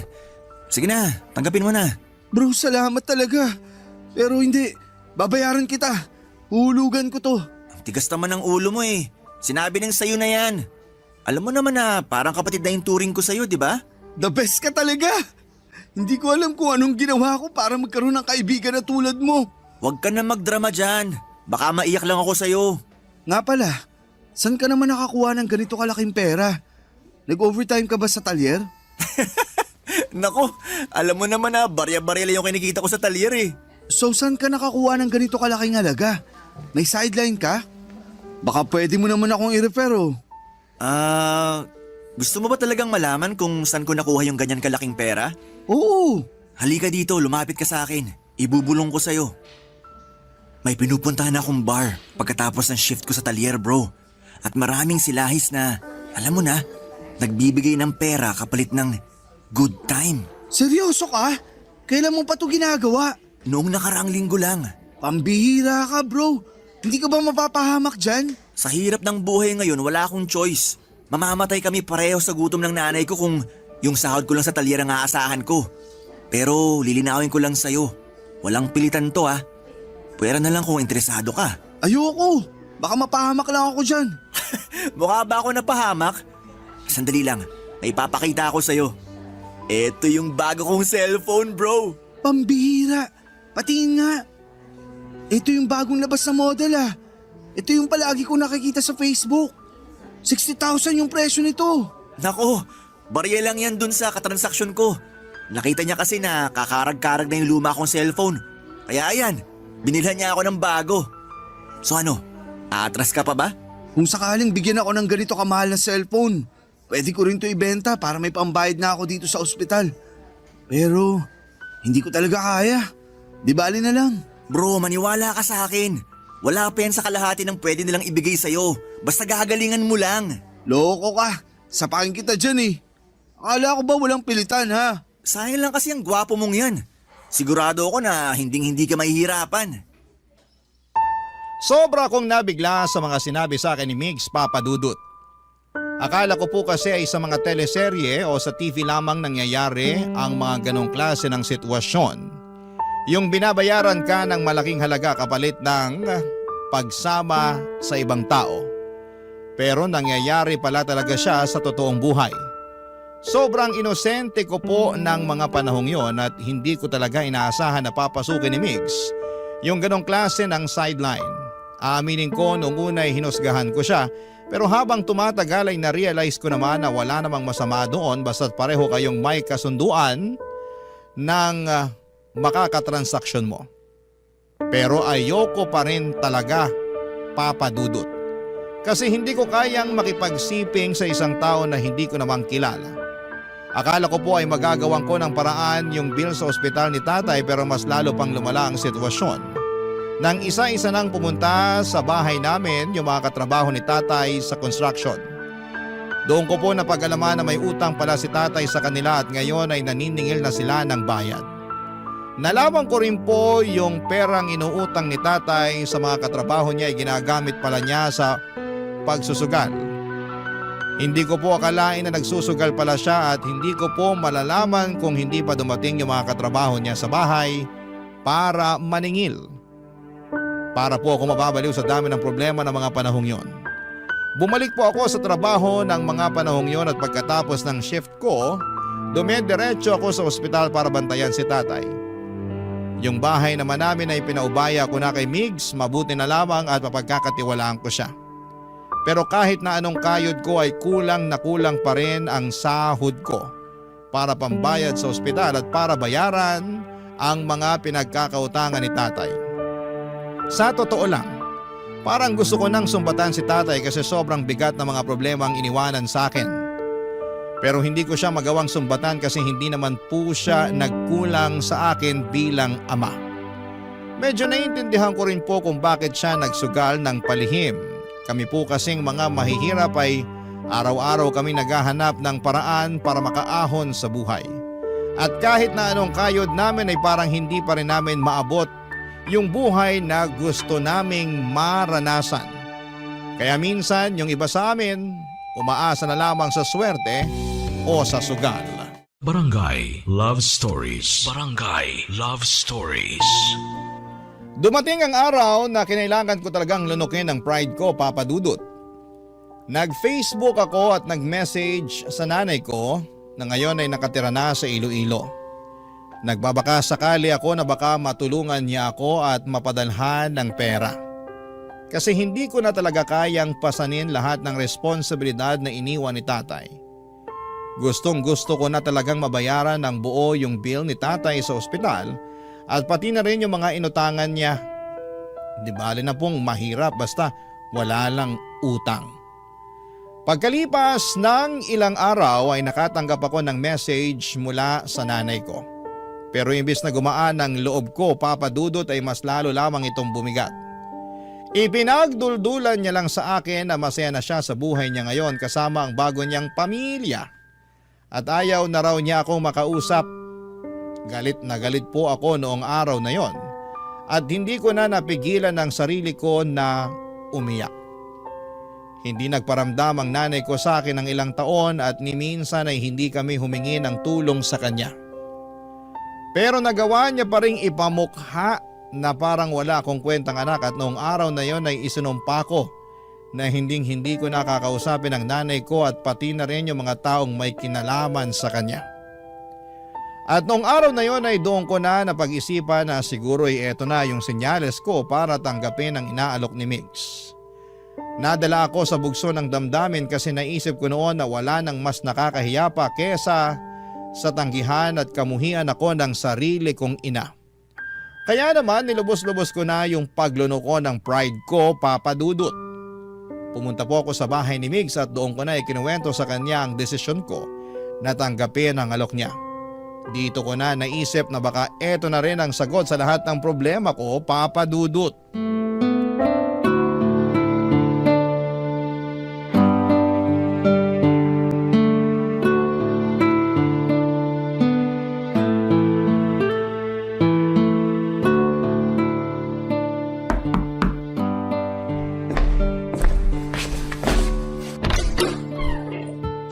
Sige na, tanggapin mo na. Bro, salamat talaga. Pero hindi, babayaran kita. Hulugan ko to. Ang tigas naman ng ulo mo eh. Sinabi nang sa'yo na yan. Alam mo naman na parang kapatid na yung turing ko sa'yo, di ba? The best ka talaga. Hindi ko alam kung anong ginawa ko para magkaroon ng kaibigan na tulad mo. Huwag ka na magdrama dyan. Baka maiyak lang ako sa'yo. Nga pala, saan ka naman nakakuha ng ganito kalaking pera? Nag-overtime ka ba sa talyer? Nako, alam mo naman na barya-barya lang yung kinikita ko sa talyer eh. So saan ka nakakuha ng ganito kalaking halaga? May sideline ka? Baka pwede mo naman akong i-refer oh. Gusto mo ba talagang malaman kung saan ko nakuha yung ganyan kalaking pera? Oo. Halika dito, lumapit ka sa akin. Ibubulong ko sa'yo. May pinupuntahan akong bar pagkatapos ng shift ko sa talyer, bro. At maraming silahis na, alam mo na, nagbibigay ng pera kapalit ng good time. Seryoso ka? Kailan mo pa ito ginagawa? Noong nakaraang linggo lang. Pambihira ka, bro. Hindi ka ba mapapahamak dyan? Sa hirap ng buhay ngayon, wala akong choice. Mamamatay kami pareho sa gutom ng nanay ko kung yung sahod ko lang sa talyer ang aasahan ko. Pero lilinawin ko lang sa'yo, walang pilitan to ah. Pwera na lang kung interesado ka. Ayoko. Baka mapahamak lang ako dyan. Mukha ba ako napahamak? Sandali lang, may papakita ako sa'yo. Ito yung bago kong cellphone, bro. Pambihira. Patingin nga. Ito yung bagong labas na model ah. Ito yung palagi ko nakikita sa Facebook. 60,000 yung presyo nito. Nako, barya lang yan dun sa katransaksyon ko. Nakita niya kasi na kakarag-karag na yung luma kong cellphone. Kaya ayan, binilhan niya ako ng bago. So ano, aatras ka pa ba? Kung sakaling bigyan ako ng ganito kamahal na cellphone, pwede ko rin to ibenta para may pambayad na ako dito sa ospital. Pero hindi ko talaga kaya. Di bali na lang. Bro, maniwala ka sa akin. Wala pa yan sa kalahati ng pwede nilang ibigay sa'yo. Basta gagalingan mo lang. Loko ka. Sapakin kita dyan eh. Akala ko ba walang pilitan ha? Sayang lang kasi ang gwapo mong yan. Sigurado ako na hindi ka mahihirapan. Sobra akong nabigla sa mga sinabi sa akin ni Migs Papadudut. Akala ko po kasi ay sa mga teleserye o sa TV lamang nangyayari ang mga ganong klase ng sitwasyon. Yung binabayaran ka ng malaking halaga kapalit ng pagsama sa ibang tao. Pero nangyayari pala talaga siya sa totoong buhay. Sobrang inosente ko po ng mga panahong yon at hindi ko talaga inaasahan na papasukin ni Migs yung ganong klase ng sideline. Aaminin ko noong una ay hinusgahan ko siya, pero habang tumatagal ay na-realize ko naman na wala namang masama doon basta't pareho kayong may kasunduan ng makakatransaksyon mo. Pero ayoko pa rin talaga, Papadudut. Kasi hindi ko kayang makipagsiping sa isang tao na hindi ko namang kilala. Akala ko po ay magagawan ko ng paraan yung bill sa ospital ni tatay, pero mas lalo pang lumala ang sitwasyon. Nang isa-isa nang pumunta sa bahay namin yung mga katrabaho ni tatay sa construction. Doon ko po napag-alaman na may utang pala si tatay sa kanila at ngayon ay naniningil na sila ng bayad. Nalaman ko rin po yung perang inuutang ni tatay sa mga katrabaho niya ay ginagamit pala niya sa pagsusugal. Hindi ko po akalain na nagsusugal pala siya at hindi ko po malalaman kung hindi pa dumating yung mga katrabaho niya sa bahay para maningil. Para po ako mababaliw sa dami ng problema ng mga panahong yon. Bumalik po ako sa trabaho ng mga panahong yon at pagkatapos ng shift ko, dumidiretso ako sa ospital para bantayan si tatay. Yung bahay naman namin ay pinaubaya ko na kay Migs, mabuti na lamang at mapagkakatiwalaan ko siya. Pero kahit na anong kayod ko ay kulang na kulang pa rin ang sahod ko para pambayad sa ospital at para bayaran ang mga pinagkakautangan ni tatay. Sa totoo lang, parang gusto ko nang sumbatan si tatay kasi sobrang bigat na mga problema ang iniwanan sa akin. Pero hindi ko siya magawang sumbatan kasi hindi naman po siya nagkulang sa akin bilang ama. Medyo naiintindihan ko rin po kung bakit siya nagsugal ng palihim. Kami po kasing mga mahihirap ay araw-araw kami naghahanap ng paraan para makaahon sa buhay. At kahit na anong kayod namin ay parang hindi pa rin namin maabot yung buhay na gusto naming maranasan. Kaya minsan yung iba sa amin, umaasa na lamang sa swerte o sa sugal. Barangay Love Stories. Barangay Love Stories. Dumating ang araw na kinailangan ko talagang lunukin ang pride ko, Papadudut. Nag-Facebook ako at nag-message sa nanay ko na ngayon ay nakatira na sa Iloilo. Nagbabaka sakali ako na baka matulungan niya ako at mapadalhan ng pera. Kasi hindi ko na talaga kayang pasanin lahat ng responsibilidad na iniwan ni tatay. Gustong gusto ko na talagang mabayaran ng buo yung bill ni tatay sa ospital at pati na rin yung mga inutangan niya. Di bali na pong mahirap basta wala lang utang. Pagkalipas ng ilang araw ay nakatanggap ako ng message mula sa nanay ko. Pero imbis na gumaan ang loob ko, Papa Dudut, ay mas lalo lamang itong bumigat. Ipinagduldulan niya lang sa akin na masaya na siya sa buhay niya ngayon kasama ang bago niyang pamilya. At ayaw na raw niya akong makausap. Galit na galit po ako noong araw na yon. At hindi ko na napigilan ang sarili ko na umiyak. Hindi nagparamdam ang nanay ko sa akin ng ilang taon at ni minsan ay hindi kami humingi ng tulong sa kanya. Pero nagawa niya pa ring ipamukha na parang wala akong kwentang anak at noong araw na yon ay isinumpa ko na hindi ko nakakausapin ang nanay ko at pati na rin yung mga taong may kinalaman sa kanya. At noong araw na yon ay doon ko na napag-isipan na siguro ay eto na yung senyales ko para tanggapin ang inaalok ni Migs. Nadala ako sa bugso ng damdamin kasi naisip ko noon na wala nang mas nakakahiya pa kesa sa tanggihan at kamuhian ako ng sarili kong ina. Kaya naman nilubos-lubos ko na yung pagluno ko ng pride ko, Papa Dudut. Pumunta po ako sa bahay ni Migs at doon ko na ikinuwento sa kanya ang desisyon ko na tanggapin ang alok niya. Dito ko na naisip na baka eto na rin ang sagot sa lahat ng problema ko, Papa Dudut.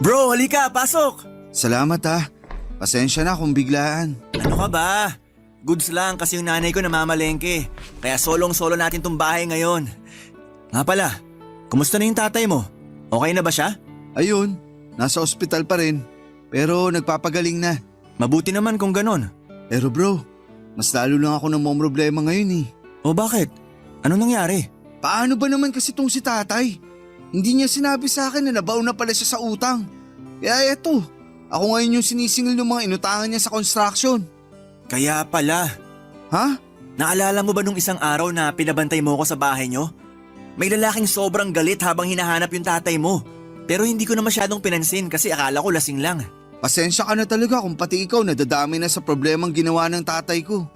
Bro, halika, pasok! Salamat ha. Pasensya na kung biglaan. Ano ka ba? Goods lang kasi yung nanay ko namamalengke. Kaya solong-solo natin tong bahay ngayon. Nga pala, kumusta na yung tatay mo? Okay na ba siya? Ayun, nasa ospital pa rin. Pero nagpapagaling na. Mabuti naman kung ganon. Pero bro, mas lalo lang ako namomroblema ngayon eh. O bakit? Anong nangyari? Paano ba naman kasi tong si tatay? Hindi niya sinabi sa akin na nabaon na pala siya sa utang. Kaya eto, ako ngayon yung sinisingil ng mga inutangan niya sa construction. Kaya pala. Ha? Naalala mo ba nung isang araw na pinabantay mo ko sa bahay niyo? May lalaking sobrang galit habang hinahanap yung tatay mo. Pero hindi ko na masyadong pinansin kasi akala ko lasing lang. Pasensya ka na talaga kung pati ikaw nadadami na sa problemang ginawa ng tatay ko.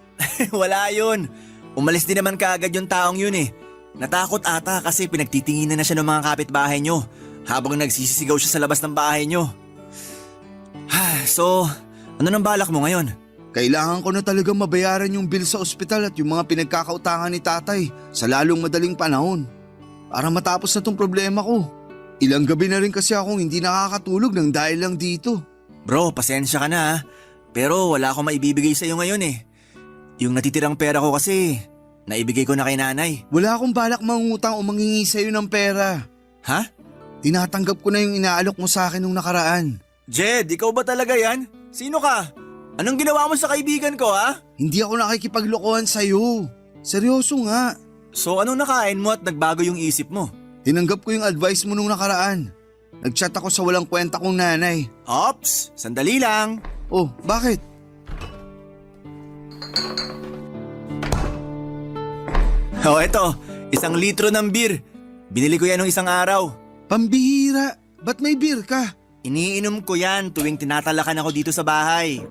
Wala yun. Umalis din naman kaagad yung taong yun eh. Natakot ata kasi pinagtitinginan na siya ng mga kapitbahay nyo habang nagsisisigaw siya sa labas ng bahay nyo. So, ano nang balak mo ngayon? Kailangan ko na talaga mabayaran yung bill sa ospital at yung mga pinagkakautangan ni tatay sa lalong madaling panahon. Para matapos na tong problema ko. Ilang gabi na rin kasi akong hindi nakakatulog ng dahil lang dito. Bro, pasensya ka na ha. Pero wala akong maibibigay sa iyo ngayon eh. Yung natitirang pera ko kasi, naibigay ko na kay nanay. Wala akong balak mangutang o manghingi sa'yo ng pera. Ha? Tinatanggap ko na yung inaalok mo sa akin nung nakaraan. Jed, ikaw ba talaga yan? Sino ka? Anong ginawa mo sa kaibigan ko ha? Hindi ako nakikipaglokohan sa'yo. Seryoso nga. So anong nakain mo at nagbago yung isip mo? Tinanggap ko yung advice mo nung nakaraan. Nagchat ako sa walang kwenta kong nanay. Ops, sandali lang. Oh, bakit? Oh, eto, 1 litro ng beer. Binili ko yan nung isang araw. Pambihira, ba't may beer ka? Iniinom ko yan tuwing tinatalakan ako dito sa bahay.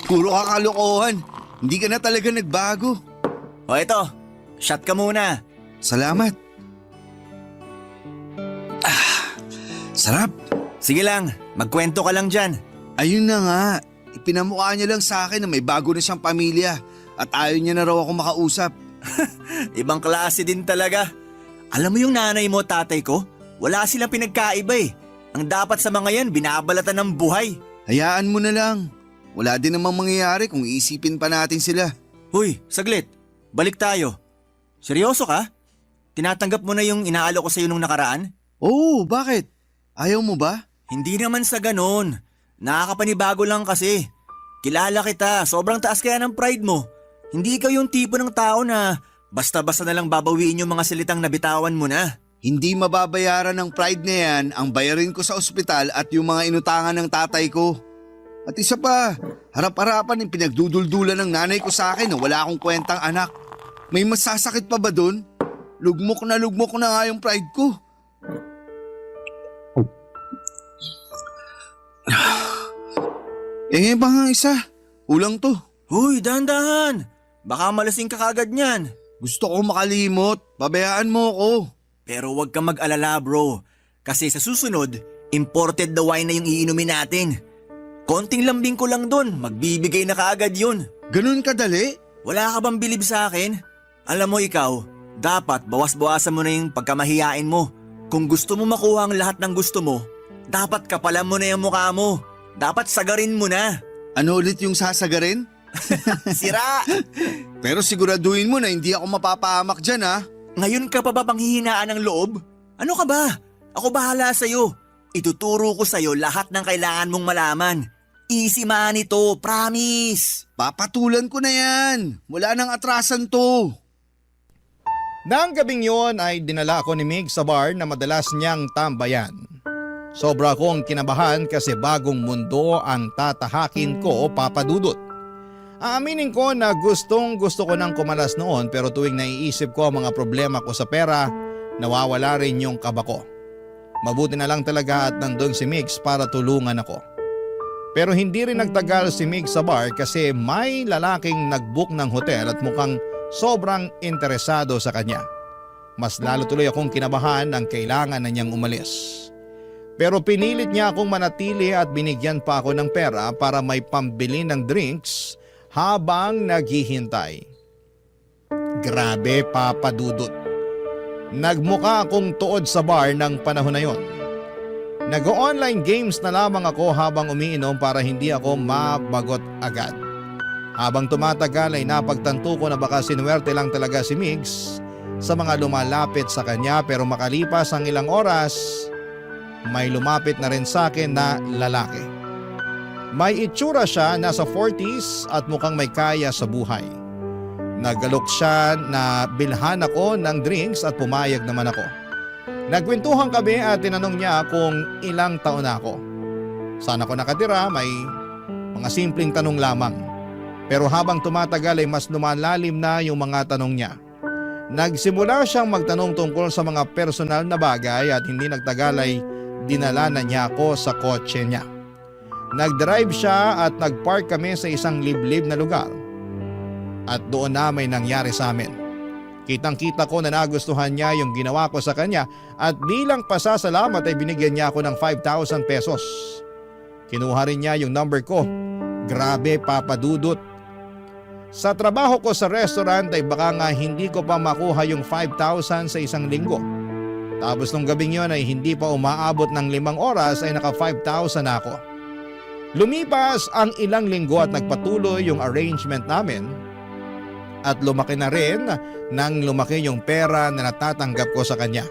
Puro kakalokohan, hindi ka na talaga nagbago. O eto, shot ka muna. Salamat. Sarap. Sige lang, magkwento ka lang dyan. Ayun na nga, ipinamukha niya lang sa akin na may bago na siyang pamilya at ayaw niya na raw ako makausap. Ibang klase din talaga. Alam mo yung nanay mo, tatay ko? Wala silang pinagkaiba eh. Ang dapat sa mga yan, binabalatan ng buhay. Hayaan mo na lang. Wala din namang mangyayari kung iisipin pa natin sila. Huy, saglit. Balik tayo. Seryoso ka? Tinatanggap mo na yung inaalok ko sa'yo nung nakaraan? Oo, bakit? Ayaw mo ba? Hindi naman sa ganon. Nakakapanibago lang kasi. Kilala kita, sobrang taas kaya ng pride mo. Hindi ikaw yung tipo ng tao na basta-basta na lang babawiin yung mga salitang nabitawan mo na. Hindi mababayaran ng pride na yan ang bayarin ko sa ospital at yung mga inutangan ng tatay ko. At isa pa, harap-harapan yung pinagduduldulan ng nanay ko sa akin na wala akong kwentang anak. May masasakit pa ba dun? Lugmok na nga yung pride ko. Baka isa. Kulang to. Huy, dahan-dahan. Baka malasing ka kagad niyan. Gusto ko makalimot. Pabayaan mo ko. Pero wag kang mag-alala bro. Kasi sa susunod, imported na wine na yung iinumin natin. Konting lambing ko lang dun, magbibigay na kaagad yun. Ganun kadali? Wala ka bang bilib sa akin? Alam mo ikaw, dapat bawas-bawasan mo na yung pagkamahiyain mo. Kung gusto mo makuha ang lahat ng gusto mo, dapat kapalan mo na yung mukha mo. Dapat sagarin mo na. Ano ulit yung sasagarin? Sira! Pero siguraduhin mo na hindi ako mapapahamak dyan ha. Ngayon ka pa ba panghihinaan ng loob? Ano ka ba? Ako bahala sa'yo. Ituturo ko sa'yo lahat ng kailangan mong malaman. Easy man ito, promise. Papatulan ko na yan. Wala nang atrasan to. Nang gabing yon ay dinala ako ni Mig sa bar na madalas niyang tambayan. Sobra akong kinabahan kasi bagong mundo ang tatahakin ko, Papa Dudut. Aaminin ko na gustong gusto ko nang kumalas noon pero tuwing naiisip ko ang mga problema ko sa pera, nawawala rin yung kaba ko. Mabuti na lang talaga at nandun si Mix para tulungan ako. Pero hindi rin nagtagal si Mix sa bar kasi may lalaking nagbook ng hotel at mukhang sobrang interesado sa kanya. Mas lalo tuloy akong kinabahan nang kailangan na niyang umalis. Pero pinilit niya akong manatili at binigyan pa ako ng pera para may pambili ng drinks habang naghihintay. Grabe, Papa Dudut. Nagmukha akong tuod sa bar ng panahon na yon. Nag-online games na lamang ako habang umiinom para hindi ako mabagot agad. Habang tumatagal ay napagtanto ko na baka sinuwerte lang talaga si Migs sa mga lumalapit sa kanya pero makalipas ang ilang oras, may lumapit na rin sa akin na lalaki. May itsura siya, nasa 40s at mukhang may kaya sa buhay. Nagalok siya na bilhan ako ng drinks at pumayag naman ako. Nagkwentuhan kami at tinanong niya kung ilang taon na ako. Saan ako nakatira, may mga simpleng tanong lamang. Pero habang tumatagal ay mas lumalalim na yung mga tanong niya. Nagsimula siyang magtanong tungkol sa mga personal na bagay at hindi nagtagal ay dinala na niya ako sa kotse niya. Nag-drive siya at nag-park kami sa isang liblib na lugar. At doon na may nangyari sa amin. Kitang-kita ko na nagustuhan niya yung ginawa ko sa kanya at bilang pasasalamat ay binigyan niya ako ng 5,000 pesos. Kinuha rin niya yung number ko. Grabe, Papa Dudut. Sa trabaho ko sa restaurant ay baka nga hindi ko pa makuha yung 5,000 sa isang linggo. Tapos nung gabing yon ay hindi pa umaabot ng 5 oras ay naka 5,000 na ako. Lumipas ang ilang linggo at nagpatuloy yung arrangement namin at lumaki na rin nang lumaki yung pera na natatanggap ko sa kanya.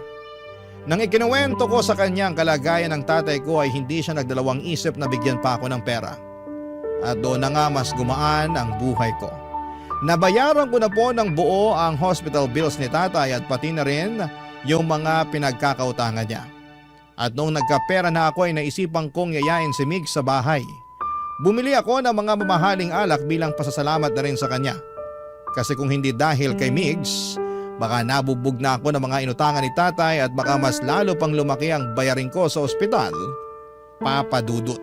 Nang ikinuwento ko sa kanya ang kalagayan ng tatay ko ay hindi siya nagdalawang isip na bigyan pa ako ng pera. At doon na nga mas gumaan ang buhay ko. Nabayaran ko na po ng buo ang hospital bills ni tatay at pati na rin yung mga pinagkakautangan niya. At nung nagkapera na ako ay naisipan kong yayain si Mig sa bahay. Bumili ako ng mga mamahaling alak bilang pasasalamat na rin sa kanya. Kasi kung hindi dahil kay Migs, baka nabubog na ako ng mga inutangan ni tatay at baka mas lalo pang lumaki ang bayarin ko sa ospital, Papa Dudut.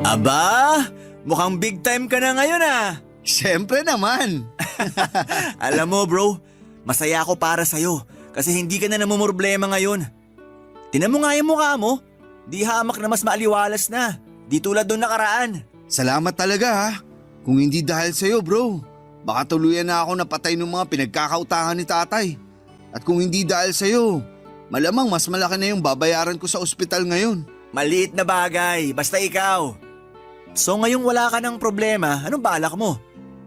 Aba, mukhang big time ka na ngayon ah. Siyempre naman. Alam mo bro, masaya ako para sa'yo kasi hindi ka na namumroblema ngayon. Tinan mo nga yung mukha mo, di hamak na mas maaliwalas na, di tulad doon nakaraan. Salamat talaga ha. Kung hindi dahil sa'yo bro, baka tuluyan na ako napatay ng mga pinagkakautangan ni tatay. At kung hindi dahil sa'yo, malamang mas malaki na yung babayaran ko sa ospital ngayon. Maliit na bagay, basta ikaw. So ngayong wala ka ng problema, anong balak mo?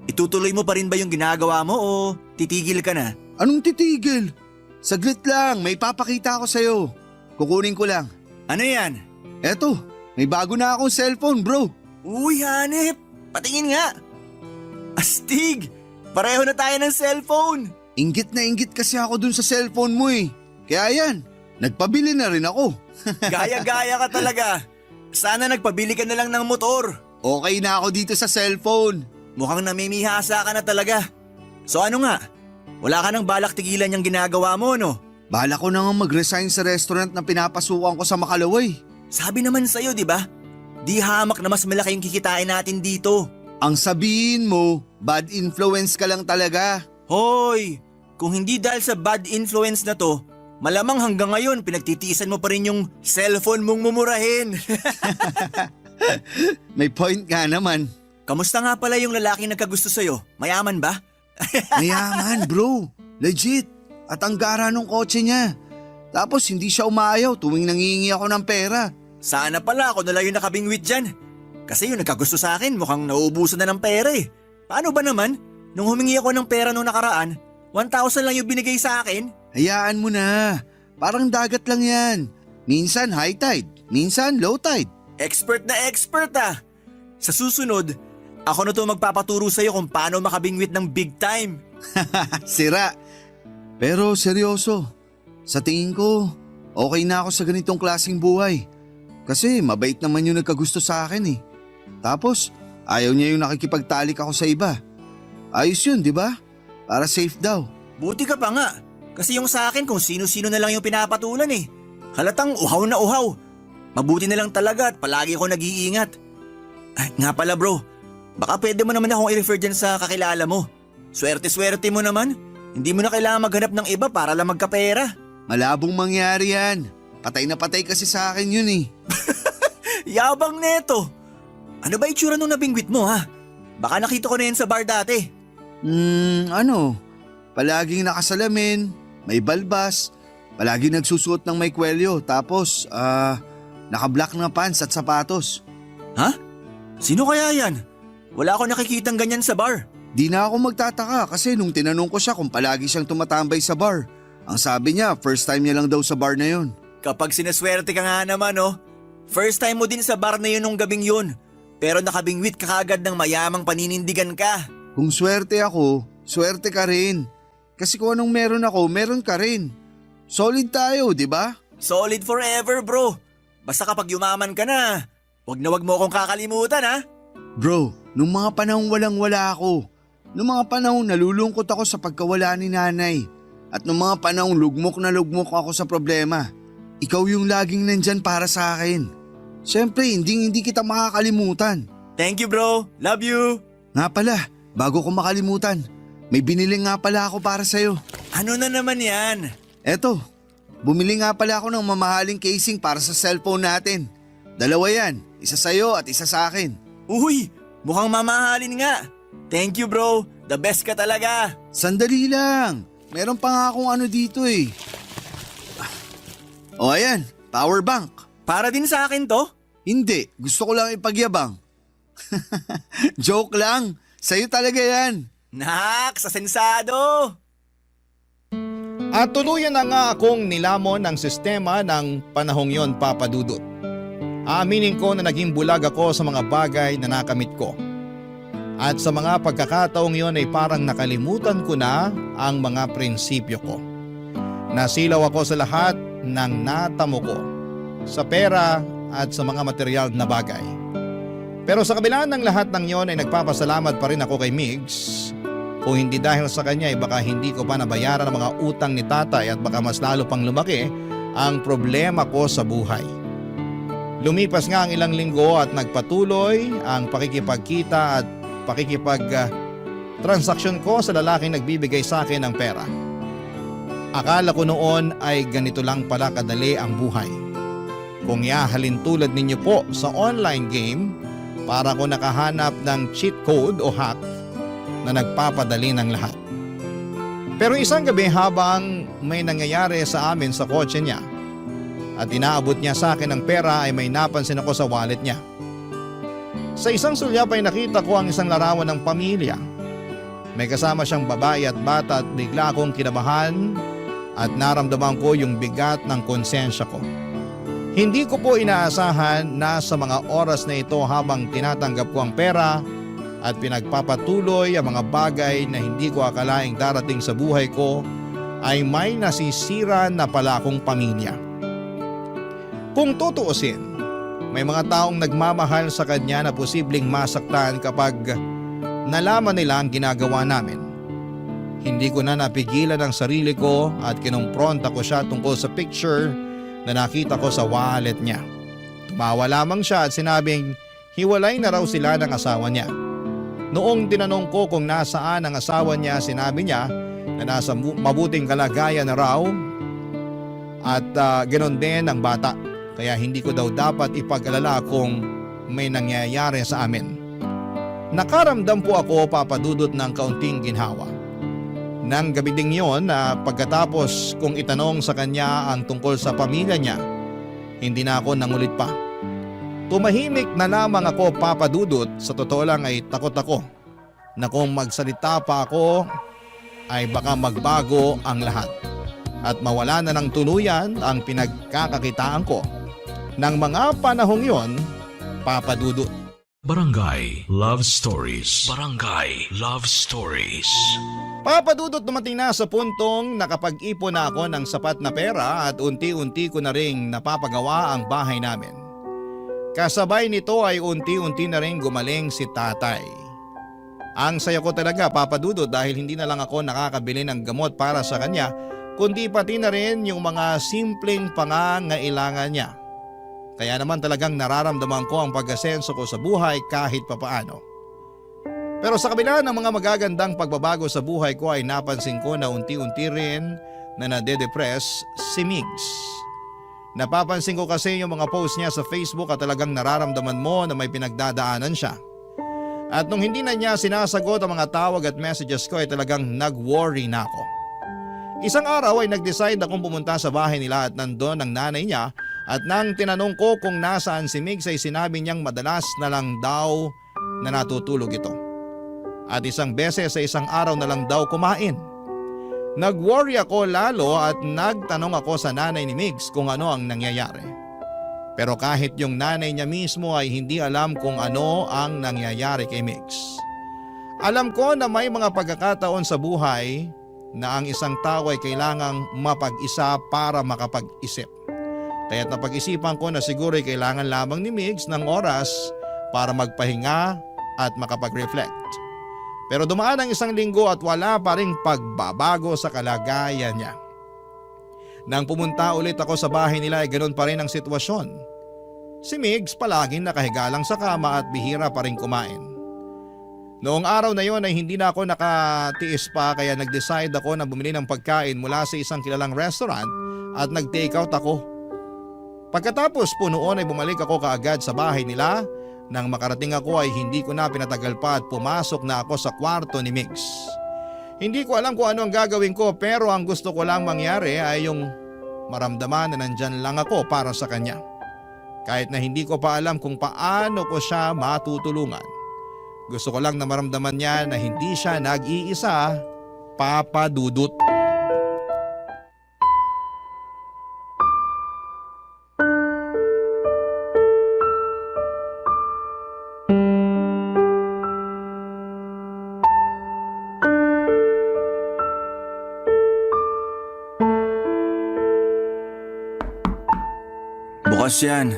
Itutuloy mo pa rin ba yung ginagawa mo o titigil ka na? Anong titigil? Saglit lang, may papakita ako sa'yo. Kukunin ko lang. Ano yan? Eto, may bago na akong cellphone bro. Uy hanip, patingin nga. Astig, pareho na tayo ng cellphone. Inggit na inggit kasi ako dun sa cellphone mo eh. Kaya yan, nagpabili na rin ako. Gaya-gaya ka talaga. Sana nagpabili ka na lang ng motor. Okay na ako dito sa cellphone. Mukhang namimihasa ka na talaga. So ano nga? Wala ka nang balak tigilan yung ginagawa mo, no? Bala ko na nga mag-resign sa restaurant na pinapasukan ko sa Makalaway. Sabi naman sa'yo, di ba? Di hamak na mas malaki yung kikitain natin dito. Ang sabihin mo, bad influence ka lang talaga. Hoy! Kung hindi dahil sa bad influence na to, malamang hanggang ngayon pinagtitiisan mo pa rin yung cellphone mong mumurahin. May point nga naman. Kamusta nga pala yung lalaking nagkagusto sa'yo? Mayaman ba? Mayaman bro, legit. At ang gara nung kotse niya. Tapos hindi siya umayaw tuwing nangihingi ako ng pera. Sana pala ako na lang yung nakabingwit dyan. Kasi yung nagkagusto sa akin mukhang nauubusan na ng pera eh. Paano ba naman? Nung humingi ako ng pera nung nakaraan, 1,000 lang yung binigay sa akin. Hayaan mo na. Parang dagat lang yan. Minsan high tide, minsan low tide. Expert na expert ah. Sa susunod, ako na to magpapaturo sa'yo kung paano makabingwit ng big time. Sira. Pero seryoso, sa tingin ko, okay na ako sa ganitong klaseng buhay. Kasi mabait naman yung nagkagusto sa akin eh. Tapos, ayaw niya yung nakikipagtalik ako sa iba. Ayos yun, di ba? Para safe daw. Buti ka pa nga. Kasi yung sa akin kung sino-sino na lang yung pinapatulan eh. Halatang uhaw na uhaw. Mabuti na lang talaga at palagi ako nag-iingat. Ay, nga pala bro, baka pwede mo naman akong i-refer dyan sa kakilala mo. Swerte-swerte mo naman. Hindi mo na kailangan maghanap ng iba para lang magkapera. Malabong mangyari yan. Patay na patay kasi sa akin yun eh. Yabang neto. Ano ba itsura nung nabingwit mo ha? Baka nakita ko na yan sa bar dati. Palaging nakasalamin, may balbas, palaging nagsusuot ng may kwelyo, tapos naka-black na pants at sapatos. Ha? Sino kaya yan? Wala ako nakikitang ganyan sa bar. Di na ako magtataka kasi nung tinanong ko siya kung palagi siyang tumatambay sa bar, ang sabi niya first time niya lang daw sa bar na yun. Kapag sinaswerte ka nga naman oh, first time mo din sa bar na yun nung gabing yun. Pero nakabingwit ka kagad ng mayamang paninindigan ka. Kung swerte ako, swerte ka rin. Kasi kung anong meron ako, meron ka rin. Solid tayo, di ba? Solid forever bro. Basta kapag yumaman ka na, wag mo akong kakalimutan ha. Bro, nung mga panahong walang-wala ako, nung mga panahong nalulungkot ako sa pagkawala ni nanay, at nung mga panahong lugmok na lugmok ako sa problema, ikaw yung laging nandyan para sa akin. Siyempre, hindi kita makakalimutan. Thank you bro, love you. Nga pala, bago ko makalimutan, may binili nga pala ako para sa'yo. Ano na naman yan? Eto, bumili nga pala ako ng mamahaling casing para sa cellphone natin. 2 yan, isa sa'yo at isa sa akin. Uy, mukhang mamahalin nga. Thank you bro, the best ka talaga. Sandali lang, meron pa nga akong ano dito eh. O ayan, power bank. Para din sa akin to? Hindi, gusto ko lang ipagyabang. Joke lang, sa'yo talaga yan. Nak, sa sensado. At tuluyan na nga akong nilamon ng sistema ng panahong yon, Papa Dudut. Aaminin ko na naging bulag ako sa mga bagay na nakamit ko. At sa mga pagkakataong yon ay parang nakalimutan ko na ang mga prinsipyo ko. Nasilaw ako sa lahat ng natamo ko, sa pera at sa mga material na bagay. Pero sa kabila ng lahat ng yon ay nagpapasalamat pa rin ako kay Migs. Kung hindi dahil sa kanya ay baka hindi ko pa nabayaran ang mga utang ni tatay at baka mas lalo pang lumaki ang problema ko sa buhay. Lumipas nga ang ilang linggo at nagpatuloy ang pakikipagkita at transaksyon ko sa lalaking nagbibigay sa akin ng pera. Akala ko noon ay ganito lang pala kadali ang buhay. Kung iahalin tulad ninyo po sa online game, para ko nakahanap ng cheat code o hack na nagpapadali ng lahat. Pero isang gabi habang may nangyayari sa amin sa kotse niya at inaabot niya sa akin ng pera ay may napansin ako sa wallet niya. Sa isang sulyap ay nakita ko ang isang larawan ng pamilya. May kasama siyang babae at bata at bigla akong kinabahan at naramdaman ko yung bigat ng konsensya ko. Hindi ko po inaasahan na sa mga oras na ito habang tinatanggap ko ang pera at pinagpapatuloy ang mga bagay na hindi ko akalaing darating sa buhay ko ay may nasisira na pala akong pamilya. Kung tutuusin, May mga taong nagmamahal sa kanya na posibleng masaktan kapag nalaman nila ang ginagawa namin. Hindi ko na napigilan ang sarili ko at kinumpronta ko siya tungkol sa picture na nakita ko sa wallet niya. Tumawa lamang siya at sinabing hiwalay na raw sila ng asawa niya. Noong tinanong ko kung nasaan ang asawa niya, sinabi niya na nasa mabuting kalagayan na raw at ganoon din ang bata. Kaya hindi ko daw dapat ipag-alala kung may nangyayari sa amin. Nakaramdam po ako, Papa Dudut, ng kaunting ginhawa. Nang gabi ding yon na pagkatapos kong itanong sa kanya ang tungkol sa pamilya niya, hindi na ako nangulit pa. Tumahimik na lamang ako, Papa Dudut. Sa totoo lang ay takot ako na kung magsalita pa ako ay baka magbago ang lahat at mawala na ng tuluyan ang pinagkakakitaan ko. Nang mga panahong yon, Papa Dudut. Barangay Love Stories. Barangay Love Stories. Papa Dudut, dumating na sa puntong nakapag-ipon na ako ng sapat na pera at unti-unti ko na ring napapagawa ang bahay namin. Kasabay nito ay unti-unti na ring gumaling si tatay. Ang saya ko talaga, Papa Dudut, dahil hindi na lang ako nakakabili ng gamot para sa kanya, kundi pati na rin yung mga simpleng pangangailangan niya. Kaya naman talagang nararamdaman ko ang pag-asenso ko sa buhay kahit papaano. Pero sa kabila ng mga magagandang pagbabago sa buhay ko ay napansin ko na unti-unti rin na nade-depress si Migs. Napapansin ko kasi yung mga post niya sa Facebook at talagang nararamdaman mo na may pinagdadaanan siya. At nung hindi na niya sinasagot ang mga tawag at messages ko ay talagang nag-worry na ako. Isang araw ay nag-decide akong pumunta sa bahay nila at nandun ang nanay niya. At nang tinanong ko kung nasaan si Migs ay sinabi niyang madalas na lang daw na natutulog ito. At isang beses sa isang araw na lang daw kumain. Nag-worry ako lalo at nagtanong ako sa nanay ni Migs kung ano ang nangyayari. Pero kahit yung nanay niya mismo ay hindi alam kung ano ang nangyayari kay Migs. Alam ko na may mga pagkakataon sa buhay na ang isang tao ay kailangang mapag-isa para makapag-isip. Kaya't napag-isipan ko na siguro ay kailangan lamang ni Migs ng oras para magpahinga at makapag-reflect. Pero dumaan ang isang linggo at wala pa ring pagbabago sa kalagayan niya. Nang pumunta ulit ako sa bahay nila ay ganoon pa rin ang sitwasyon. Si Migs palaging nakahiga lang sa kama at bihira pa rin kumain. Noong araw na yon ay hindi na ako nakatiis pa kaya nag-decide ako na bumili ng pagkain mula sa isang kilalang restaurant at nag-takeout ako. Pagkatapos po noon ay bumalik ako kaagad sa bahay nila. Nang makarating ako ay hindi ko na pinatagal pa at pumasok na ako sa kwarto ni Migs. Hindi ko alam kung ano ang gagawin ko pero ang gusto ko lang mangyari ay yung maramdaman na nandyan lang ako para sa kanya. Kahit na hindi ko pa alam kung paano ko siya matutulungan. Gusto ko lang na maramdaman niya na hindi siya nag-iisa, Papa Dudut. Bukas yan.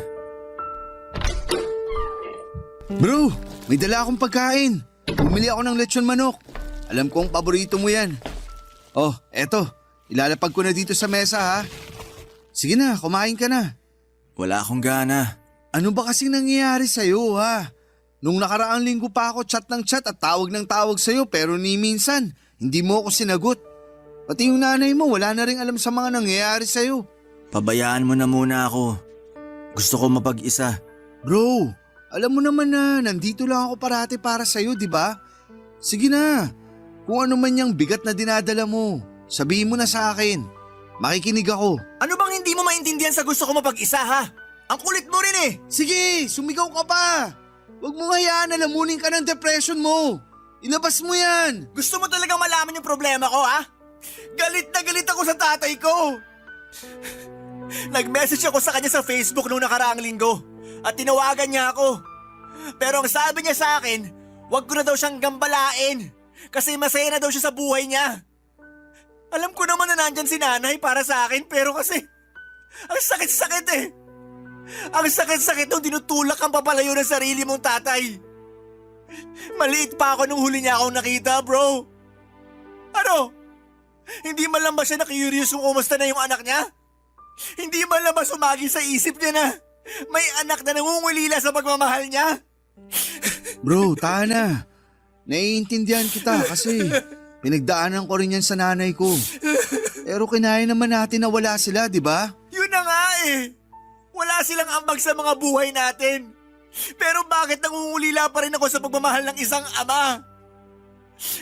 Bro, may dala akong pagkain. Bumili ako ng lechon manok. Alam kong paborito mo yan. Oh, eto. Ilalapag ko na dito sa mesa ha. Sige na, kumain ka na. Wala akong gana. Ano ba kasing nangyayari sa'yo ha? Nung nakaraang linggo pa ako chat ng chat at tawag ng tawag sa'yo pero ni minsan hindi mo ako sinagot. Pati yung nanay mo wala na rin alam sa mga nangyayari sa'yo. Pabayaan mo na muna ako. Gusto ko mapag-isa. Bro, alam mo naman na nandito lang ako parati para sa'yo, di ba? Sige na, kung ano man yung bigat na dinadala mo, sabihin mo na sa akin. Makikinig ako. Ano bang hindi mo maintindihan sa gusto ko mapag-isa ha? Ang kulit mo rin eh! Sige, sumigaw ka pa! Huwag mo hayaan na lamunin ka ng depression mo. Ilabas mo yan! Gusto mo talagang malaman yung problema ko ha? Galit na galit ako sa tatay ko! Nag-message ako sa kanya sa Facebook noong nakaraang linggo at tinawagan niya ako. Pero ang sabi niya sa akin, wag ko na daw siyang gambalain kasi masaya na daw siya sa buhay niya. Alam ko naman na nandyan si nanay para sa akin pero kasi ang sakit-sakit eh. Ang sakit-sakit nung tinutulak ang papalayo ng sarili mong tatay. Maliit pa ako nung huli niya akong nakita, bro. Ano? Hindi man lang ba siya na-curious kung kumusta na yung anak niya? Hindi man lang ba sumagi sa isip niya na may anak na nangungulila sa pagmamahal niya? Bro, Tana. Naiintindihan kita kasi pinagdaanan ko rin yan sa nanay ko. Pero kinaya naman natin na wala sila, di ba? Yun na nga eh. Wala silang ambag sa mga buhay natin. Pero bakit nangungulila pa rin ako sa pagmamahal ng isang ama?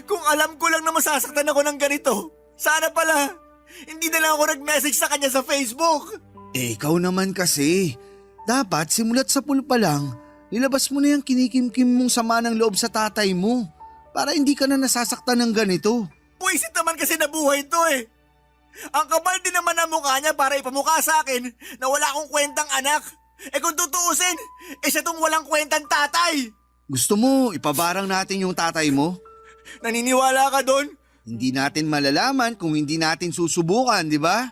Kung alam ko lang na masasaktan ako ng ganito, sana pala, hindi na lang ako nag-message sa kanya sa Facebook. Eh, ikaw naman kasi. Dapat simulat sa pool pa lang, nilabas mo na yung kinikimkim mong sama ng loob sa tatay mo para hindi ka na nasasaktan ng ganito. Buisit naman kasi na buhay to eh. Ang kapal din naman ang mukha niya para ipamukha sa akin na wala akong kwentang anak. Eh kung tutuusin, siya tong walang kwentang tatay. Gusto mo ipabarang natin yung tatay mo? Naniniwala ka doon? Hindi natin malalaman kung hindi natin susubukan, di ba?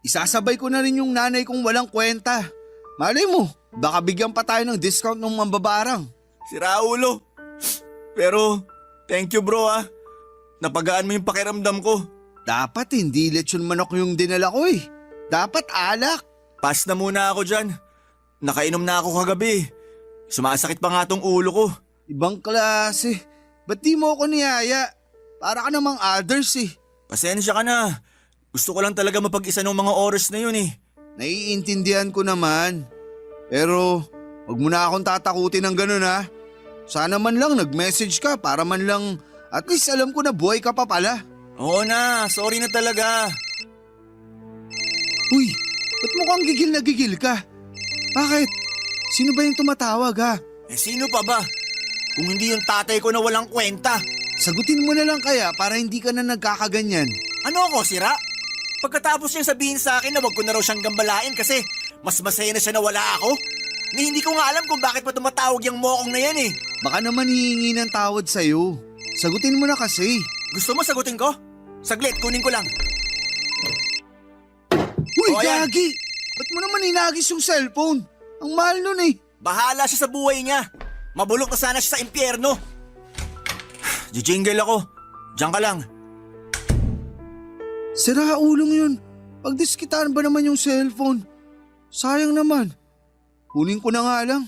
Isasabay ko na rin yung nanay kong walang kwenta. Malay mo, baka bigyan pa tayo ng discount ng mambabarang. Si Raulo. Pero, thank you bro ah. Napagaan mo yung pakiramdam ko. Dapat hindi lechon manok yung dinala ko eh. Dapat alak. Pass na muna ako dyan. Nakainom na ako kagabi. Sumasakit pa nga tong ulo ko. Ibang klase. Ba't di mo ako niyaya? Para ka namang others eh. Pasensya ka na. Gusto ko lang talaga mapag-isa ng mga oras na yun eh. Naiintindihan ko naman. Pero, wag mo na akong tatakutin ng ganun ha. Sana man lang nag-message ka para man lang at least alam ko na buhay ka pa pala. Oo na, sorry na talaga. Uy, ba't mukhang gigil na gigil ka? Bakit? Sino ba yung tumatawag ha? Eh sino pa ba? Kung hindi yung tatay ko na walang kwenta. Sagutin mo na lang kaya para hindi ka na nagkakaganyan. Ano ako, sira? Pagkatapos niyang sabihin sa akin na wag ko na raw siyang gambalain kasi mas masaya na siya na wala ako. Ni hindi ko nga alam kung bakit pa tumatawag yung mokong na yan eh. Baka naman hihingi ng tawad sa'yo. Sagutin mo na kasi. Gusto mo sagutin ko? Saglit, kunin ko lang. Uy, ayan. Gagi! Ba't mo naman hinagis yung cellphone? Ang mahal nun eh. Bahala siya sa buhay niya. Mabulok na sana siya sa impyerno. Jijingle ako. Diyan ka lang. Sira ulong yun. Pagdiskitaan ba naman yung cellphone? Sayang naman. Kunin ko na nga lang.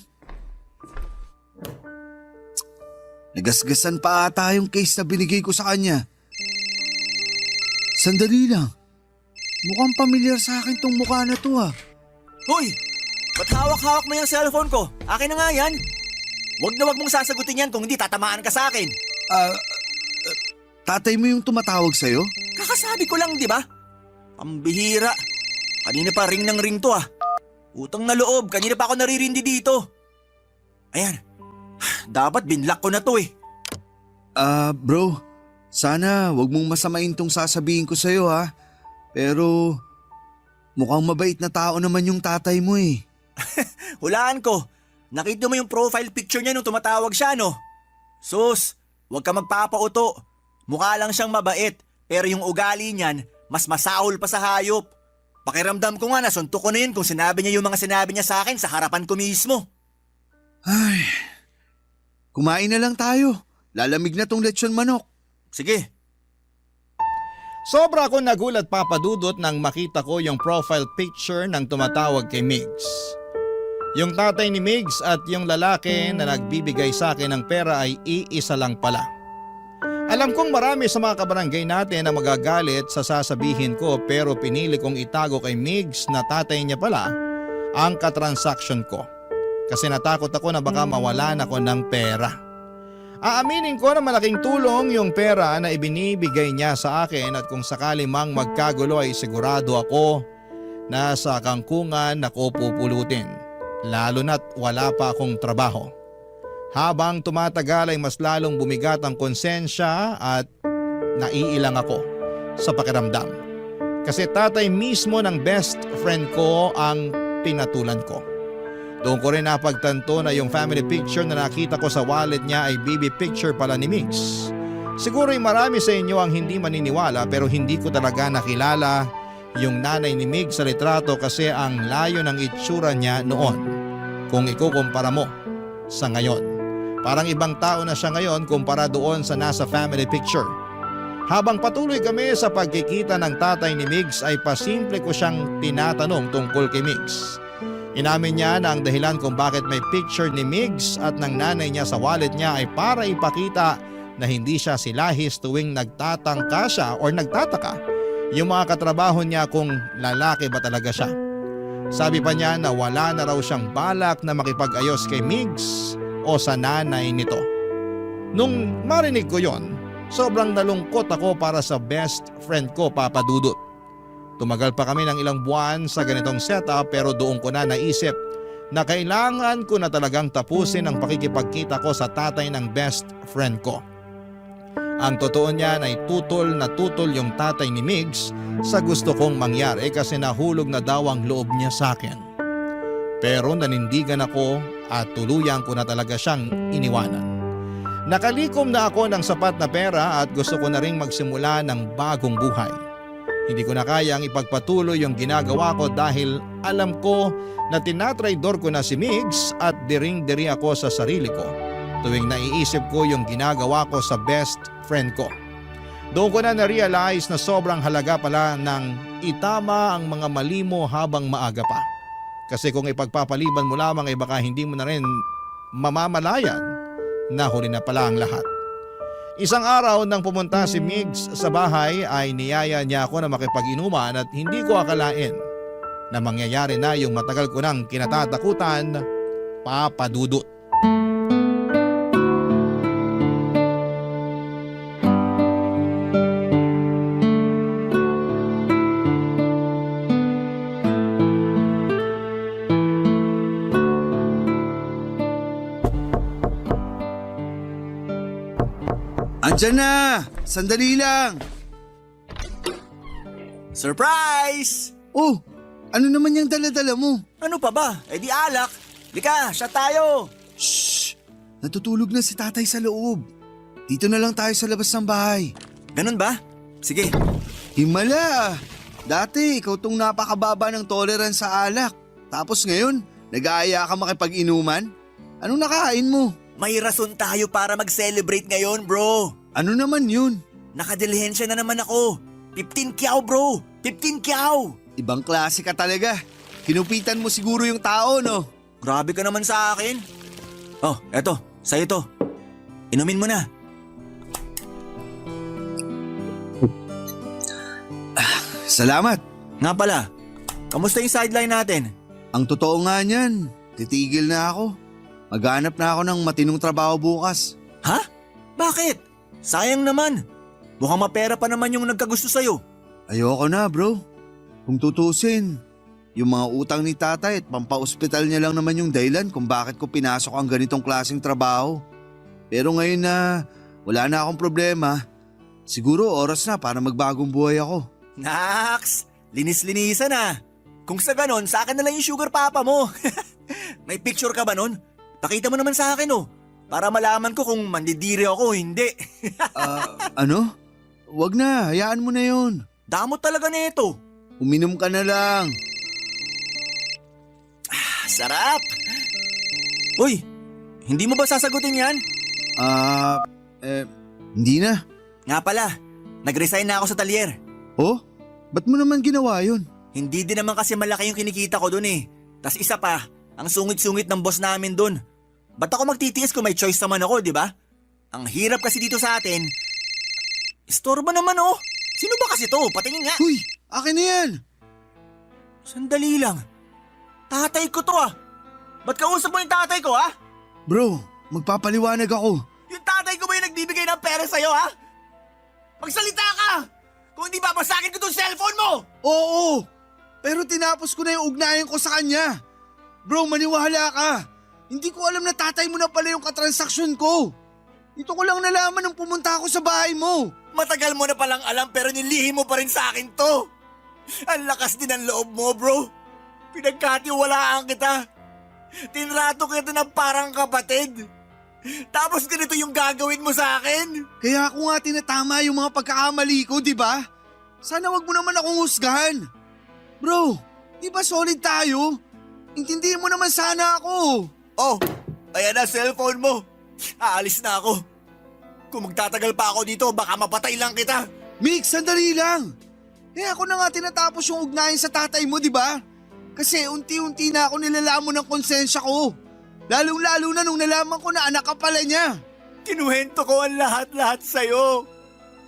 Nagasgasan pa ata yung case na binigay ko sa kanya. Sandali lang. Mukhang pamilyar sa akin tong mukha na to ha. Hoy! Ba't hawak-hawak mo yung cellphone ko? Akin na nga yan. Wag na wag mong sasagutin yan kung hindi tatamaan ka sa akin. Tatay mo yung tumatawag sa'yo? Kakasabi ko lang, di ba? Pambihira. Kanina pa ring ng ring to ah. Utang na loob, kanina pa ako naririndi dito. Ayan. Dapat binlock ko na to eh. Bro. Sana wag mong masamain tong sasabihin ko sa'yo ha. Pero mukhang mabait na tao naman yung tatay mo eh. Hulaan ko. Nakita mo yung profile picture niya nung tumatawag siya no? Sus, wag ka magpapauto. Mukha lang siyang mabait, pero yung ugali niyan, mas masaol pa sa hayop. Pakiramdam ko nga nasuntok ko na yun kung sinabi niya yung mga sinabi niya sa akin sa harapan ko mismo. Ay, kumain na lang tayo. Lalamig na tong lechon manok. Sige. Sobra akong nagulat papadudot nang makita ko yung profile picture ng tumatawag kay Migs. Yung tatay ni Migs at yung lalaki na nagbibigay sa akin ng pera ay iisa lang pala. Alam kong marami sa mga kabarangay natin na magagalit sa sasabihin ko pero pinili kong itago kay Migs na tatay niya pala ang katransaksyon ko. Kasi natakot ako na baka mawalan ako ng pera. Aaminin ko na malaking tulong yung pera na ibinibigay niya sa akin at kung sakali mang magkagulo ay sigurado ako na sa kangkungan ako pupulutin. Lalo na't wala pa akong trabaho. Habang tumatagal ay mas lalong bumigat ang konsensya at naiilang ako sa pakiramdam. Kasi tatay mismo ng best friend ko ang pinatulan ko. Doon ko rin napagtanto na yung family picture na nakita ko sa wallet niya ay baby picture pala ni Migs. Siguro ay marami sa inyo ang hindi maniniwala pero hindi ko talaga nakilala yung nanay ni Mig sa litrato kasi ang layo ng itsura niya noon kung ikukumpara mo sa ngayon. Parang ibang tao na siya ngayon kumpara doon sa nasa family picture. Habang patuloy kami sa pagkikita ng tatay ni Migs ay pasimple ko siyang tinatanong tungkol kay Migs. Inamin niya na ang dahilan kung bakit may picture ni Migs at ng nanay niya sa wallet niya ay para ipakita na hindi siya silahis tuwing nagtatangka siya o nagtataka yung mga katrabaho niya kung lalaki ba talaga siya. Sabi pa niya na wala na raw siyang balak na makipag-ayos kay Migs o sa nanay nito. Nung marinig ko yon, sobrang nalungkot ako para sa best friend ko, Papa Dudut. Tumagal pa kami ng ilang buwan sa ganitong setup pero doon ko na naisip na kailangan ko na talagang tapusin ang pakikipagkita ko sa tatay ng best friend ko. Ang totoo niyan ay tutol na tutol yung tatay ni Migs sa gusto kong mangyari kasi nahulog na daw ang loob niya sa akin. Pero nanindigan ako at tuluyan ko na talaga siyang iniwanan. Nakalikom na ako ng sapat na pera at gusto ko na ring magsimula ng bagong buhay. Hindi ko na kayang ipagpatuloy yung ginagawa ko dahil alam ko na tinatraydor ko na si Migs at diring-diri ako sa sarili ko tuwing naiisip ko yung ginagawa ko sa best friend ko. Doon ko na na-realize na sobrang halaga pala ng itama ang mga mali mo habang maaga pa. Kasi kung ipagpapaliban mo lamang ay baka hindi mo na rin mamamalayan na huli na pala ang lahat. Isang araw nang pumunta si Migs sa bahay ay niyaya niya ako na makipag-inuman at hindi ko akalain na mangyayari na yung matagal ko nang kinatatakutan, Papa Dudut. Andyan na! Sandali lang! Surprise! Oh, ano naman yung dala-dala mo? Ano pa ba? Eh di alak. Lika, shot tayo! Shh! Natutulog na si tatay sa loob. Dito na lang tayo sa labas ng bahay. Ganun ba? Sige. Himala! Dati, ikaw tong napakababa ng tolerance sa alak. Tapos ngayon, nag-aaya ka makipag-inuman? Anong nakain mo? May rason tayo para mag-celebrate ngayon, bro. Ano naman yun? Nakadilihensya na naman ako. 15 kyaw, bro. 15 kyaw. Ibang klase ka talaga. Kinupitan mo siguro yung tao, no? Grabe ka naman sa akin. Oh, eto. Sa'yo to. Inumin mo na. Salamat. Nga pala, kamusta yung sideline natin? Ang totoo nga niyan, titigil na ako. Maghanap na ako ng matinong trabaho bukas. Ha? Bakit? Sayang naman. Mukhang mapera pa naman yung nagkagusto sa'yo. Ayoko na, bro. Kung tutusin, yung mga utang ni tatay at pampa-ospital niya lang naman yung dahilan kung bakit ko pinasok ang ganitong klaseng trabaho. Pero ngayon na wala na akong problema, siguro oras na para magbagong buhay ako. Naks! Linis-linisan na. Kung sa ganon, sa akin na lang yung sugar papa mo. May picture ka ba nun? Pakita mo naman sa akin para malaman ko kung mandidiri ako o hindi. Ano? Wag na, hayaan mo na yun. Damot talaga nito. Uminom ka na lang. Sarap! Uy, hindi mo ba sasagutin yan? Hindi na. Nga pala, nag-resign na ako sa talyer. Oh? Ba't mo naman ginawa yun? Hindi din naman kasi malaki yung kinikita ko dun eh. Tas isa pa, ang sungit-sungit ng boss namin dun. Ba't ako magtitiis kung may choice naman ako, di ba? Ang hirap kasi dito sa atin. Istorbo naman oh. Sino ba kasi to? Patingin nga. Uy, akin na yan. Sandali lang. Tatay ko to ah. Ba't kausap mo yung tatay ko ah? Bro, magpapaliwanag ako. Yung tatay ko ba yung nagbibigay ng pera sa'yo ha? Magsalita ka! Kung hindi babasagin ko tong cellphone mo! Oo, pero tinapos ko na yung ugnayan ko sa kanya. Bro, maniwala ka. Hindi ko alam na tatay mo na pala yung katransaksyon ko. Ito ko lang nalaman nung pumunta ako sa bahay mo. Matagal mo na palang alam pero nilihim mo pa rin sa akin to. Ang lakas din ng loob mo, bro. Pinagkatiwalaan kita. Tinrato kita ng parang kapatid. Tapos ganito yung gagawin mo sa akin. Kaya ako nga tinatama yung mga pagkakamali ko, di ba? Sana wag mo naman akong husgahan. Bro, di ba solid tayo? Intindihin mo naman sana ako. Oh, ayan na cellphone mo. Aalis na ako. Kung magtatagal pa ako dito, baka mapatay lang kita. Mix, sandali lang. Ako na nga tinatapos yung ugnayan sa tatay mo, di ba? Kasi unti-unti na ako nilalamon ng konsensya ko. Lalong-lalo na nung nalaman ko na anak ka pala niya. Kinuwento ko ang lahat-lahat sa'yo.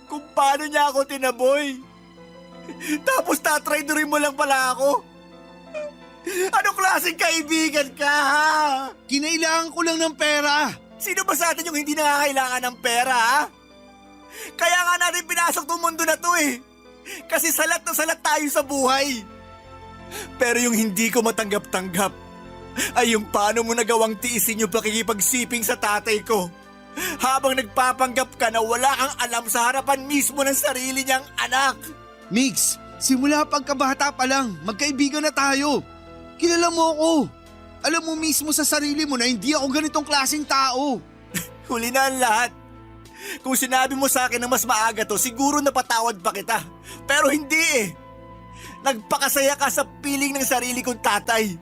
Kung paano niya ako tinaboy. Tapos tatraidorin mo lang pala ako. Anong klaseng kaibigan ka, ha? Kinailangan ko lang ng pera. Sino ba sa atin yung hindi nangangailangan ng pera, ha? Kaya nga natin pinasok tong mundo na to eh. Kasi salat na salat tayo sa buhay. Pero yung hindi ko matanggap-tanggap ay yung paano mo nagawang tiisin yung pakikipagsiping sa tatay ko. Habang nagpapanggap ka na wala kang alam sa harapan mismo ng sarili niyang anak. Mix, simula pagkabata pa lang, magkaibigan na tayo. Kilala mo ako. Alam mo mismo sa sarili mo na hindi ako ganitong klaseng tao. Huli na ang lahat. Kung sinabi mo sa akin na mas maaga to, siguro napatawad pa kita. Pero hindi eh. Nagpakasaya ka sa piling ng sarili kong tatay.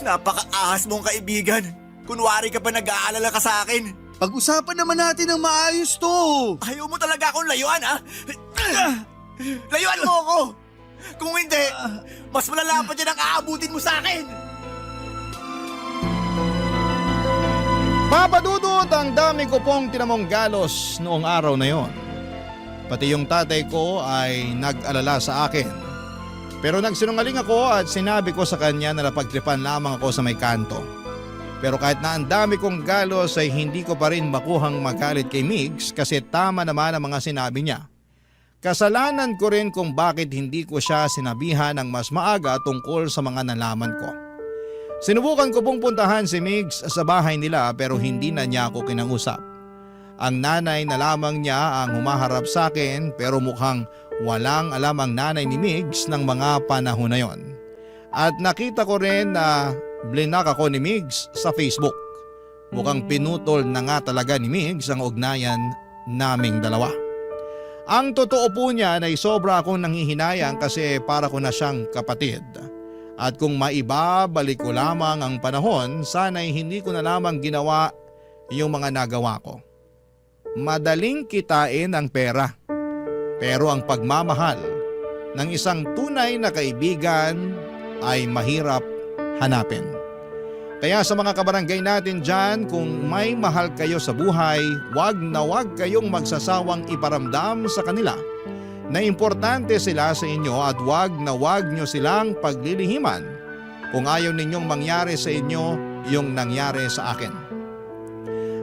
Napaka-ahas mong kaibigan. Kunwari ka pa nag-aalala ka sa akin. Pag-usapan naman natin ng maayos to. Ayaw mo talaga akong layuan, ha? Layuan mo ako! Kung hindi, mas malala pa dyan ang aabutin mo sa akin! Papa Dudut, ang dami ko pong tinamong galos noong araw na yon. Pati yung tatay ko ay nag-alala sa akin. Pero nagsinungaling ako at sinabi ko sa kanya na napagtripan lamang ako sa may kanto. Pero kahit na ang dami kong galos ay hindi ko pa rin makuhang magalit kay Migs kasi tama naman ang mga sinabi niya. Kasalanan ko rin kung bakit hindi ko siya sinabihan ng mas maaga tungkol sa mga nalaman ko. Sinubukan ko pong puntahan si Migs sa bahay nila pero hindi na niya ako kinangusap. Ang nanay na lamang niya ang humaharap sa akin pero mukhang walang alam ang nanay ni Migs ng mga panahon na yon. At nakita ko rin na blinak ako ni Migs sa Facebook. Mukhang pinutol na nga talaga ni Migs ang ugnayan naming dalawa. Ang totoo po niya ay sobra akong nanghihinayang kasi para ko na siyang kapatid. At kung maibabalik ko lamang ang panahon, sana'y hindi ko na lamang ginawa yung mga nagawa ko. Madaling kitain ang pera. Pero ang pagmamahal ng isang tunay na kaibigan ay mahirap hanapin. Kaya sa mga kabarangay natin dyan, kung may mahal kayo sa buhay, wag na wag kayong magsasawang iparamdam sa kanila na importante sila sa inyo at wag na wag nyo silang paglilihiman kung ayaw ninyong mangyari sa inyo yung nangyari sa akin.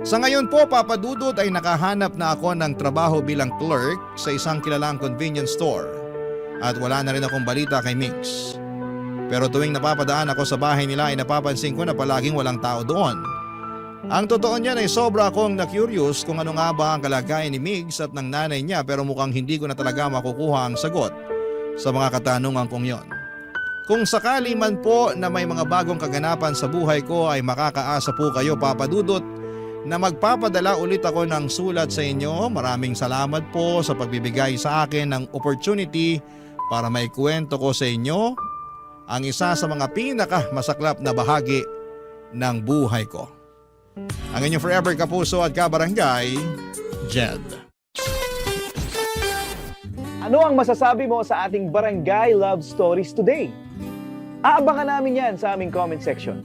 Sa ngayon po, Papa Dudut, ay nakahanap na ako ng trabaho bilang clerk sa isang kilalang convenience store at wala na rin akong balita kay Mix. Pero tuwing napapadaan ako sa bahay nila ay napapansin ko na palaging walang tao doon. Ang totoo niyan ay sobra akong na-curious kung ano nga ba ang kalagayan ni Migs at ng nanay niya pero mukhang hindi ko na talaga makukuha ang sagot sa mga katanungan kong yon. Kung sakali man po na may mga bagong kaganapan sa buhay ko ay makakaasa po kayo, Papa Dudut, na magpapadala ulit ako ng sulat sa inyo. Maraming salamat po sa pagbibigay sa akin ng opportunity para maikwento ko sa inyo ang isa sa mga pinakamasaklap na bahagi ng buhay ko. Ang inyong forever kapuso at kabarangay, Jed. Ano ang masasabi mo sa ating Barangay Love Stories today? Aabangan namin yan sa aming comment section.